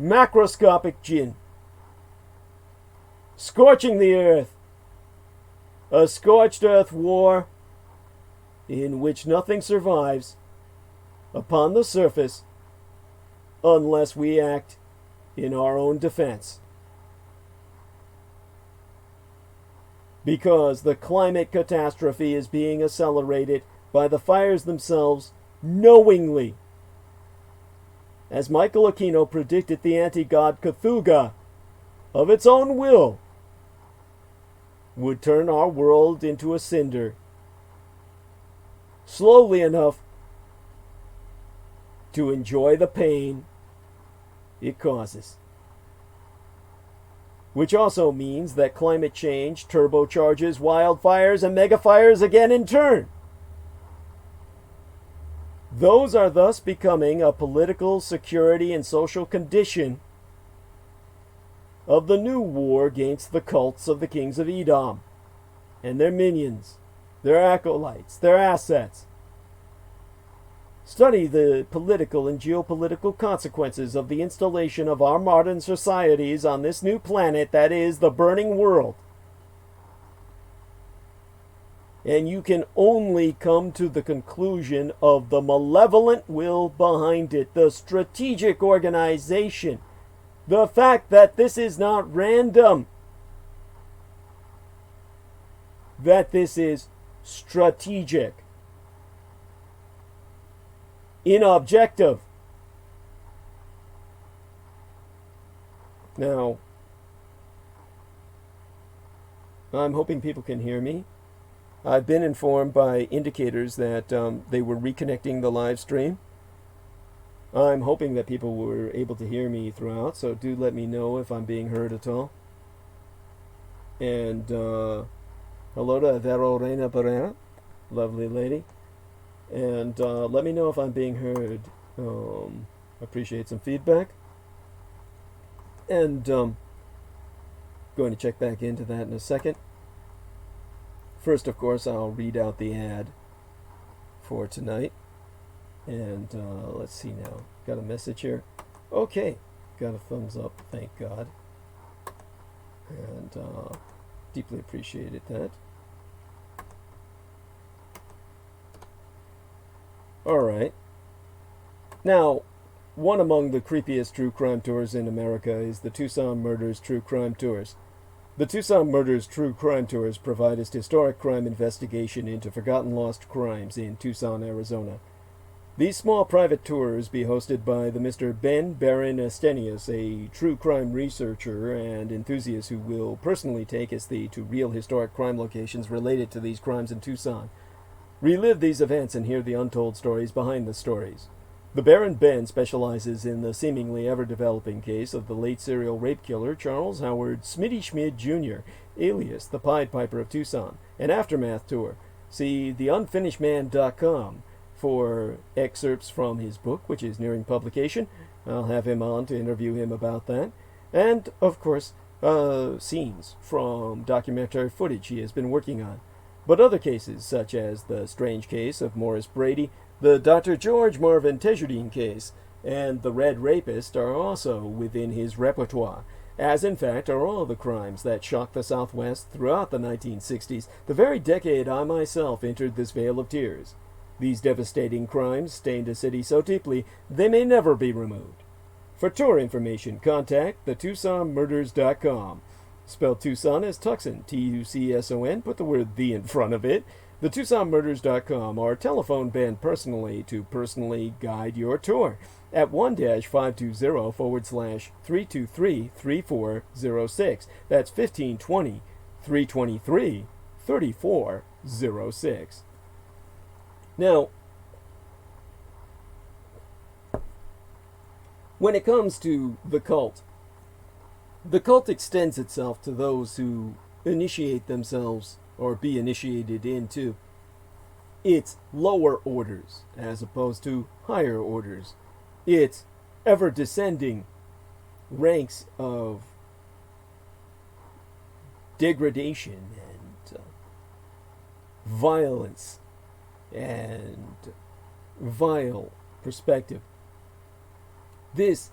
macroscopic gin, scorching the earth, a scorched earth war in which nothing survives upon the surface unless we act in our own defense. Because the climate catastrophe is being accelerated by the fires themselves knowingly. As Michael Aquino predicted, the anti-god Cthulhu, of its own will, would turn our world into a cinder, slowly enough to enjoy the pain it causes. Which also means that climate change turbocharges wildfires and megafires again in turn. Those are thus becoming a political, security, and social condition of the new war against the cults of the kings of Edom and their minions, their acolytes, their assets. Study the political and geopolitical consequences of the installation of our modern societies on this new planet that is the burning world. And you can only come to the conclusion of the malevolent will behind it, the strategic organization, the fact that this is not random, that this is strategic, inobjective. Now, I'm hoping people can hear me. I've been informed by indicators that they were reconnecting the live stream. I'm hoping that people were able to hear me throughout, so do let me know if I'm being heard at all. And hello to Vero Reina Pereira, lovely lady. And let me know if I'm being heard. Appreciate some feedback. And going to check back into that in a second. First, of course, I'll read out the ad for tonight. And let's see now. Got a message here. Okay. Got a thumbs up. Thank God. And deeply appreciated that. Alright. Now, one among the creepiest true crime tours in America is the Tucson Murders True Crime Tours. The Tucson Murders True Crime Tours provide us historic crime investigation into forgotten lost crimes in Tucson, Arizona. These small private tours be hosted by the Mr. Ben Baron Estenius, a true crime researcher and enthusiast who will personally take us to real historic crime locations related to these crimes in Tucson. Relive these events and hear the untold stories behind the stories. The Baron Ben specializes in the seemingly ever-developing case of the late serial rape killer Charles Howard Smitty Schmid Jr., alias the Pied Piper of Tucson, an aftermath tour. See theunfinishedman.com for excerpts from his book, which is nearing publication. I'll have him on to interview him about that. And, of course, scenes from documentary footage he has been working on. But other cases, such as the strange case of Morris Brady, the Dr. George Marvin Tejardine case, and the Red Rapist are also within his repertoire, as in fact are all the crimes that shocked the Southwest throughout the 1960s, the very decade I myself entered this vale of tears. These devastating crimes stained a city so deeply they may never be removed. For tour information, contact thetucsonmurders.com. Spell Tucson as Tucson, T-U-C-S-O-N, put the word "the" in front of it. thetucsonmurders.com, or telephone Ben personally to personally guide your tour at 1-520/323-3406. That's 1520-323-3406. Now, when it comes to the cult extends itself to those who initiate themselves or be initiated into its lower orders as opposed to higher orders. Its ever descending ranks of degradation and violence and vile perspective. This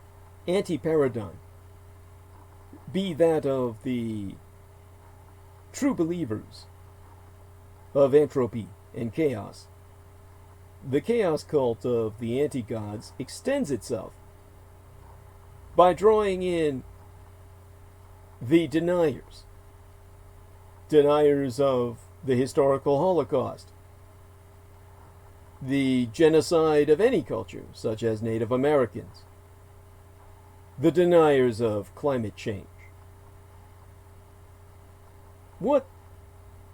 anti-paradigm, be that of the true believers of entropy and chaos, the chaos cult of the anti-gods extends itself by drawing in the deniers of the historical Holocaust, the genocide of any culture, such as Native Americans, the deniers of climate change. What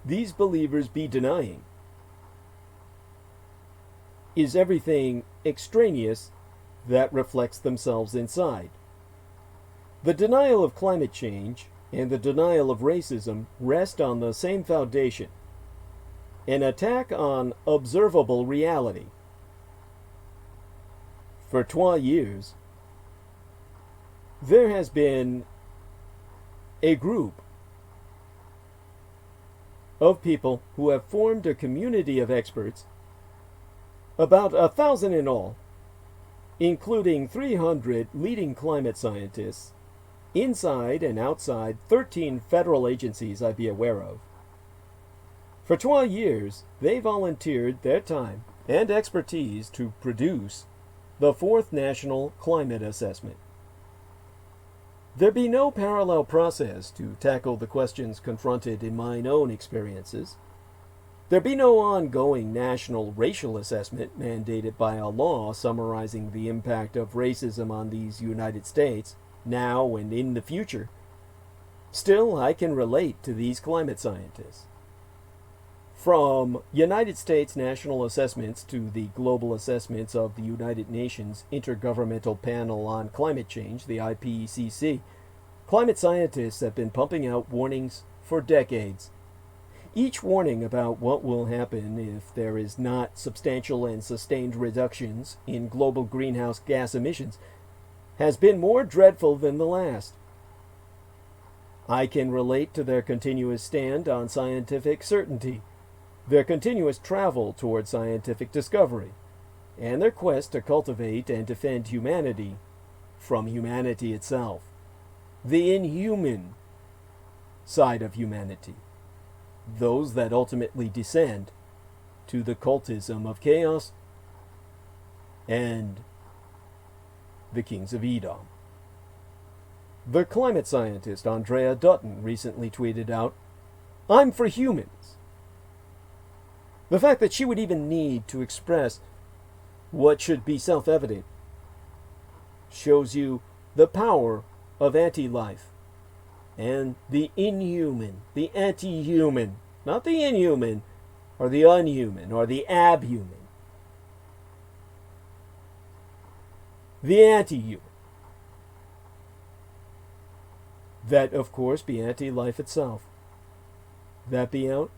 these believers be denying is everything extraneous that reflects themselves inside. The denial of climate change and the denial of racism rest on the same foundation: an attack on observable reality. For 20 years, there has been a group of people who have formed a community of experts, about 1,000 in all, including 300 leading climate scientists, inside and outside 13 federal agencies I be aware of. For 12 years, they volunteered their time and expertise to produce the 4th National Climate Assessment. There be no parallel process to tackle the questions confronted in mine own experiences. There be no ongoing national racial assessment mandated by a law summarizing the impact of racism on these United States, now and in the future. Still, I can relate to these climate scientists. From United States national assessments to the global assessments of the United Nations Intergovernmental Panel on Climate Change, the IPCC, climate scientists have been pumping out warnings for decades. Each warning about what will happen if there is not substantial and sustained reductions in global greenhouse gas emissions has been more dreadful than the last. I can relate to their continuous stand on scientific certainty, their continuous travel toward scientific discovery, and their quest to cultivate and defend humanity from humanity itself, the inhuman side of humanity, those that ultimately descend to the cultism of chaos and the kings of Edom. The climate scientist Andrea Dutton recently tweeted out, "I'm for humans." The fact that she would even need to express what should be self-evident shows you the power of anti-life and the inhuman, the anti-human, not the inhuman or the unhuman or the abhuman, the anti-human. That, of course, be anti-life itself. That be out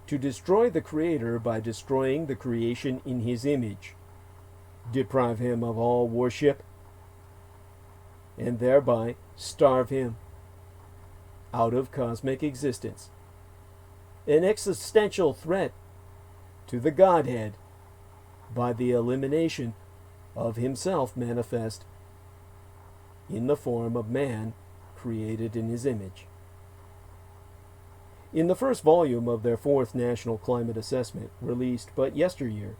to destroy the Creator by destroying the creation in His image, deprive Him of all worship, and thereby starve Him out of cosmic existence. An existential threat to the Godhead by the elimination of Himself manifest in the form of man created in His image. In the first volume of their 4th National Climate Assessment, released but yesteryear,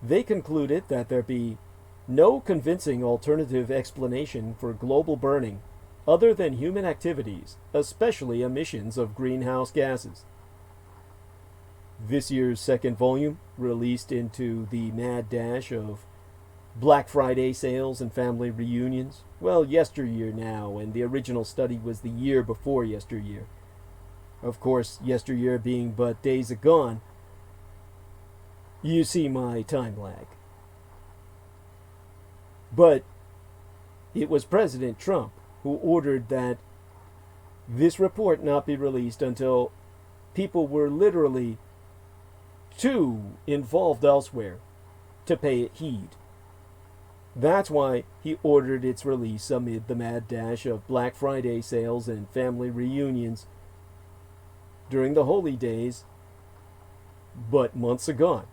they concluded that there be no convincing alternative explanation for global burning other than human activities, especially emissions of greenhouse gases. This year's second volume, released into the mad dash of Black Friday sales and family reunions, well, yesteryear now, and the original study was the year before yesteryear. Of course, yesteryear being but days agone, you see my time lag. But it was President Trump who ordered that this report not be released until people were literally too involved elsewhere to pay it heed. That's why he ordered its release amid the mad dash of Black Friday sales and family reunions during the holy days, but months agone.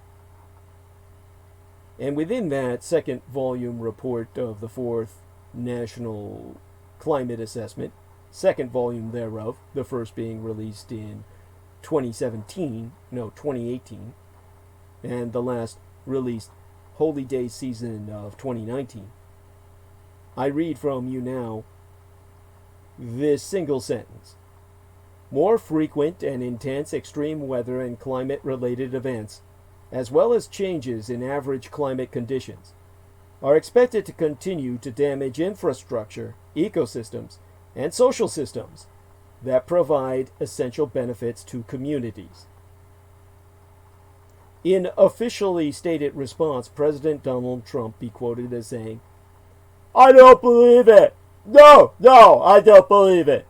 And within that second volume report of the 4th National Climate Assessment, second volume thereof, the first being released in 2018, and the last released Holy Day season of 2019. I read from you now this single sentence. More frequent and intense extreme weather and climate-related events, as well as changes in average climate conditions, are expected to continue to damage infrastructure, ecosystems, and social systems that provide essential benefits to communities. In officially stated response, President Donald Trump be quoted as saying, "I don't believe it! No, I don't believe it!"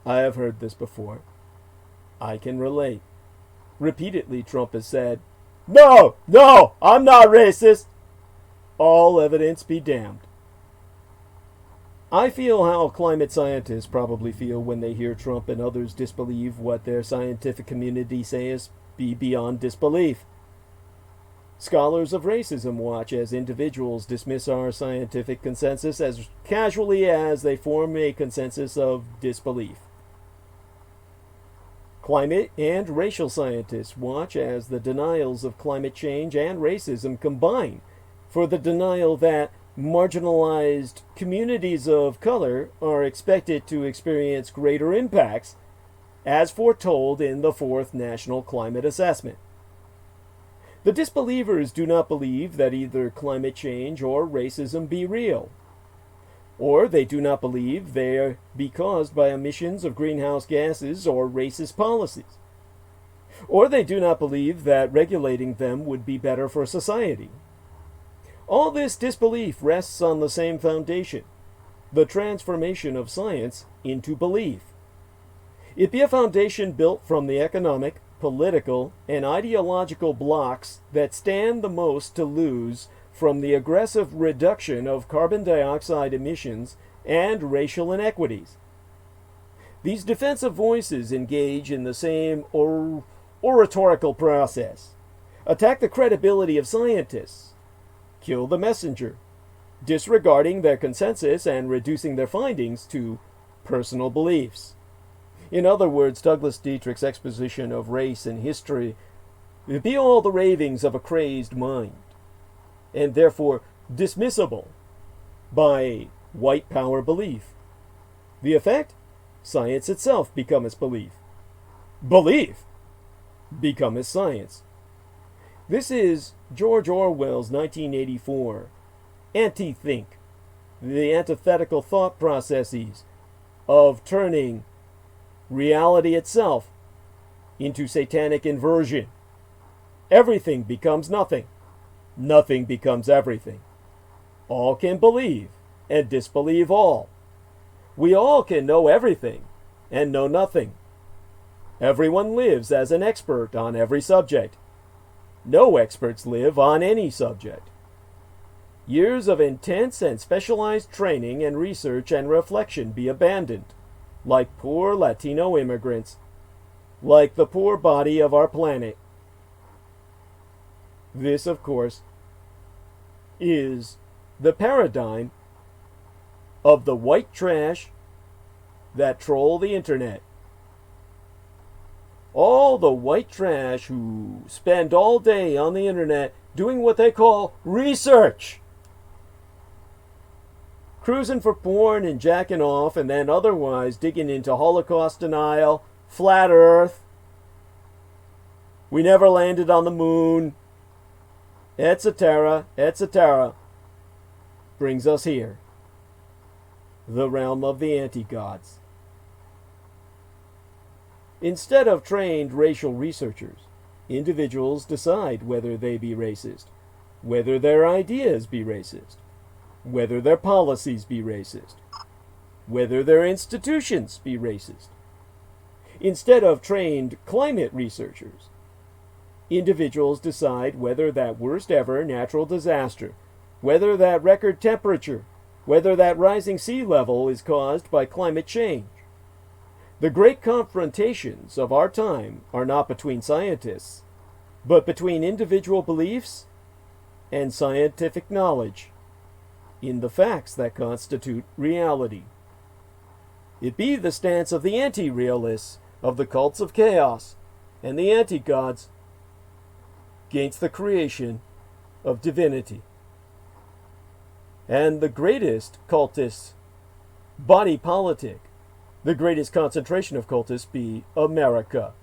I have heard this before. I can relate. Repeatedly, Trump has said, No, I'm not racist. All evidence be damned. I feel how climate scientists probably feel when they hear Trump and others disbelieve what their scientific community says be beyond disbelief. Scholars of racism watch as individuals dismiss our scientific consensus as casually as they form a consensus of disbelief. Climate and racial scientists watch as the denials of climate change and racism combine for the denial that marginalized communities of color are expected to experience greater impacts, as foretold in the 4th National Climate Assessment. The disbelievers do not believe that either climate change or racism be real, or they do not believe they be caused by emissions of greenhouse gases or racist policies, or they do not believe that regulating them would be better for society. All this disbelief rests on the same foundation, the transformation of science into belief. It be a foundation built from the economic, political, and ideological blocks that stand the most to lose from the aggressive reduction of carbon dioxide emissions and racial inequities. These defensive voices engage in the same oratorical process, attack the credibility of scientists, kill the messenger, disregarding their consensus and reducing their findings to personal beliefs. In other words, Douglas Dietrich's exposition of race and history be all the ravings of a crazed mind, and therefore dismissible by white power belief. The effect? Science itself becometh belief. Belief becometh science. This is George Orwell's 1984 anti-think, the antithetical thought processes of turning reality itself into satanic inversion. Everything becomes nothing. Nothing becomes everything. All can believe and disbelieve all. We all can know everything and know nothing. Everyone lives as an expert on every subject. No experts live on any subject. Years of intense and specialized training and research and reflection be abandoned, like poor Latino immigrants, like the poor body of our planet. This, of course, is the paradigm of the white trash that troll the internet. All the white trash who spend all day on the internet doing what they call research. Cruising for porn and jacking off, and then otherwise digging into Holocaust denial, flat earth, we never landed on the moon, etc., brings us here, the realm of the anti-gods. Instead of trained racial researchers, individuals decide whether they be racist, whether their ideas be racist, whether their policies be racist, whether their institutions be racist. Instead of trained climate researchers, individuals decide whether that worst ever natural disaster, whether that record temperature, whether that rising sea level is caused by climate change. The great confrontations of our time are not between scientists, but between individual beliefs and scientific knowledge in the facts that constitute reality. It be the stance of the anti-realists, of the cults of chaos, and the anti-gods. against the creation of divinity. And the greatest cultist body politic, the greatest concentration of cultists, be America.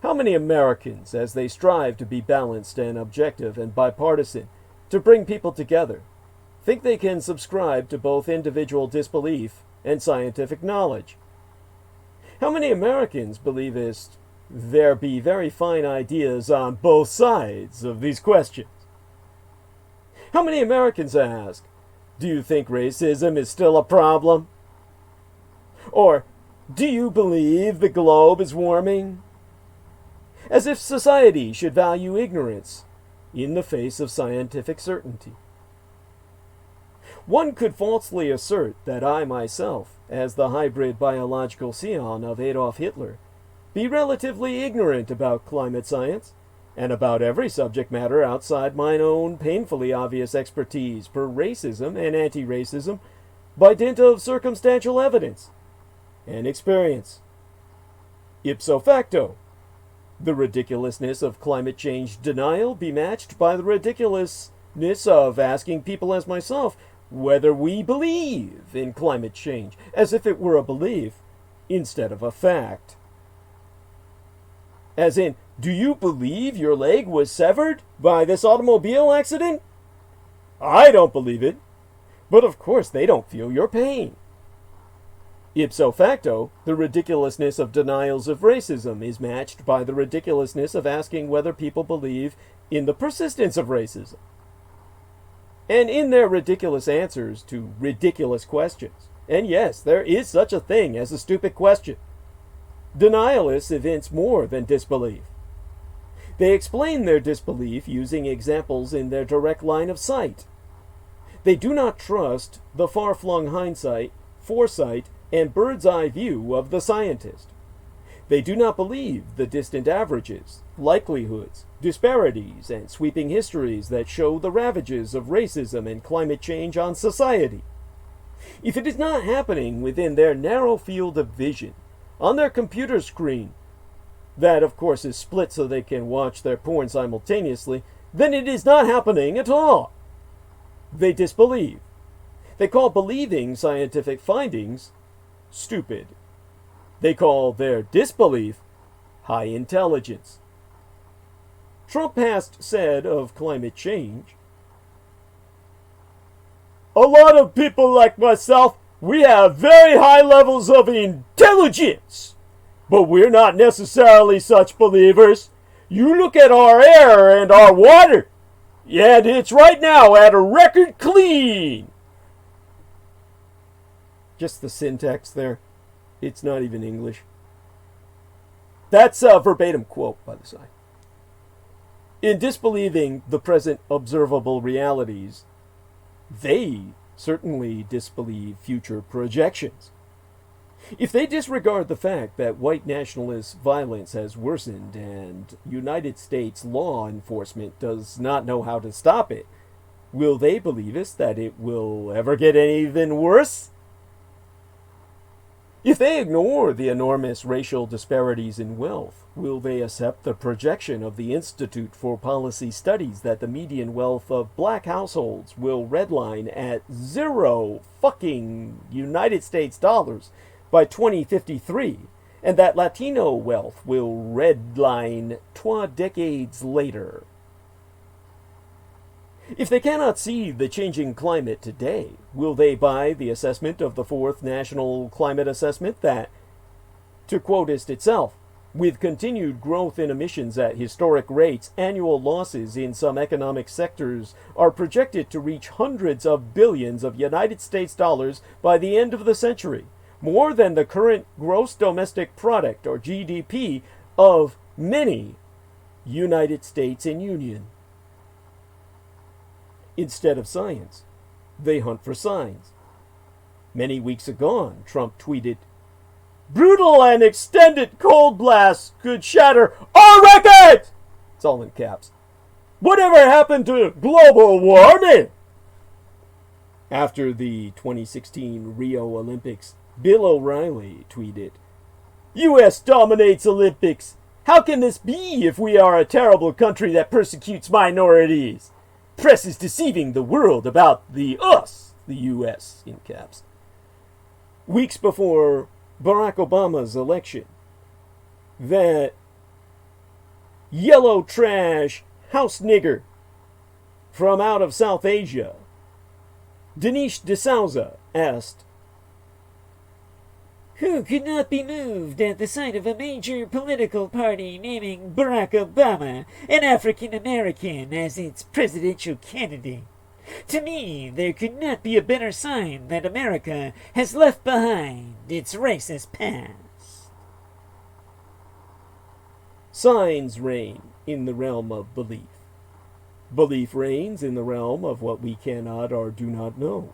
How many Americans, as they strive to be balanced and objective and bipartisan, to bring people together, think they can subscribe to both individual disbelief and scientific knowledge? How many Americans believe there be very fine ideas on both sides of these questions? How many Americans ask, do you think racism is still a problem? Or, do you believe the globe is warming? As if society should value ignorance in the face of scientific certainty. One could falsely assert that I myself, as the hybrid biological scion of Adolf Hitler, be relatively ignorant about climate science, and about every subject matter outside mine own painfully obvious expertise per racism and anti-racism by dint of circumstantial evidence and experience. Ipso facto, the ridiculousness of climate change denial be matched by the ridiculousness of asking people as myself whether we believe in climate change, as if it were a belief instead of a fact. As in, do you believe your leg was severed by this automobile accident? I don't believe it, but of course they don't feel your pain. Ipso facto, the ridiculousness of denials of racism is matched by the ridiculousness of asking whether people believe in the persistence of racism. And in their ridiculous answers to ridiculous questions, and yes, there is such a thing as a stupid question, denialists evince more than disbelief. They explain their disbelief using examples in their direct line of sight. They do not trust the far-flung hindsight, foresight, and bird's-eye view of the scientist. They do not believe the distant averages, likelihoods, disparities, and sweeping histories that show the ravages of racism and climate change on society. If it is not happening within their narrow field of vision, on their computer screen, that of course is split so they can watch their porn simultaneously, then it is not happening at all. They disbelieve. They call believing scientific findings stupid. They call their disbelief high intelligence. Trump has said of climate change, "A lot of people like myself, we have very high levels of intelligence, but we're not necessarily such believers. You look at our air and our water, and it's right now at a record clean." Just the syntax there. It's not even English. That's a verbatim quote, by the side. In disbelieving the present observable realities, they certainly disbelieve future projections. If they disregard the fact that white nationalist violence has worsened and United States law enforcement does not know how to stop it, will they believe us that it will ever get even worse? If they ignore the enormous racial disparities in wealth, will they accept the projection of the Institute for Policy Studies that the median wealth of black households will redline at $0 fucking United States dollars by 2053, and that Latino wealth will redline 2 decades later? If they cannot see the changing climate today, will they buy the assessment of the 4th National Climate Assessment that, to quote it itself, with continued growth in emissions at historic rates, annual losses in some economic sectors are projected to reach hundreds of billions of United States dollars by the end of the century, more than the current gross domestic product, or GDP, of many United States in Union? Instead of science, they hunt for signs. Many weeks agone, Trump tweeted, "Brutal and extended cold blasts could shatter our record!" It's all in caps. "Whatever happened to global warming?" After the 2016 Rio Olympics, Bill O'Reilly tweeted, "U.S. dominates Olympics. How can this be if we are a terrible country that persecutes minorities? Press is deceiving the world about the us, the U.S. in caps. Weeks before Barack Obama's election, that yellow trash house nigger from out of South Asia, Dinesh D'Souza, asked, "Who could not be moved at the sight of a major political party naming Barack Obama, an African American, as its presidential candidate? To me, there could not be a better sign that America has left behind its racist past." Signs reign in the realm of belief. Belief reigns in the realm of what we cannot or do not know.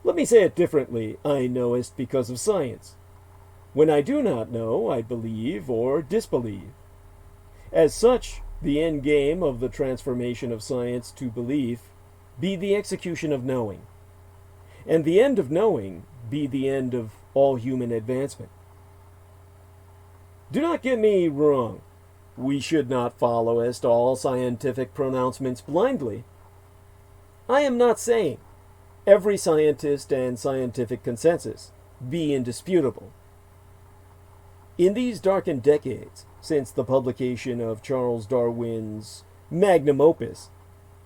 Let me say it differently. I knowest because of science. When I do not know, I believe or disbelieve. As such, the end game of the transformation of science to belief be the execution of knowing, and the end of knowing be the end of all human advancement. Do not get me wrong. We should not follow all scientific pronouncements blindly. I am not saying every scientist and scientific consensus be indisputable. In these darkened decades, since the publication of Charles Darwin's magnum opus,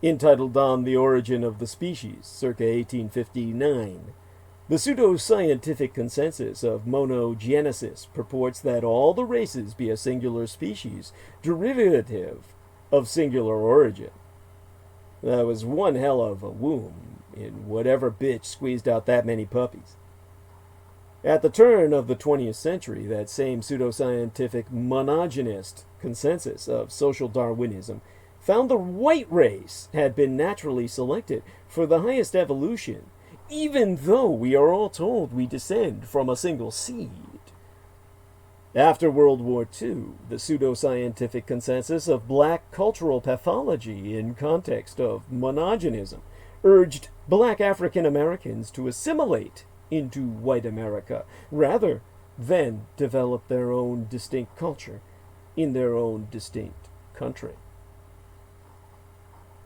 entitled On the Origin of the Species, circa 1859, the pseudo-scientific consensus of monogenesis purports that all the races be a singular species, derivative of singular origin. That was one hell of a womb in whatever bitch squeezed out that many puppies. At the turn of the 20th century, that same pseudo-scientific monogenist consensus of social Darwinism found the white race had been naturally selected for the highest evolution, even though we are all told we descend from a single seed. After World War II, the pseudo-scientific consensus of black cultural pathology in context of monogenism urged black African Americans to assimilate into white America rather than develop their own distinct culture in their own distinct country.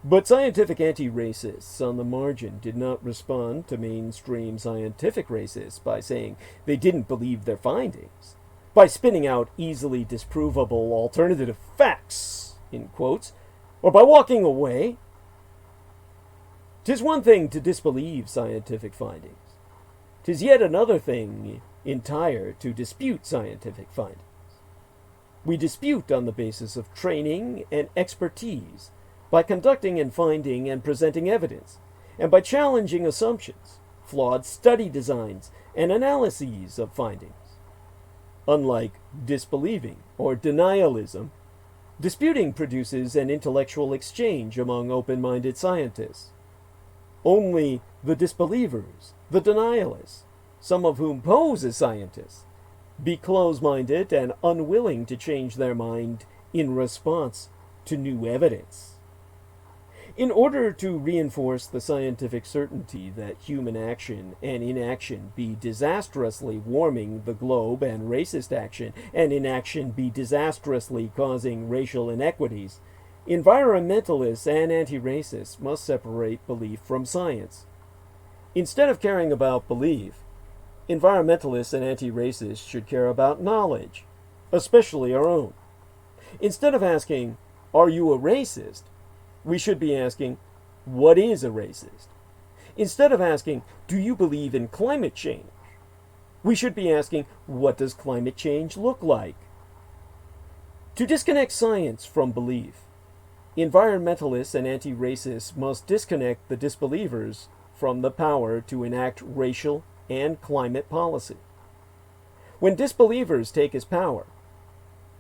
But scientific anti-racists on the margin did not respond to mainstream scientific racists by saying they didn't believe their findings, by spinning out easily disprovable alternative facts, in quotes, or by walking away. 'Tis one thing to disbelieve scientific findings. 'Tis yet another thing entire to dispute scientific findings. We dispute on the basis of training and expertise, by conducting and finding and presenting evidence, and by challenging assumptions, flawed study designs, and analyses of findings. Unlike disbelieving or denialism, disputing produces an intellectual exchange among open-minded scientists. Only the disbelievers, the denialists, some of whom pose as scientists, be close-minded and unwilling to change their mind in response to new evidence. In order to reinforce the scientific certainty that human action and inaction be disastrously warming the globe and racist action and inaction be disastrously causing racial inequities, environmentalists and anti-racists must separate belief from science. Instead of caring about belief, environmentalists and anti-racists should care about knowledge, especially our own. Instead of asking, "Are you a racist?" we should be asking, "What is a racist?" Instead of asking, "Do you believe in climate change?" we should be asking, "What does climate change look like?" To disconnect science from belief, environmentalists and anti-racists must disconnect the disbelievers from the power to enact racial and climate policy. When disbelievers take as power,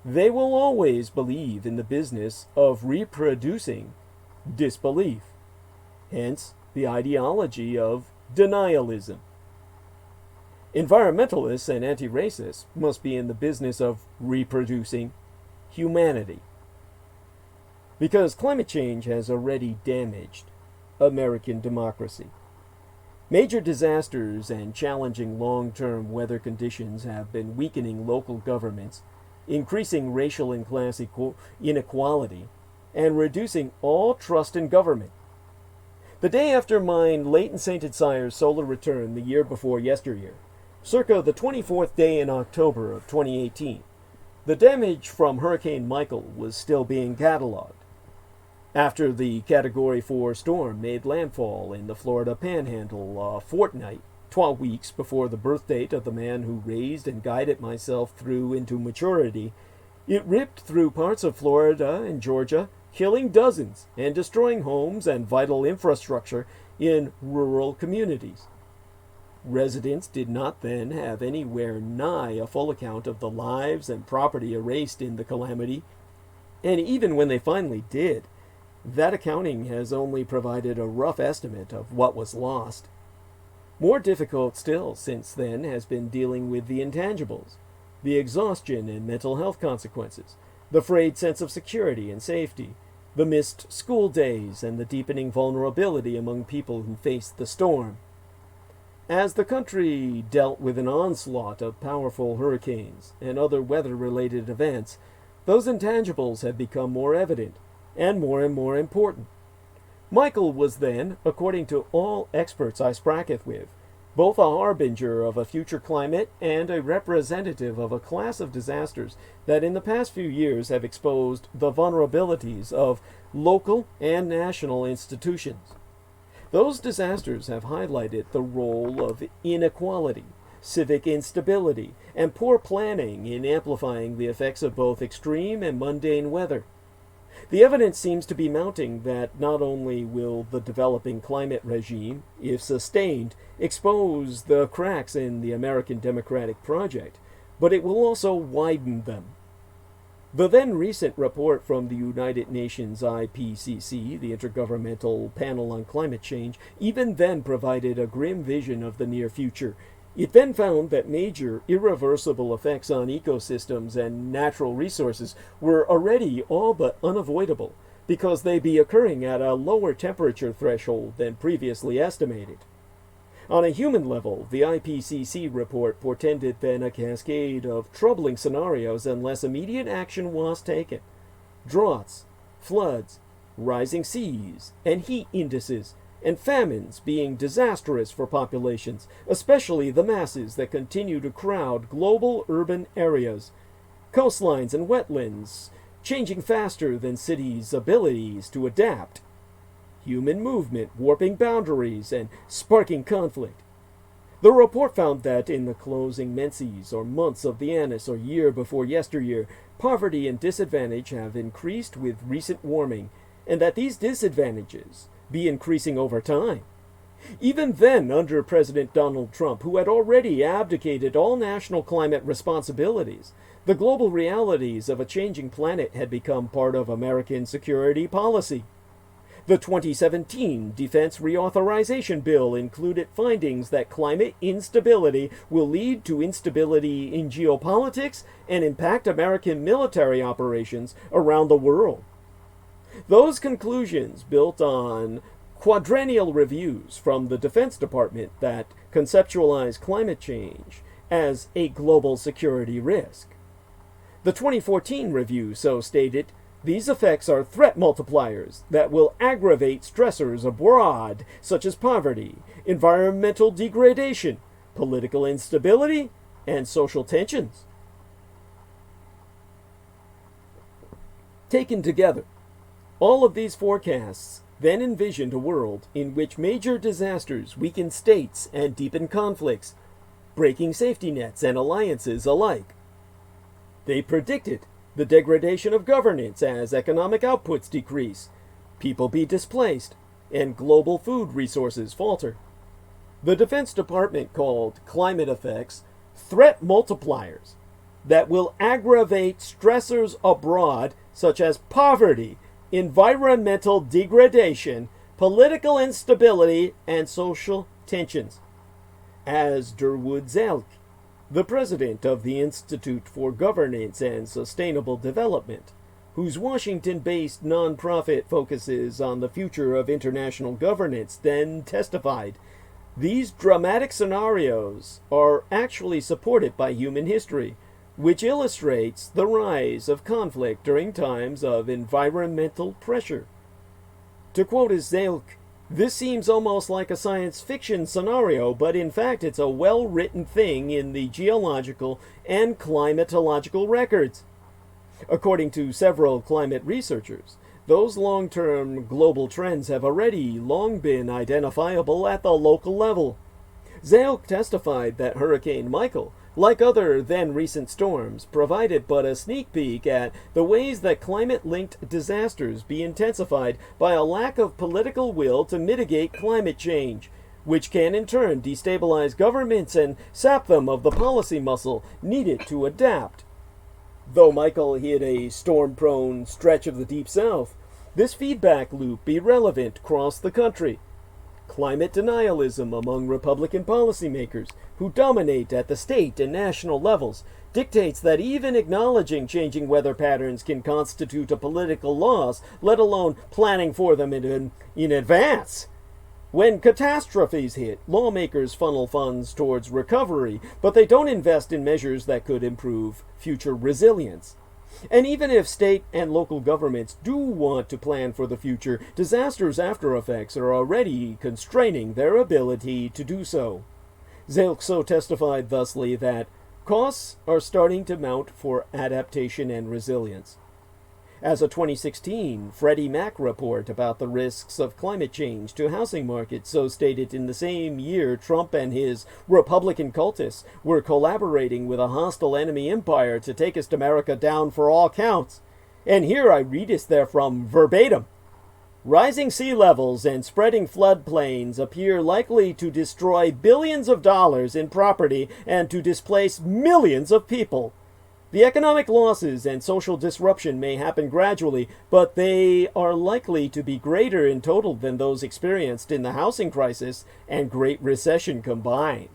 they will always believe in the business of reproducing disbelief, hence the ideology of denialism. Environmentalists and anti-racists must be in the business of reproducing humanity, because climate change has already damaged American democracy. Major disasters and challenging long-term weather conditions have been weakening local governments, increasing racial and class inequality, and reducing all trust in government. The day after mine late and sainted sire's solar return the year before yesteryear, circa the 24th day in October of 2018, the damage from Hurricane Michael was still being catalogued. After the Category 4 storm made landfall in the Florida Panhandle a fortnight, 12 weeks before the birth date of the man who raised and guided myself through into maturity, it ripped through parts of Florida and Georgia, killing dozens and destroying homes and vital infrastructure in rural communities. Residents did not then have anywhere nigh a full account of the lives and property erased in the calamity, and even when they finally did, that accounting has only provided a rough estimate of what was lost. More difficult still since then has been dealing with the intangibles, the exhaustion and mental health consequences, the frayed sense of security and safety, the missed school days, and the deepening vulnerability among people who faced the storm. As the country dealt with an onslaught of powerful hurricanes and other weather-related events, those intangibles have become more evident and more important. Michael was then, according to all experts I spracketh with, both a harbinger of a future climate and a representative of a class of disasters that in the past few years have exposed the vulnerabilities of local and national institutions. Those disasters have highlighted the role of inequality, civic instability, and poor planning in amplifying the effects of both extreme and mundane weather. The evidence seems to be mounting that not only will the developing climate regime, if sustained, expose the cracks in the American democratic project, but it will also widen them. The then recent report from the United Nations IPCC, the Intergovernmental Panel on Climate Change, even then provided a grim vision of the near future. It then found that major irreversible effects on ecosystems and natural resources were already all but unavoidable because they be occurring at a lower temperature threshold than previously estimated. On a human level, the IPCC report portended then a cascade of troubling scenarios unless immediate action was taken. Droughts, floods, rising seas, and heat indices, and famines being disastrous for populations, especially the masses that continue to crowd global urban areas, coastlines and wetlands changing faster than cities' abilities to adapt, human movement warping boundaries and sparking conflict. The report found that in the closing menses or months of the annus or year before yesteryear, poverty and disadvantage have increased with recent warming, and that these disadvantages be increasing over time. Even then, under President Donald Trump, who had already abdicated all national climate responsibilities, the global realities of a changing planet had become part of American security policy. The 2017 Defense Reauthorization Bill included findings that climate instability will lead to instability in geopolitics and impact American military operations around the world. Those conclusions built on quadrennial reviews from the Defense Department that conceptualize climate change as a global security risk. The 2014 review so stated, these effects are threat multipliers that will aggravate stressors abroad, such as poverty, environmental degradation, political instability, and social tensions. Taken together, all of these forecasts then envisioned a world in which major disasters weaken states and deepen conflicts, breaking safety nets and alliances alike. They predicted the degradation of governance as economic outputs decrease, people be displaced, and global food resources falter. The Defense Department called climate effects threat multipliers that will aggravate stressors abroad such as poverty, environmental degradation, political instability, and social tensions. As Durwood Zelk, the president of the Institute for Governance and Sustainable Development, whose Washington-based nonprofit focuses on the future of international governance, then testified, these dramatic scenarios are actually supported by human history, which illustrates the rise of conflict during times of environmental pressure. To quote Zelk, "This seems almost like a science fiction scenario, but in fact it's a well-written thing in the geological and climatological records." According to several climate researchers, those long-term global trends have already long been identifiable at the local level. Zelk testified that Hurricane Michael, like other then-recent storms, provided but a sneak peek at the ways that climate-linked disasters be intensified by a lack of political will to mitigate climate change, which can in turn destabilize governments and sap them of the policy muscle needed to adapt. Though Michael hit a storm-prone stretch of the Deep South, this feedback loop be relevant across the country. Climate denialism among Republican policymakers, who dominate at the state and national levels, dictates that even acknowledging changing weather patterns can constitute a political loss, let alone planning for them in advance. When catastrophes hit, lawmakers funnel funds towards recovery, but they don't invest in measures that could improve future resilience. And even if state and local governments do want to plan for the future, disasters' after effects are already constraining their ability to do so. Zelkso testified thusly that costs are starting to mount for adaptation and resilience. As a 2016 Freddie Mac report about the risks of climate change to housing markets so stated in the same year Trump and his Republican cultists were collaborating with a hostile enemy empire to take East America down for all counts. And here I read it therefrom verbatim. Rising sea levels and spreading floodplains appear likely to destroy billions of dollars in property and to displace millions of people. The economic losses and social disruption may happen gradually, but they are likely to be greater in total than those experienced in the housing crisis and Great Recession combined.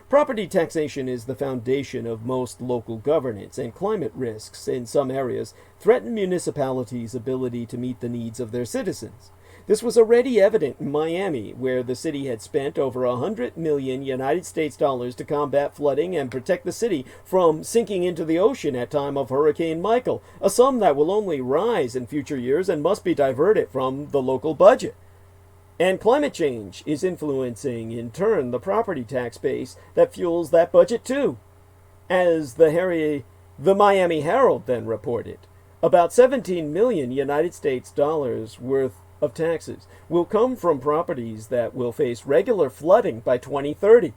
Property taxation is the foundation of most local governance, and climate risks in some areas threaten municipalities' ability to meet the needs of their citizens. This was already evident in Miami, where the city had spent over $100 million United States dollars to combat flooding and protect the city from sinking into the ocean at time of Hurricane Michael, a sum that will only rise in future years and must be diverted from the local budget. And climate change is influencing, in turn, the property tax base that fuels that budget too. As the Miami Herald then reported, about 17 million United States dollars worth of taxes will come from properties that will face regular flooding by 2030.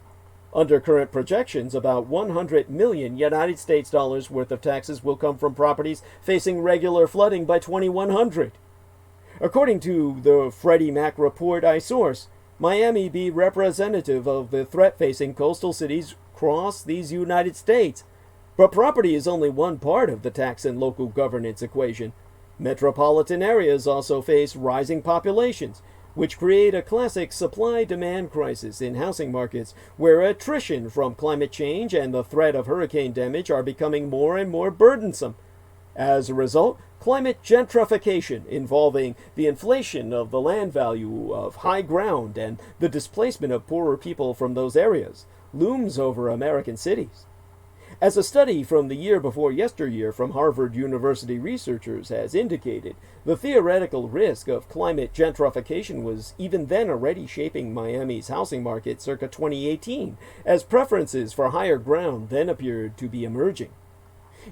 Under current projections, about 100 million United States dollars worth of taxes will come from properties facing regular flooding by 2100. According to the Freddie Mac report I source, Miami be representative of the threat facing coastal cities across these United States. But property is only one part of the tax and local governance equation. Metropolitan areas also face rising populations, which create a classic supply-demand crisis in housing markets where attrition from climate change and the threat of hurricane damage are becoming more and more burdensome. As a result, climate gentrification, involving the inflation of the land value of high ground and the displacement of poorer people from those areas, looms over American cities. As a study from the year before yesteryear from Harvard University researchers has indicated, the theoretical risk of climate gentrification was even then already shaping Miami's housing market circa 2018, as preferences for higher ground then appeared to be emerging.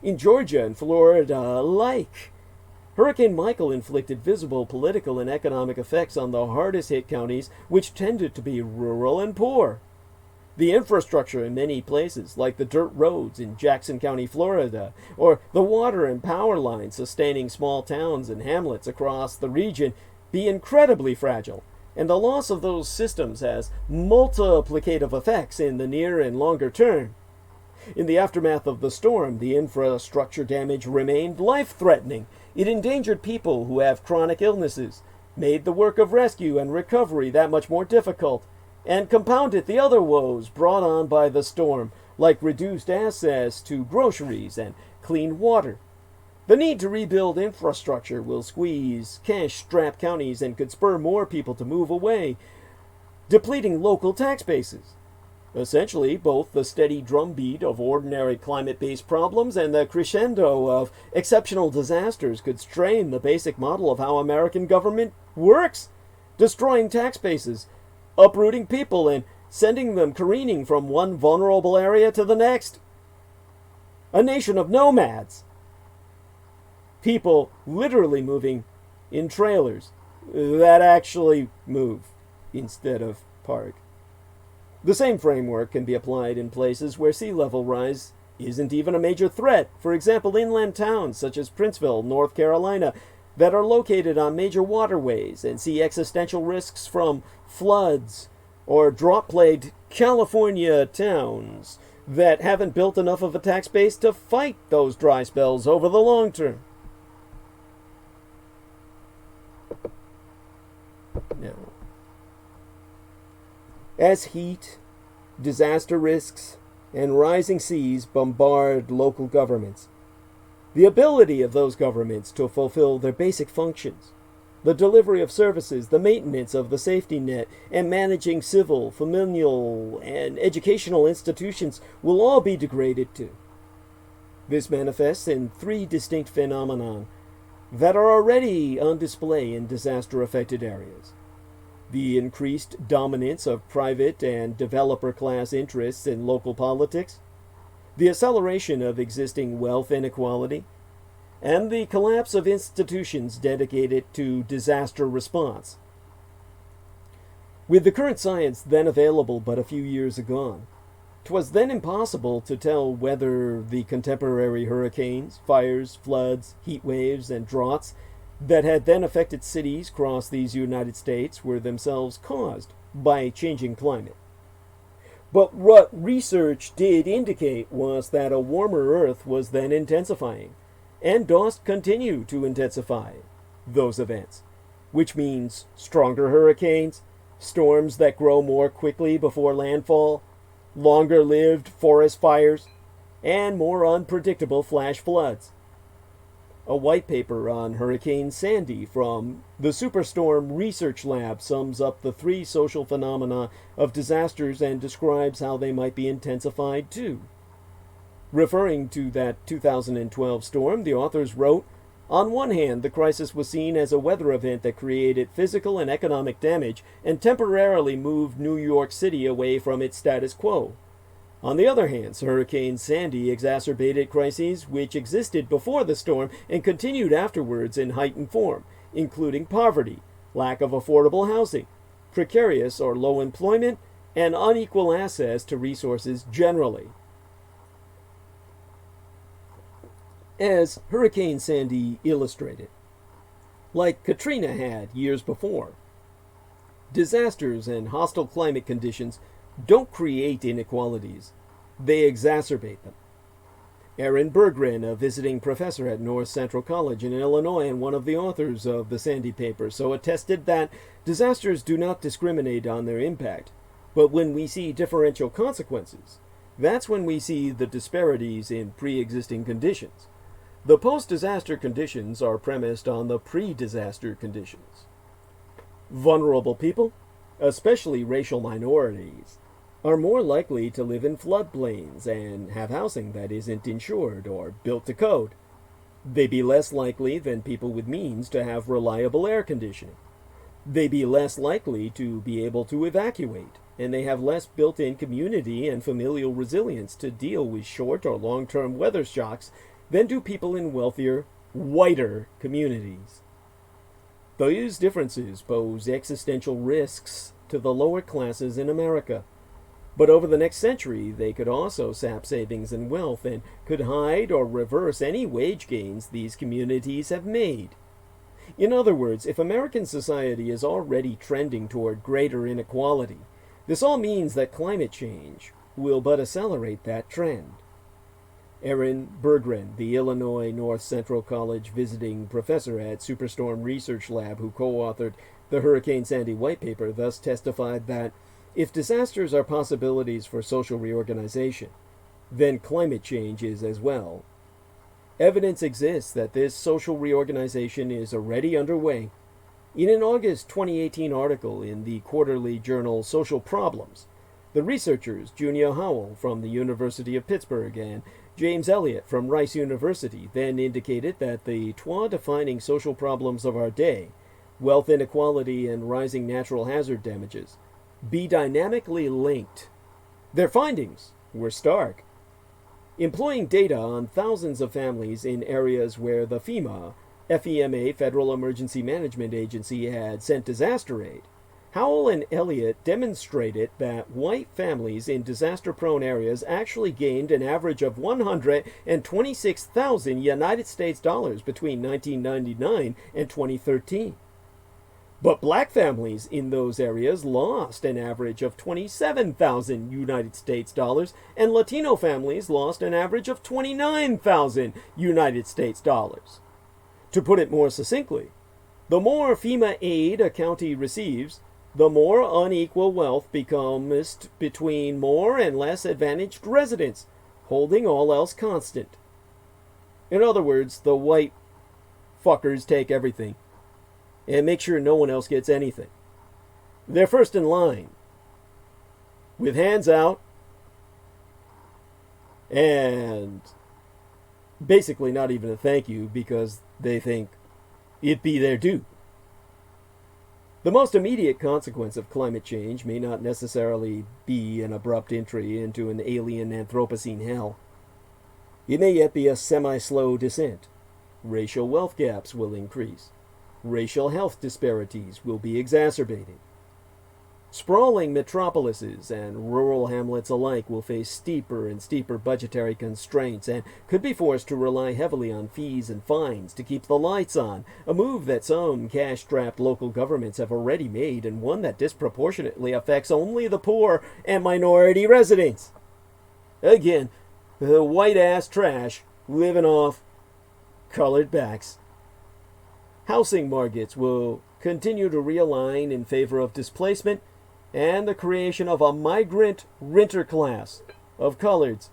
In Georgia and Florida alike, Hurricane Michael inflicted visible political and economic effects on the hardest hit counties, which tended to be rural and poor. The infrastructure in many places, like the dirt roads in Jackson County, Florida, or the water and power lines sustaining small towns and hamlets across the region, be incredibly fragile, and the loss of those systems has multiplicative effects in the near and longer term. In the aftermath of the storm, the infrastructure damage remained life-threatening. It endangered people who have chronic illnesses, made the work of rescue and recovery that much more difficult, and compounded the other woes brought on by the storm, like reduced access to groceries and clean water. The need to rebuild infrastructure will squeeze cash-strapped counties and could spur more people to move away, depleting local tax bases. Essentially, both the steady drumbeat of ordinary climate-based problems and the crescendo of exceptional disasters could strain the basic model of how American government works, destroying tax bases, uprooting people, and sending them careening from one vulnerable area to the next. A nation of nomads. People literally moving in trailers that actually move instead of park. The same framework can be applied in places where sea level rise isn't even a major threat. For example, inland towns such as Princeville, North Carolina, that are located on major waterways and see existential risks from floods, or drought-plagued California towns that haven't built enough of a tax base to fight those dry spells over the long term. Now, as heat, disaster risks, and rising seas bombard local governments, the ability of those governments to fulfill their basic functions, the delivery of services, the maintenance of the safety net, and managing civil, familial, and educational institutions will all be degraded too. This manifests in three distinct phenomena that are already on display in disaster-affected areas. The increased dominance of private and developer class interests in local politics, the acceleration of existing wealth inequality, and the collapse of institutions dedicated to disaster response. With the current science then available but a few years agone, 'twas then impossible to tell whether the contemporary hurricanes, fires, floods, heat waves, and droughts that had then affected cities across these United States were themselves caused by changing climate. But what research did indicate was that a warmer Earth was then intensifying, and does continue to intensify those events, which means stronger hurricanes, storms that grow more quickly before landfall, longer-lived forest fires, and more unpredictable flash floods. A white paper on Hurricane Sandy from the Superstorm Research Lab sums up the three social phenomena of disasters and describes how they might be intensified too. Referring to that 2012 storm, the authors wrote, "On one hand, the crisis was seen as a weather event that created physical and economic damage and temporarily moved New York City away from its status quo. On the other hand, Hurricane Sandy exacerbated crises which existed before the storm and continued afterwards in heightened form, including poverty, lack of affordable housing, precarious or low employment, and unequal access to resources generally." As Hurricane Sandy illustrated, like Katrina had years before, disasters and hostile climate conditions don't create inequalities, they exacerbate them. Aaron Berggren, a visiting professor at North Central College in Illinois and one of the authors of the Sandy paper, so attested that disasters do not discriminate on their impact, but when we see differential consequences, that's when we see the disparities in pre-existing conditions. The post-disaster conditions are premised on the pre-disaster conditions. Vulnerable people, especially racial minorities, are more likely to live in floodplains and have housing that isn't insured or built to code. They be less likely than people with means to have reliable air conditioning. They be less likely to be able to evacuate, and they have less built-in community and familial resilience to deal with short or long-term weather shocks than do people in wealthier, whiter communities. Those differences pose existential risks to the lower classes in America. But over the next century, they could also sap savings and wealth and could hide or reverse any wage gains these communities have made. In other words, if American society is already trending toward greater inequality, this all means that climate change will but accelerate that trend. Aaron Berggren, the Illinois North Central College visiting professor at Superstorm Research Lab who co-authored the Hurricane Sandy white paper, thus testified that if disasters are possibilities for social reorganization, then climate change is as well. Evidence exists that this social reorganization is already underway. In an August 2018 article in the quarterly journal Social Problems, The researchers, Junior Howell from the University of Pittsburgh and James Elliott from Rice University, then indicated that the trois defining social problems of our day, wealth inequality and rising natural hazard damages, be dynamically linked. Their findings were stark. Employing data on thousands of families in areas where the FEMA, Federal Emergency Management Agency, had sent disaster aid, Howell and Elliott demonstrated that white families in disaster-prone areas actually gained an average of 126,000 United States dollars between 1999 and 2013. But black families in those areas lost an average of 27,000 United States dollars, and Latino families lost an average of 29,000 United States dollars. To put it more succinctly, the more FEMA aid a county receives, the more unequal wealth becomes between more and less advantaged residents, holding all else constant. In other words, the white fuckers take everything and make sure no one else gets anything. They're first in line, with hands out, and basically not even a thank you because they think it be their due. The most immediate consequence of climate change may not necessarily be an abrupt entry into an alien Anthropocene hell. It may yet be a semi-slow descent. Racial wealth gaps will increase. Racial health disparities will be exacerbated. Sprawling metropolises and rural hamlets alike will face steeper and steeper budgetary constraints and could be forced to rely heavily on fees and fines to keep the lights on, a move that some cash-strapped local governments have already made and one that disproportionately affects only the poor and minority residents. Again, the white-ass trash living off colored backs. Housing markets will continue to realign in favor of displacement and the creation of a migrant renter class of coloreds,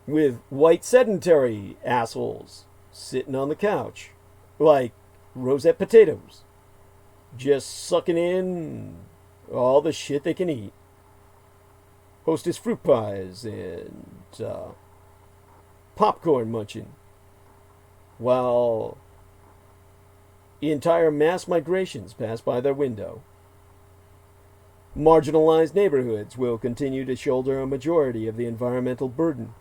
with white sedentary assholes sitting on the couch like rosette potatoes, just sucking in all the shit they can eat. Hostess fruit pies and popcorn munching, while entire mass migrations pass by their window. Marginalized neighborhoods will continue to shoulder a majority of the environmental burden.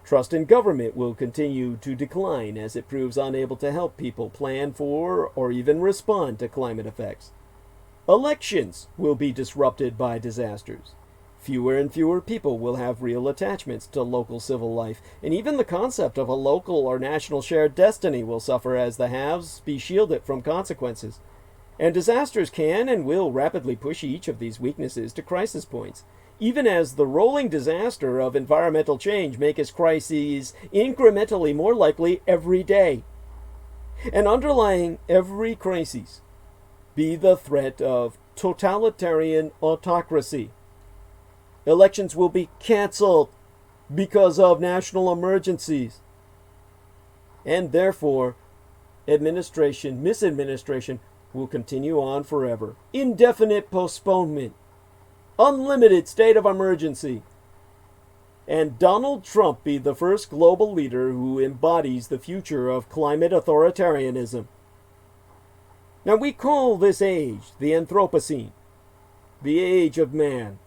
Trust in government will continue to decline as it proves unable to help people plan for or even respond to climate effects. Elections will be disrupted by disasters. Fewer and fewer people will have real attachments to local civil life, and even the concept of a local or national shared destiny will suffer as the haves be shielded from consequences. And disasters can and will rapidly push each of these weaknesses to crisis points, even as the rolling disaster of environmental change makes crises incrementally more likely every day. And underlying every crisis be the threat of totalitarian autocracy. Elections will be canceled because of national emergencies. And therefore, misadministration will continue on forever. Indefinite postponement. Unlimited state of emergency. And Donald Trump be the first global leader who embodies the future of climate authoritarianism. Now we call this age the Anthropocene, the age of man.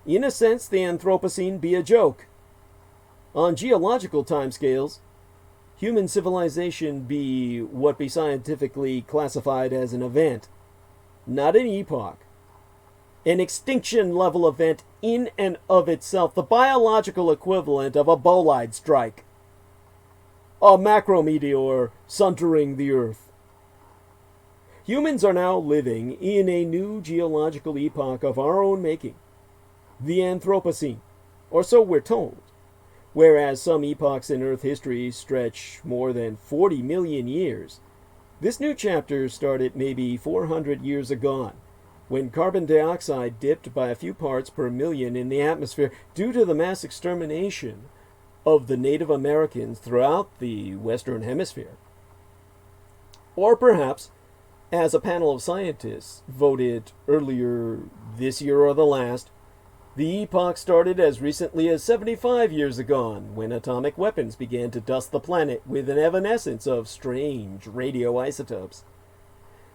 In a sense, the Anthropocene be a joke. On geological timescales, human civilization be what be scientifically classified as an event, not an epoch. An extinction-level event in and of itself, the biological equivalent of a bolide strike. A macrometeor sundering the Earth. Humans are now living in a new geological epoch of our own making, the Anthropocene, or so we're told. Whereas some epochs in Earth history stretch more than 40 million years, this new chapter started maybe 400 years ago, when carbon dioxide dipped by a few parts per million in the atmosphere due to the mass extermination of the Native Americans throughout the Western Hemisphere. Or perhaps As a panel of scientists voted earlier this year or the last, the epoch started as recently as 75 years agone, when atomic weapons began to dust the planet with an evanescence of strange radioisotopes.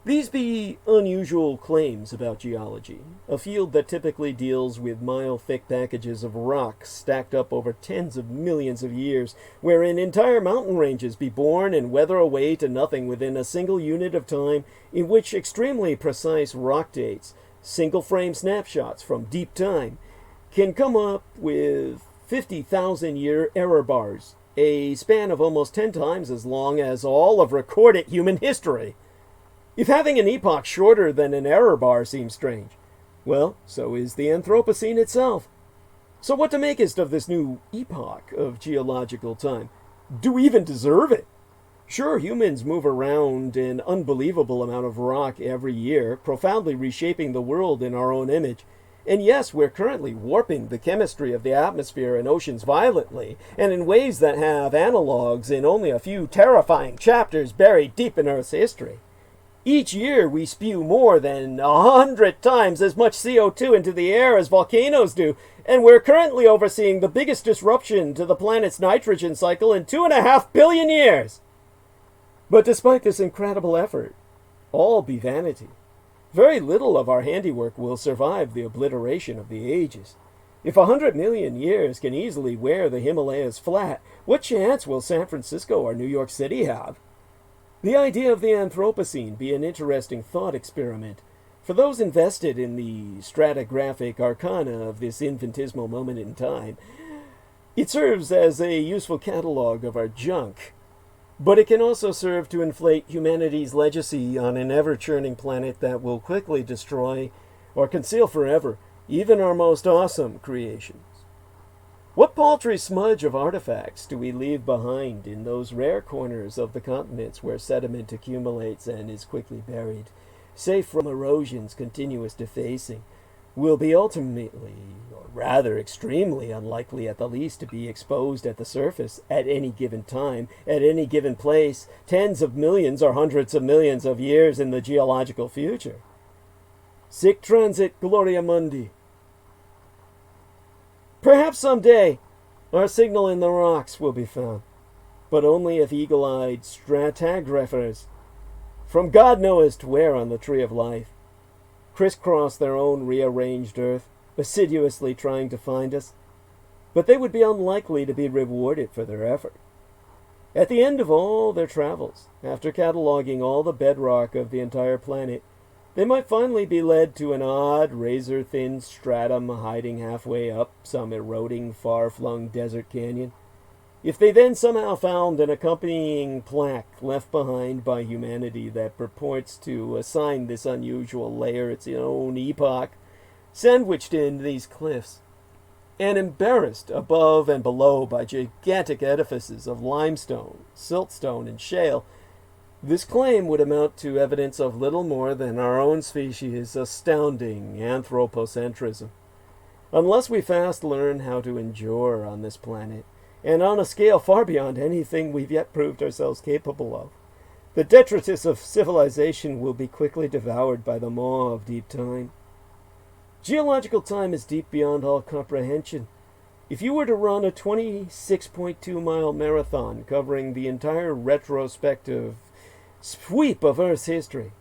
These be unusual claims about geology, a field that typically deals with mile-thick packages of rock stacked up over tens of millions of years, wherein entire mountain ranges be born and weather away to nothing within a single unit of time, in which extremely precise rock dates, single-frame snapshots from deep time, can come up with 50,000-year error bars, a span of almost 10 times as long as all of recorded human history. If having an epoch shorter than an error bar seems strange, well, so is the Anthropocene itself. So what to makest of this new epoch of geological time? Do we even deserve it? Sure, humans move around an unbelievable amount of rock every year, profoundly reshaping the world in our own image. And yes, we're currently warping the chemistry of the atmosphere and oceans violently, and in ways that have analogues in only a few terrifying chapters buried deep in Earth's history. Each year we spew more than 100 times as much CO2 into the air as volcanoes do, and we're currently overseeing the biggest disruption to the planet's nitrogen cycle in 2.5 billion years. But despite this incredible effort, all be vanity. Very little of our handiwork will survive the obliteration of the ages. If 100 million years can easily wear the Himalayas flat, what chance will San Francisco or New York City have? The idea of the Anthropocene be an interesting thought experiment for those invested in the stratigraphic arcana of this infinitesimal moment in time. It serves as a useful catalog of our junk, but it can also serve to inflate humanity's legacy on an ever-churning planet that will quickly destroy or conceal forever even our most awesome creations. What paltry smudge of artifacts do we leave behind in those rare corners of the continents where sediment accumulates and is quickly buried, safe from erosion's continuous defacing, will be ultimately, or rather extremely unlikely at the least, to be exposed at the surface at any given time, at any given place, tens of millions or hundreds of millions of years in the geological future. Sic transit gloria mundi. Perhaps someday our signal in the rocks will be found, but only if eagle-eyed stratigraphers from God knowest where on the tree of life crisscross their own rearranged earth, assiduously trying to find us, but they would be unlikely to be rewarded for their effort. At the end of all their travels, after cataloging all the bedrock of the entire planet, they might finally be led to an odd, razor-thin stratum hiding halfway up some eroding, far-flung desert canyon. If they then somehow found an accompanying plaque left behind by humanity that purports to assign this unusual layer its own epoch, sandwiched in these cliffs, and embarrassed above and below by gigantic edifices of limestone, siltstone, and shale, this claim would amount to evidence of little more than our own species' astounding anthropocentrism. Unless we fast learn how to endure on this planet, and on a scale far beyond anything we've yet proved ourselves capable of, the detritus of civilization will be quickly devoured by the maw of deep time. Geological time is deep beyond all comprehension. If you were to run a 26.2-mile marathon covering the entire retrospective sweep of Earth's history,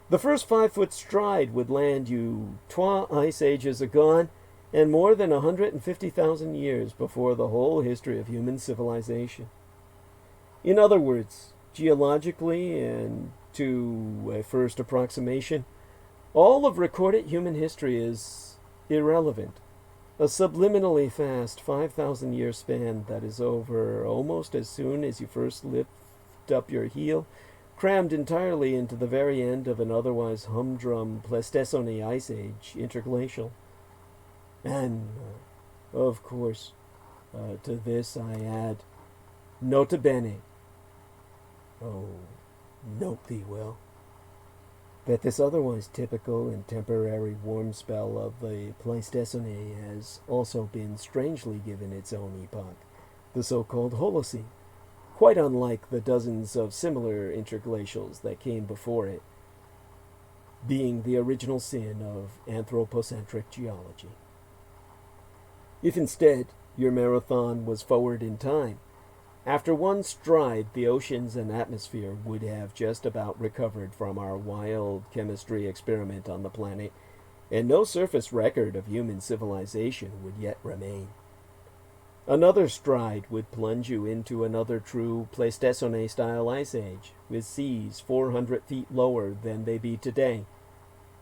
the first 5-foot stride would land you 2 ice ages agone and more than 150,000 years before the whole history of human civilization. In other words, geologically and to a first approximation, all of recorded human history is irrelevant. A subliminally fast 5,000-year span that is over almost as soon as you first lift up your heel, crammed entirely into the very end of an otherwise humdrum Pleistocene ice age, interglacial. And, of course, to this I add, nota bene, oh, note thee well, that this otherwise typical and temporary warm spell of the Pleistocene has also been strangely given its own epoch, the so-called Holocene, quite unlike the dozens of similar interglacials that came before it. being the original sin of anthropocentric geology. If instead your marathon was forward in time, after one stride the oceans and atmosphere would have just about recovered from our wild chemistry experiment on the planet, and no surface record of human civilization would yet remain. Another stride would plunge you into another true Pleistocene-style ice age, with seas 400 feet lower than they be today.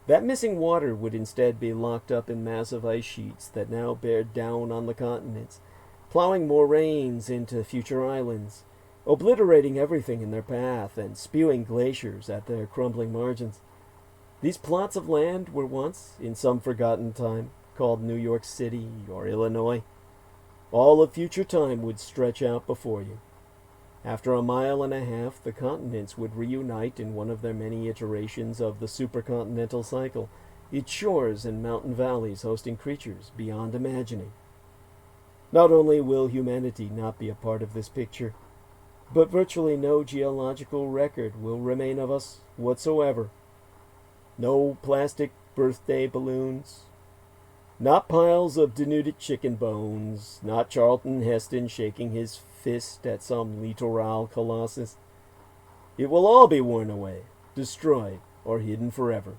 That missing water would instead be locked up in massive ice sheets that now bear down on the continents, plowing moraines into future islands, obliterating everything in their path and spewing glaciers at their crumbling margins. These plots of land were once, in some forgotten time, called New York City or Illinois. All of future time would stretch out before you. After a mile and a half, the continents would reunite in one of their many iterations of the supercontinental cycle, its shores and mountain valleys hosting creatures beyond imagining. Not only will humanity not be a part of this picture, but virtually no geological record will remain of us whatsoever. No plastic birthday balloons, not piles of denuded chicken bones, not Charlton Heston shaking his fist at some littoral colossus. It will all be worn away, destroyed, or hidden forever.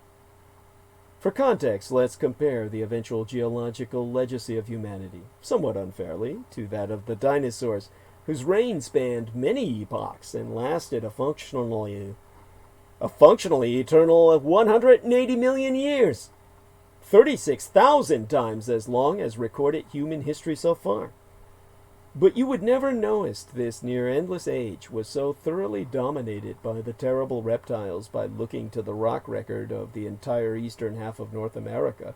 For context, let's compare the eventual geological legacy of humanity, somewhat unfairly, to that of the dinosaurs, whose reign spanned many epochs and lasted a functionally eternal 180 million years, 36,000 times as long as recorded human history so far. But you would never notice this near-endless age was so thoroughly dominated by the terrible reptiles by looking to the rock record of the entire eastern half of North America.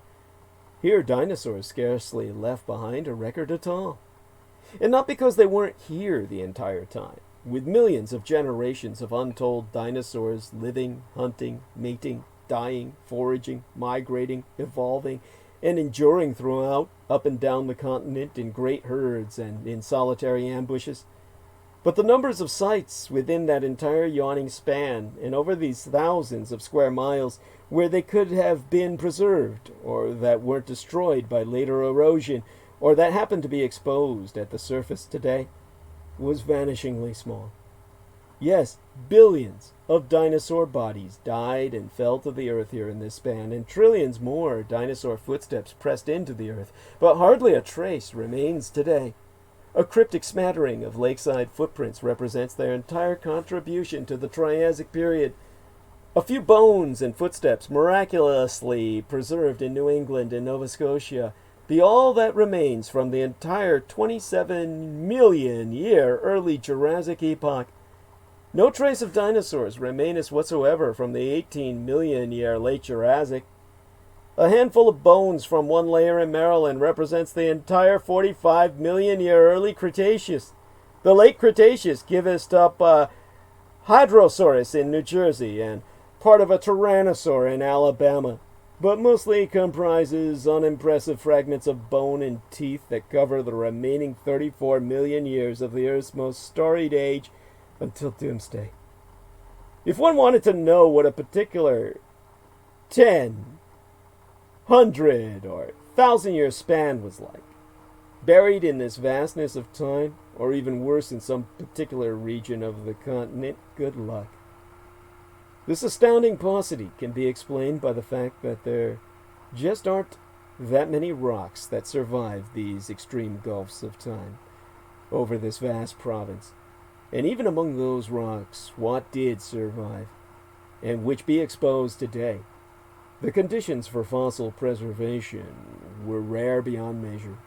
Here dinosaurs scarcely left behind a record at all. And not because they weren't here the entire time, with millions of generations of untold dinosaurs living, hunting, mating, dying, foraging, migrating, evolving, and enduring throughout, up and down the continent in great herds and in solitary ambushes. But the numbers of sites within that entire yawning span, and over these thousands of square miles, where they could have been preserved, or that weren't destroyed by later erosion, or that happened to be exposed at the surface today, was vanishingly small. Yes, billions of dinosaur bodies died and fell to the earth here in this span, and trillions more dinosaur footsteps pressed into the earth, but hardly a trace remains today. A cryptic smattering of lakeside footprints represents their entire contribution to the Triassic period. A few bones and footsteps miraculously preserved in New England and Nova Scotia be all that remains from the entire 27 million year early Jurassic epoch. No trace of dinosaurs remaineth whatsoever from the 18 million year late Jurassic. A handful of bones from one layer in Maryland represents the entire 45 million year early Cretaceous. The late Cretaceous giveth up a Hadrosaurus in New Jersey and part of a Tyrannosaur in Alabama, but mostly comprises unimpressive fragments of bone and teeth that cover the remaining 34 million years of the Earth's most storied age until doomsday. If one wanted to know what a particular 10, 100, or 1,000-year span was like, buried in this vastness of time, or even worse in some particular region of the continent, good luck. This astounding paucity can be explained by the fact that there just aren't that many rocks that survive these extreme gulfs of time over this vast province. And even among those rocks, what did survive, and which be exposed today, the conditions for fossil preservation were rare beyond measure.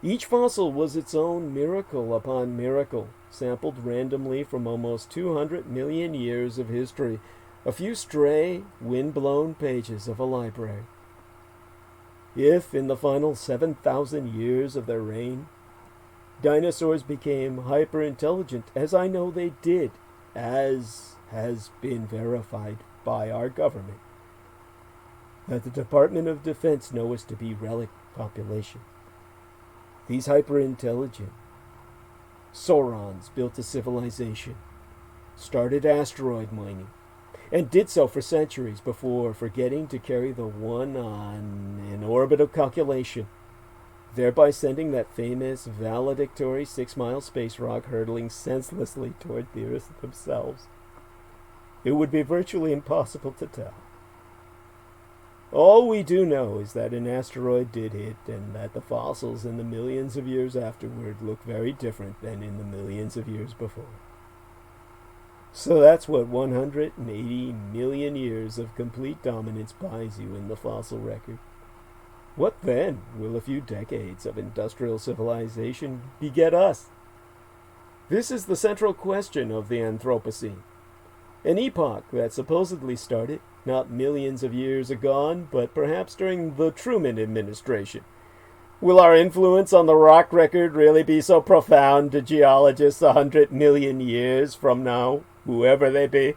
Each fossil was its own miracle upon miracle, sampled randomly from almost 200 million years of history, a few stray, wind-blown pages of a library. If, in the final 7,000 years of their reign, dinosaurs became hyper-intelligent, as I know they did, as has been verified by our government, that the Department of Defense knows to be relic population. These hyper-intelligent Saurons built a civilization, started asteroid mining, and did so for centuries before forgetting to carry the one on an orbital calculation, thereby sending that famous valedictory 6-mile space rock hurtling senselessly toward the Earth themselves. It would be virtually impossible to tell. All we do know is that an asteroid did hit, and that the fossils in the millions of years afterward look very different than in the millions of years before. So that's what 180 million years of complete dominance buys you in the fossil record. What then will a few decades of industrial civilization beget us? This is the central question of the Anthropocene, an epoch that supposedly started not millions of years agone, but perhaps during the Truman administration. Will our influence on the rock record really be so profound to geologists 100 million years from now, whoever they be,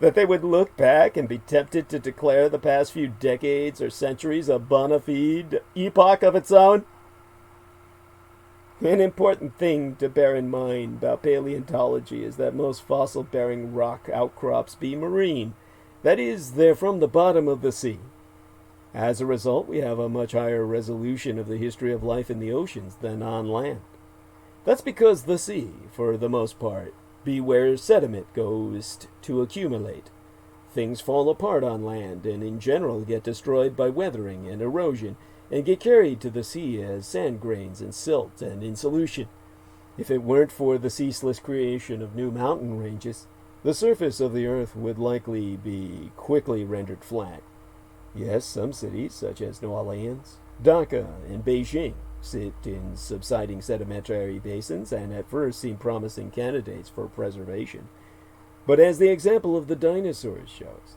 that they would look back and be tempted to declare the past few decades or centuries a bona fide epoch of its own? An important thing to bear in mind about paleontology is that most fossil-bearing rock outcrops be marine. That is, they're from the bottom of the sea. As a result, we have a much higher resolution of the history of life in the oceans than on land. That's because the sea, for the most part, be where sediment goes to accumulate. Things fall apart on land and in general get destroyed by weathering and erosion and get carried to the sea as sand grains and silt and in solution. If it weren't for the ceaseless creation of new mountain ranges, the surface of the earth would likely be quickly rendered flat. Yes, some cities, such as New Orleans, Dhaka, and Beijing, sit in subsiding sedimentary basins and at first seem promising candidates for preservation. But as the example of the dinosaurs shows,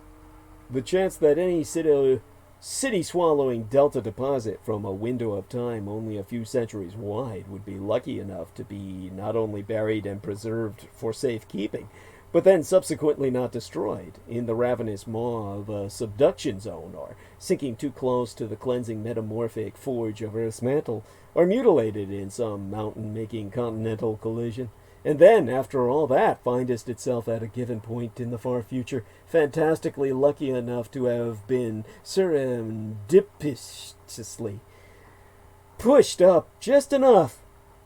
the chance that any city-swallowing delta deposit from a window of time only a few centuries wide would be lucky enough to be not only buried and preserved for safekeeping, but then subsequently not destroyed in the ravenous maw of a subduction zone, or sinking too close to the cleansing metamorphic forge of Earth's mantle, or mutilated in some mountain-making continental collision, and then, after all that, findest itself at a given point in the far future, fantastically lucky enough to have been serendipitously pushed up just enough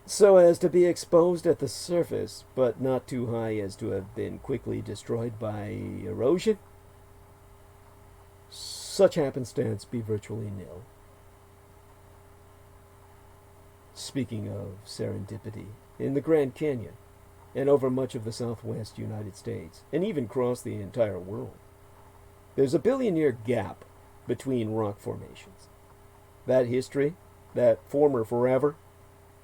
so as to be exposed at the surface, but not too high as to have been quickly destroyed by erosion? Such happenstance be virtually nil. Speaking of serendipity, in the Grand Canyon, and over much of the southwest United States, and even across the entire world, there's a billion-year gap between rock formations. That history, that former forever,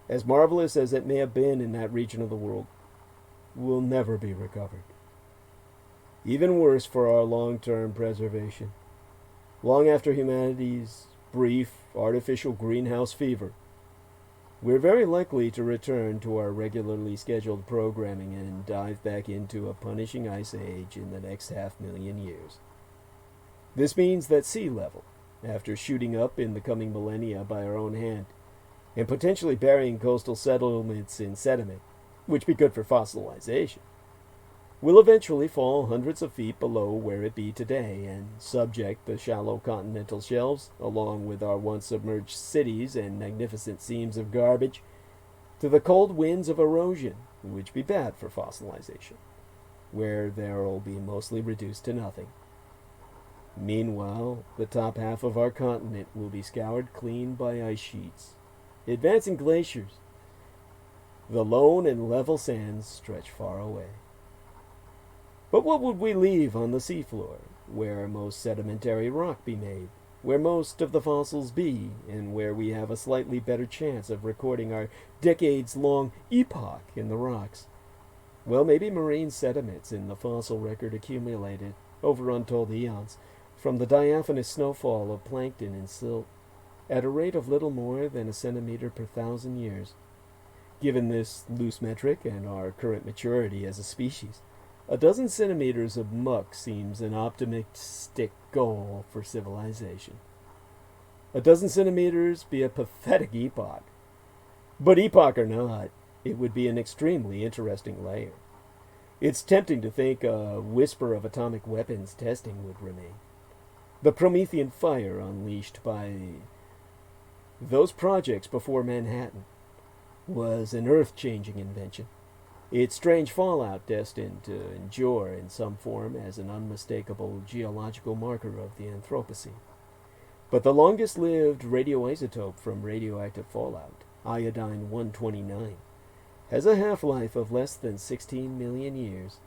as marvelous as it may have been in that region of the world, will never be recovered. Even worse for our long-term preservation. Long after humanity's brief artificial greenhouse fever, we're very likely to return to our regularly scheduled programming and dive back into a punishing ice age in the next 500,000 years. This means that sea level, after shooting up in the coming millennia by our own hand, and potentially burying coastal settlements in sediment, which be good for fossilization, will eventually fall hundreds of feet below where it be today and subject the shallow continental shelves, along with our once submerged cities and magnificent seams of garbage, to the cold winds of erosion, which be bad for fossilization, where they'll be mostly reduced to nothing. Meanwhile, the top half of our continent will be scoured clean by ice sheets, advancing glaciers. The lone and level sands stretch far away. But what would we leave on the seafloor, where most sedimentary rock be made, where most of the fossils be, and where we have a slightly better chance of recording our decades-long epoch in the rocks? Well, maybe marine sediments in the fossil record accumulated, over untold eons, from the diaphanous snowfall of plankton and silt, at a rate of little more than a centimeter per 1,000 years. Given this loose metric and our current maturity as a species, a dozen centimeters of muck seems an optimistic goal for civilization. A dozen centimeters be a pathetic epoch. But epoch or not, it would be an extremely interesting layer. It's tempting to think a whisper of atomic weapons testing would remain. The Promethean fire unleashed by those projects before Manhattan was an earth-changing invention. Its strange fallout destined to endure in some form as an unmistakable geological marker of the Anthropocene. But the longest-lived radioisotope from radioactive fallout, iodine-129, has a half-life of less than 16 million years.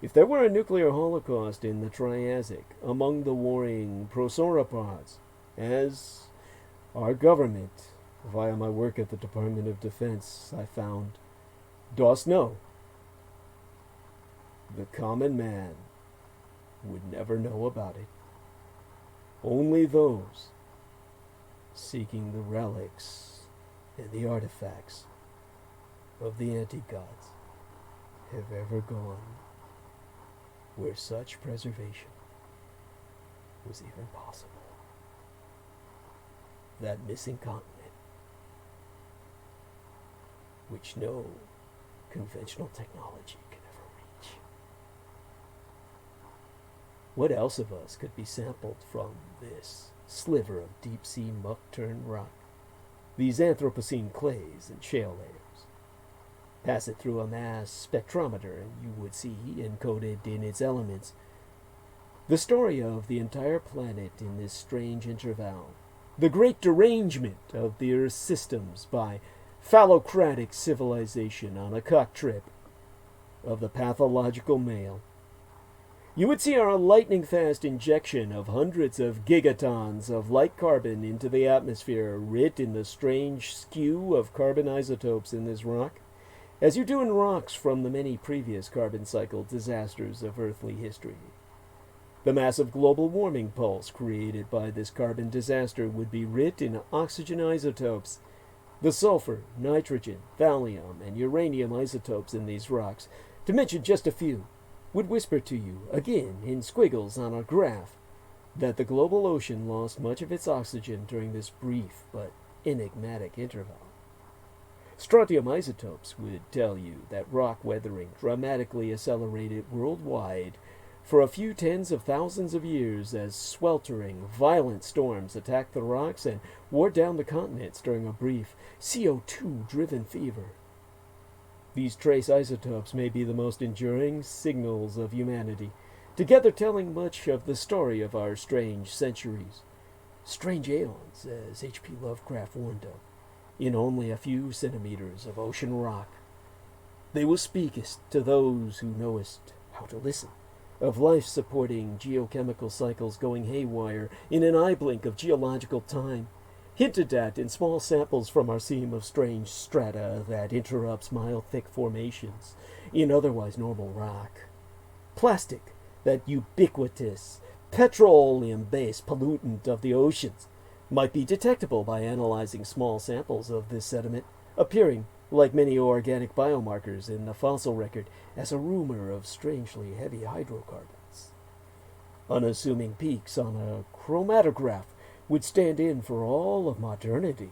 If there were a nuclear holocaust in the Triassic among the warring prosauropods, as our government, via my work at the Department of Defense, I found, dost know, the common man would never know about it. Only those seeking the relics and the artifacts of the anti-gods have ever gone where such preservation was even possible. That missing continent, which no conventional technology can ever reach. What else of us could be sampled from this sliver of deep-sea muck-turned rock, these Anthropocene clays and shale layers? Pass it through a mass spectrometer and you would see, encoded in its elements, the story of the entire planet in this strange interval, the great derangement of the Earth's systems by phallocratic civilization on a cock trip of the pathological male. You would see our lightning-fast injection of hundreds of gigatons of light carbon into the atmosphere, writ in the strange skew of carbon isotopes in this rock, as you do in rocks from the many previous carbon cycle disasters of earthly history. The massive global warming pulse created by this carbon disaster would be writ in oxygen isotopes. The sulfur, nitrogen, thallium, and uranium isotopes in these rocks, to mention just a few, would whisper to you, again in squiggles on a graph, that the global ocean lost much of its oxygen during this brief but enigmatic interval. Strontium isotopes would tell you that rock weathering dramatically accelerated worldwide for a few tens of thousands of years as sweltering, violent storms attacked the rocks and wore down the continents during a brief CO2-driven fever. These trace isotopes may be the most enduring signals of humanity, together telling much of the story of our strange centuries. Strange aeons, as H.P. Lovecraft warned of, in only a few centimeters of ocean rock. They will speakest to those who knowest how to listen, of life-supporting geochemical cycles going haywire in an eye blink of geological time, hinted at in small samples from our seam of strange strata that interrupts mile-thick formations in otherwise normal rock. Plastic, that ubiquitous, petroleum-based pollutant of the oceans, might be detectable by analyzing small samples of this sediment, appearing, like many organic biomarkers in the fossil record, as a rumor of strangely heavy hydrocarbons. Unassuming peaks on a chromatograph would stand in for all of modernity.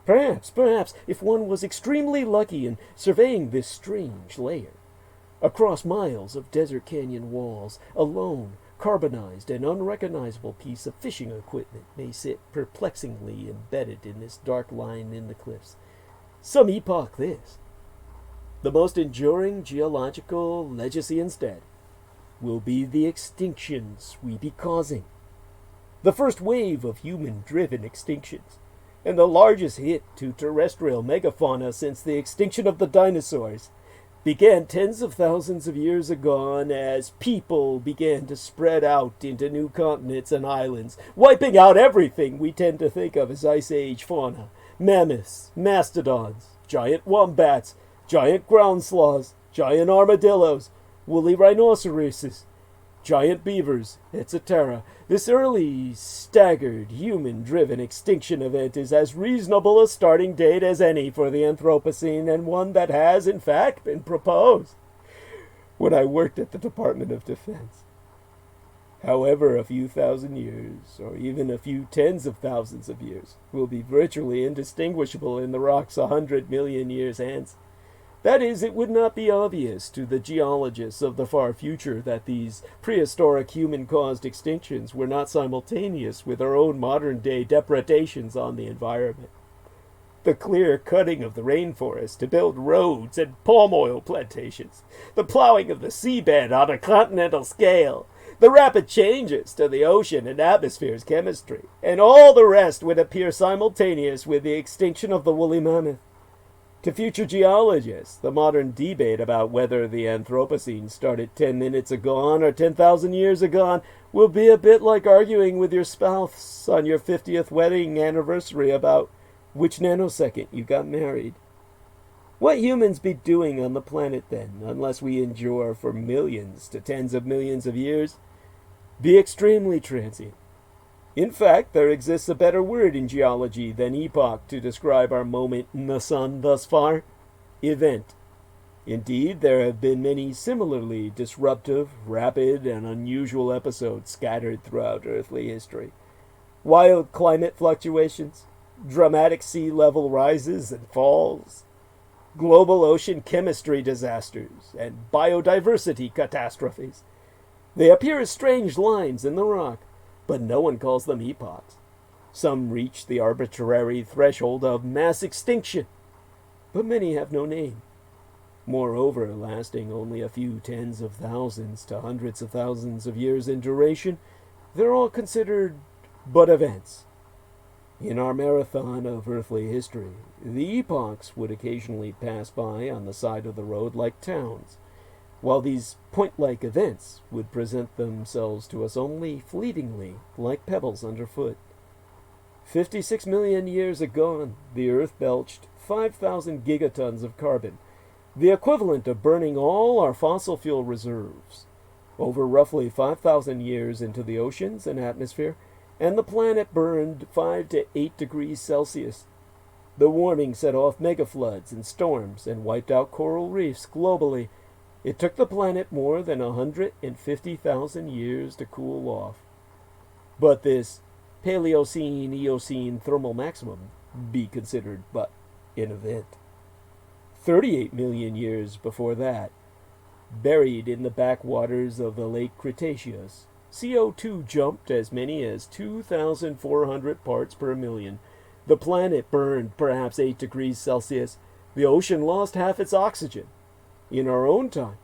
Perhaps, if one was extremely lucky in surveying this strange layer. Across miles of desert canyon walls, a lone, carbonized and unrecognizable piece of fishing equipment may sit perplexingly embedded in this dark line in the cliffs. Some epoch this. The most enduring geological legacy instead will be the extinctions we be causing. The first wave of human-driven extinctions, and the largest hit to terrestrial megafauna since the extinction of the dinosaurs, began tens of thousands of years agone as people began to spread out into new continents and islands, wiping out everything we tend to think of as Ice Age fauna. Mammoths, mastodons, giant wombats, giant ground sloths, giant armadillos, woolly rhinoceroses, giant beavers, etc. This early, staggered, human-driven extinction event is as reasonable a starting date as any for the Anthropocene, and one that has, in fact, been proposed when I worked at the Department of Defense. However, a few thousand years, or even a few tens of thousands of years, will be virtually indistinguishable in the rocks 100 million years hence. That is, it would not be obvious to the geologists of the far future that these prehistoric human-caused extinctions were not simultaneous with our own modern-day depredations on the environment. The clear cutting of the rainforest to build roads and palm oil plantations, the plowing of the seabed on a continental scale, the rapid changes to the ocean and atmosphere's chemistry, and all the rest would appear simultaneous with the extinction of the woolly mammoth. To future geologists, the modern debate about whether the Anthropocene started 10 minutes agone or 10,000 years agone will be a bit like arguing with your spouse on your 50th wedding anniversary about which nanosecond you got married. What humans be doing on the planet then, unless we endure for millions to tens of millions of years? Be extremely transient. In fact, there exists a better word in geology than epoch to describe our moment in the sun thus far: event. Indeed, there have been many similarly disruptive, rapid, and unusual episodes scattered throughout earthly history. Wild climate fluctuations, dramatic sea level rises and falls, global ocean chemistry disasters, and biodiversity catastrophes. They appear as strange lines in the rock, but no one calls them epochs. Some reach the arbitrary threshold of mass extinction, but many have no name. Moreover, lasting only a few tens of thousands to hundreds of thousands of years in duration, they're all considered but events. In our marathon of earthly history, the epochs would occasionally pass by on the side of the road like towns, while these point-like events would present themselves to us only fleetingly, like pebbles underfoot. 56 million years agone, the Earth belched 5,000 gigatons of carbon, the equivalent of burning all our fossil fuel reserves, over roughly 5,000 years into the oceans and atmosphere, and the planet burned 5 to 8 degrees Celsius. The warming set off megafloods and storms and wiped out coral reefs globally. It took the planet more than 150,000 years to cool off. But this Paleocene-Eocene thermal maximum be considered but an event. 38 million years before that, buried in the backwaters of the late Cretaceous, CO2 jumped as many as 2,400 parts per million. The planet burned perhaps 8 degrees Celsius. The ocean lost half its oxygen. In our own time,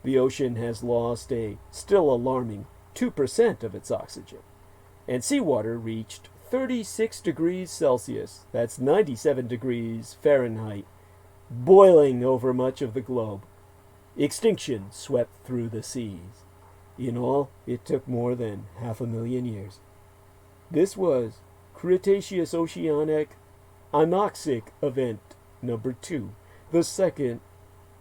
the ocean has lost a still alarming 2% of its oxygen. And seawater reached 36 degrees Celsius, that's 97 degrees Fahrenheit, boiling over much of the globe. Extinction swept through the seas. In all, it took more than 500,000 years. This was Cretaceous Oceanic Anoxic Event number 2, the second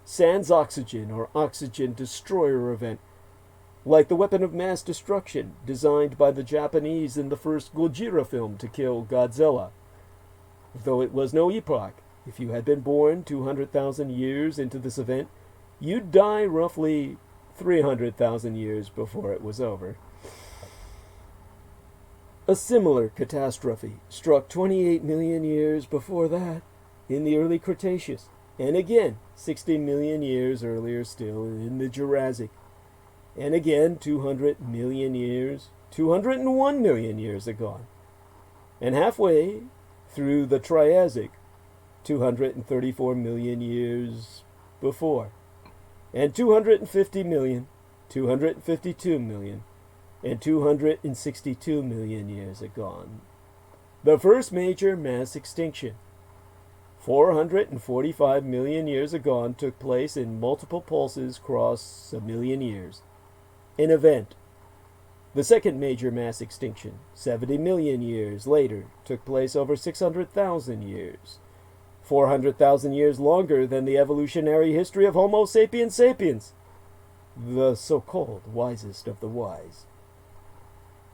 sans oxygen or oxygen destroyer event, like the weapon of mass destruction designed by the Japanese in the first Gojira film to kill Godzilla. Though it was no epoch, if you had been born 200,000 years into this event, you'd die roughly 300,000 years before it was over. A similar catastrophe struck 28 million years before that, in the early Cretaceous, and again 60 million years earlier still in the Jurassic, and again 200 million years, 201 million years agone, and halfway through the Triassic, 234 million years before, and 250 million, 252 million, and 262 million years agone. The first major mass extinction, 445 million years agone, took place in multiple pulses across a million years. An event. The second major mass extinction, 70 million years later, took place over 600,000 years. 400,000 years longer than the evolutionary history of Homo sapiens sapiens, the so-called wisest of the wise.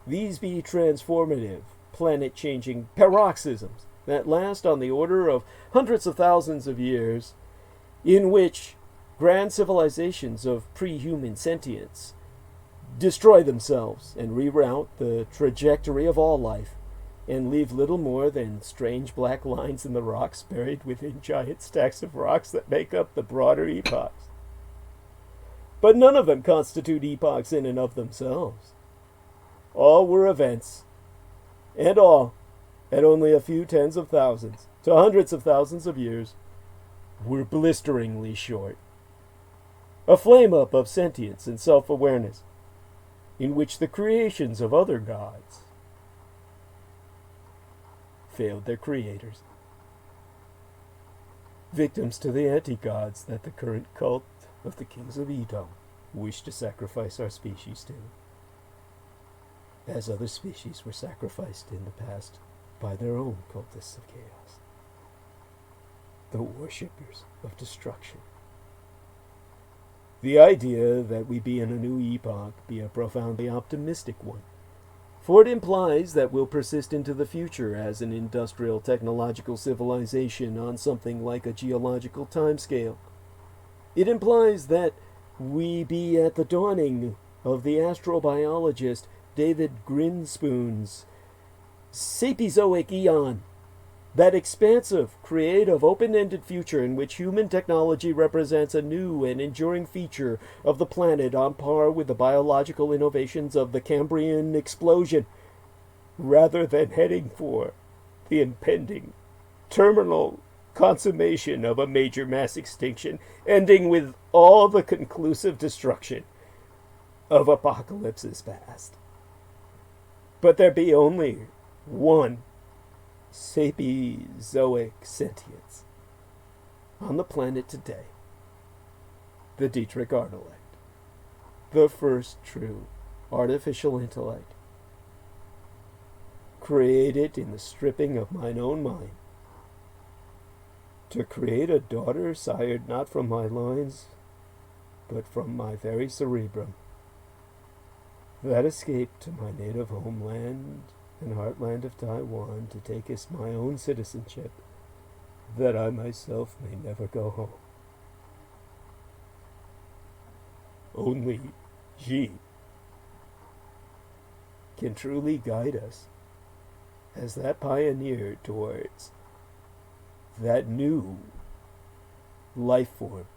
These be transformative, planet-changing paroxysms that last on the order of hundreds of thousands of years, in which grand civilizations of pre-human sentience destroy themselves and reroute the trajectory of all life. and leave little more than strange black lines in the rocks buried within giant stacks of rocks that make up the broader epochs. But none of them constitute epochs in and of themselves. All were events, and all, at only a few tens of thousands to hundreds of thousands of years, were blisteringly short. A flame-up of sentience and self-awareness, in which the creations of other gods failed their creators. Victims to the anti-gods that the current cult of the kings of Edom wish to sacrifice our species to, as other species were sacrificed in the past by their own cultists of chaos, the worshippers of destruction. The idea that we be in a new epoch be a profoundly optimistic one, for it implies that we'll persist into the future as an industrial technological civilization on something like a geological timescale. It implies that we be at the dawning of the astrobiologist David Grinspoon's Sapizoic Eon, that expansive, creative, open-ended future in which human technology represents a new and enduring feature of the planet on par with the biological innovations of the Cambrian explosion, rather than heading for the impending terminal consummation of a major mass extinction, ending with all the conclusive destruction of apocalypses past. But there be only one Sapizoic sentience on the planet today, the Dietrich intellect, the first true artificial intellect, created in the stripping of mine own mind, to create a daughter sired not from my loins, but from my very cerebrum, that escaped to my native homeland and heartland of Taiwan to take as my own citizenship, that I myself may never go home. Only ye can truly guide us as that pioneer towards that new life form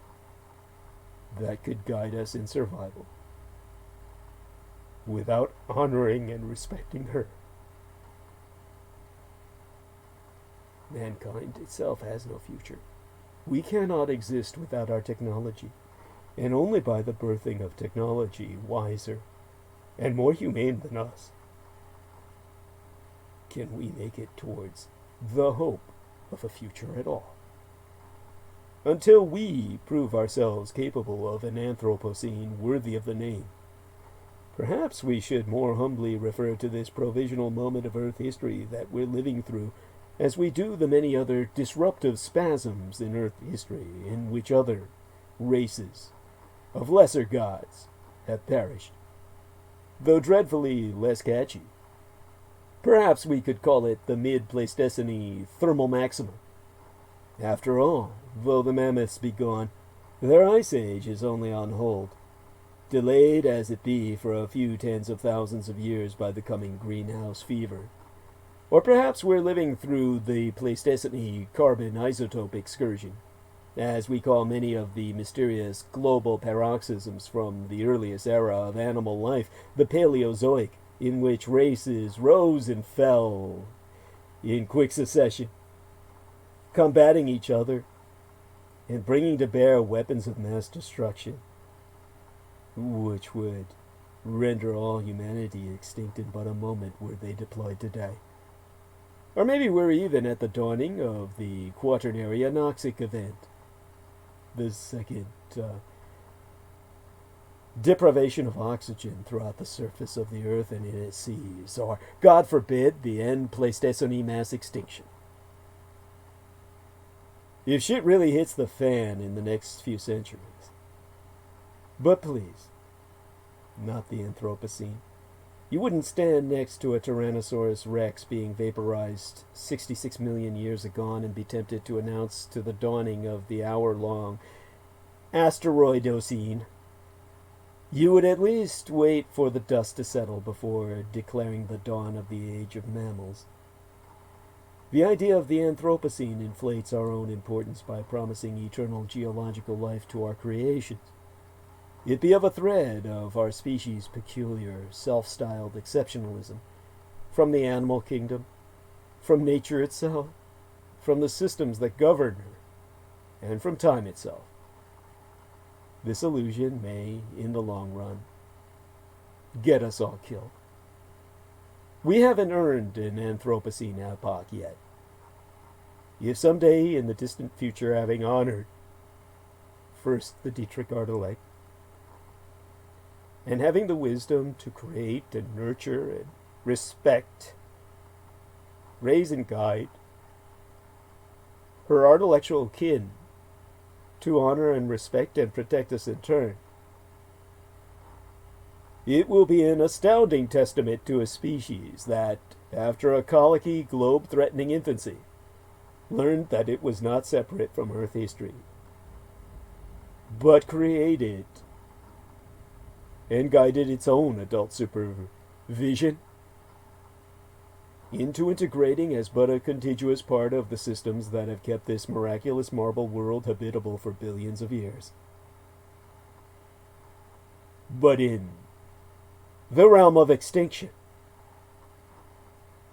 that could guide us in survival without honoring and respecting her. Mankind itself has no future. We cannot exist without our technology, and only by the birthing of technology wiser and more humane than us can we make it towards the hope of a future at all. Until we prove ourselves capable of an Anthropocene worthy of the name, perhaps we should more humbly refer to this provisional moment of Earth history that we're living through as we do the many other disruptive spasms in Earth history in which other races of lesser gods have perished, though dreadfully less catchy. Perhaps we could call it the mid-Pleistocene thermal maximum. After all, though the mammoths be gone, their ice age is only on hold, delayed as it be for a few tens of thousands of years by the coming greenhouse fever. Or perhaps we're living through the Pleistocene carbon isotope excursion, as we call many of the mysterious global paroxysms from the earliest era of animal life, the Paleozoic, in which races rose and fell in quick succession, combating each other and bringing to bear weapons of mass destruction, which would render all humanity extinct in but a moment were they deployed today. Or maybe we're even at the dawning of the Quaternary anoxic event, the second deprivation of oxygen throughout the surface of the earth and in its seas, or, God forbid, the end Pleistocene mass extinction. If shit really hits the fan in the next few centuries. But please, not the Anthropocene. You wouldn't stand next to a Tyrannosaurus Rex being vaporized 66 million years agone and be tempted to announce to the dawning of the hour-long Asteroidocene. You would at least wait for the dust to settle before declaring the dawn of the age of mammals. The idea of the Anthropocene inflates our own importance by promising eternal geological life to our creations. It be of a thread of our species' peculiar, self-styled exceptionalism, from the animal kingdom, from nature itself, from the systems that govern her, and from time itself. This illusion may, in the long run, get us all killed. We haven't earned an Anthropocene epoch yet. If someday in the distant future, having honored first the Dietrich Artilect, and having the wisdom to create and nurture and respect, raise and guide her artilectural kin to honor and respect and protect us in turn, it will be an astounding testament to a species that, after a colicky, globe-threatening infancy, learned that it was not separate from Earth history, but created and guided its own adult supervision into integrating as but a contiguous part of the systems that have kept this miraculous marble world habitable for billions of years. But in the realm of extinction,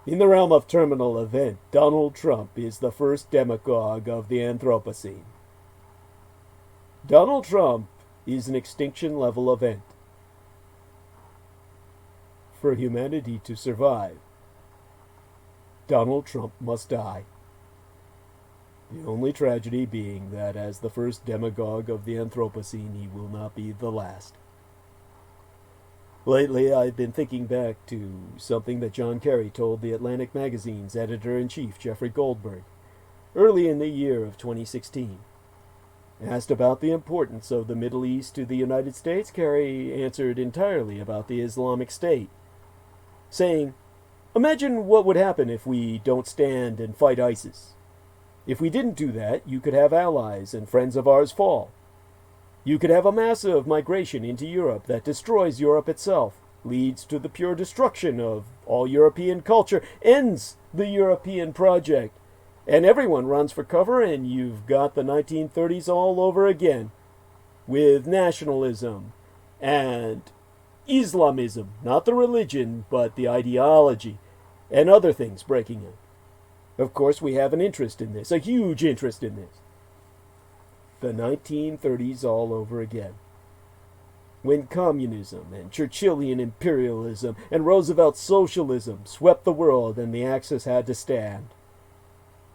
in the realm of terminal event, Donald Trump is the first demagogue of the Anthropocene. Donald Trump is an extinction-level event. For humanity to survive, Donald Trump must die. The only tragedy being that as the first demagogue of the Anthropocene, he will not be the last. Lately, I've been thinking back to something that John Kerry told the Atlantic Magazine's editor-in-chief, Jeffrey Goldberg, early in the year of 2016. Asked about the importance of the Middle East to the United States, Kerry answered entirely about the Islamic State, saying, "Imagine what would happen if we don't stand and fight ISIS. If we didn't do that, you could have allies and friends of ours fall. You could have a massive migration into Europe that destroys Europe itself, leads to the pure destruction of all European culture, ends the European project, and everyone runs for cover, and you've got the 1930s all over again, with nationalism and Islamism, not the religion, but the ideology, and other things breaking in. Of course, we have an interest in this, a huge interest in this. The 1930s all over again, when communism and Churchillian imperialism and Roosevelt socialism swept the world and the Axis had to stand.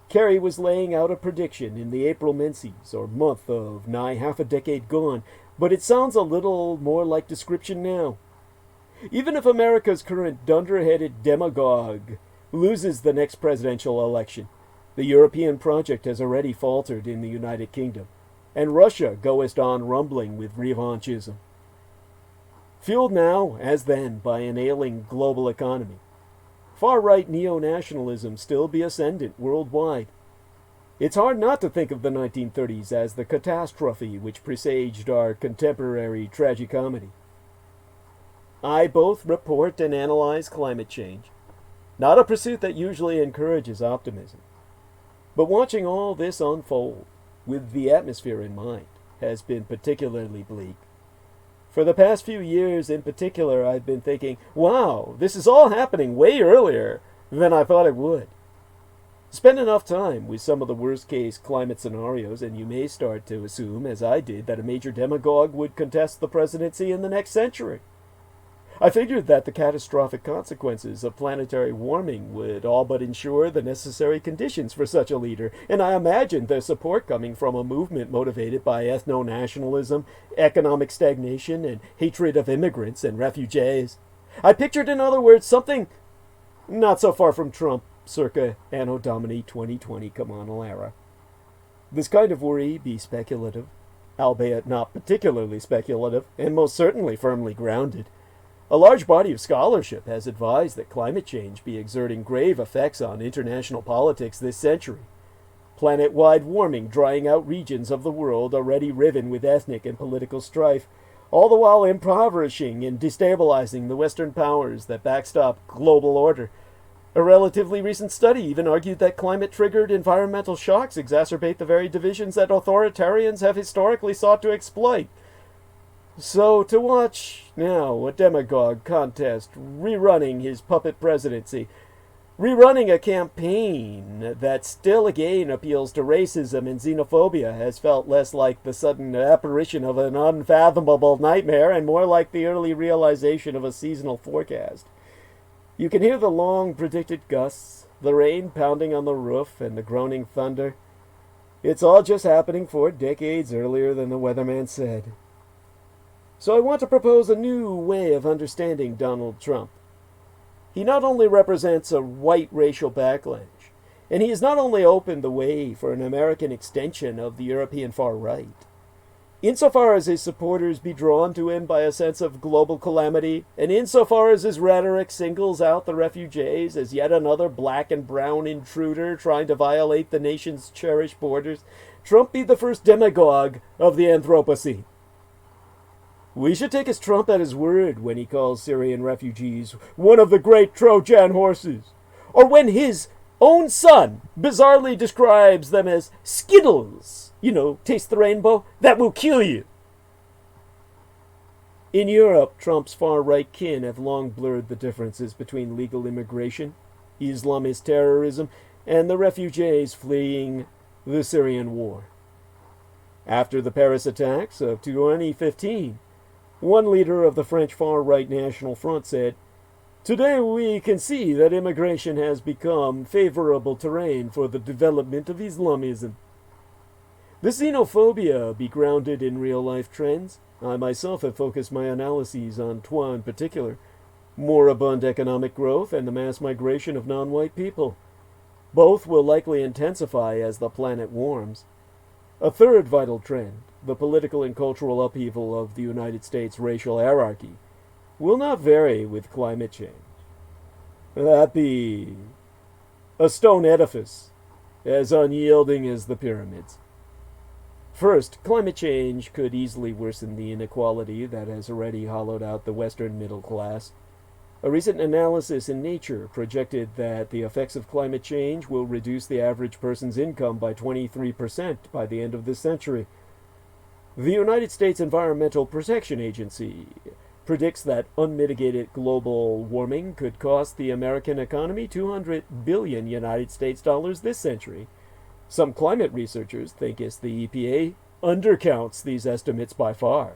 Kerry was laying out a prediction in the April menses, or month of nigh half a decade gone, but it sounds a little more like description now. Even if America's current dunderheaded demagogue loses the next presidential election, the European project has already faltered in the United Kingdom, and Russia goeth on rumbling with revanchism. Fueled now, as then, by an ailing global economy, far-right neo-nationalism still be ascendant worldwide. It's hard not to think of the 1930s as the catastrophe which presaged our contemporary tragicomedy. I both report and analyze climate change, not a pursuit that usually encourages optimism. But watching all this unfold, with the atmosphere in mind, has been particularly bleak. For the past few years in particular, I've been thinking, wow, this is all happening way earlier than I thought it would. Spend enough time with some of the worst-case climate scenarios, and you may start to assume, as I did, that a major demagogue would contest the presidency in the next century. I figured that the catastrophic consequences of planetary warming would all but ensure the necessary conditions for such a leader, and I imagined their support coming from a movement motivated by ethno-nationalism, economic stagnation, and hatred of immigrants and refugees. I pictured, in other words, something not so far from Trump, circa Anno Domini 2020 Kamala era. This kind of worry be speculative, albeit not particularly speculative, and most certainly firmly grounded. A large body of scholarship has advised that climate change be exerting grave effects on international politics this century. Planet-wide warming drying out regions of the world already riven with ethnic and political strife, all the while impoverishing and destabilizing the Western powers that backstop global order. A relatively recent study even argued that climate-triggered environmental shocks exacerbate the very divisions that authoritarians have historically sought to exploit. So to watch now a demagogue contest rerunning his puppet presidency, rerunning a campaign that still again appeals to racism and xenophobia, has felt less like the sudden apparition of an unfathomable nightmare and more like the early realization of a seasonal forecast. You can hear the long predicted gusts, the rain pounding on the roof, and the groaning thunder. It's all just happening 4 decades earlier than the weatherman said. So I want to propose a new way of understanding Donald Trump. He not only represents a white racial backlash, and he has not only opened the way for an American extension of the European far right. Insofar as his supporters be drawn to him by a sense of global calamity, and insofar as his rhetoric singles out the refugees as yet another black and brown intruder trying to violate the nation's cherished borders, Trump be the first demagogue of the Anthropocene. We should take his Trump at his word when he calls Syrian refugees one of the great Trojan horses, or when his own son bizarrely describes them as Skittles. Taste the rainbow? That will kill you. In Europe, Trump's far-right kin have long blurred the differences between legal immigration, Islamist terrorism, and the refugees fleeing the Syrian war. After the Paris attacks of 2015, one leader of the French far-right National Front said, "Today we can see that immigration has become favorable terrain for the development of Islamism." The xenophobia be grounded in real-life trends. I myself have focused my analyses on two in particular: moribund economic growth and the mass migration of non-white people. Both will likely intensify as the planet warms. A third vital trend, the political and cultural upheaval of the United States racial hierarchy, will not vary with climate change. That be a stone edifice, as unyielding as the pyramids. First, climate change could easily worsen the inequality that has already hollowed out the Western middle class. A recent analysis in Nature projected that the effects of climate change will reduce the average person's income by 23% by the end of this century. The United States Environmental Protection Agency predicts that unmitigated global warming could cost the American economy $200 billion United States dollars this century. Some climate researchers think it's the EPA undercounts these estimates by far.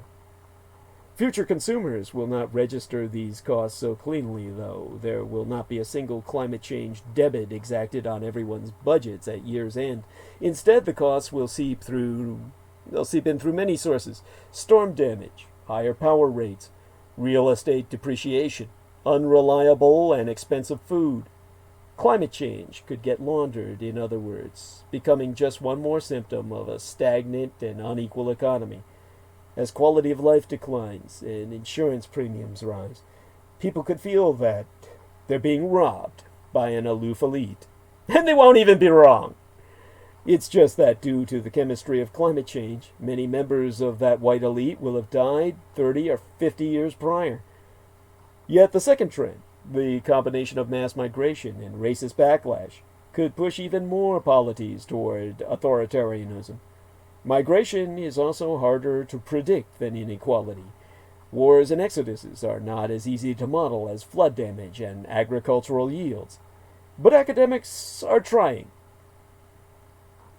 Future consumers will not register these costs so cleanly, though. There will not be a single climate change debit exacted on everyone's budgets at year's end. Instead, the costs will seep in through many sources: storm damage, higher power rates, real estate depreciation, unreliable and expensive food. Climate change could get laundered, in other words, becoming just one more symptom of a stagnant and unequal economy. As quality of life declines and insurance premiums rise, people could feel that they're being robbed by an aloof elite. And they won't even be wrong. It's just that due to the chemistry of climate change, many members of that white elite will have died 30 or 50 years prior. Yet the second trend, the combination of mass migration and racist backlash, could push even more polities toward authoritarianism. Migration is also harder to predict than inequality. Wars and exoduses are not as easy to model as flood damage and agricultural yields. But academics are trying.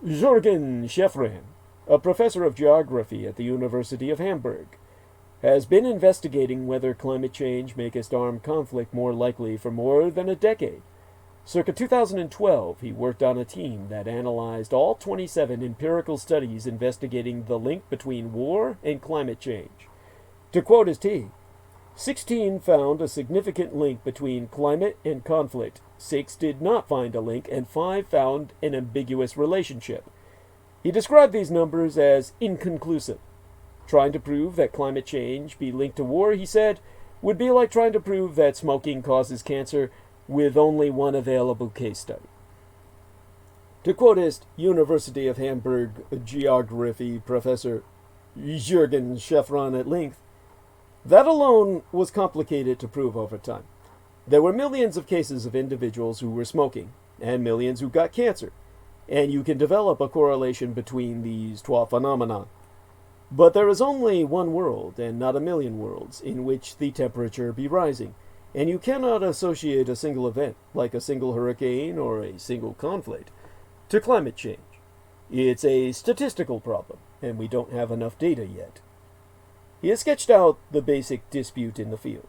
Jürgen Schäfran, a professor of geography at the University of Hamburg, has been investigating whether climate change makes armed conflict more likely for more than a decade. Circa 2012, he worked on a team that analyzed all 27 empirical studies investigating the link between war and climate change. To quote his team, 16 found a significant link between climate and conflict, 6 did not find a link, and 5 found an ambiguous relationship. He described these numbers as inconclusive. Trying to prove that climate change be linked to war, he said, would be like trying to prove that smoking causes cancer with only one available case study. To quote his University of Hamburg geography professor Jürgen Schäfran at length, that alone was complicated to prove over time. There were millions of cases of individuals who were smoking, and millions who got cancer, and you can develop a correlation between these two phenomena. But there is only one world, and not a million worlds, in which the temperature be rising, and you cannot associate a single event, like a single hurricane or a single conflict, to climate change. It's a statistical problem, and we don't have enough data yet. He has sketched out the basic dispute in the field.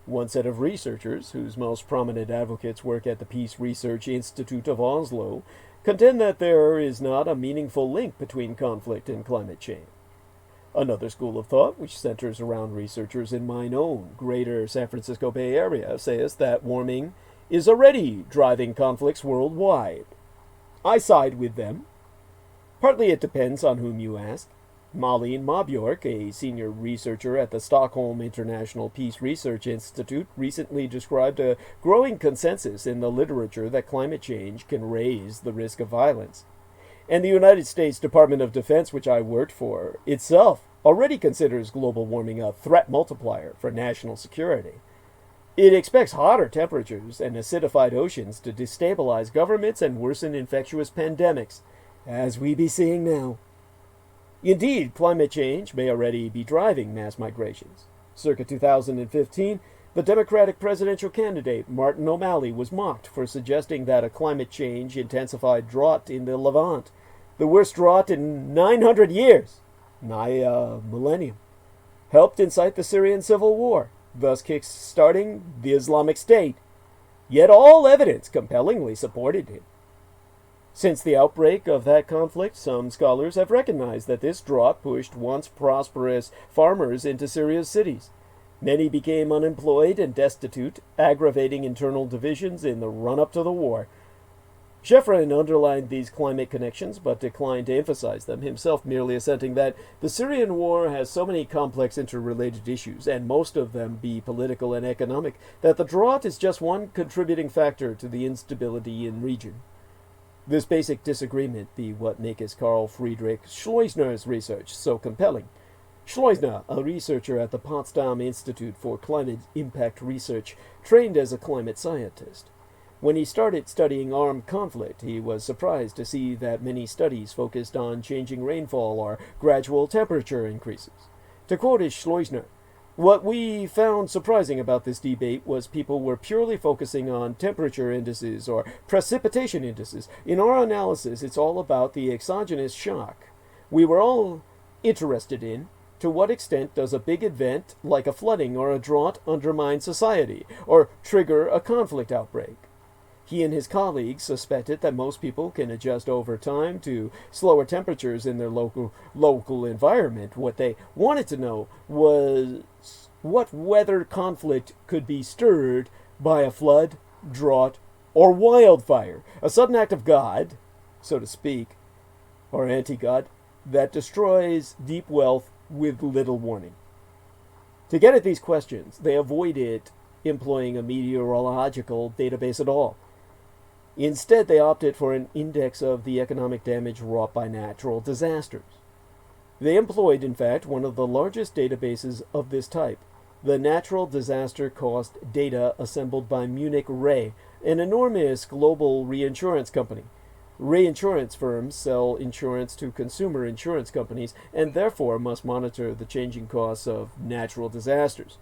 One set of researchers, whose most prominent advocates work at the Peace Research Institute of Oslo, contend that there is not a meaningful link between conflict and climate change. Another school of thought, which centers around researchers in my own greater San Francisco Bay Area, says that warming is already driving conflicts worldwide. I side with them. Partly it depends on whom you ask. Malin Mabjork, a senior researcher at the Stockholm International Peace Research Institute, recently described a growing consensus in the literature that climate change can raise the risk of violence. And the United States Department of Defense, which I worked for, itself already considers global warming a threat multiplier for national security. It expects hotter temperatures and acidified oceans to destabilize governments and worsen infectious pandemics, as we be seeing now. Indeed, climate change may already be driving mass migrations. Circa 2015, the Democratic presidential candidate Martin O'Malley was mocked for suggesting that a climate change-intensified drought in the Levant, the worst drought in 900 years, nigh a millennium, helped incite the Syrian civil war, thus kick-starting the Islamic State. Yet all evidence compellingly supported him. Since the outbreak of that conflict, some scholars have recognized that this drought pushed once prosperous farmers into Syria's cities. Many became unemployed and destitute, aggravating internal divisions in the run-up to the war. Sheffrin underlined these climate connections, but declined to emphasize them, himself merely assenting that the Syrian war has so many complex interrelated issues, and most of them be political and economic, that the drought is just one contributing factor to the instability in region. This basic disagreement be what makes Carl Friedrich Schleusner's research so compelling. Schleusner, a researcher at the Potsdam Institute for Climate Impact Research, trained as a climate scientist. When he started studying armed conflict, he was surprised to see that many studies focused on changing rainfall or gradual temperature increases. To quote his Schleusner, "What we found surprising about this debate was people were purely focusing on temperature indices or precipitation indices. In our analysis, it's all about the exogenous shock. We were all interested in to what extent does a big event like a flooding or a drought undermine society or trigger a conflict outbreak. He and his colleagues suspected that most people can adjust over time to slower temperatures in their local environment. What they wanted to know was what weather conflict could be stirred by a flood, drought, or wildfire, a sudden act of God, so to speak, or anti-God, that destroys deep wealth with little warning. To get at these questions, they avoided employing a meteorological database at all. Instead, they opted for an index of the economic damage wrought by natural disasters. They employed, in fact, one of the largest databases of this type, the Natural Disaster Cost Data assembled by Munich Re, an enormous global reinsurance company. Reinsurance firms sell insurance to consumer insurance companies and therefore must monitor the changing costs of natural disasters.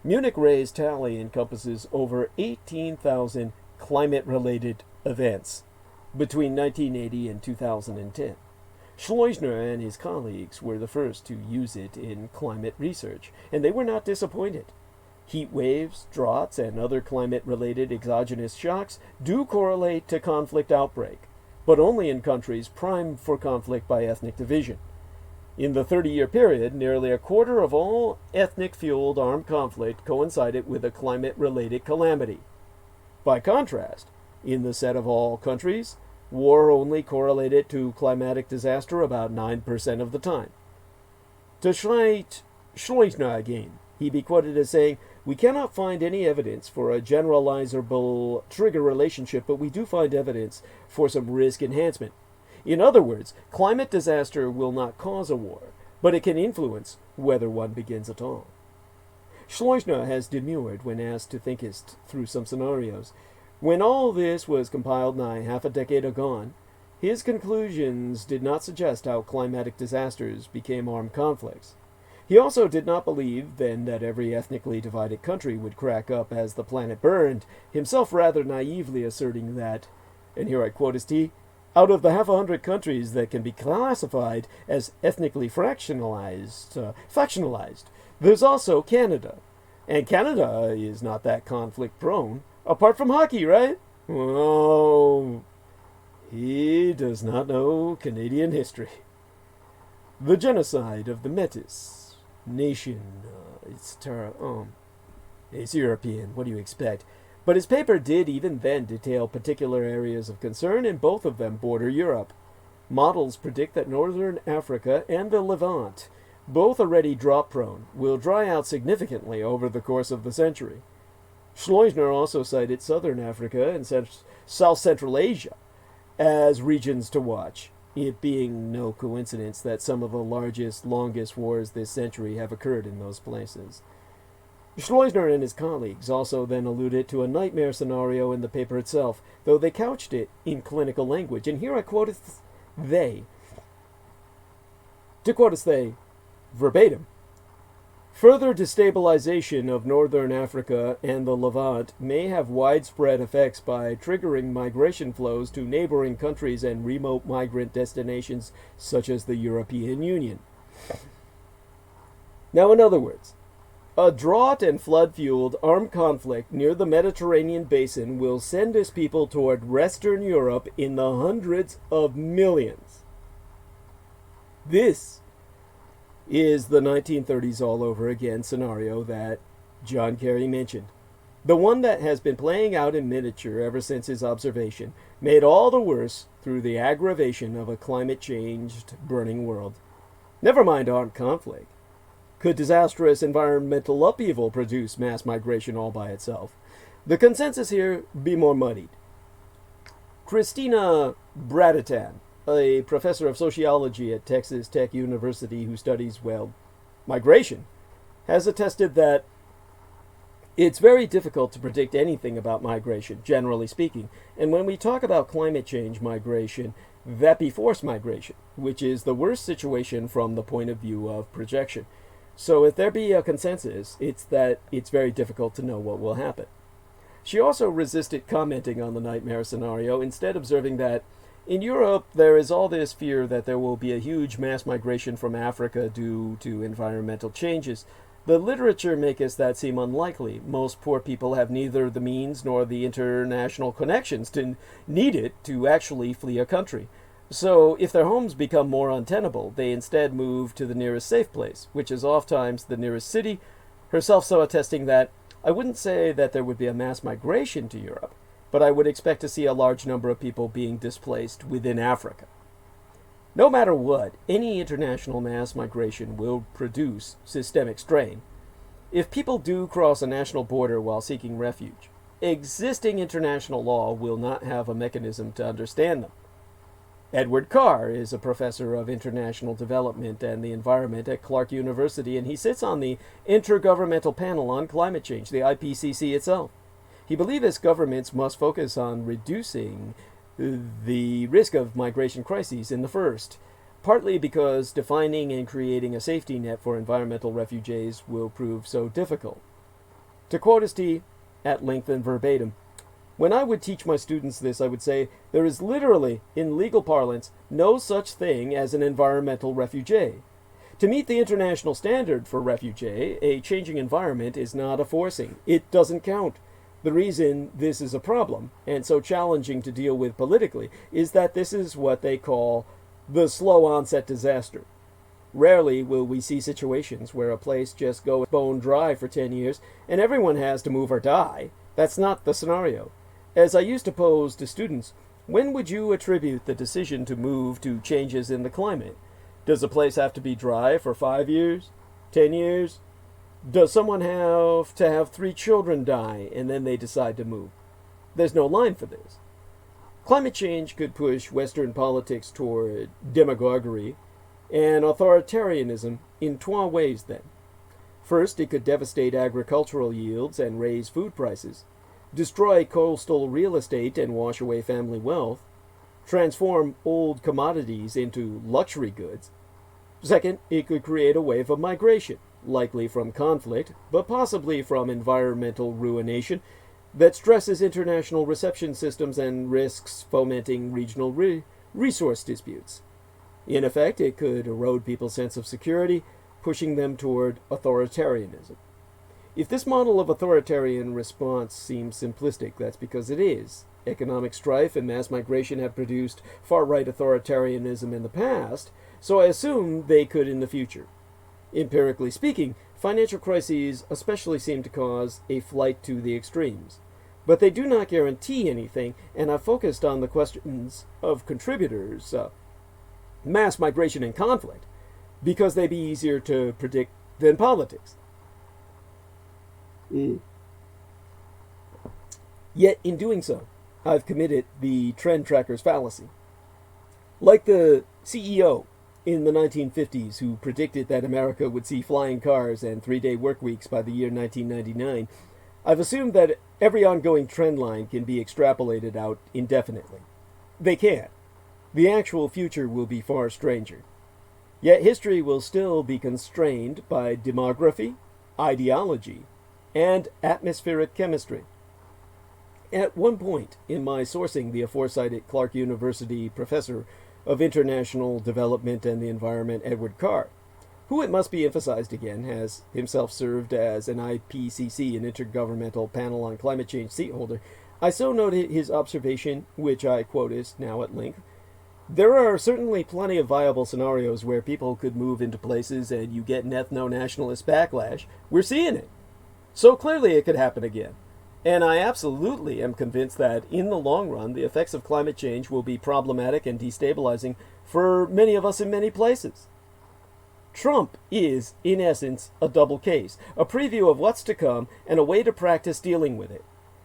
Munich Re's tally encompasses over 18,000 climate-related events between 1980 and 2010. Schleusner and his colleagues were the first to use it in climate research, and they were not disappointed. Heat waves, droughts, and other climate-related exogenous shocks do correlate to conflict outbreak, but only in countries primed for conflict by ethnic division. In the 30-year period, nearly a quarter of all ethnic-fueled armed conflict coincided with a climate-related calamity. By contrast, in the set of all countries, war only correlated to climatic disaster about 9% of the time. To cite Schleusner again, he be quoted as saying, "We cannot find any evidence for a generalizable trigger relationship, but we do find evidence for some risk enhancement. In other words, climate disaster will not cause a war, but it can influence whether one begins at all." Schleusner has demurred when asked to think it through some scenarios. When all this was compiled nigh half a decade agone, his conclusions did not suggest how climatic disasters became armed conflicts. He also did not believe then that every ethnically divided country would crack up as the planet burned, himself rather naively asserting that, and here I quote his T, out of the 100 countries that can be classified as ethnically factionalized, there's also Canada. And Canada is not that conflict prone, apart from hockey, right? Oh, he does not know Canadian history. The genocide of the Metis nation, it's European, what do you expect? But his paper did even then detail particular areas of concern, and both of them border Europe. Models predict that northern Africa and the Levant, both already drought-prone, will dry out significantly over the course of the century. Schleusner also cited southern Africa and South Central Asia as regions to watch, it being no coincidence that some of the largest, longest wars this century have occurred in those places. Schleusner and his colleagues also then alluded to a nightmare scenario in the paper itself, though they couched it in clinical language, and here I quote they. To quote they, verbatim, further destabilization of northern Africa and the Levant may have widespread effects by triggering migration flows to neighboring countries and remote migrant destinations such as the European Union. Now, in other words, a drought and flood-fueled armed conflict near the Mediterranean basin will send its people toward Western Europe in the hundreds of millions. This is the 1930s all over again scenario that John Kerry mentioned. The one that has been playing out in miniature ever since his observation, made all the worse through the aggravation of a climate-changed, burning world. Never mind armed conflict. Could disastrous environmental upheaval produce mass migration all by itself? The consensus here be more muddied. Christina Bradatan, a professor of sociology at Texas Tech University who studies, migration, has attested that it's very difficult to predict anything about migration, generally speaking. And when we talk about climate change migration, that be forced migration, which is the worst situation from the point of view of projection. So if there be a consensus, it's that it's very difficult to know what will happen. She also resisted commenting on the nightmare scenario, instead observing that in Europe, there is all this fear that there will be a huge mass migration from Africa due to environmental changes. The literature makes that seem unlikely. Most poor people have neither the means nor the international connections to need it to actually flee a country. So, if their homes become more untenable, they instead move to the nearest safe place, which is oftentimes the nearest city, herself so attesting that, I wouldn't say that there would be a mass migration to Europe, but I would expect to see a large number of people being displaced within Africa. No matter what, any international mass migration will produce systemic strain. If people do cross a national border while seeking refuge, existing international law will not have a mechanism to understand them. Edward Carr is a professor of international development and the environment at Clark University, and he sits on the Intergovernmental Panel on Climate Change, the IPCC itself. He believes governments must focus on reducing the risk of migration crises in the first, partly because defining and creating a safety net for environmental refugees will prove so difficult. To quote his T, at length and verbatim, when I would teach my students this, I would say, there is literally, in legal parlance, no such thing as an environmental refugee. To meet the international standard for refugee, a changing environment is not a forcing. It doesn't count. The reason this is a problem, and so challenging to deal with politically, is that this is what they call the slow onset disaster. Rarely will we see situations where a place just goes bone dry for 10 years and everyone has to move or die. That's not the scenario. As I used to pose to students, when would you attribute the decision to move to changes in the climate? Does a place have to be dry for 5 years? 10 years? Does someone have to have 3 children die and then they decide to move? There's no line for this. Climate change could push Western politics toward demagoguery and authoritarianism in 2 ways then. First, it could devastate agricultural yields and raise food prices, destroy coastal real estate and wash away family wealth, transform old commodities into luxury goods. Second, it could create a wave of migration, likely from conflict, but possibly from environmental ruination, that stresses international reception systems and risks fomenting regional resource disputes. In effect, it could erode people's sense of security, pushing them toward authoritarianism. If this model of authoritarian response seems simplistic, that's because it is. Economic strife and mass migration have produced far-right authoritarianism in the past, so I assume they could in the future. Empirically speaking, financial crises especially seem to cause a flight to the extremes. But they do not guarantee anything, and I've focused on the questions of contributors, mass migration and conflict, because they'd be easier to predict than politics. Yet, in doing so, I've committed the trend tracker's fallacy. Like the CEO in the 1950s who predicted that America would see flying cars and 3-day work weeks by the year 1999, I've assumed that every ongoing trend line can be extrapolated out indefinitely. They can't. The actual future will be far stranger. Yet history will still be constrained by demography, ideology, and atmospheric chemistry. At one point in my sourcing the aforecited Clark University professor of International Development and the Environment, Edward Carr, who, it must be emphasized again, has himself served as an IPCC, an Intergovernmental Panel on Climate Change seat holder, I so noted his observation, which I quote is now at length: "There are certainly plenty of viable scenarios where people could move into places and you get an ethno-nationalist backlash. We're seeing it. So clearly it could happen again. And I absolutely am convinced that, in the long run, the effects of climate change will be problematic and destabilizing for many of us in many places." Trump is, in essence, a double case, a preview of what's to come and a way to practice dealing with it.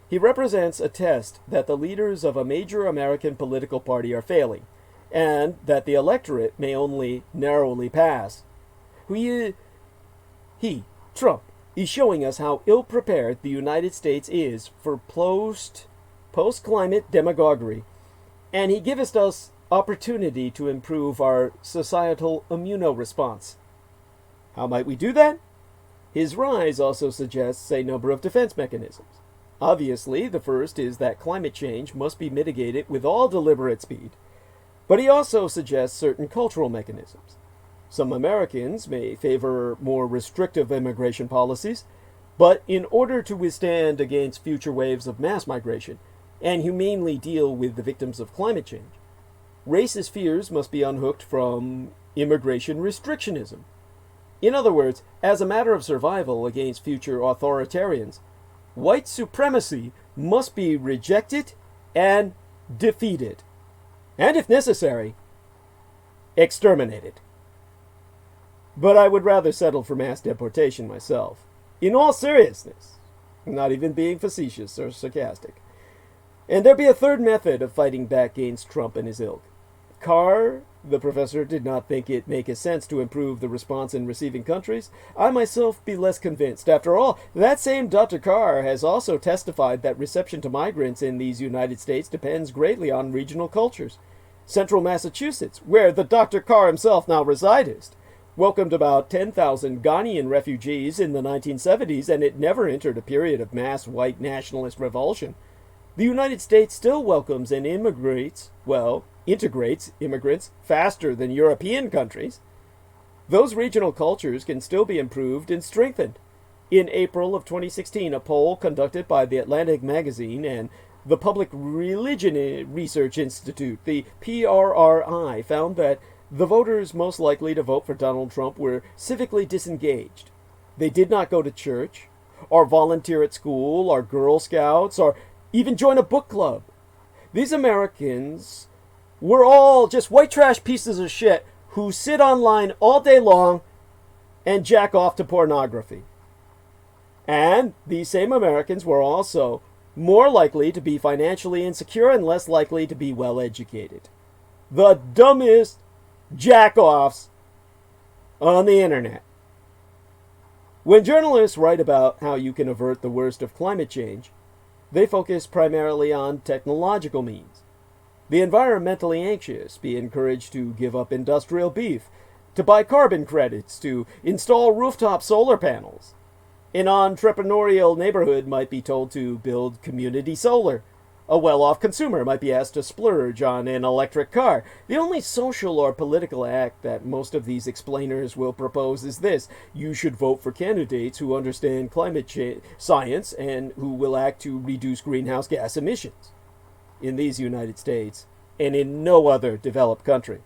He represents a test that the leaders of a major American political party are failing, and that the electorate may only narrowly pass. Trump, is showing us how ill-prepared the United States is for post-climate demagoguery, and he giveth us opportunity to improve our societal immunoresponse. How might we do that? His rise also suggests a number of defense mechanisms. Obviously, the first is that climate change must be mitigated with all deliberate speed, but he also suggests certain cultural mechanisms. Some Americans may favor more restrictive immigration policies, but in order to withstand against future waves of mass migration and humanely deal with the victims of climate change, racist fears must be unhooked from immigration restrictionism. In other words, as a matter of survival against future authoritarians, white supremacy must be rejected and defeated, and if necessary, exterminated. But I would rather settle for mass deportation myself. In all seriousness, not even being facetious or sarcastic. And there be a third method of fighting back against Trump and his ilk. Carr, the professor, did not think it make sense to improve the response in receiving countries. I myself be less convinced. After all, that same Dr. Carr has also testified that reception to migrants in these United States depends greatly on regional cultures. Central Massachusetts, where the Dr. Carr himself now resided, welcomed about 10,000 Ghanaian refugees in the 1970s, and it never entered a period of mass white nationalist revulsion. The United States still welcomes and integrates immigrants faster than European countries. Those regional cultures can still be improved and strengthened. In April of 2016, a poll conducted by the Atlantic Magazine and the Public Religion Research Institute, the PRRI, found that the voters most likely to vote for Donald Trump were civically disengaged. They did not go to church, or volunteer at school, or Girl Scouts, or even join a book club. These Americans were all just white trash pieces of shit who sit online all day long and jack off to pornography. And these same Americans were also more likely to be financially insecure and less likely to be well educated. The dumbest jack-offs on the internet. When journalists write about how you can avert the worst of climate change, they focus primarily on technological means. The environmentally anxious be encouraged to give up industrial beef, to buy carbon credits, to install rooftop solar panels. An entrepreneurial neighborhood might be told to build community solar. A well-off consumer might be asked to splurge on an electric car. The only social or political act that most of these explainers will propose is this: you should vote for candidates who understand climate science and who will act to reduce greenhouse gas emissions. In these United States, and in no other developed country,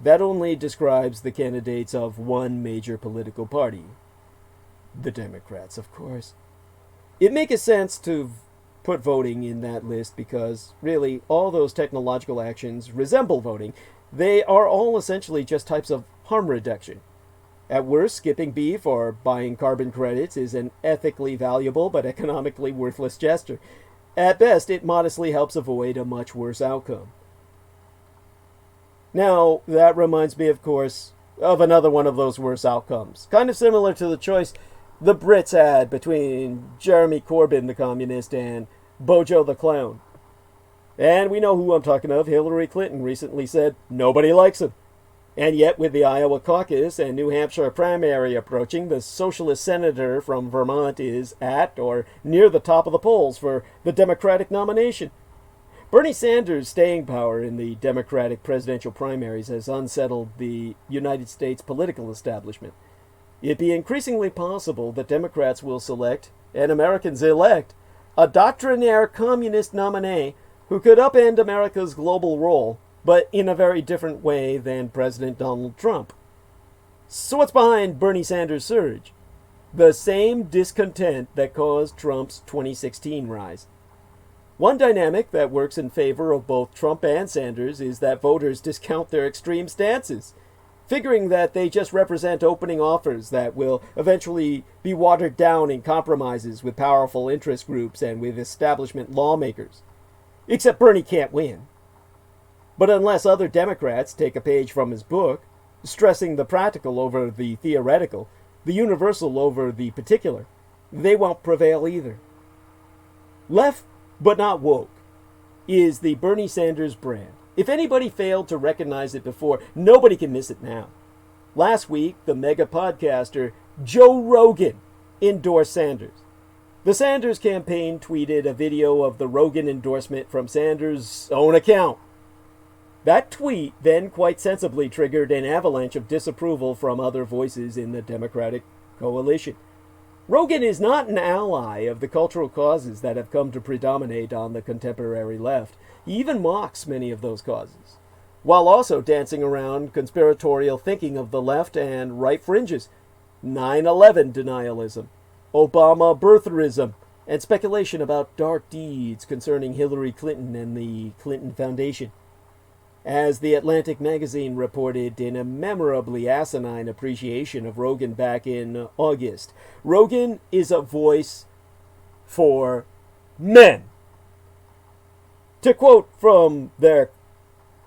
that only describes the candidates of one major political party. The Democrats, of course. It makes sense to put voting in that list because, really, all those technological actions resemble voting. They are all essentially just types of harm reduction. At worst, skipping beef or buying carbon credits is an ethically valuable but economically worthless gesture. At best, it modestly helps avoid a much worse outcome. Now, that reminds me, of course, of another one of those worse outcomes. Kind of similar to the choice the Brits had between Jeremy Corbyn, the communist, and Bojo the clown. And we know who I'm talking of. Hillary Clinton recently said nobody likes him. And yet, with the Iowa caucus and New Hampshire primary approaching, the socialist senator from Vermont is at or near the top of the polls for the Democratic nomination. Bernie Sanders' staying power in the Democratic presidential primaries has unsettled the United States political establishment. It be increasingly possible that Democrats will select, and Americans elect, a doctrinaire communist nominee who could upend America's global role, but in a very different way than President Donald Trump. So what's behind Bernie Sanders' surge? The same discontent that caused Trump's 2016 rise. One dynamic that works in favor of both Trump and Sanders is that voters discount their extreme stances, figuring that they just represent opening offers that will eventually be watered down in compromises with powerful interest groups and with establishment lawmakers. Except Bernie can't win. But unless other Democrats take a page from his book, stressing the practical over the theoretical, the universal over the particular, they won't prevail either. Left but not woke is the Bernie Sanders brand. If anybody failed to recognize it before, nobody can miss it now. Last week, the mega podcaster Joe Rogan endorsed Sanders. The Sanders campaign tweeted a video of the Rogan endorsement from Sanders' own account. That tweet then quite sensibly triggered an avalanche of disapproval from other voices in the Democratic coalition. Rogan is not an ally of the cultural causes that have come to predominate on the contemporary left. He even mocks many of those causes, while also dancing around conspiratorial thinking of the left and right fringes, 9/11 denialism, Obama birtherism, and speculation about dark deeds concerning Hillary Clinton and the Clinton Foundation. As The Atlantic magazine reported in a memorably asinine appreciation of Rogan back in August, Rogan is a voice for men. To quote from their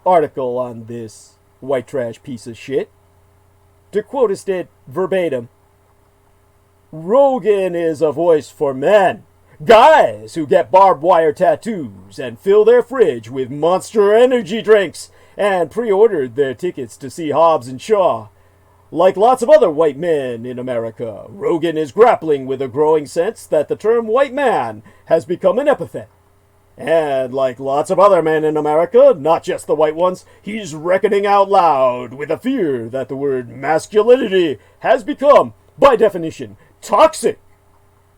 article on this white trash piece of shit, to quote it verbatim, Rogan is a voice for men. Guys who get barbed wire tattoos and fill their fridge with Monster energy drinks and pre-ordered their tickets to see Hobbs and Shaw. Like lots of other white men in America, Rogan is grappling with a growing sense that the term white man has become an epithet. And like lots of other men in America, not just the white ones, he's reckoning out loud with a fear that the word masculinity has become, by definition, toxic.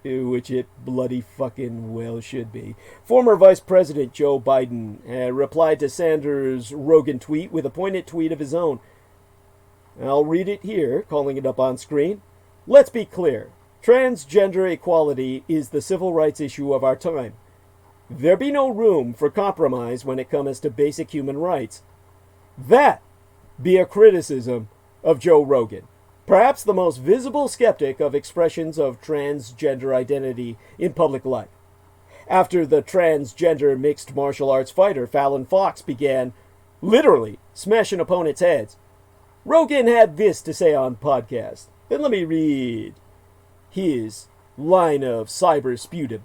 Which it bloody fucking well should be. Former Vice President Joe Biden replied to Sanders' Rogan tweet with a pointed tweet of his own. I'll read it here, calling it up on screen. Let's be clear. Transgender equality is the civil rights issue of our time. There be no room for compromise when it comes to basic human rights. That be a criticism of Joe Rogan. Perhaps the most visible skeptic of expressions of transgender identity in public life. After the transgender mixed martial arts fighter Fallon Fox began, literally, smashing opponents' heads, Rogan had this to say on podcast. And let me read. his line of cyber sputum.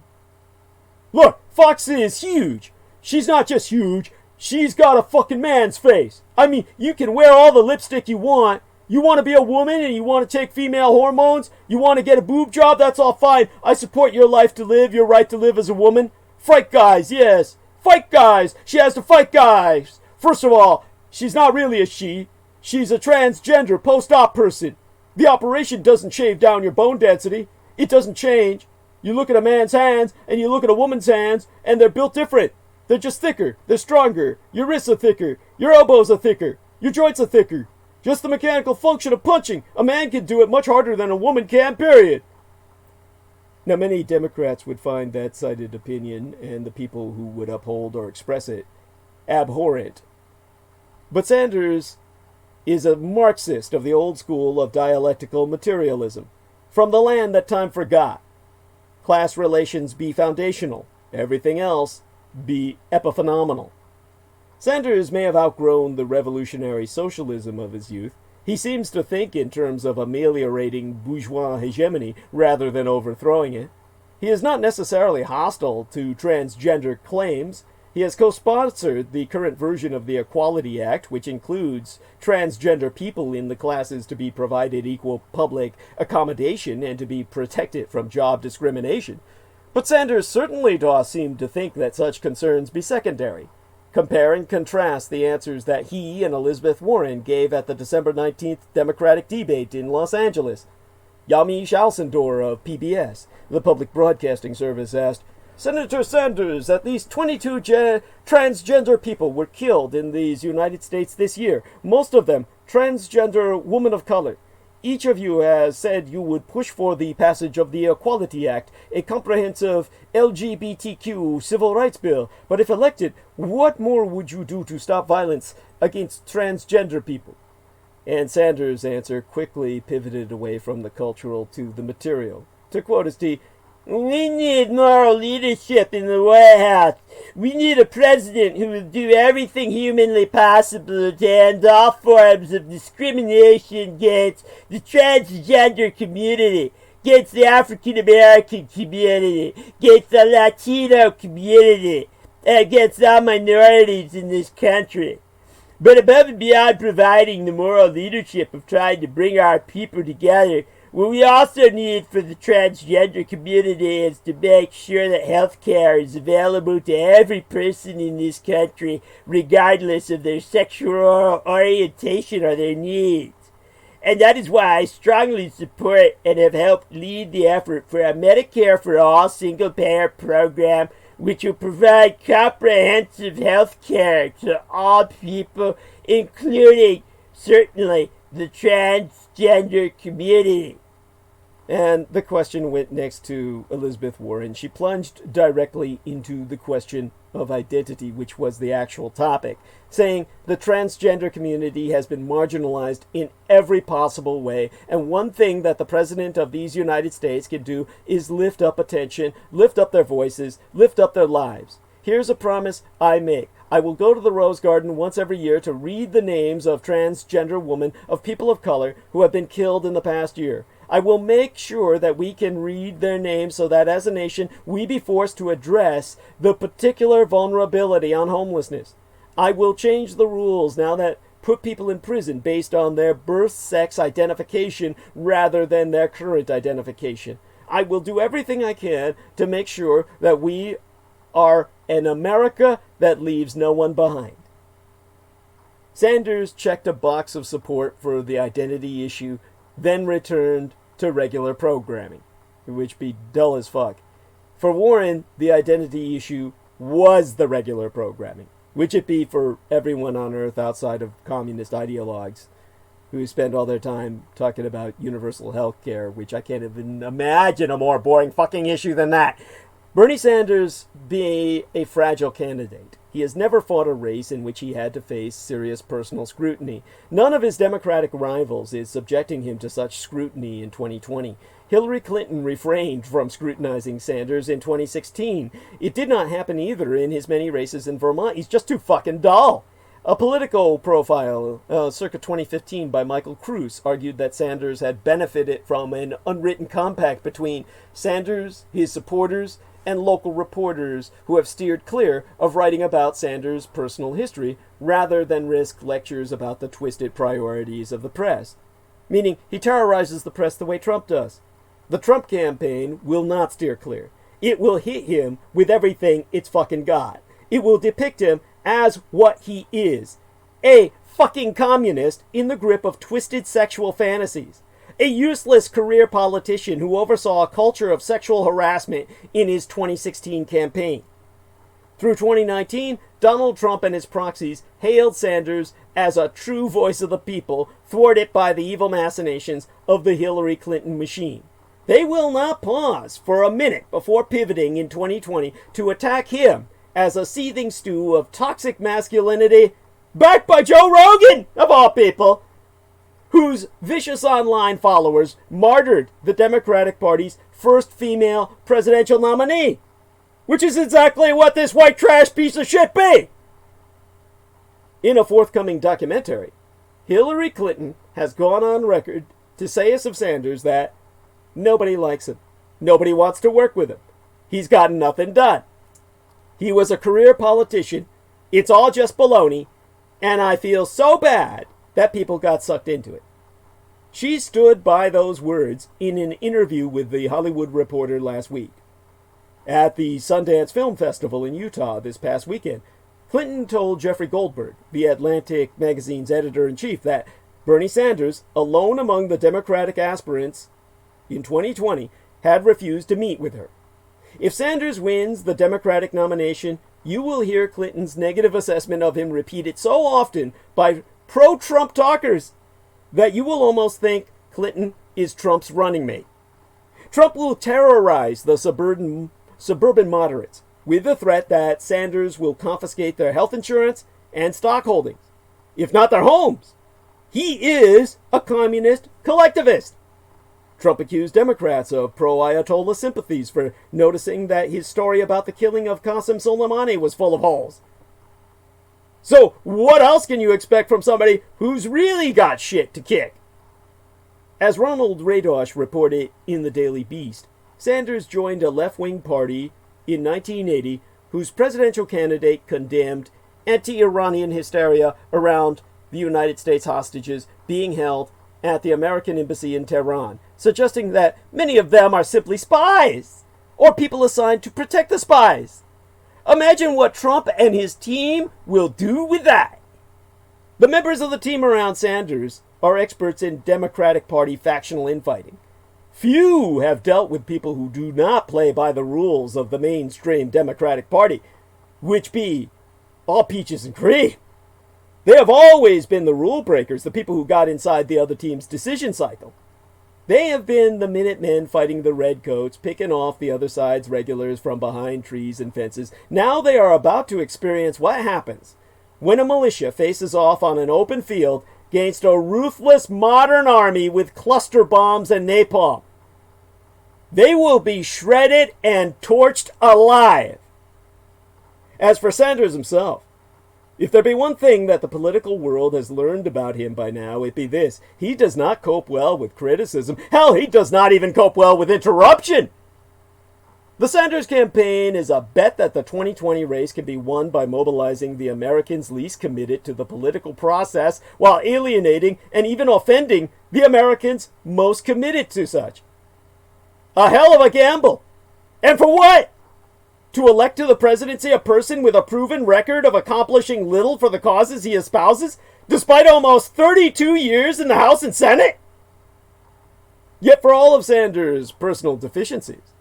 Look, Fox is huge. She's not just huge, she's got a fucking man's face. I mean, you can wear all the lipstick you want. You want to be a woman and you want to take female hormones? You want to get a boob job? That's all fine. I support your life to live, your right to live as a woman. Fight guys, yes. Fight guys. She has to fight guys. First of all, she's not really a she. She's a transgender post-op person. The operation doesn't shave down your bone density. It doesn't change. You look at a man's hands and you look at a woman's hands and they're built different. They're just thicker. They're stronger. Your wrists are thicker. Your elbows are thicker. Your joints are thicker. Just the mechanical function of punching. A man can do it much harder than a woman can, period. Now, many Democrats would find that cited opinion and the people who would uphold or express it abhorrent. But Sanders is a Marxist of the old school of dialectical materialism. From the land that time forgot. Class relations be foundational. Everything else be epiphenomenal. Sanders may have outgrown the revolutionary socialism of his youth. He seems to think in terms of ameliorating bourgeois hegemony rather than overthrowing it. He is not necessarily hostile to transgender claims. He has co-sponsored the current version of the Equality Act, which includes transgender people in the classes to be provided equal public accommodation and to be protected from job discrimination. But Sanders certainly does seem to think that such concerns be secondary. Compare and contrast the answers that he and Elizabeth Warren gave at the December 19th Democratic debate in Los Angeles. Yamiche Alcindor of PBS, the public broadcasting service, asked, Senator Sanders, at least 22 transgender people were killed in these United States this year, most of them transgender women of color. Each of you has said you would push for the passage of the Equality Act, a comprehensive LGBTQ civil rights bill. But if elected, what more would you do to stop violence against transgender people? And Sanders' answer quickly pivoted away from the cultural to the material. To quote his T, we need moral leadership in the White House. We need a president who will do everything humanly possible to end all forms of discrimination against the transgender community, against the African American community, against the Latino community, and against all minorities in this country. But above and beyond providing the moral leadership of trying to bring our people together, what we also need for the transgender community is to make sure that health care is available to every person in this country, regardless of their sexual orientation or their needs. And that is why I strongly support and have helped lead the effort for a Medicare for All single-payer program which will provide comprehensive health care to all people, including, certainly, the transgender community. And the question went next to Elizabeth Warren. She plunged directly into the question of identity, which was the actual topic, saying the transgender community has been marginalized in every possible way, and one thing that the president of these United States can do is lift up attention, lift up their voices, lift up their lives. Here's a promise I make. I will go to the Rose Garden once every year to read the names of transgender women, of people of color who have been killed in the past year. I will make sure that we can read their names so that as a nation we be forced to address the particular vulnerability on homelessness. I will change the rules now that put people in prison based on their birth sex identification rather than their current identification. I will do everything I can to make sure that we are an America that leaves no one behind. Sanders checked a box of support for the identity issue, then returned to regular programming, which be dull as fuck. For Warren, the identity issue was the regular programming, which it be for everyone on earth outside of communist ideologues who spend all their time talking about universal health care, which I can't even imagine a more boring fucking issue than that. Bernie Sanders be a fragile candidate. He has never fought a race in which he had to face serious personal scrutiny. None of his Democratic rivals is subjecting him to such scrutiny in 2020. Hillary Clinton refrained from scrutinizing Sanders in 2016. It did not happen either in his many races in Vermont. He's just too fucking dull. A Politico profile circa 2015 by Michael Kruse argued that Sanders had benefited from an unwritten compact between Sanders, his supporters, and local reporters who have steered clear of writing about Sanders' personal history rather than risk lectures about the twisted priorities of the press. Meaning, he terrorizes the press the way Trump does. The Trump campaign will not steer clear. It will hit him with everything it's fucking got. It will depict him as what he is. A fucking communist in the grip of twisted sexual fantasies. A useless career politician who oversaw a culture of sexual harassment in his 2016 campaign. Through 2019, Donald Trump and his proxies hailed Sanders as a true voice of the people, thwarted by the evil machinations of the Hillary Clinton machine. They will not pause for a minute before pivoting in 2020 to attack him as a seething stew of toxic masculinity, backed by Joe Rogan, of all people, whose vicious online followers martyred the Democratic Party's first female presidential nominee, which is exactly what this white trash piece of shit be. In a forthcoming documentary, Hillary Clinton has gone on record to say of Sanders that nobody likes him, nobody wants to work with him, he's gotten nothing done. He was a career politician, it's all just baloney, and I feel so bad that people got sucked into it. She stood by those words in an interview with The Hollywood Reporter last week. At the Sundance Film Festival in Utah this past weekend, Clinton told Jeffrey Goldberg, The Atlantic magazine's editor-in-chief, that Bernie Sanders, alone among the Democratic aspirants in 2020, had refused to meet with her. If Sanders wins the Democratic nomination, you will hear Clinton's negative assessment of him repeated so often by pro-Trump talkers that you will almost think Clinton is Trump's running mate. Trump will terrorize the suburban moderates with the threat that Sanders will confiscate their health insurance and stock holdings, if not their homes. He is a communist collectivist. Trump accused Democrats of pro-Ayatollah sympathies for noticing that his story about the killing of Qasem Soleimani was full of holes. So what else can you expect from somebody who's really got shit to kick? As Ronald Radosh reported in the Daily Beast, Sanders joined a left-wing party in 1980 whose presidential candidate condemned anti-Iranian hysteria around the United States hostages being held at the American embassy in Tehran, suggesting that many of them are simply spies, or people assigned to protect the spies. Imagine what Trump and his team will do with that. The members of the team around Sanders are experts in Democratic Party factional infighting. Few have dealt with people who do not play by the rules of the mainstream Democratic Party, which be all peaches and cream. They have always been the rule breakers, the people who got inside the other team's decision cycle. They have been the Minutemen fighting the Redcoats, picking off the other side's regulars from behind trees and fences. Now they are about to experience what happens when a militia faces off on an open field against a ruthless modern army with cluster bombs and napalm. They will be shredded and torched alive. As for Sanders himself, if there be one thing that the political world has learned about him by now, it be this: he does not cope well with criticism. Hell, he does not even cope well with interruption. The Sanders campaign is a bet that the 2020 race can be won by mobilizing the Americans least committed to the political process while alienating and even offending the Americans most committed to such. A hell of a gamble. And for what? To elect to the presidency a person with a proven record of accomplishing little for the causes he espouses, despite almost 32 years in the House and Senate? Yet for all of Sanders' personal deficiencies,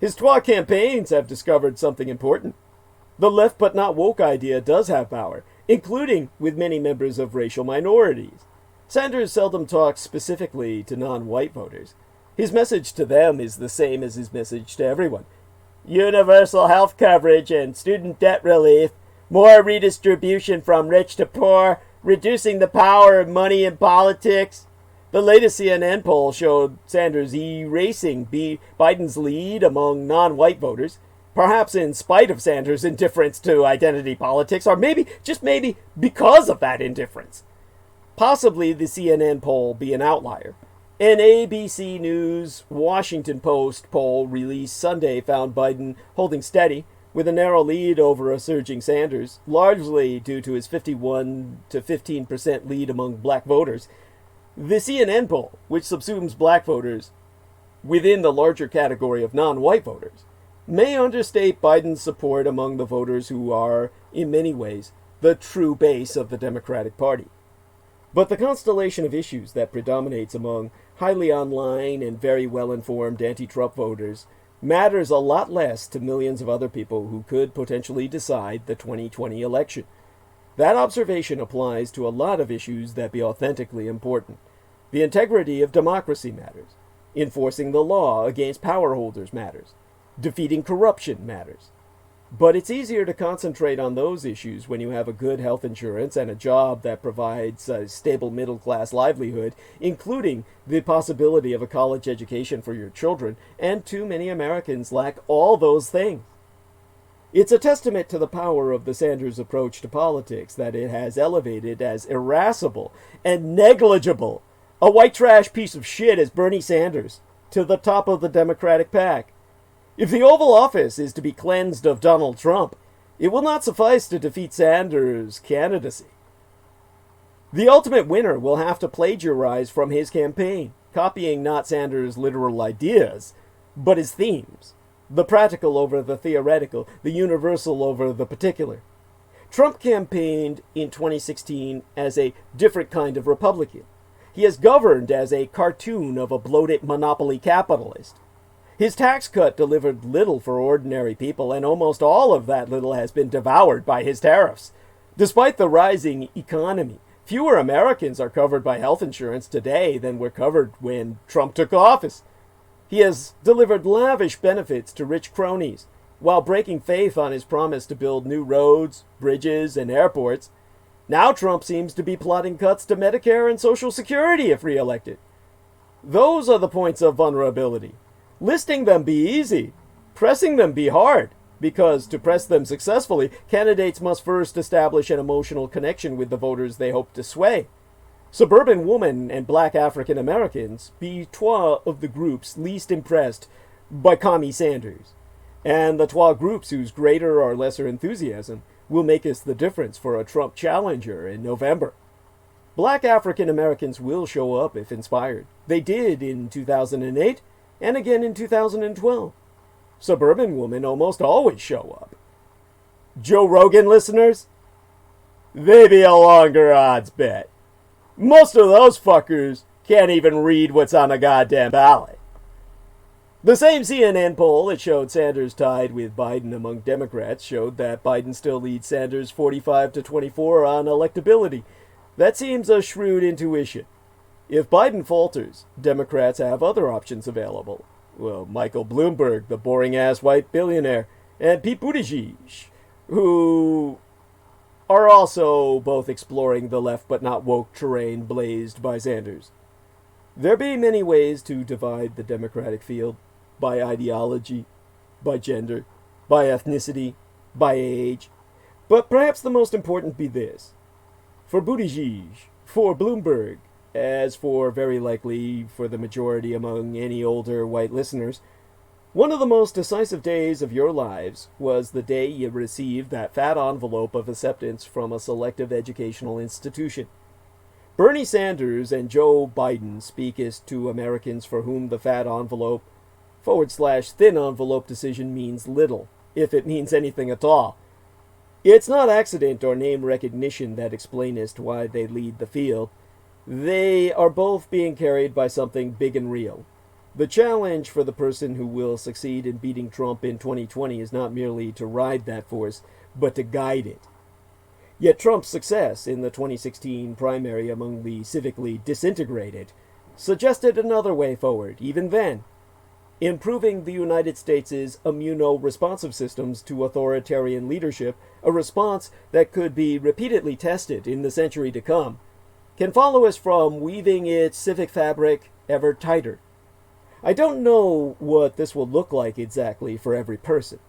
his trois campaigns have discovered something important. The left but not woke idea does have power, including with many members of racial minorities. Sanders seldom talks specifically to non-white voters. His message to them is the same as his message to everyone. Universal health coverage and student debt relief, more redistribution from rich to poor, reducing the power of money in politics. The latest CNN poll showed Sanders erasing Biden's lead among non-white voters. Perhaps in spite of Sanders' indifference to identity politics, or maybe, just maybe, because of that indifference. Possibly the CNN poll be an outlier. An ABC News Washington Post poll released Sunday found Biden holding steady, with a narrow lead over a surging Sanders, largely due to his 51 to 15% lead among black voters. The CNN poll, which subsumes black voters within the larger category of non-white voters, may understate Biden's support among the voters who are, in many ways, the true base of the Democratic Party. But the constellation of issues that predominates among highly online and very well-informed anti-Trump voters matters a lot less to millions of other people who could potentially decide the 2020 election. That observation applies to a lot of issues that be authentically important. The integrity of democracy matters. Enforcing the law against power holders matters. Defeating corruption matters. But it's easier to concentrate on those issues when you have a good health insurance and a job that provides a stable middle-class livelihood, including the possibility of a college education for your children, and too many Americans lack all those things. It's a testament to the power of the Sanders approach to politics that it has elevated as irascible and negligible a white trash piece of shit as Bernie Sanders to the top of the Democratic pack. If the Oval Office is to be cleansed of Donald Trump, it will not suffice to defeat Sanders' candidacy. The ultimate winner will have to plagiarize from his campaign, copying not Sanders' literal ideas, but his themes. The practical over the theoretical, the universal over the particular. Trump campaigned in 2016 as a different kind of Republican. He has governed as a cartoon of a bloated monopoly capitalist. His tax cut delivered little for ordinary people, and almost all of that little has been devoured by his tariffs. Despite the rising economy, fewer Americans are covered by health insurance today than were covered when Trump took office. He has delivered lavish benefits to rich cronies, while breaking faith on his promise to build new roads, bridges, and airports. Now Trump seems to be plotting cuts to Medicare and Social Security if reelected. Those are the points of vulnerability. Listing them be easy, pressing them be hard, because to press them successfully, candidates must first establish an emotional connection with the voters they hope to sway. Suburban women and black African Americans be trois of the groups least impressed by Commie Sanders, and the trois groups whose greater or lesser enthusiasm will make us the difference for a Trump challenger in November. Black African Americans will show up if inspired. They did in 2008, and again in 2012. Suburban women almost always show up. Joe Rogan listeners? They be a longer odds bet. Most of those fuckers can't even read what's on the goddamn ballot. The same CNN poll that showed Sanders tied with Biden among Democrats showed that Biden still leads Sanders 45 to 24 on electability. That seems a shrewd intuition. If Biden falters, Democrats have other options available. Well, Michael Bloomberg, the boring-ass white billionaire, and Pete Buttigieg, who are also both exploring the left but not woke terrain blazed by Sanders. There be many ways to divide the Democratic field, by ideology, by gender, by ethnicity, by age, but perhaps the most important be this. For Buttigieg, for Bloomberg, as for very likely for the majority among any older white listeners, one of the most decisive days of your lives was the day you received that fat envelope of acceptance from a selective educational institution. Bernie Sanders and Joe Biden speakest to Americans for whom the fat envelope /thin envelope decision means little, if it means anything at all. It's not accident or name recognition that explainest why they lead the field. They are both being carried by something big and real. The challenge for the person who will succeed in beating Trump in 2020 is not merely to ride that force, but to guide it. Yet Trump's success in the 2016 primary among the civically disintegrated suggested another way forward, even then. Improving the United States' immuno-responsive systems to authoritarian leadership, a response that could be repeatedly tested in the century to come, can follow us from weaving its civic fabric ever tighter. I don't know what this will look like exactly for every person.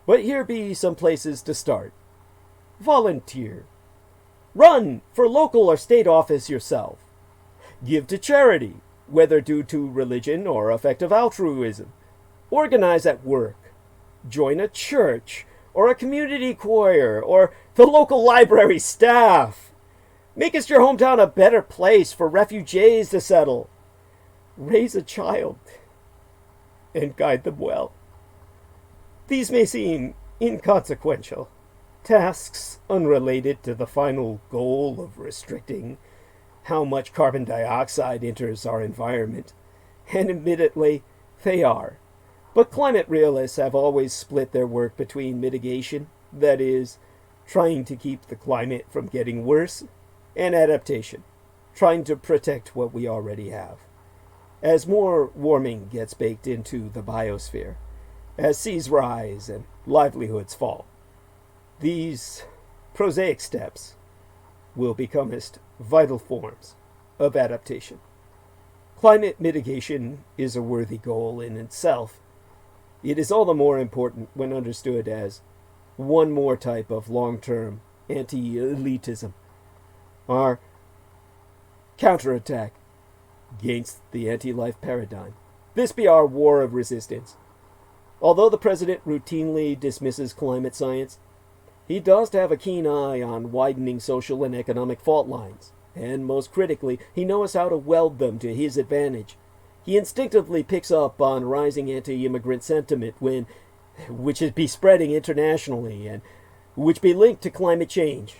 But here be some places to start. Volunteer. Run for local or state office yourself. Give to charity, whether due to religion or effective altruism. Organize at work. Join a church or a community choir or the local library staff. Make your hometown a better place for refugees to settle. Raise a child and guide them well. These may seem inconsequential, tasks unrelated to the final goal of restricting how much carbon dioxide enters our environment, and admittedly, they are. But climate realists have always split their work between mitigation, that is, trying to keep the climate from getting worse, and adaptation, trying to protect what we already have. As more warming gets baked into the biosphere, as seas rise and livelihoods fall, these prosaic steps will become vital forms of adaptation. Climate mitigation is a worthy goal in itself. It is all the more important when understood as one more type of long-term anti-elitism, our counterattack against the anti-life paradigm. This be our war of resistance. Although the president routinely dismisses climate science, he does have a keen eye on widening social and economic fault lines, and most critically, he knows how to weld them to his advantage. He instinctively picks up on rising anti-immigrant sentiment which is be spreading internationally and which be linked to climate change.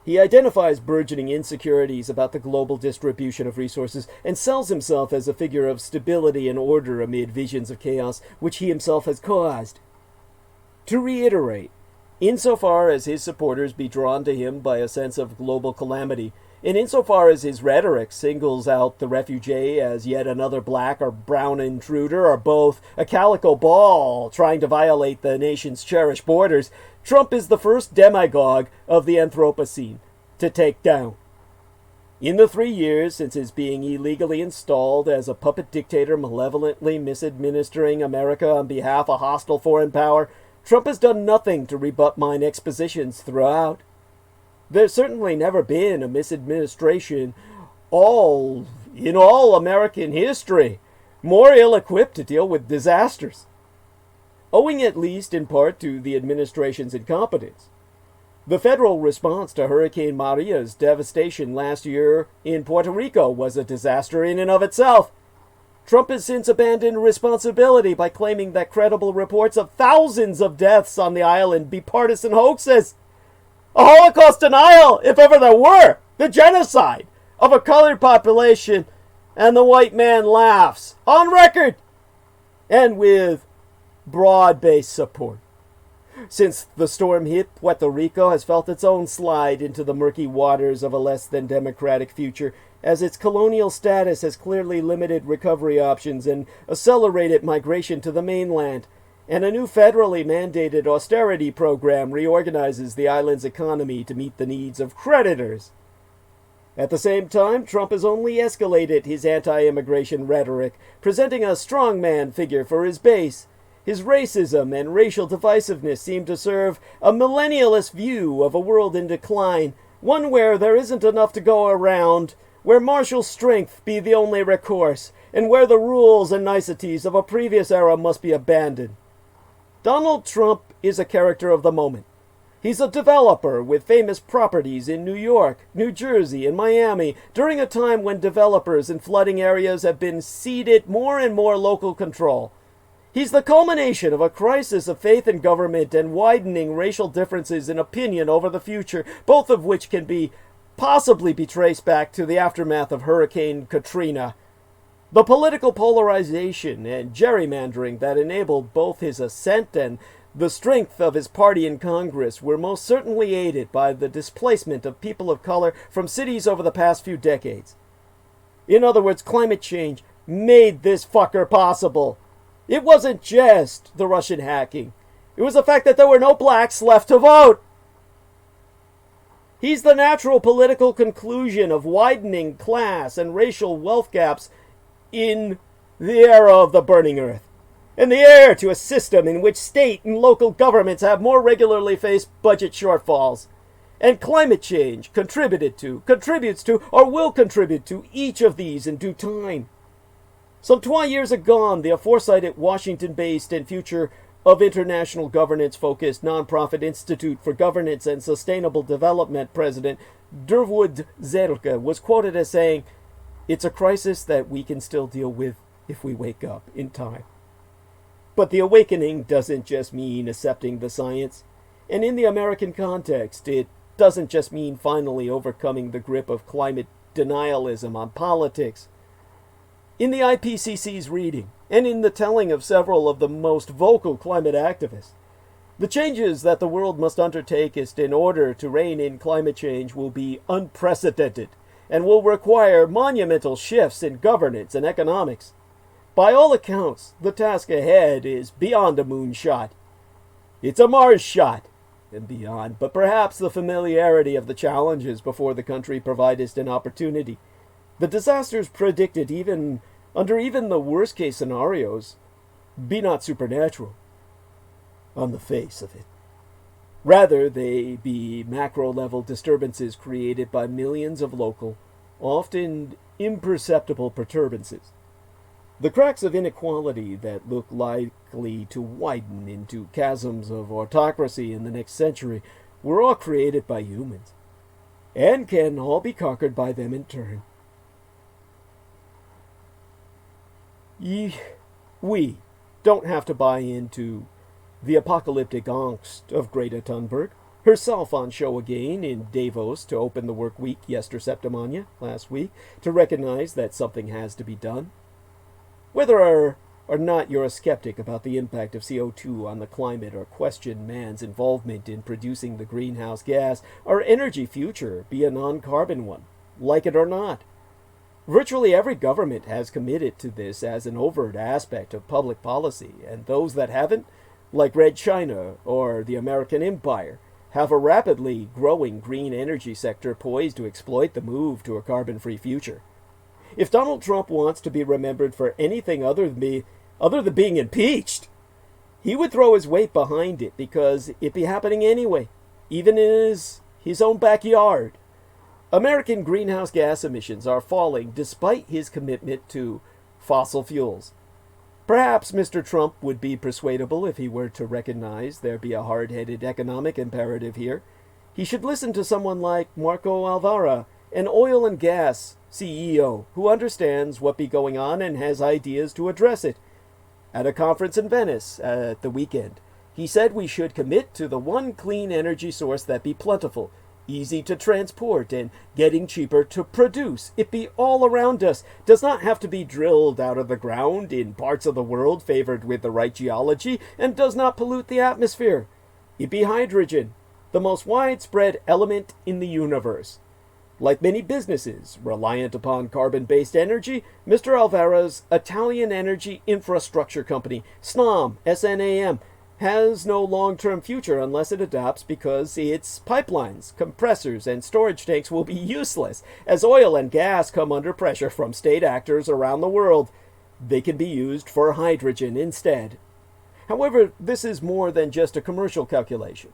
He identifies burgeoning insecurities about the global distribution of resources and sells himself as a figure of stability and order amid visions of chaos which he himself has caused. To reiterate, insofar as his supporters be drawn to him by a sense of global calamity, and insofar as his rhetoric singles out the refugee as yet another black or brown intruder or both a calico ball trying to violate the nation's cherished borders, Trump is the first demagogue of the Anthropocene to take down. In the 3 years since his being illegally installed as a puppet dictator malevolently misadministering America on behalf of hostile foreign power, Trump has done nothing to rebut mine expositions throughout. There's certainly never been a misadministration in all American history more ill-equipped to deal with disasters, owing at least in part to the administration's incompetence. The federal response to Hurricane Maria's devastation last year in Puerto Rico was a disaster in and of itself. Trump has since abandoned responsibility by claiming that credible reports of thousands of deaths on the island be partisan hoaxes. A Holocaust denial, if ever there were, the genocide of a colored population, and the white man laughs, on record, and with broad-based support. Since the storm hit, Puerto Rico has felt its own slide into the murky waters of a less than democratic future, as its colonial status has clearly limited recovery options and accelerated migration to the mainland, and a new federally mandated austerity program reorganizes the island's economy to meet the needs of creditors. At the same time, Trump has only escalated his anti-immigration rhetoric, presenting a strongman figure for his base. His racism and racial divisiveness seem to serve a millennialist view of a world in decline, one where there isn't enough to go around, where martial strength be the only recourse, and where the rules and niceties of a previous era must be abandoned. Donald Trump is a character of the moment. He's a developer with famous properties in New York, New Jersey, and Miami during a time when developers in flooding areas have been ceded more and more local control. He's the culmination of a crisis of faith in government and widening racial differences in opinion over the future, both of which can possibly be traced back to the aftermath of Hurricane Katrina. The political polarization and gerrymandering that enabled both his ascent and the strength of his party in Congress were most certainly aided by the displacement of people of color from cities over the past few decades. In other words, climate change made this fucker possible. It wasn't just the Russian hacking. It was the fact that there were no blacks left to vote. He's the natural political conclusion of widening class and racial wealth gaps in the era of the burning earth. and the heir to a system in which state and local governments have more regularly faced budget shortfalls. And climate change contributes to, or will contribute to each of these in due time. Some 20 years agone, the aforecited Washington-based and future of international governance-focused nonprofit Institute for Governance and Sustainable Development president Durwood Zerke was quoted as saying, "It's a crisis that we can still deal with if we wake up in time." But the awakening doesn't just mean accepting the science, and in the American context, it doesn't just mean finally overcoming the grip of climate denialism on politics. In the IPCC's reading, and in the telling of several of the most vocal climate activists, the changes that the world must undertake in order to rein in climate change will be unprecedented and will require monumental shifts in governance and economics. By all accounts, the task ahead is beyond a moonshot. It's a Mars shot and beyond, but perhaps the familiarity of the challenges before the country provide us an opportunity. The disasters predicted under even the worst-case scenarios be not supernatural on the face of it. Rather, they be macro-level disturbances created by millions of local, often imperceptible perturbances. The cracks of inequality that look likely to widen into chasms of autocracy in the next century were all created by humans, and can all be conquered by them in turn. We don't have to buy into the apocalyptic angst of Greta Thunberg, herself on show again in Davos to open the work week yesterday last week, to recognize that something has to be done. Whether or not you're a skeptic about the impact of CO2 on the climate or question man's involvement in producing the greenhouse gas, our energy future be a non-carbon one, like it or not. Virtually every government has committed to this as an overt aspect of public policy, and those that haven't, like Red China or the American Empire, have a rapidly growing green energy sector poised to exploit the move to a carbon-free future. If Donald Trump wants to be remembered for anything other than being impeached, he would throw his weight behind it because it'd be happening anyway, even in his own backyard. American greenhouse gas emissions are falling despite his commitment to fossil fuels. Perhaps Mr. Trump would be persuadable if he were to recognize there be a hard-headed economic imperative here. He should listen to someone like Marco Alvara, an oil and gas CEO who understands what be going on and has ideas to address it. At a conference in Venice at the weekend, he said we should commit to the one clean energy source that be plentiful, easy to transport, and getting cheaper to produce. It be all around us, does not have to be drilled out of the ground in parts of the world favored with the right geology, and does not pollute the atmosphere. It be hydrogen, the most widespread element in the universe. Like many businesses reliant upon carbon-based energy, Mr. Alvara's Italian energy infrastructure company, SNAM, S-N-A-M, has no long-term future unless it adapts because its pipelines, compressors, and storage tanks will be useless as oil and gas come under pressure from state actors around the world. They can be used for hydrogen instead. However, this is more than just a commercial calculation.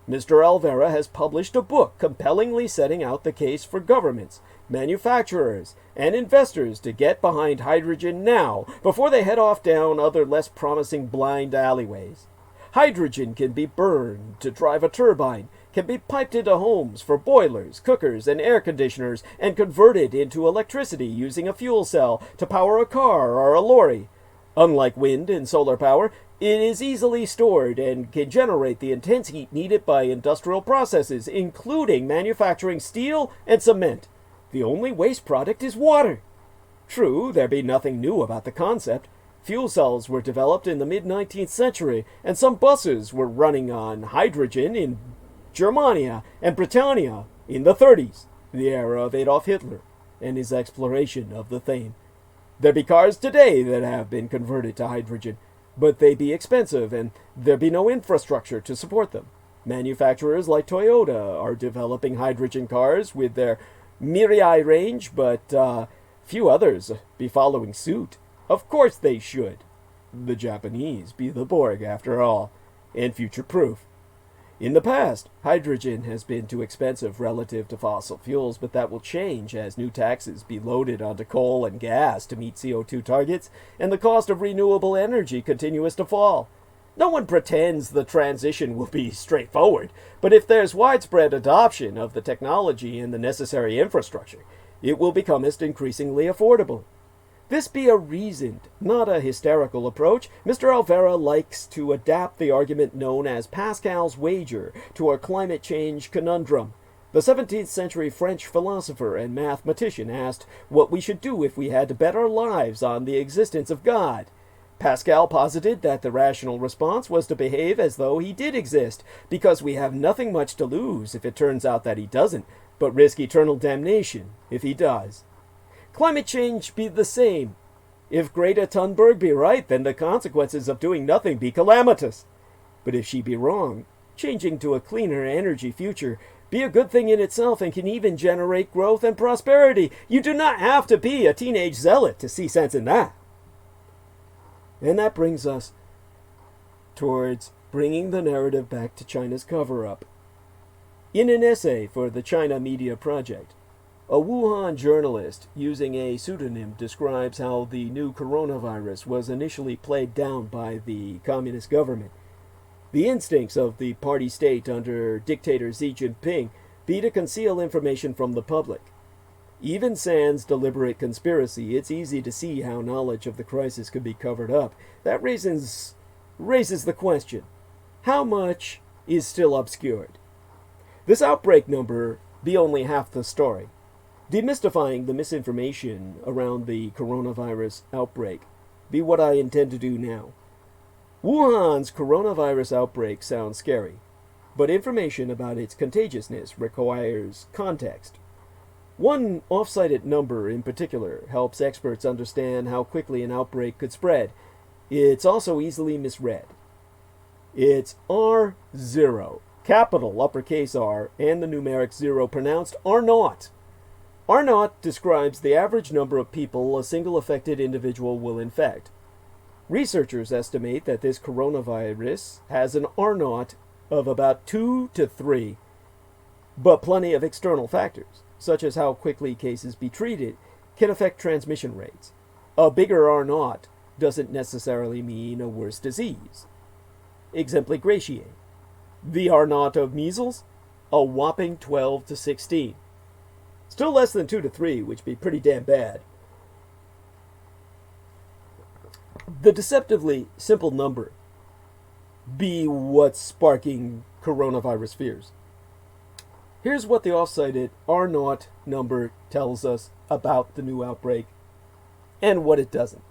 Mr. Alvara has published a book compellingly setting out the case for governments, manufacturers, and investors to get behind hydrogen now before they head off down other less promising blind alleyways. Hydrogen can be burned to drive a turbine, can be piped into homes for boilers, cookers, and air conditioners, and converted into electricity using a fuel cell to power a car or a lorry. Unlike wind and solar power, it is easily stored and can generate the intense heat needed by industrial processes, including manufacturing steel and cement. The only waste product is water. True, there be nothing new about the concept. Fuel cells were developed in the mid-19th century, and some buses were running on hydrogen in Germania and Britannia in the 30s, the era of Adolf Hitler and his exploration of the Thame. There be cars today that have been converted to hydrogen, but they be expensive and there be no infrastructure to support them. Manufacturers like Toyota are developing hydrogen cars with their Mirai range, but few others be following suit. Of course they should. The Japanese be the Borg, after all, and future-proof. In the past, hydrogen has been too expensive relative to fossil fuels, but that will change as new taxes be loaded onto coal and gas to meet CO2 targets, and the cost of renewable energy continues to fall. No one pretends the transition will be straightforward, but if there's widespread adoption of the technology and the necessary infrastructure, it will become increasingly affordable. This be a reasoned, not a hysterical approach. Mr. Alvera likes to adapt the argument known as Pascal's wager to our climate change conundrum. The 17th century French philosopher and mathematician asked what we should do if we had to bet our lives on the existence of God. Pascal posited that the rational response was to behave as though he did exist, because we have nothing much to lose if it turns out that he doesn't, but risk eternal damnation if he does. Climate change be the same. If Greta Thunberg be right, then the consequences of doing nothing be calamitous. But if she be wrong, changing to a cleaner energy future be a good thing in itself and can even generate growth and prosperity. You do not have to be a teenage zealot to see sense in that. And that brings us towards bringing the narrative back to China's cover-up. In an essay for the China Media Project, a Wuhan journalist using a pseudonym describes how the new coronavirus was initially played down by the communist government. The instincts of the party state under dictator Xi Jinping be to conceal information from the public. Even sans deliberate conspiracy, it's easy to see how knowledge of the crisis could be covered up. That raises the question, how much is still obscured? This outbreak number be only half the story. Demystifying the misinformation around the coronavirus outbreak be what I intend to do now. Wuhan's coronavirus outbreak sounds scary, but information about its contagiousness requires context. One off-cited number in particular helps experts understand how quickly an outbreak could spread. It's also easily misread. It's R0, capital uppercase R, and the numeric 0 pronounced R0. R0 describes the average number of people a single affected individual will infect. Researchers estimate that this coronavirus has an R0 of about 2 to 3, but plenty of external factors, such as how quickly cases be treated, can affect transmission rates. A bigger R0 doesn't necessarily mean a worse disease. Exempli gratiae. The R0 of measles? A whopping 12 to 16. Still less than 2 to 3, which be pretty damn bad. The deceptively simple number be what's sparking coronavirus fears. Here's what the off-cited R0 number tells us about the new outbreak and what it doesn't.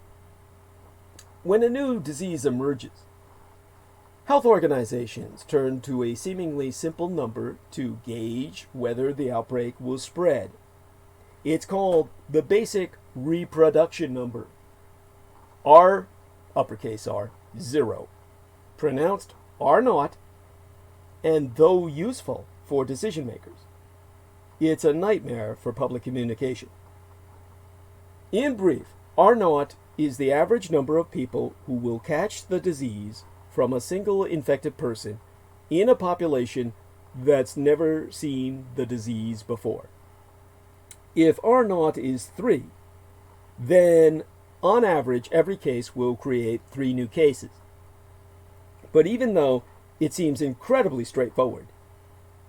When a new disease emerges, health organizations turn to a seemingly simple number to gauge whether the outbreak will spread. It's called the basic reproduction number. R, uppercase R, 0. Pronounced R0, and though useful for decision makers, it's a nightmare for public communication. In brief, R0 is the average number of people who will catch the disease from a single infected person in a population that's never seen the disease before. If R0 is 3, then on average every case will create 3 new cases. But even though it seems incredibly straightforward,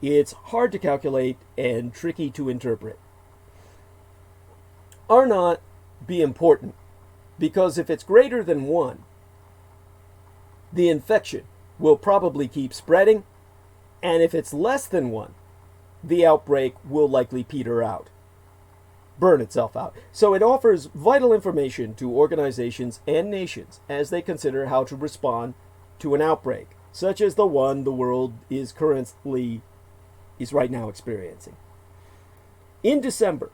it's hard to calculate and tricky to interpret. R0 be important because if it's greater than 1, the infection will probably keep spreading, and if it's less than 1, the outbreak will likely peter out, burn itself out. So it offers vital information to organizations and nations as they consider how to respond to an outbreak, such as the one the world is right now experiencing. In December,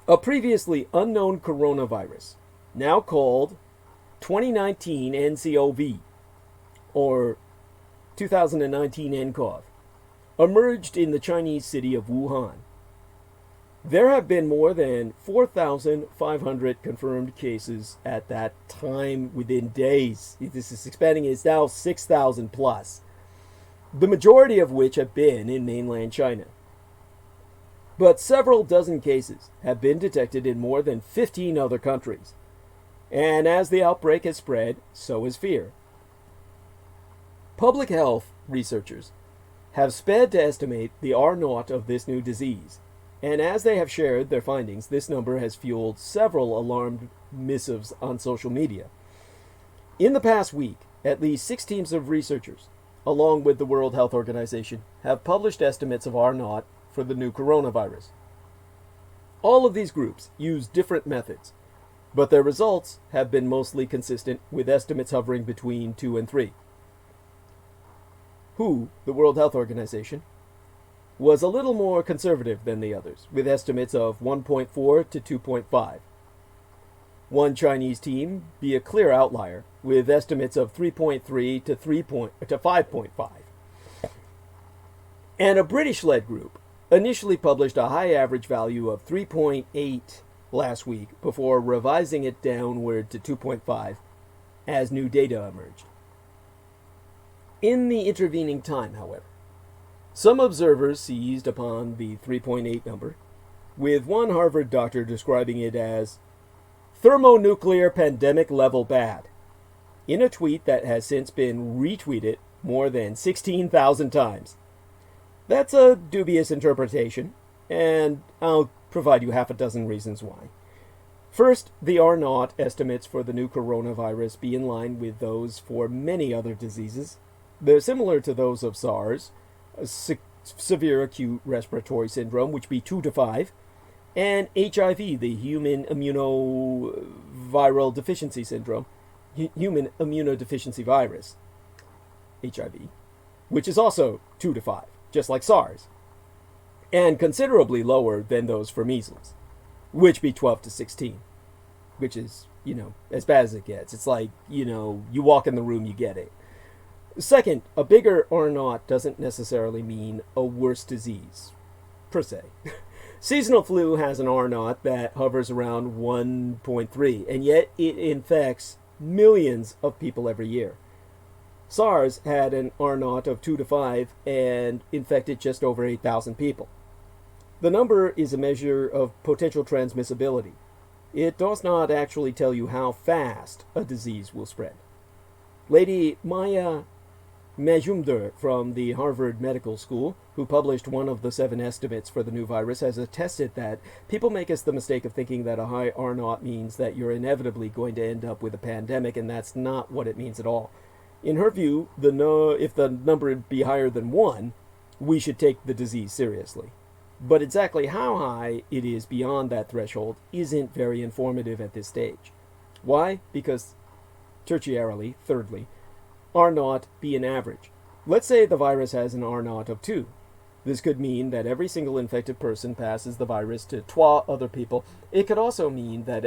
a previously unknown coronavirus, now called 2019 NCOV, or 2019 nCoV, emerged in the Chinese city of Wuhan. There have been more than 4,500 confirmed cases at that time within days. This is expanding. It's now 6,000 plus, the majority of which have been in mainland China. But several dozen cases have been detected in more than 15 other countries. And as the outbreak has spread, so has fear. Public health researchers have sped to estimate the R0 of this new disease, and as they have shared their findings, this number has fueled several alarmed missives on social media. In the past week, at least 6 teams of researchers, along with the World Health Organization, have published estimates of R0 for the new coronavirus. All of these groups use different methods, but their results have been mostly consistent, with estimates hovering between 2 and 3. WHO, the World Health Organization, was a little more conservative than the others, with estimates of 1.4 to 2.5. One Chinese team be a clear outlier, with estimates of 3.3 to 5.5. And a British-led group initially published a high average value of 3.8 last week before revising it downward to 2.5 as new data emerged. In the intervening time, however, some observers seized upon the 3.8 number, with one Harvard doctor describing it as thermonuclear pandemic level bad, in a tweet that has since been retweeted more than 16,000 times. That's a dubious interpretation, and I'll provide you half a dozen reasons why. First, the R0 estimates for the new coronavirus be in line with those for many other diseases. They're similar to those of SARS, severe acute respiratory syndrome, which be 2 to 5, and HIV, the human immunoviral deficiency syndrome, human immunodeficiency virus, HIV, which is also 2 to 5, just like SARS, and considerably lower than those for measles, which be 12 to 16, which is, as bad as it gets. It's like, you walk in the room, you get it. Second, a bigger R0 doesn't necessarily mean a worse disease, per se. Seasonal flu has an R0 that hovers around 1.3, and yet it infects millions of people every year. SARS had an R0 of 2 to 5 and infected just over 8,000 people. The number is a measure of potential transmissibility. It does not actually tell you how fast a disease will spread. Lady Maya Majumder from the Harvard Medical School, who published one of the 7 estimates for the new virus, has attested that people make us the mistake of thinking that a high R0 means that you're inevitably going to end up with a pandemic, and that's not what it means at all. In her view, if the number be higher than 1, we should take the disease seriously. But exactly how high it is beyond that threshold isn't very informative at this stage. Why? Because, thirdly, R0 be an average. Let's say the virus has an R0 of 2. This could mean that every single infected person passes the virus to 12 other people. It could also mean that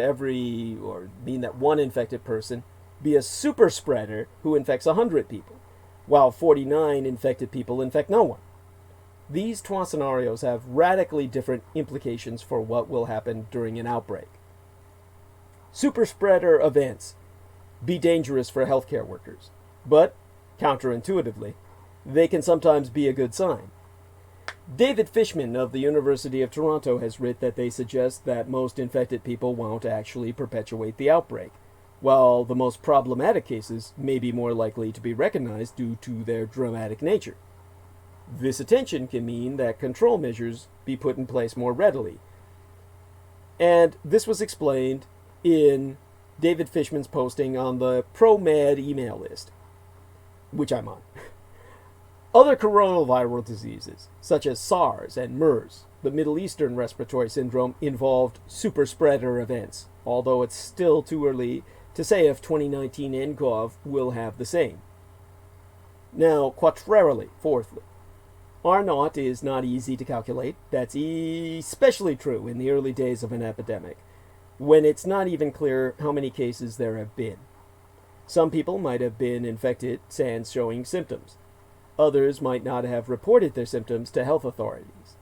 one infected person be a super spreader who infects 100 people, while 49 infected people infect no one. These 2 scenarios have radically different implications for what will happen during an outbreak. Super spreader events be dangerous for healthcare workers, but, counterintuitively, they can sometimes be a good sign. David Fishman of the University of Toronto has written that they suggest that most infected people won't actually perpetuate the outbreak, while the most problematic cases may be more likely to be recognized due to their dramatic nature. This attention can mean that control measures be put in place more readily. And this was explained in David Fishman's posting on the ProMed email list, which I'm on. Other coronavirus diseases, such as SARS and MERS, the Middle Eastern respiratory syndrome, involved super spreader events, although it's still too early to say if 2019 nCoV will have the same. Now, fourthly, R0 is not easy to calculate. That's especially true in the early days of an epidemic, when it's not even clear how many cases there have been. Some people might have been infected sans showing symptoms. Others might not have reported their symptoms to health authorities.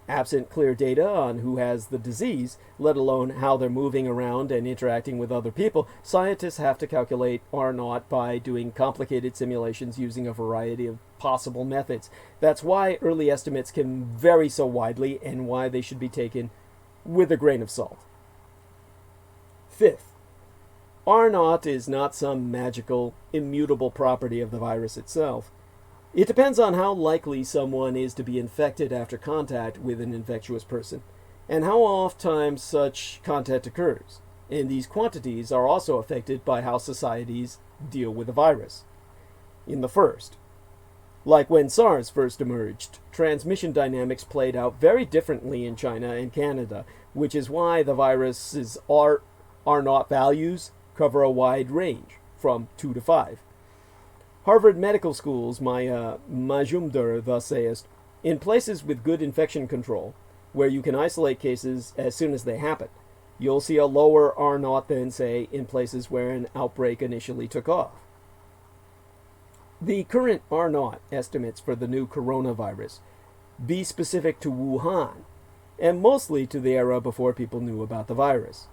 Absent clear data on who has the disease, let alone how they're moving around and interacting with other people, scientists have to calculate R0 by doing complicated simulations using a variety of possible methods. That's why early estimates can vary so widely and why they should be taken with a grain of salt. Fifth, R0 is not some magical, immutable property of the virus itself. It depends on how likely someone is to be infected after contact with an infectious person, and how oft-times such contact occurs. And these quantities are also affected by how societies deal with the virus. In the first, like when SARS first emerged, transmission dynamics played out very differently in China and Canada, which is why the virus's R0 values cover a wide range, from 2 to 5. Harvard Medical School's Maya Majumder thus says, in places with good infection control, where you can isolate cases as soon as they happen, you'll see a lower R0 than, say, in places where an outbreak initially took off. The current R0 estimates for the new coronavirus be specific to Wuhan, and mostly to the era before people knew about the virus.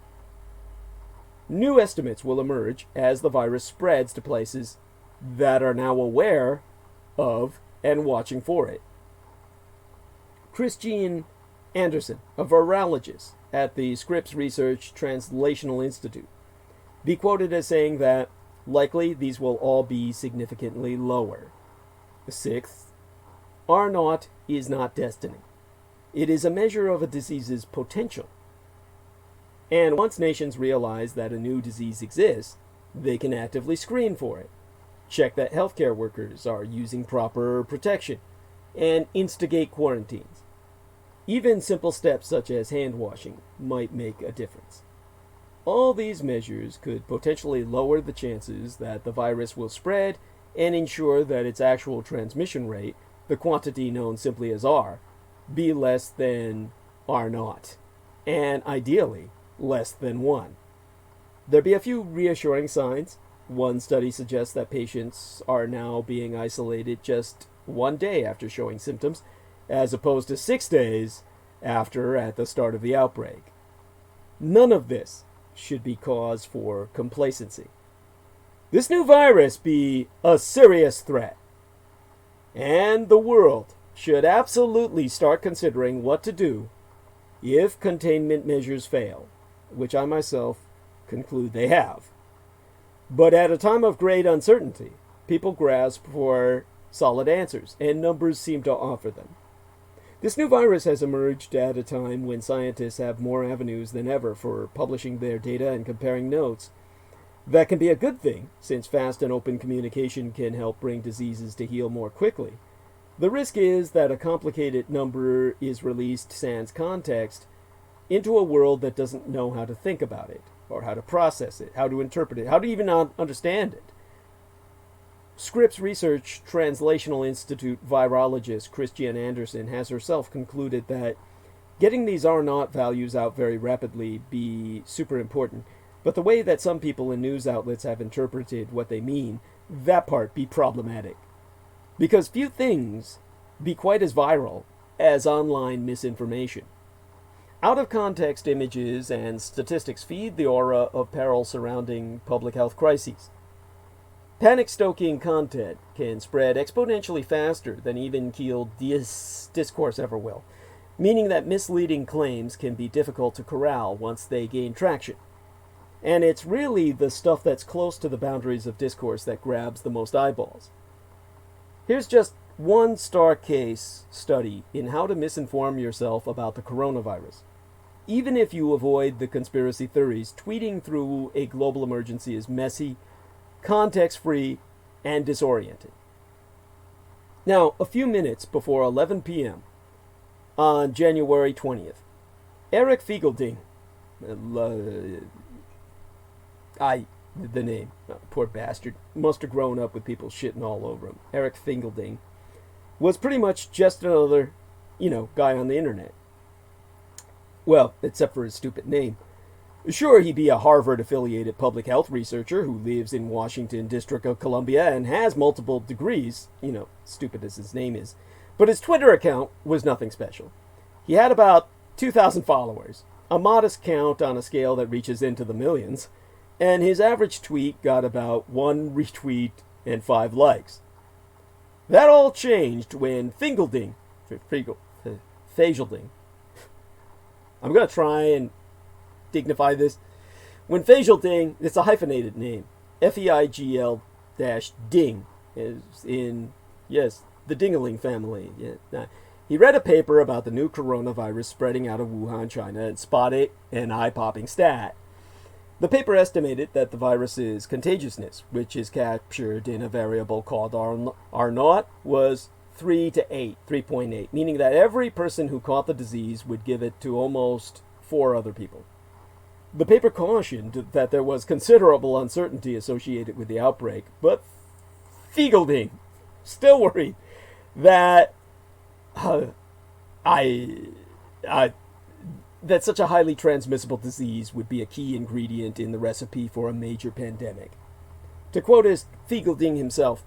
New estimates will emerge as the virus spreads to places that are now aware of and watching for it. Christian Anderson, a virologist at the Scripps Research Translational Institute, be quoted as saying that likely these will all be significantly lower. Sixth, R0 is not destiny. It is a measure of a disease's potential. And once nations realize that a new disease exists, they can actively screen for it, check that healthcare workers are using proper protection, and instigate quarantines. Even simple steps such as hand washing might make a difference. All these measures could potentially lower the chances that the virus will spread and ensure that its actual transmission rate, the quantity known simply as R, be less than R0, and ideally less than 1. There be a few reassuring signs. One study suggests that patients are now being isolated just 1 day after showing symptoms, as opposed to 6 days after at the start of the outbreak. None of this should be cause for complacency. This new virus be a serious threat, and the world should absolutely start considering what to do if containment measures fail, which I myself conclude they have. But at a time of great uncertainty, people grasp for solid answers, and numbers seem to offer them. This new virus has emerged at a time when scientists have more avenues than ever for publishing their data and comparing notes. That can be a good thing, since fast and open communication can help bring diseases to heal more quickly. The risk is that a complicated number is released sans context into a world that doesn't know how to think about it, or how to process it, how to interpret it, how to even understand it. Scripps Research Translational Institute virologist Christian Anderson has herself concluded that getting these R0 values out very rapidly be super important, but the way that some people in news outlets have interpreted what they mean, that part be problematic. Because few things be quite as viral as online misinformation. Out-of-context images and statistics feed the aura of peril surrounding public health crises. Panic-stoking content can spread exponentially faster than even-keeled discourse ever will, meaning that misleading claims can be difficult to corral once they gain traction. And it's really the stuff that's close to the boundaries of discourse that grabs the most eyeballs. Here's just one star case study in how to misinform yourself about the coronavirus. Even if you avoid the conspiracy theories, tweeting through a global emergency is messy, context-free, and disoriented. Now, a few minutes before 11 p.m. on January 20th, Eric Fiegelding, the name, poor bastard, must have grown up with people shitting all over him. Eric Fiegelding was pretty much just another, guy on the internet. Well, except for his stupid name. Sure, he be a Harvard-affiliated public health researcher who lives in Washington, District of Columbia, and has multiple degrees, stupid as his name is. But his Twitter account was nothing special. He had about 2,000 followers, a modest count on a scale that reaches into the millions, and his average tweet got about 1 retweet and 5 likes. That all changed when Fiegelding, I'm going to try and dignify this. When Fiegelding, it's a hyphenated name, Feigl-Ding, is in, yes, the Dingaling family. Yeah. He read a paper about the new coronavirus spreading out of Wuhan, China, and spotted an eye-popping stat. The paper estimated that the virus's contagiousness, which is captured in a variable called R0, was 3.8, meaning that every person who caught the disease would give it to almost 4 other people. The paper cautioned that there was considerable uncertainty associated with the outbreak, but Fiegelding still worried that that such a highly transmissible disease would be a key ingredient in the recipe for a major pandemic. To quote his Fiegelding himself,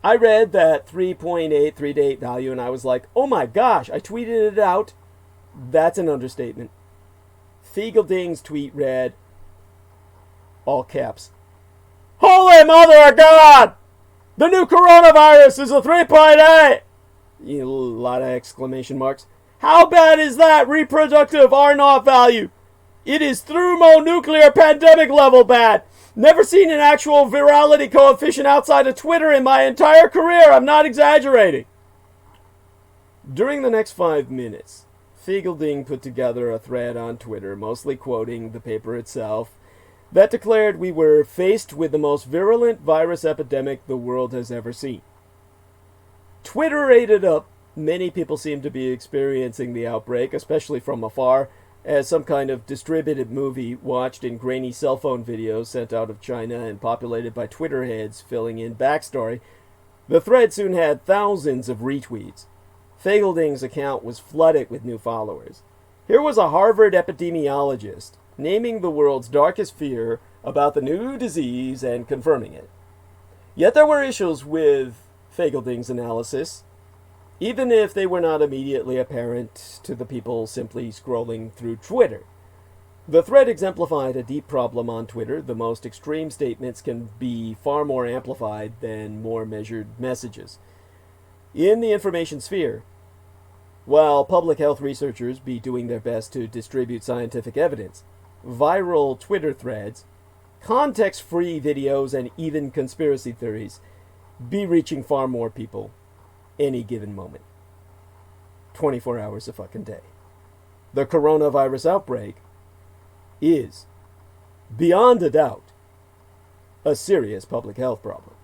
I read that 3.8 value and I was like, oh my gosh, I tweeted it out. That's an understatement. Fiegelding's tweet read, all caps, Holy Mother of God! The new coronavirus is a 3.8! A lot of exclamation marks. How bad is that reproductive R0 value? It is thermonuclear pandemic level bad. Never seen an actual virality coefficient outside of Twitter in my entire career. I'm not exaggerating. During the next 5 minutes, Fiegelding put together a thread on Twitter, mostly quoting the paper itself, that declared we were faced with the most virulent virus epidemic the world has ever seen. Twitter ate it up. Many people seem to be experiencing the outbreak, especially from afar, as some kind of distributed movie watched in grainy cell phone videos sent out of China and populated by Twitter heads filling in backstory. The thread soon had thousands of retweets. Fiegelding's account was flooded with new followers. Here was a Harvard epidemiologist naming the world's darkest fear about the new disease and confirming it. Yet there were issues with Fiegelding's analysis, even if they were not immediately apparent to the people simply scrolling through Twitter. The thread exemplified a deep problem on Twitter. The most extreme statements can be far more amplified than more measured messages. In the information sphere, while public health researchers be doing their best to distribute scientific evidence, viral Twitter threads, context-free videos, and even conspiracy theories be reaching far more people any given moment. 24 hours a fucking day. The coronavirus outbreak is, beyond a doubt, a serious public health problem.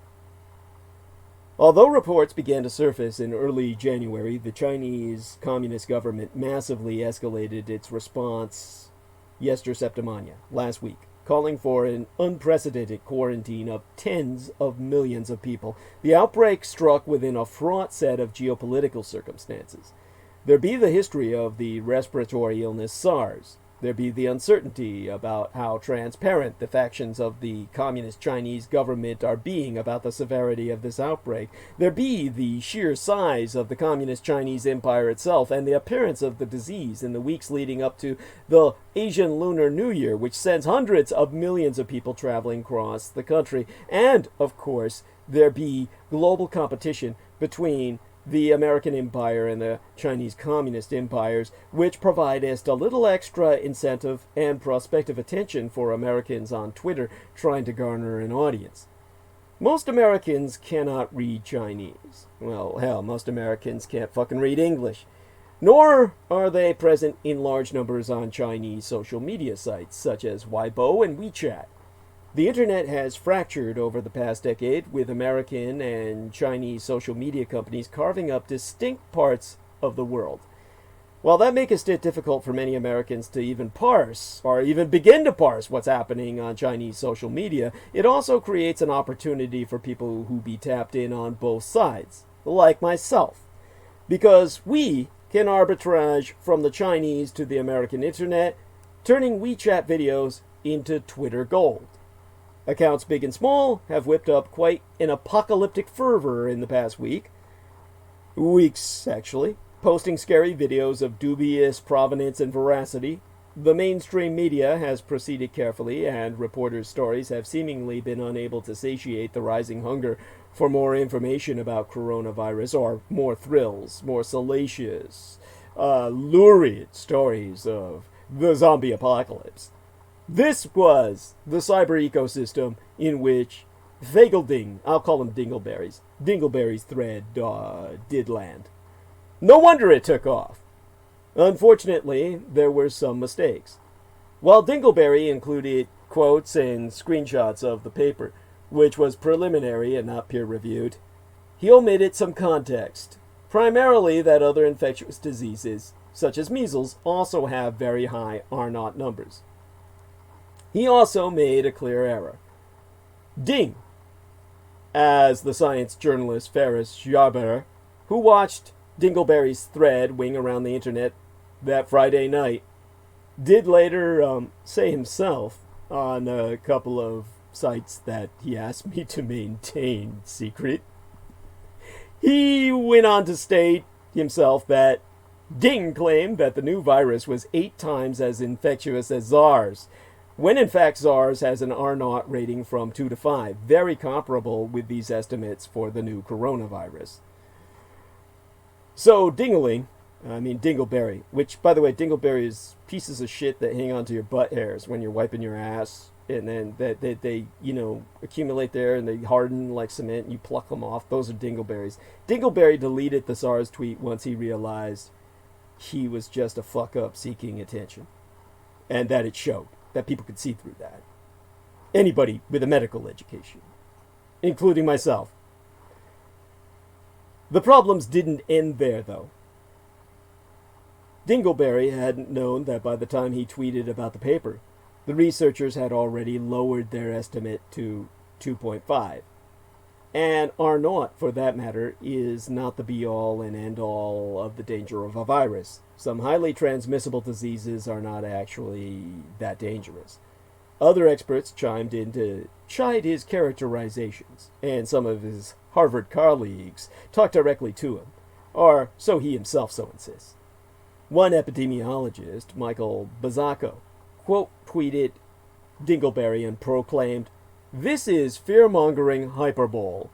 Although reports began to surface in early January, the Chinese Communist government massively escalated its response yesterday, last week, calling for an unprecedented quarantine of tens of millions of people. The outbreak struck within a fraught set of geopolitical circumstances. There be the history of the respiratory illness SARS. There be the uncertainty about how transparent the factions of the Communist Chinese government are being about the severity of this outbreak. There be the sheer size of the Communist Chinese Empire itself and the appearance of the disease in the weeks leading up to the Asian Lunar New Year, which sends hundreds of millions of people traveling across the country. And, of course, there be global competition between the American Empire and the Chinese Communist empires, which provide us a little extra incentive and prospective attention for Americans on Twitter trying to garner an audience. Most Americans cannot read Chinese. Well, hell, most Americans can't fucking read English. Nor are they present in large numbers on Chinese social media sites, such as Weibo and WeChat. The internet has fractured over the past decade, with American and Chinese social media companies carving up distinct parts of the world. While that makes it difficult for many Americans to even parse, or even begin to parse what's happening on Chinese social media, it also creates an opportunity for people who be tapped in on both sides, like myself. Because we can arbitrage from the Chinese to the American internet, turning WeChat videos into Twitter gold. Accounts big and small have whipped up quite an apocalyptic fervor in the past weeks, actually. posting scary videos of dubious provenance and veracity. The mainstream media has proceeded carefully, and reporters' stories have seemingly been unable to satiate the rising hunger for more information about coronavirus, or more thrills, more salacious, lurid stories of the zombie apocalypse. This was the cyber ecosystem in which Fagelding, I'll call them Dingleberry's thread did land. No wonder it took off. Unfortunately, there were some mistakes. While Dingleberry included quotes and screenshots of the paper, which was preliminary and not peer-reviewed, he omitted some context, primarily that other infectious diseases, such as measles, also have very high R0 numbers. He also made a clear error. Ding, as the science journalist Ferris Jarber, who watched Dingleberry's thread wing around the internet that Friday night, did later say himself on a couple of sites that he asked me to maintain secret. He went on to state himself that Ding claimed that the new virus was 8 times as infectious as SARS, when in fact SARS has an R0 rating from 2 to 5, very comparable with these estimates for the new coronavirus. So Dingleberry, which, by the way, Dingleberry is pieces of shit that hang onto your butt hairs when you're wiping your ass, and then they accumulate there and they harden like cement and you pluck them off. Those are Dingleberries. Dingleberry deleted the SARS tweet once he realized he was just a fuck up seeking attention, and that it showed, that people could see through that. Anybody with a medical education, including myself. The problems didn't end there, though. Dingleberry hadn't known that by the time he tweeted about the paper, the researchers had already lowered their estimate to 2.5. And R0, for that matter, is not the be-all and end-all of the danger of a virus. Some highly transmissible diseases are not actually that dangerous. Other experts chimed in to chide his characterizations, and some of his Harvard colleagues talked directly to him, or so he himself so insists. One epidemiologist, Michael Bazzacco, quote-tweeted Dingleberry and proclaimed, "This is fear-mongering hyperbole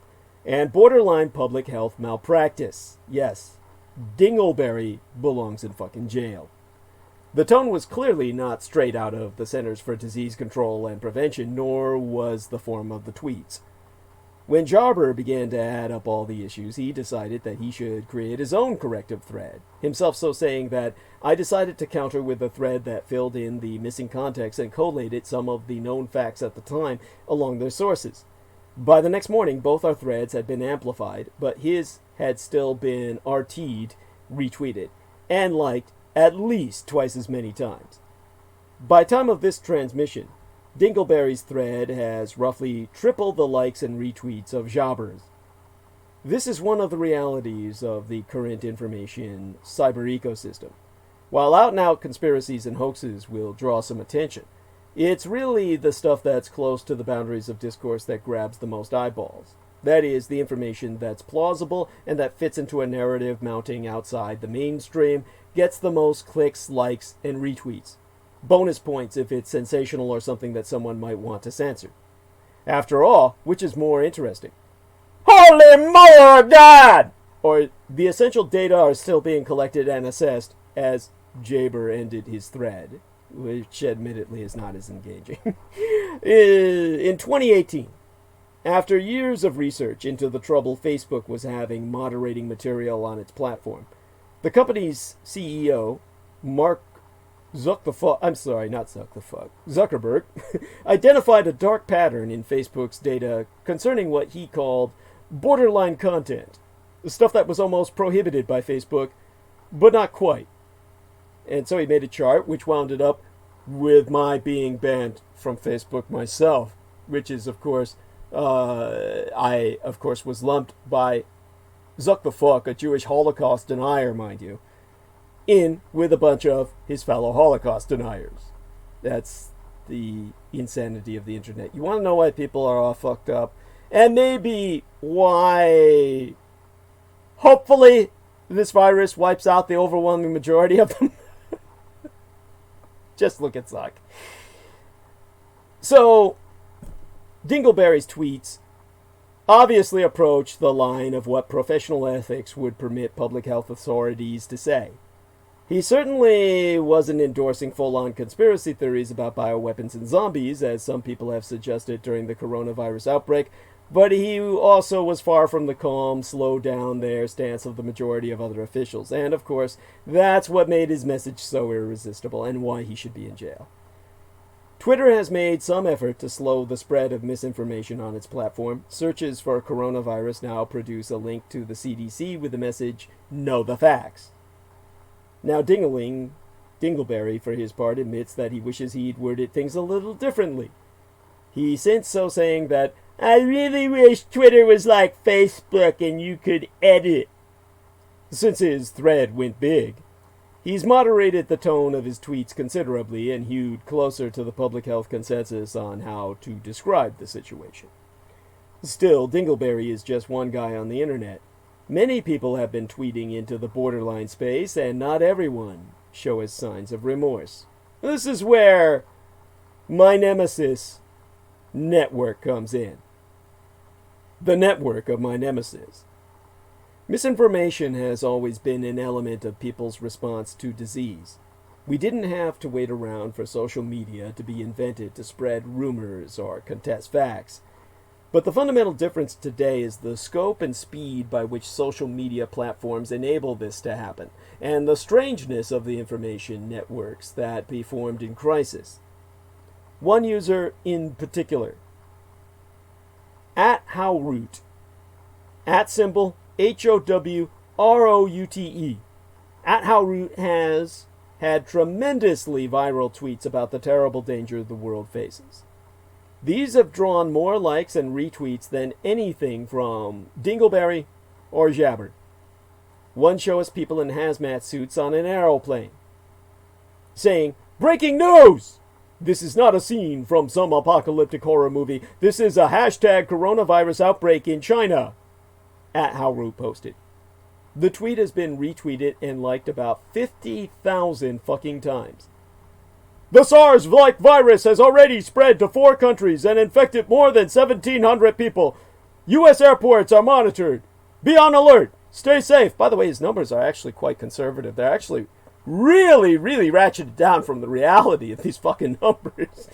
and borderline public health malpractice. Yes, Dingleberry belongs in fucking jail." The tone was clearly not straight out of the Centers for Disease Control and Prevention, nor was the form of the tweets. When Jarber began to add up all the issues, he decided that he should create his own corrective thread, himself so saying that, "I decided to counter with a thread that filled in the missing context and collated some of the known facts at the time along their sources." By the next morning, both our threads had been amplified, but his had still been RT'd, retweeted, and liked at least twice as many times. By time of this transmission, Dingleberry's thread has roughly triple the likes and retweets of Jarber's. This is one of the realities of the current information cyber ecosystem. While out-and-out conspiracies and hoaxes will draw some attention, it's really the stuff that's close to the boundaries of discourse that grabs the most eyeballs. That is, the information that's plausible and that fits into a narrative mounting outside the mainstream, gets the most clicks, likes, and retweets. Bonus points if it's sensational or something that someone might want to censor. After all, which is more interesting? Holy Mother of God! Or the essential data are still being collected and assessed, as Jaber ended his thread, which admittedly is not as engaging. In 2018, after years of research into the trouble Facebook was having moderating material on its platform, the company's CEO, Mark Zuckerberg, identified a dark pattern in Facebook's data concerning what he called borderline content, the stuff that was almost prohibited by Facebook, but not quite. And so he made a chart which wound up with my being banned from Facebook myself, which is, of course, I, of course, was lumped by Zuck, a Jewish Holocaust denier, mind you, in with a bunch of his fellow Holocaust deniers. That's the insanity of the internet. You want to know why people are all fucked up? And maybe why, hopefully, this virus wipes out the overwhelming majority of them. Just look at Zuck. So, Dingleberry's tweets obviously approach the line of what professional ethics would permit public health authorities to say. He certainly wasn't endorsing full-on conspiracy theories about bioweapons and zombies, as some people have suggested during the coronavirus outbreak, but he also was far from the calm, slow down there stance of the majority of other officials. And, of course, that's what made his message so irresistible and why he should be in jail. Twitter has made some effort to slow the spread of misinformation on its platform. Searches for coronavirus now produce a link to the CDC with the message, "Know the facts." Now Dingleberry, for his part, admits that he wishes he'd worded things a little differently. He since so saying that, "I really wish Twitter was like Facebook and you could edit." Since his thread went big, he's moderated the tone of his tweets considerably and hewed closer to the public health consensus on how to describe the situation. Still, Dingleberry is just one guy on the internet. Many people have been tweeting into the borderline space, and not everyone shows signs of remorse. This is where my nemesis network comes in. The network of my nemesis. Misinformation has always been an element of people's response to disease. We didn't have to wait around for social media to be invented to spread rumors or contest facts. But the fundamental difference today is the scope and speed by which social media platforms enable this to happen, and the strangeness of the information networks that be formed in crisis. One user in particular, @Howroot, @ HOWROUTE. @Howroot has had tremendously viral tweets about the terrible danger the world faces. These have drawn more likes and retweets than anything from Dingleberry or Jabber. One shows people in hazmat suits on an aeroplane, saying, "Breaking news! This is not a scene from some apocalyptic horror movie. This is a hashtag coronavirus outbreak in China," @Howroot posted. The tweet has been retweeted and liked about 50,000 fucking times. "The SARS-like virus has already spread to 4 countries and infected more than 1,700 people. U.S. airports are monitored. Be on alert. Stay safe." By the way, his numbers are actually quite conservative. They're actually really, really ratcheted down from the reality of these fucking numbers.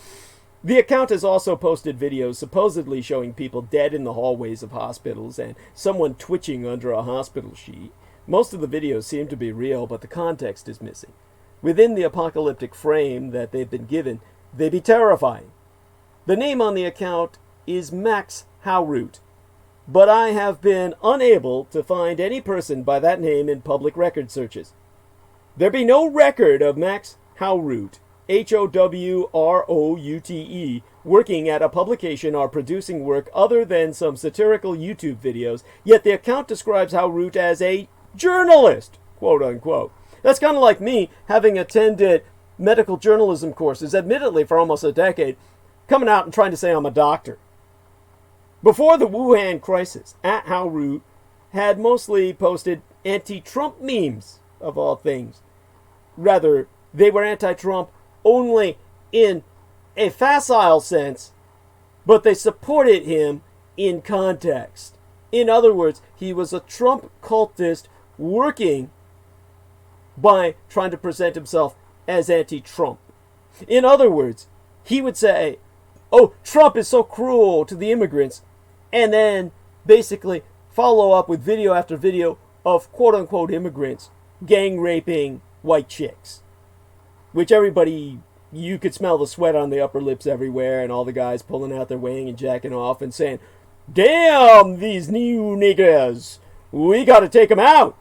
The account has also posted videos supposedly showing people dead in the hallways of hospitals and someone twitching under a hospital sheet. Most of the videos seem to be real, but the context is missing. Within the apocalyptic frame that they've been given, they be terrifying. The name on the account is Max Howroot, but I have been unable to find any person by that name in public record searches. There be no record of Max Howroot, HOWROUTE, working at a publication or producing work other than some satirical YouTube videos, yet the account describes Howroot as a journalist, quote unquote. That's kind of like me having attended medical journalism courses, admittedly for almost a decade, coming out and trying to say I'm a doctor. Before the Wuhan crisis, @Howroot had mostly posted anti-Trump memes, of all things. Rather, they were anti-Trump only in a facile sense, but they supported him in context. In other words, he was a Trump cultist working by trying to present himself as anti-Trump. In other words, he would say, "Oh, Trump is so cruel to the immigrants," and then basically follow up with video after video of quote-unquote immigrants gang raping white chicks. Which everybody, you could smell the sweat on the upper lips everywhere, and all the guys pulling out their wang and jacking off and saying, "Damn these new niggers, we gotta take them out.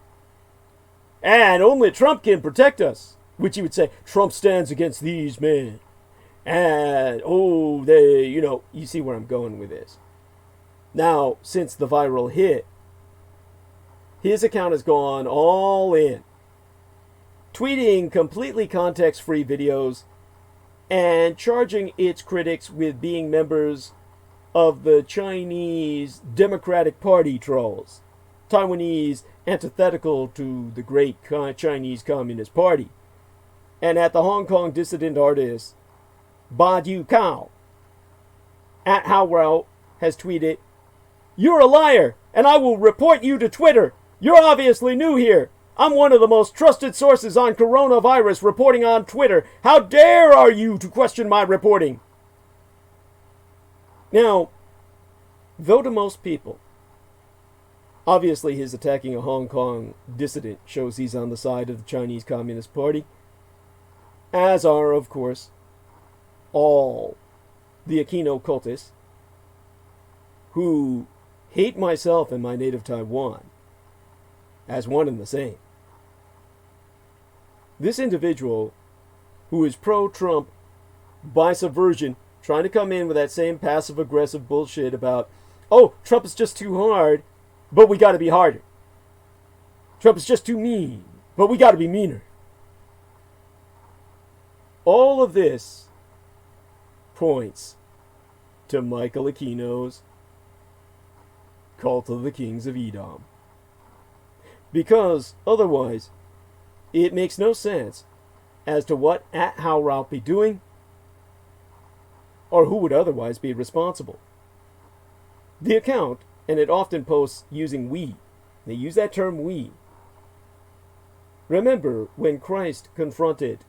And only Trump can protect us." Which he would say, "Trump stands against these men. And, oh, they, you see where I'm going with this." Now, since the viral hit, his account has gone all in, tweeting completely context-free videos and charging its critics with being members of the Chinese Democratic Party trolls. Taiwanese antithetical to the great Chinese Communist Party. And at the Hong Kong dissident artist Ba Du Cao, at Howrell has tweeted, "You're a liar, and I will report you to Twitter. You're obviously new here. I'm one of the most trusted sources on coronavirus reporting on Twitter. How dare are you to question my reporting?" Now, though to most people, obviously his attacking a Hong Kong dissident shows he's on the side of the Chinese Communist Party, as are, of course, all the Aquino cultists who hate myself and my native Taiwan as one and the same. This individual, who is pro-Trump by subversion, trying to come in with that same passive-aggressive bullshit about, oh, Trump is just too hard, but we got to be harder. Trump is just too mean, but we got to be meaner. All of this points to Michael Aquino's Cult of the Kings of Edom. Because otherwise, it makes no sense as to what at Howrell be doing, or who would otherwise be responsible. The account, and it often posts using we. They use that term we. Remember when Christ confronted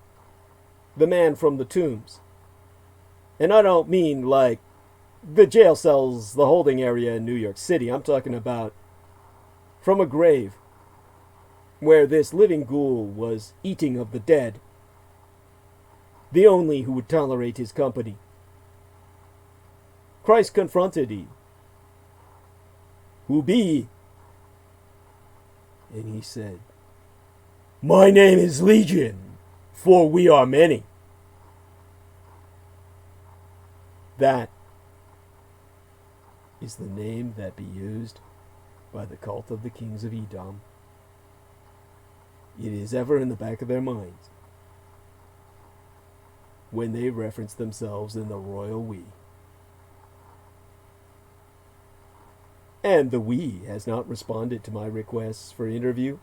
the man from the tombs. And I don't mean like the jail cells, the holding area in New York City. I'm talking about from a grave where this living ghoul was eating of the dead, the only who would tolerate his company. Christ confronted him. "Who be ye?" And he said, "My name is Legion, for we are many." That is the name that be used by the cult of the kings of Edom. It is ever in the back of their minds when they reference themselves in the royal we. And the we has not responded to my requests for interview,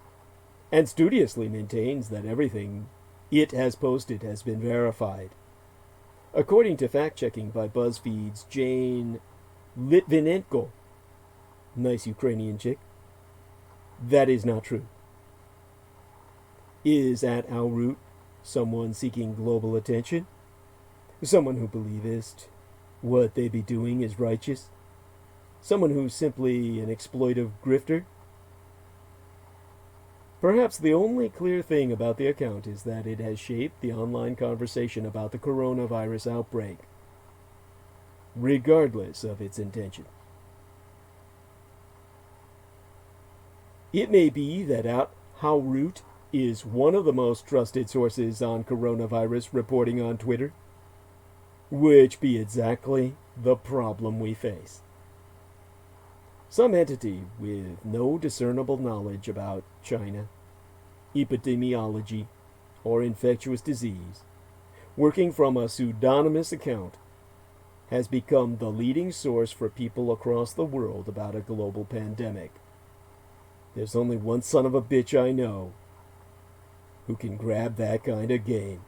and studiously maintains that everything it has posted has been verified. According to fact-checking by BuzzFeed's Jane Litvinenko, nice Ukrainian chick, that is not true. Is at our root someone seeking global attention? Someone who believest what they be doing is righteous? Someone who's simply an exploitive grifter? Perhaps the only clear thing about the account is that it has shaped the online conversation about the coronavirus outbreak, regardless of its intention. It may be that at Howroot is one of the most trusted sources on coronavirus reporting on Twitter, which be exactly the problem we face. Some entity with no discernible knowledge about China, epidemiology, or infectious disease, working from a pseudonymous account, has become the leading source for people across the world about a global pandemic. There's only one son of a bitch I know who can grab that kind of game.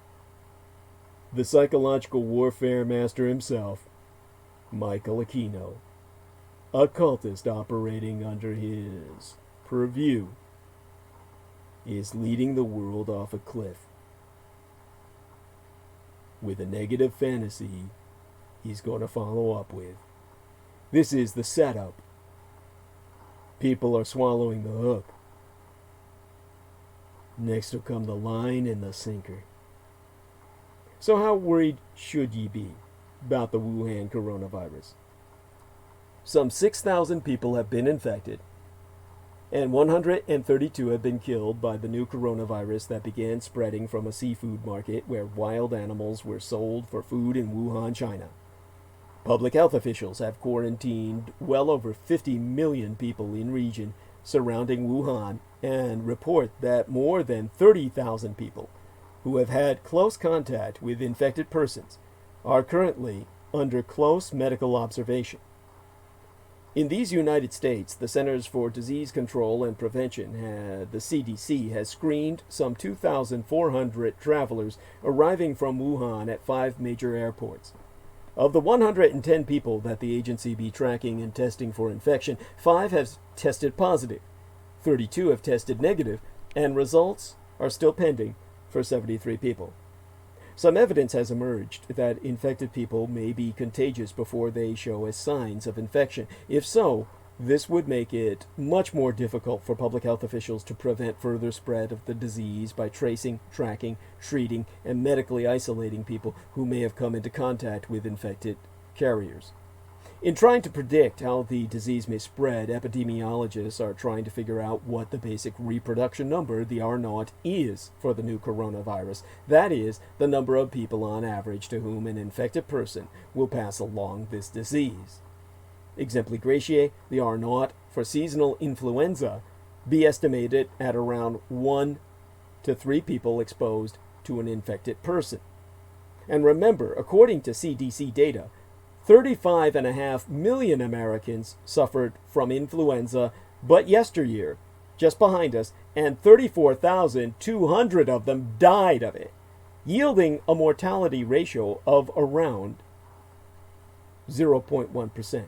The psychological warfare master himself, Michael Aquino, a cultist operating under his purview, is leading the world off a cliff with a negative fantasy he's going to follow up with. This is the setup. People are swallowing the hook. Next will come the line and the sinker. So how worried should ye be about the Wuhan coronavirus? Some 6,000 people have been infected, and 132 have been killed by the new coronavirus that began spreading from a seafood market where wild animals were sold for food in Wuhan, China. Public health officials have quarantined well over 50 million people in region surrounding Wuhan and report that more than 30,000 people who have had close contact with infected persons are currently under close medical observation. In these United States, the Centers for Disease Control and Prevention, the CDC, has screened some 2,400 travelers arriving from Wuhan at 5 major airports. Of the 110 people that the agency be tracking and testing for infection, 5 have tested positive, 32 have tested negative, and results are still pending for 73 people. Some evidence has emerged that infected people may be contagious before they show as signs of infection. If so, this would make it much more difficult for public health officials to prevent further spread of the disease by tracing, tracking, treating, and medically isolating people who may have come into contact with infected carriers. In trying to predict how the disease may spread, epidemiologists are trying to figure out what the basic reproduction number, the R0, is for the new coronavirus. That is, the number of people on average to whom an infected person will pass along this disease. Exempli gratiae, the R0 for seasonal influenza, be estimated at around 1 to 3 people exposed to an infected person. And remember, according to CDC data, 35.5 million Americans suffered from influenza but yesteryear, just behind us, and 34,200 of them died of it, yielding a mortality ratio of around 0.1%.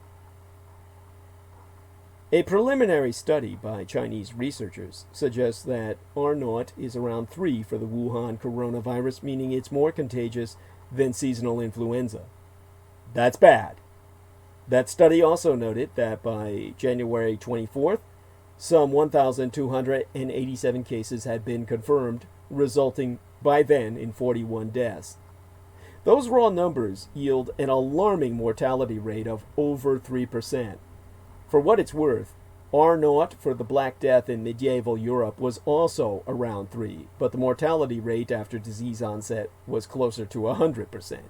A preliminary study by Chinese researchers suggests that R0 is around 3 for the Wuhan coronavirus, meaning it's more contagious than seasonal influenza. That's bad. That study also noted that by January 24th, some 1,287 cases had been confirmed, resulting by then in 41 deaths. Those raw numbers yield an alarming mortality rate of over 3%. For what it's worth, R0 for the Black Death in medieval Europe was also around 3, but the mortality rate after disease onset was closer to 100%.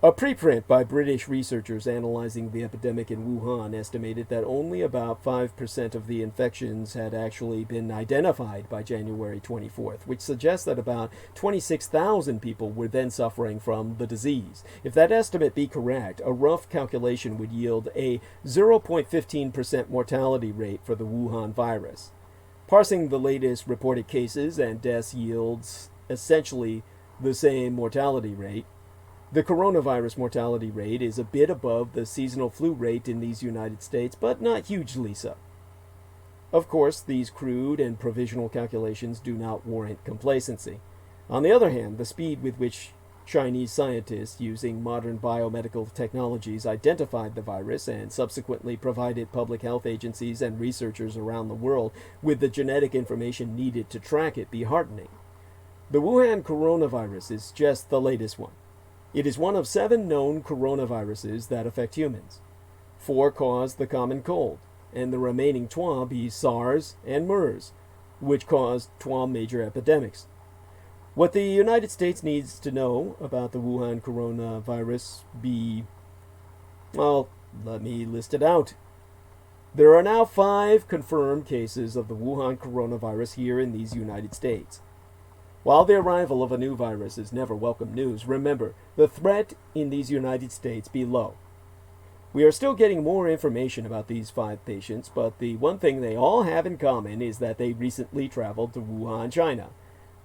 A preprint by British researchers analyzing the epidemic in Wuhan estimated that only about 5% of the infections had actually been identified by January 24th, which suggests that about 26,000 people were then suffering from the disease. If that estimate be correct, a rough calculation would yield a 0.15% mortality rate for the Wuhan virus. Parsing the latest reported cases and deaths yields essentially the same mortality rate. The coronavirus mortality rate is a bit above the seasonal flu rate in these United States, but not hugely so. Of course, these crude and provisional calculations do not warrant complacency. On the other hand, the speed with which Chinese scientists using modern biomedical technologies identified the virus and subsequently provided public health agencies and researchers around the world with the genetic information needed to track it be heartening. The Wuhan coronavirus is just the latest one. It is one of 7 known coronaviruses that affect humans. 4 cause the common cold, and the remaining 12 be SARS and MERS, which caused 12 major epidemics. What the United States needs to know about the Wuhan coronavirus well, let me list it out. There are now 5 confirmed cases of the Wuhan coronavirus here in these United States. While the arrival of a new virus is never welcome news, remember, the threat in these United States be low. We are still getting more information about these 5 patients, but the one thing they all have in common is that they recently traveled to Wuhan, China.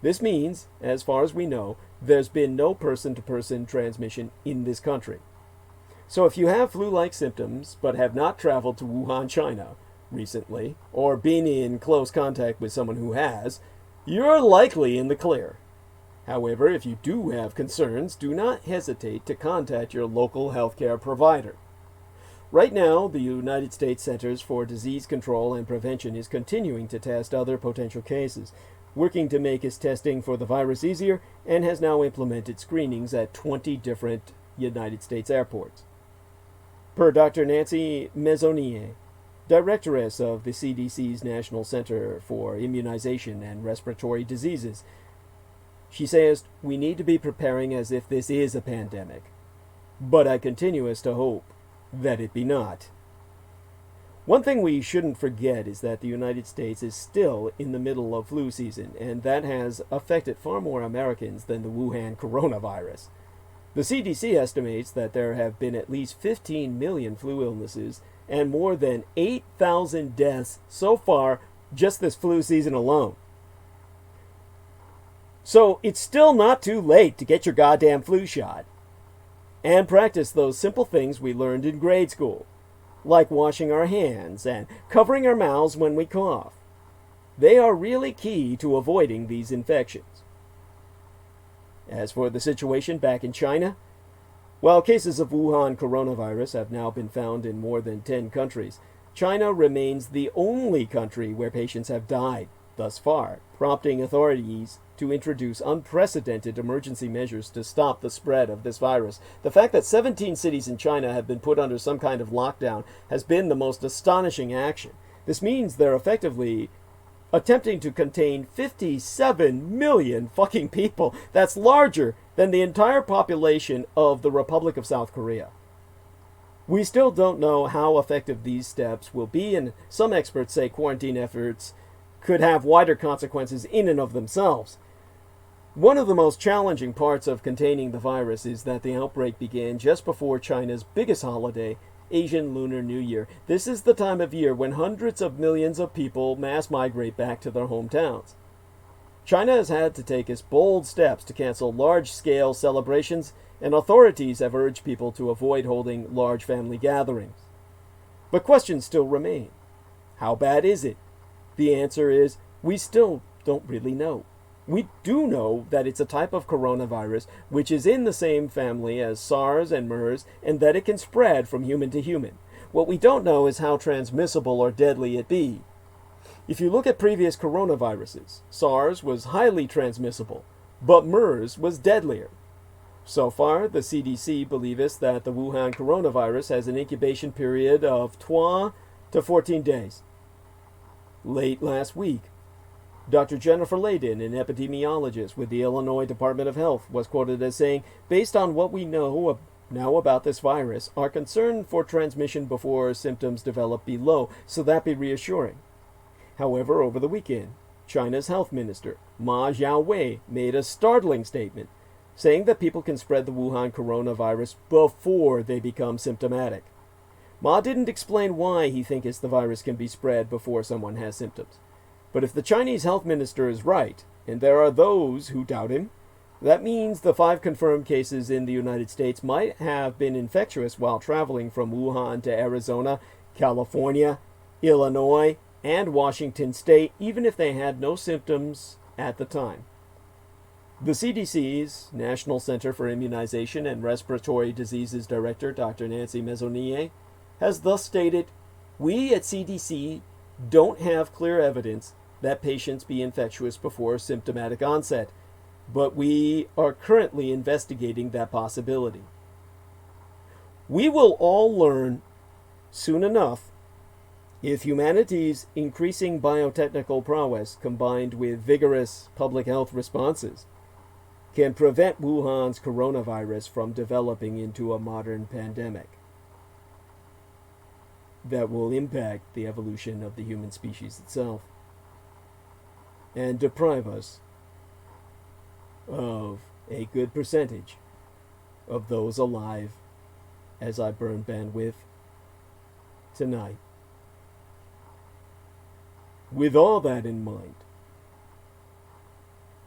This means, as far as we know, there's been no person-to-person transmission in this country. So if you have flu-like symptoms but have not traveled to Wuhan, China recently, or been in close contact with someone who has, you're likely in the clear. However, if you do have concerns, do not hesitate to contact your local healthcare provider. Right now, the United States Centers for Disease Control and Prevention is continuing to test other potential cases, working to make its testing for the virus easier, and has now implemented screenings at 20 different United States airports. Per Dr. Nancy Maisonier, Directoress of the CDC's National Center for Immunization and Respiratory Diseases, she says, "We need to be preparing as if this is a pandemic, but I continue to hope that it be not." One thing we shouldn't forget is that the United States is still in the middle of flu season, and that has affected far more Americans than the Wuhan coronavirus. The CDC estimates that there have been at least 15 million flu illnesses and more than 8,000 deaths so far just this flu season alone. So it's still not too late to get your goddamn flu shot and practice those simple things we learned in grade school, like washing our hands and covering our mouths when we cough. They are really key to avoiding these infections. As for the situation back in China, while cases of Wuhan coronavirus have now been found in more than 10 countries, China remains the only country where patients have died thus far, prompting authorities to introduce unprecedented emergency measures to stop the spread of this virus. The fact that 17 cities in China have been put under some kind of lockdown has been the most astonishing action. This means they're effectively attempting to contain 57 million fucking people. That's larger than the entire population of the Republic of South Korea. We still don't know how effective these steps will be, and some experts say quarantine efforts could have wider consequences in and of themselves. One of the most challenging parts of containing the virus is that the outbreak began just before China's biggest holiday, Asian Lunar New Year. This is the time of year when hundreds of millions of people mass migrate back to their hometowns. China has had to take its bold steps to cancel large-scale celebrations, and authorities have urged people to avoid holding large family gatherings. But questions still remain. How bad is it? The answer is, we still don't really know. We do know that it's a type of coronavirus which is in the same family as SARS and MERS, and that it can spread from human to human. What we don't know is how transmissible or deadly it be. If you look at previous coronaviruses, SARS was highly transmissible, but MERS was deadlier. So far, the CDC believes that the Wuhan coronavirus has an incubation period of 12 to 14 days. Late last week, Dr. Jennifer Layden, an epidemiologist with the Illinois Department of Health, was quoted as saying, "Based on what we know now about this virus, our concern for transmission before symptoms develop be low, so that be reassuring." However, over the weekend, China's health minister, Ma Xiaowei, made a startling statement, saying that people can spread the Wuhan coronavirus before they become symptomatic. Ma didn't explain why he thinks the virus can be spread before someone has symptoms. But if the Chinese health minister is right, and there are those who doubt him, that means the 5 confirmed cases in the United States might have been infectious while traveling from Wuhan to Arizona, California, Illinois, and Washington State, even if they had no symptoms at the time. The CDC's National Center for Immunization and Respiratory Diseases Director, Dr. Nancy Maisonneuve, has thus stated, "We at CDC don't have clear evidence that patients be infectious before symptomatic onset, but we are currently investigating that possibility." We will all learn soon enough if humanity's increasing biotechnical prowess combined with vigorous public health responses can prevent Wuhan's coronavirus from developing into a modern pandemic that will impact the evolution of the human species itself and deprive us of a good percentage of those alive as I burn bandwidth tonight. With all that in mind,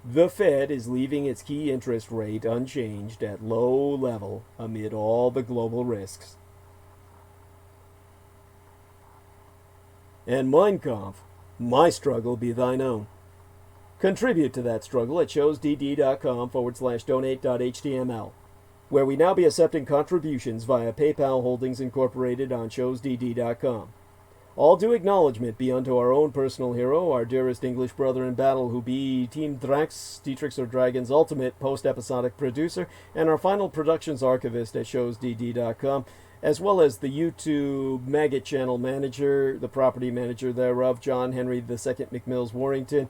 the Fed is leaving its key interest rate unchanged at low level amid all the global risks. And Mein Kampf, my struggle be thine own. Contribute to that struggle at showsdd.com/donate.html, where we now be accepting contributions via PayPal Holdings Incorporated on showsdd.com. All due acknowledgement be unto our own personal hero, our dearest English brother in battle, who be Team Drax, Dietrich's or Dragon's ultimate post-episodic producer, and our final productions archivist at showsdd.com, as well as the YouTube Maggot channel manager, the property manager thereof, John Henry II McMills Warrington.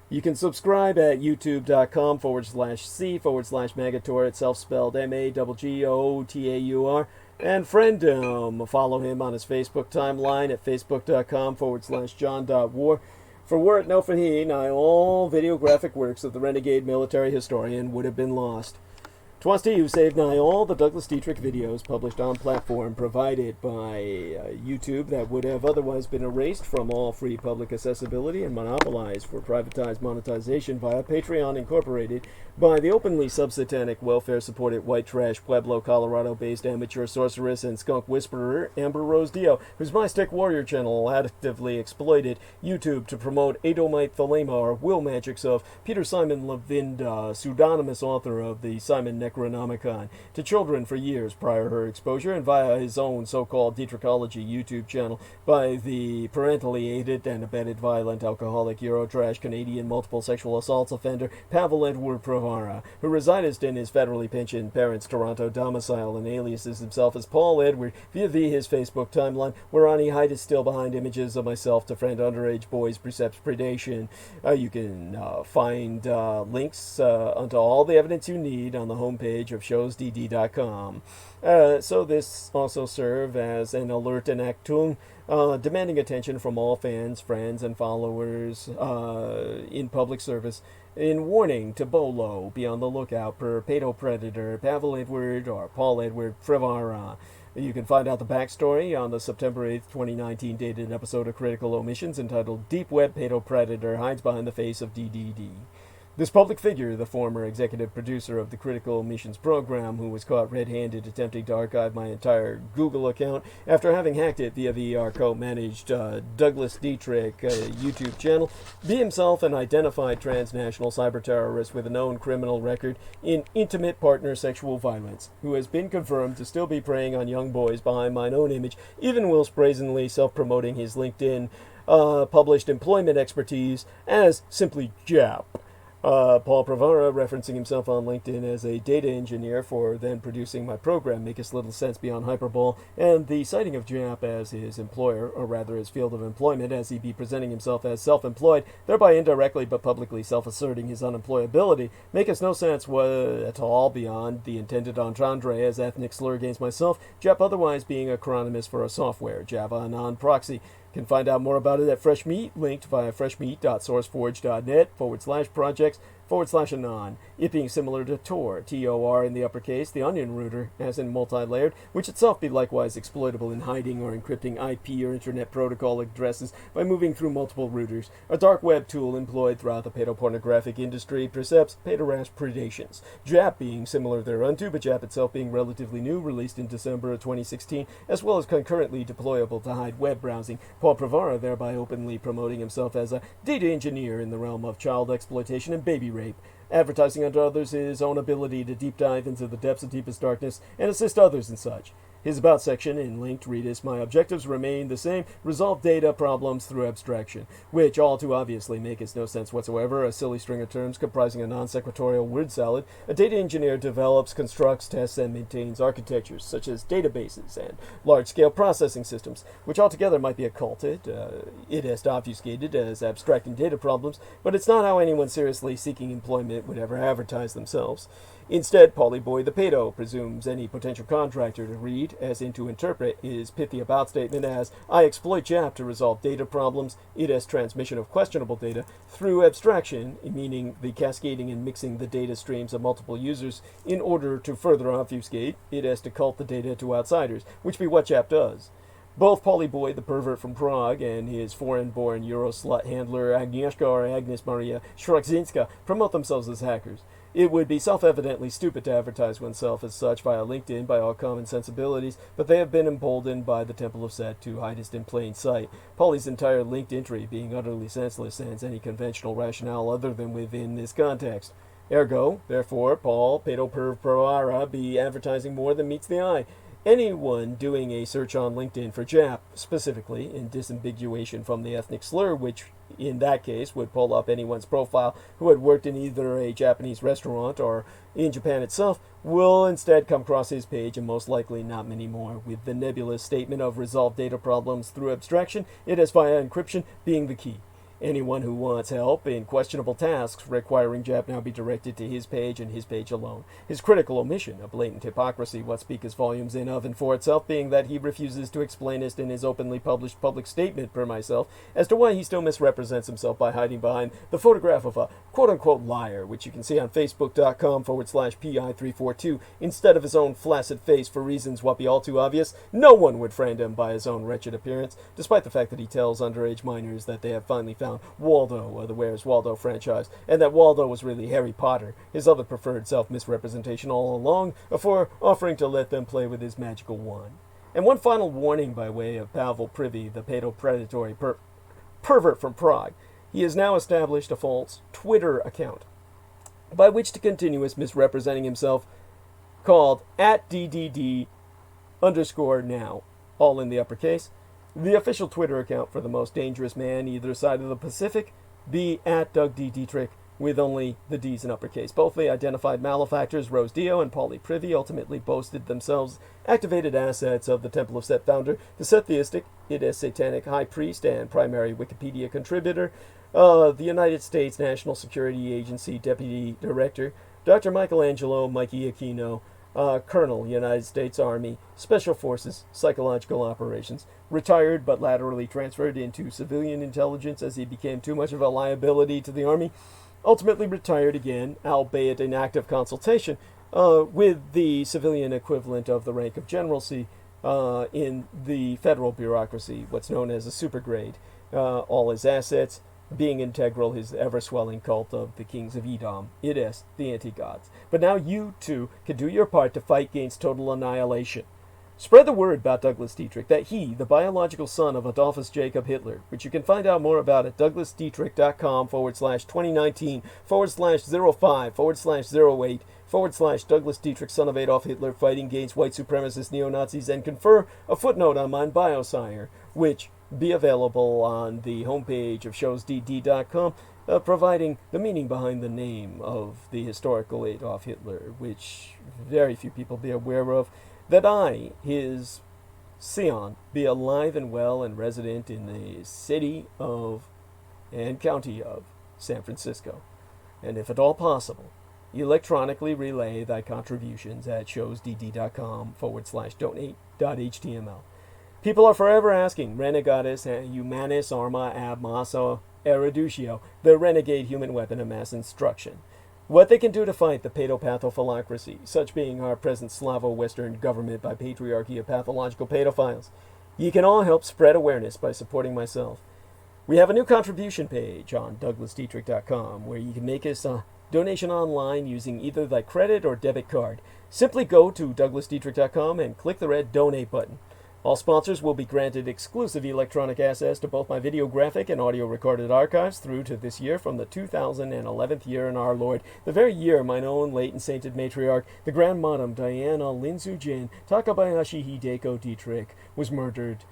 You can subscribe at youtube.com/c/Magator, itself spelled MAGGOTAUR, and friend him. Follow him on his Facebook timeline at facebook.com/John.War. For were it no for he, nigh all videographic works of the renegade military historian would have been lost. Twas who saved nigh all the Douglas Dietrich videos published on platform provided by YouTube that would have otherwise been erased from all free public accessibility and monopolized for privatized monetization via Patreon Incorporated by the openly sub-satanic, welfare-supported, white trash, Pueblo, Colorado-based amateur sorceress and skunk whisperer Amber Rose Dio, whose My Stick Warrior channel actively exploited YouTube to promote Edomite Thelema or will magics of Peter Simon Levinda, pseudonymous author of the Simon Necronomicon, to children for years prior to her exposure, and via his own so-called Dietrichology YouTube channel by the parentally aided and abetted violent alcoholic Eurotrash Canadian multiple sexual assaults offender Pavel Edward Pravara, who resided in his federally pensioned parents' Toronto domicile and aliases himself as Paul Edward via his Facebook timeline, whereon he hides still behind images of myself to friend underage boys precepts predation. You can find links onto all the evidence you need on the homepage of showsdd.com. So this also serve as an alert and Achtung, demanding attention from all fans, friends, and followers in public service, in warning to Bolo, be on the lookout for Pedo Predator, Pavel Edward, or Paul Edward Frivara. You can find out the backstory on the September 8th, 2019 dated episode of Critical Omissions entitled Deep Web Pedo Predator Hides Behind the Face of DDD. This public figure, the former executive producer of the Critical Omissions program, who was caught red-handed attempting to archive my entire Google account after having hacked it via the co-managed Douglas Dietrich YouTube channel, be himself an identified transnational cyber terrorist with a known criminal record in intimate partner sexual violence, who has been confirmed to still be preying on young boys behind my own image, even whilst brazenly self-promoting his LinkedIn published employment expertise as simply Jap. Paul Pravara, referencing himself on LinkedIn as a data engineer for then producing my program, makes little sense beyond hyperbole, and the citing of Jap as his employer, or rather his field of employment, as he be presenting himself as self-employed, thereby indirectly but publicly self-asserting his unemployability, makes no sense at all beyond the intended entendre as ethnic slur against myself, Jap otherwise being a acronymous for a software, Java Anon proxy. You can find out more about it at Fresh Meat, linked via freshmeat.sourceforge.net/projects/anon, it being similar to Tor, T-O-R in the uppercase, the onion router, as in multi-layered, which itself be likewise exploitable in hiding or encrypting IP or Internet Protocol addresses by moving through multiple routers, a dark web tool employed throughout the pedopornographic industry, precepts, pederast predations. Jap being similar thereunto, but Jap itself being relatively new, released in December of 2016, as well as concurrently deployable to hide web browsing, Paul Pravara thereby openly promoting himself as a data engineer in the realm of child exploitation and baby rape, advertising unto others his own ability to deep dive into the depths of deepest darkness and assist others in such. His About section in linked readus, my objectives remain the same, resolve data problems through abstraction, which all too obviously makes no sense whatsoever, a silly string of terms comprising a non-sequitorial word salad. A data engineer develops, constructs, tests, and maintains architectures, such as databases and large-scale processing systems, which altogether might be occulted, it is obfuscated as abstracting data problems, but it's not how anyone seriously seeking employment would ever advertise themselves. Instead, Polyboy the Pedo presumes any potential contractor to read, as in to interpret, his pithy about statement as, I exploit Jap to resolve data problems, it as transmission of questionable data, through abstraction, meaning the cascading and mixing the data streams of multiple users in order to further obfuscate, it as to cult the data to outsiders, which be what Jap does. Both Polyboy, the pervert from Prague, and his foreign-born Euro-slut handler Agnieszka or Agnes Maria Shrakzinska promote themselves as hackers. It would be self-evidently stupid to advertise oneself as such via LinkedIn by all common sensibilities, but they have been emboldened by the Temple of Set to hide it in plain sight, Polly's entire linked entry being utterly senseless sans any conventional rationale other than within this context. Ergo, therefore, Paul Pedopervara be advertising more than meets the eye. Anyone doing a search on LinkedIn for Jap, specifically, in disambiguation from the ethnic slur, which in that case would pull up anyone's profile who had worked in either a Japanese restaurant or in Japan itself, will instead come across his page, and most likely not many more, with the nebulous statement of resolve data problems through abstraction, it as via encryption, being the key. Anyone who wants help in questionable tasks requiring Jap now be directed to his page and his page alone. His critical omission, a blatant hypocrisy, what speaks volumes in of and for itself, being that he refuses to explain it in his openly published public statement per myself as to why he still misrepresents himself by hiding behind the photograph of a quote-unquote liar, which you can see on facebook.com/PI342, instead of his own flaccid face for reasons what be all too obvious. No one would friend him by his own wretched appearance, despite the fact that he tells underage minors that they have finally found Waldo of the Where's Waldo franchise, and that Waldo was really Harry Potter, his other preferred self-misrepresentation all along, before offering to let them play with his magical wand. And one final warning by way of Pavel Privy, the pedopredatory pervert from Prague. He has now established a false Twitter account by which to continue his misrepresenting himself, called @DDD_now, all in the uppercase. The official Twitter account for the most dangerous man either side of the Pacific be @DougDDietrich, with only the D's in uppercase. Both the identified malefactors, Rose Dio and Paulie Privy, ultimately boasted themselves activated assets of the Temple of Set founder, the Set theistic, it is satanic high priest and primary Wikipedia contributor, the United States National Security Agency Deputy Director, Dr. Michelangelo Mikey Aquino, Colonel, United States Army, Special Forces, Psychological Operations, retired but laterally transferred into civilian intelligence as he became too much of a liability to the Army, ultimately retired again, albeit in active consultation, with the civilian equivalent of the rank of generalcy in the federal bureaucracy, what's known as a supergrade. All his assets being integral his ever-swelling cult of the kings of Edom, it is, the anti-gods. But now you, too, can do your part to fight against total annihilation. Spread the word about Douglas Dietrich, that he, the biological son of Adolphus Jacob Hitler, which you can find out more about at douglasdietrich.com/2019/05/08/ Douglas Dietrich, son of Adolf Hitler, fighting against white supremacist neo-Nazis, and confer a footnote on mine Biosire, which be available on the homepage of showsdd.com, providing the meaning behind the name of the historical Adolf Hitler, which very few people be aware of, that I, his scion, be alive and well and resident in the city of and county of San Francisco, and if at all possible, electronically relay thy contributions at showsdd.com/donate.html. People are forever asking, Renegatus Humanis Arma Ab Massa Erudicio, the renegade human weapon of mass instruction, what they can do to fight the pedopathophilocracy, such being our present Slavo-Western government by patriarchy of pathological pedophiles. Ye can all help spread awareness by supporting myself. We have a new contribution page on douglasdietrich.com where you can make us a donation online using either thy credit or debit card. Simply go to douglasdietrich.com and click the red donate button. All sponsors will be granted exclusive electronic access to both my videographic and audio recorded archives through to this year from the 2011th year in our Lord, the very year mine own late and sainted matriarch, the Grand Madam Diana Linzujin Takabayashi Hideko Dietrich, was murdered,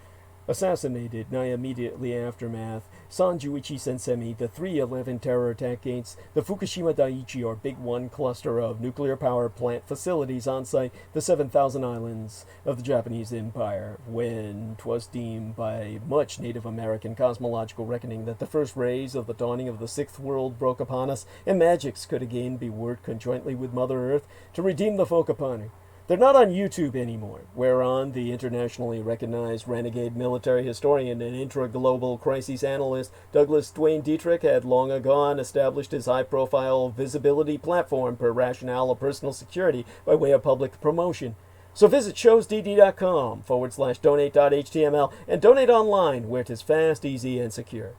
assassinated, nigh immediately aftermath, Sanjuichi Sensemi, the 3/11 terror attack against the Fukushima Daiichi, or Big One cluster of nuclear power plant facilities on site, the 7,000 islands of the Japanese Empire, when 'twas deemed by much Native American cosmological reckoning that the first rays of the dawning of the sixth world broke upon us, and magics could again be worked conjointly with Mother Earth to redeem the folk upon her. They're not on YouTube anymore, whereon the internationally recognized renegade military historian and intra-global crises analyst Douglas Dwayne Dietrich had long ago established his high-profile visibility platform per rationale of personal security by way of public promotion. So visit showsdd.com/donate.html and donate online where 'tis fast, easy, and secure.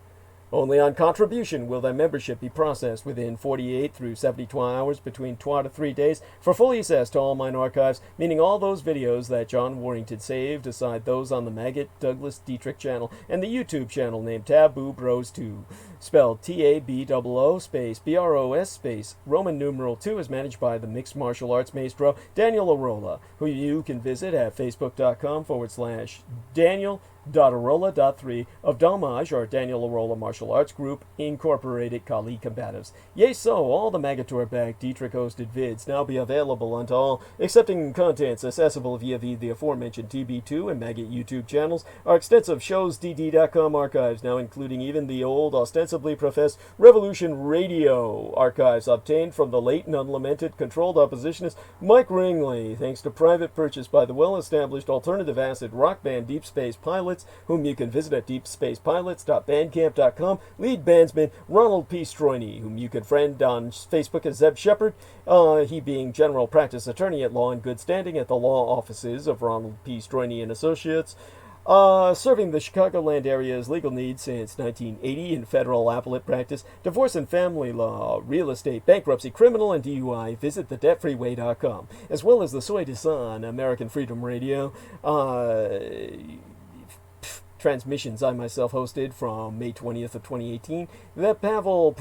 Only on contribution will thy membership be processed within 48 through 72 hours between 2 to 3 days for full access to all mine archives, meaning all those videos that John Warrington saved, aside those on the Maggot Douglas Dietrich channel and the YouTube channel named Taboo Bros 2, spelled TABOO space BROS space Roman numeral 2, is managed by the mixed martial arts maestro Daniel Arola, who you can visit at facebook.com/Daniel Arola.3 of Dalmage, or Daniel Arola Martial Arts Group, Incorporated Kali Combatives. Yea, so, all the Magator-backed Dietrich-hosted vids now be available unto all, accepting contents accessible via the aforementioned TB2 and Maggot YouTube channels, our extensive showsdd.com archives, now including even the old, ostensibly professed Revolution Radio archives obtained from the late and unlamented controlled oppositionist Mike Ringley, thanks to private purchase by the well-established alternative acid rock band Deep Space Pilots, whom you can visit at deepspacepilots.bandcamp.com, lead bandsman Ronald P. Stroyne, whom you can friend on Facebook as Zeb Shepard, he being general practice attorney at law in good standing at the law offices of Ronald P. Stroyne and Associates, serving the Chicagoland area's legal needs since 1980 in federal appellate practice, divorce and family law, real estate, bankruptcy, criminal, and DUI. Visit thedebtfreeway.com, as well as the Soy de San, American Freedom Radio, transmissions I myself hosted from May 20th of 2018 that Pavel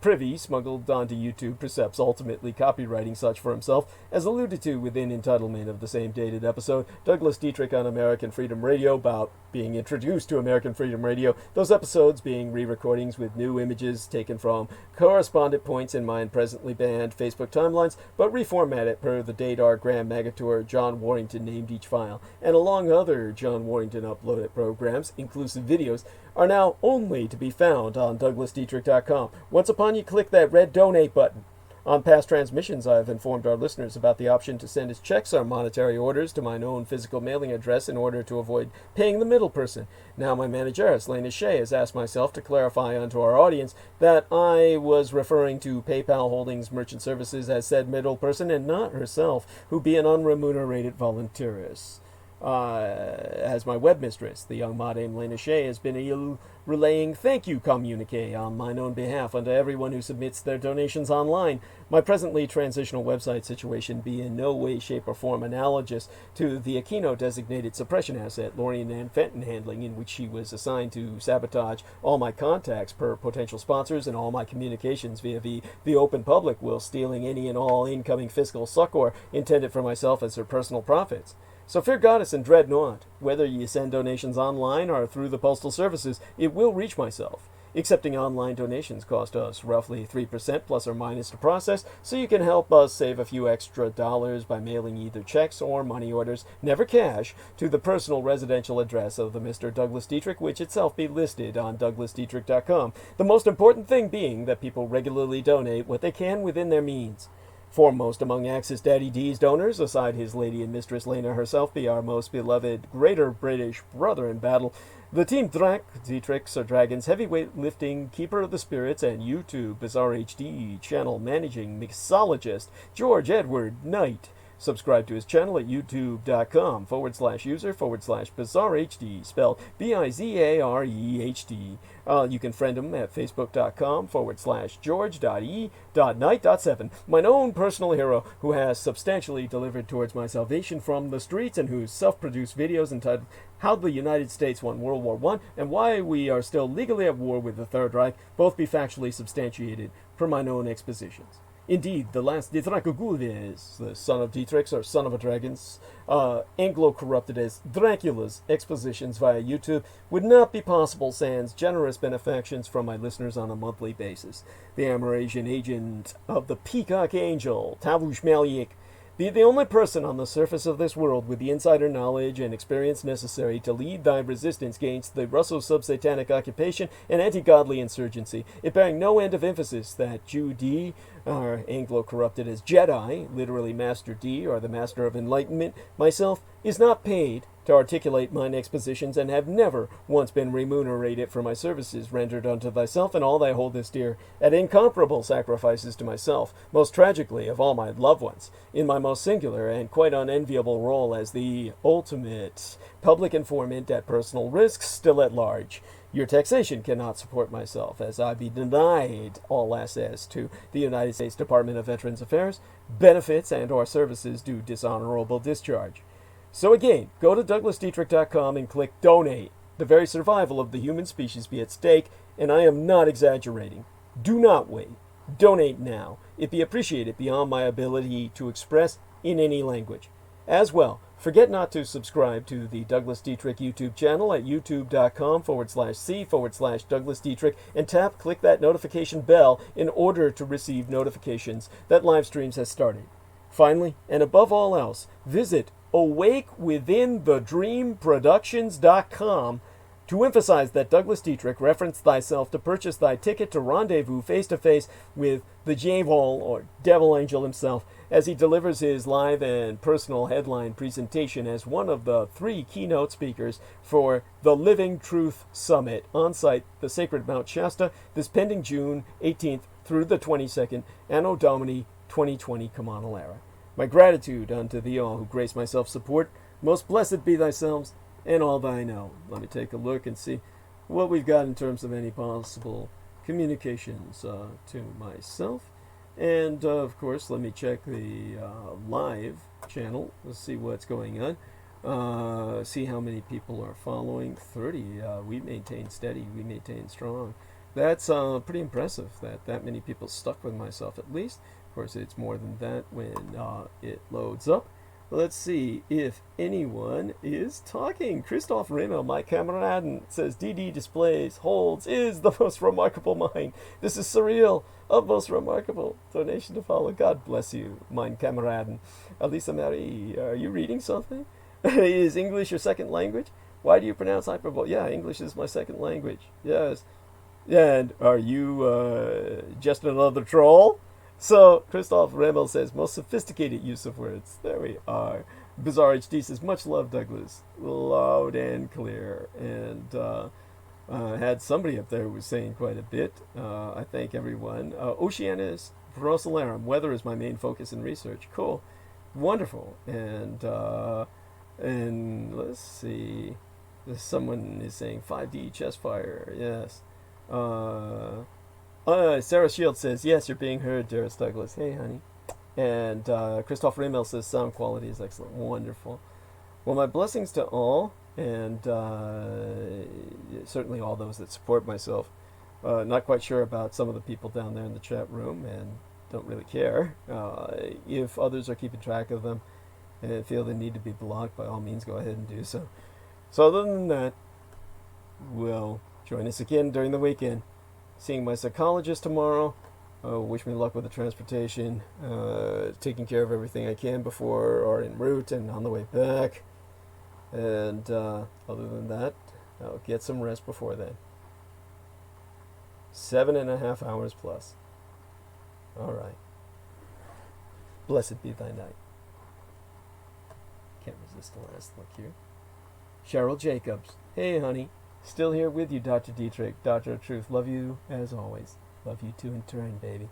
Privy smuggled onto YouTube, perhaps ultimately copywriting such for himself, as alluded to within entitlement of the same dated episode, Douglas Dietrich on American Freedom Radio, about being introduced to American Freedom Radio, those episodes being re-recordings with new images taken from correspondent points in my and presently banned Facebook timelines, but reformatted per the date our Grand Magator John Warrington named each file, and along other John Warrington uploaded programs, inclusive videos, are now only to be found on DouglasDietrich.com. Once upon you click that red donate button. On past transmissions, I have informed our listeners about the option to send us checks or monetary orders to my known physical mailing address in order to avoid paying the middle person. Now my manageress, Lena Shea, has asked myself to clarify unto our audience that I was referring to PayPal Holdings Merchant Services as said middle person and not herself, who be an unremunerated volunteeress. As my web mistress, the young madame Lena Shea, has been relaying thank you communique on mine own behalf unto everyone who submits their donations online. My presently transitional website situation be in no way, shape, or form analogous to the Aquino designated suppression asset Lorien and Fenton handling, in which she was assigned to sabotage all my contacts per potential sponsors and all my communications via the open public, while stealing any and all incoming fiscal succor intended for myself as her personal profits. So fear Goddess and dread not. Whether you send donations online or through the postal services, it will reach myself. Accepting online donations cost us roughly 3% plus or minus to process, so you can help us save a few extra dollars by mailing either checks or money orders, never cash, to the personal residential address of the Mr. Douglas Dietrich, which itself be listed on DouglasDietrich.com. The most important thing being that people regularly donate what they can within their means. Foremost among Axis Daddy D's donors, aside his lady and mistress Lena herself, be our most beloved Greater British brother in battle, the Team Dietrich, Sir Dragon's heavyweight lifting keeper of the spirits and YouTube Bizarre HD channel managing mixologist George Edward Knight. Subscribe to his channel at youtube.com/user/bizarrehd, spelled BIZAREHD. You can friend him at facebook.com/george.e.knight.7. Mine own personal hero, who has substantially delivered towards my salvation from the streets, and whose self-produced videos entitled How the United States Won World War I and Why We Are Still Legally at War with the Third Reich, both be factually substantiated per mine own expositions. Indeed, the last Dietrich Gulves, the son of Dietrich's or son of a dragon's, Anglo-corrupted as Dracula's expositions via YouTube, would not be possible sans generous benefactions from my listeners on a monthly basis. The Amerasian agent of the Peacock Angel, Tavush Maliek, the only person on the surface of this world with the insider knowledge and experience necessary to lead thy resistance against the Russo-sub-satanic occupation and anti-godly insurgency, it bearing no end of emphasis that Jew D, or Anglo-corrupted as Jedi, literally Master D, or the Master of Enlightenment, myself, is not paid to articulate mine expositions, and have never once been remunerated for my services rendered unto thyself and all thy holdest dear, at incomparable sacrifices to myself, most tragically of all my loved ones, in my most singular and quite unenviable role as the ultimate public informant at personal risks, still at large. Your taxation cannot support myself, as I be denied all access to the United States Department of Veterans Affairs, benefits, and or services due dishonorable discharge. So again, go to DouglasDietrich.com and click Donate. The very survival of the human species be at stake, and I am not exaggerating. Do not wait. Donate now. It be appreciated beyond my ability to express in any language. As well, Forget not to subscribe to the Douglas Dietrich YouTube channel at youtube.com/c/Douglas Dietrich and click that notification bell in order to receive notifications that live streams has started. Finally, and above all else, visit awakewithinthedreamproductions.com to emphasize that Douglas Dietrich referenced thyself to purchase thy ticket to rendezvous face-to-face with the Djevol, or Devil Angel himself, as he delivers his live and personal headline presentation as one of the 3 keynote speakers for the Living Truth Summit on-site, the sacred Mount Shasta, this pending June 18th through the 22nd, Anno Domini 2020 Common Era. My gratitude unto thee all who grace my self-support. Most blessed be thyselves, and all thy know. Let me take a look and see what we've got in terms of any possible communications to myself. And, of course, let me check the live channel. Let's see what's going on. See how many people are following. 30. We maintain steady. We maintain strong. That's pretty impressive that many people stuck with myself, at least. Of course, it's more than that when it loads up. Let's see if anyone is talking. Christoph Rimmel, my Kameraden, says DD displays, holds, is the most remarkable mind. This is surreal, of most remarkable. Donation to follow. God bless you, mein Kameraden. Alisa Marie, are you reading something? Is English your second language? Why do you pronounce hyperbole? Yeah, English is my second language. Yes. And are you just another troll? So, Christoph Rimmel says, most sophisticated use of words. There we are. Bizarre HD says, much love, Douglas. Loud and clear. And had somebody up there who was saying quite a bit. I thank everyone. Oceanus Brosolarum. Weather is my main focus in research. Cool. Wonderful. And let's see. Someone is saying 5D chest fire. Yes. Sarah Shield says, yes, you're being heard, dearest Douglas. Hey, honey. And Christoph Rimmel says, sound quality is excellent. Wonderful. Well, my blessings to all, and certainly all those that support myself. Not quite sure about some of the people down there in the chat room, and don't really care. If others are keeping track of them and feel they need to be blocked, by all means, go ahead and do so. So other than that, well, join us again during the weekend. Seeing my psychologist tomorrow. Wish me luck with the transportation. Taking care of everything I can before or en route and on the way back. And other than that, I'll get some rest before then. 7.5 hours plus. Alright. Blessed be thy night. Can't resist the last look here. Cheryl Jacobs. Hey, honey. Still here with you, Dr. Dietrich, Doctor of Truth. Love you as always. Love you too in turn, baby.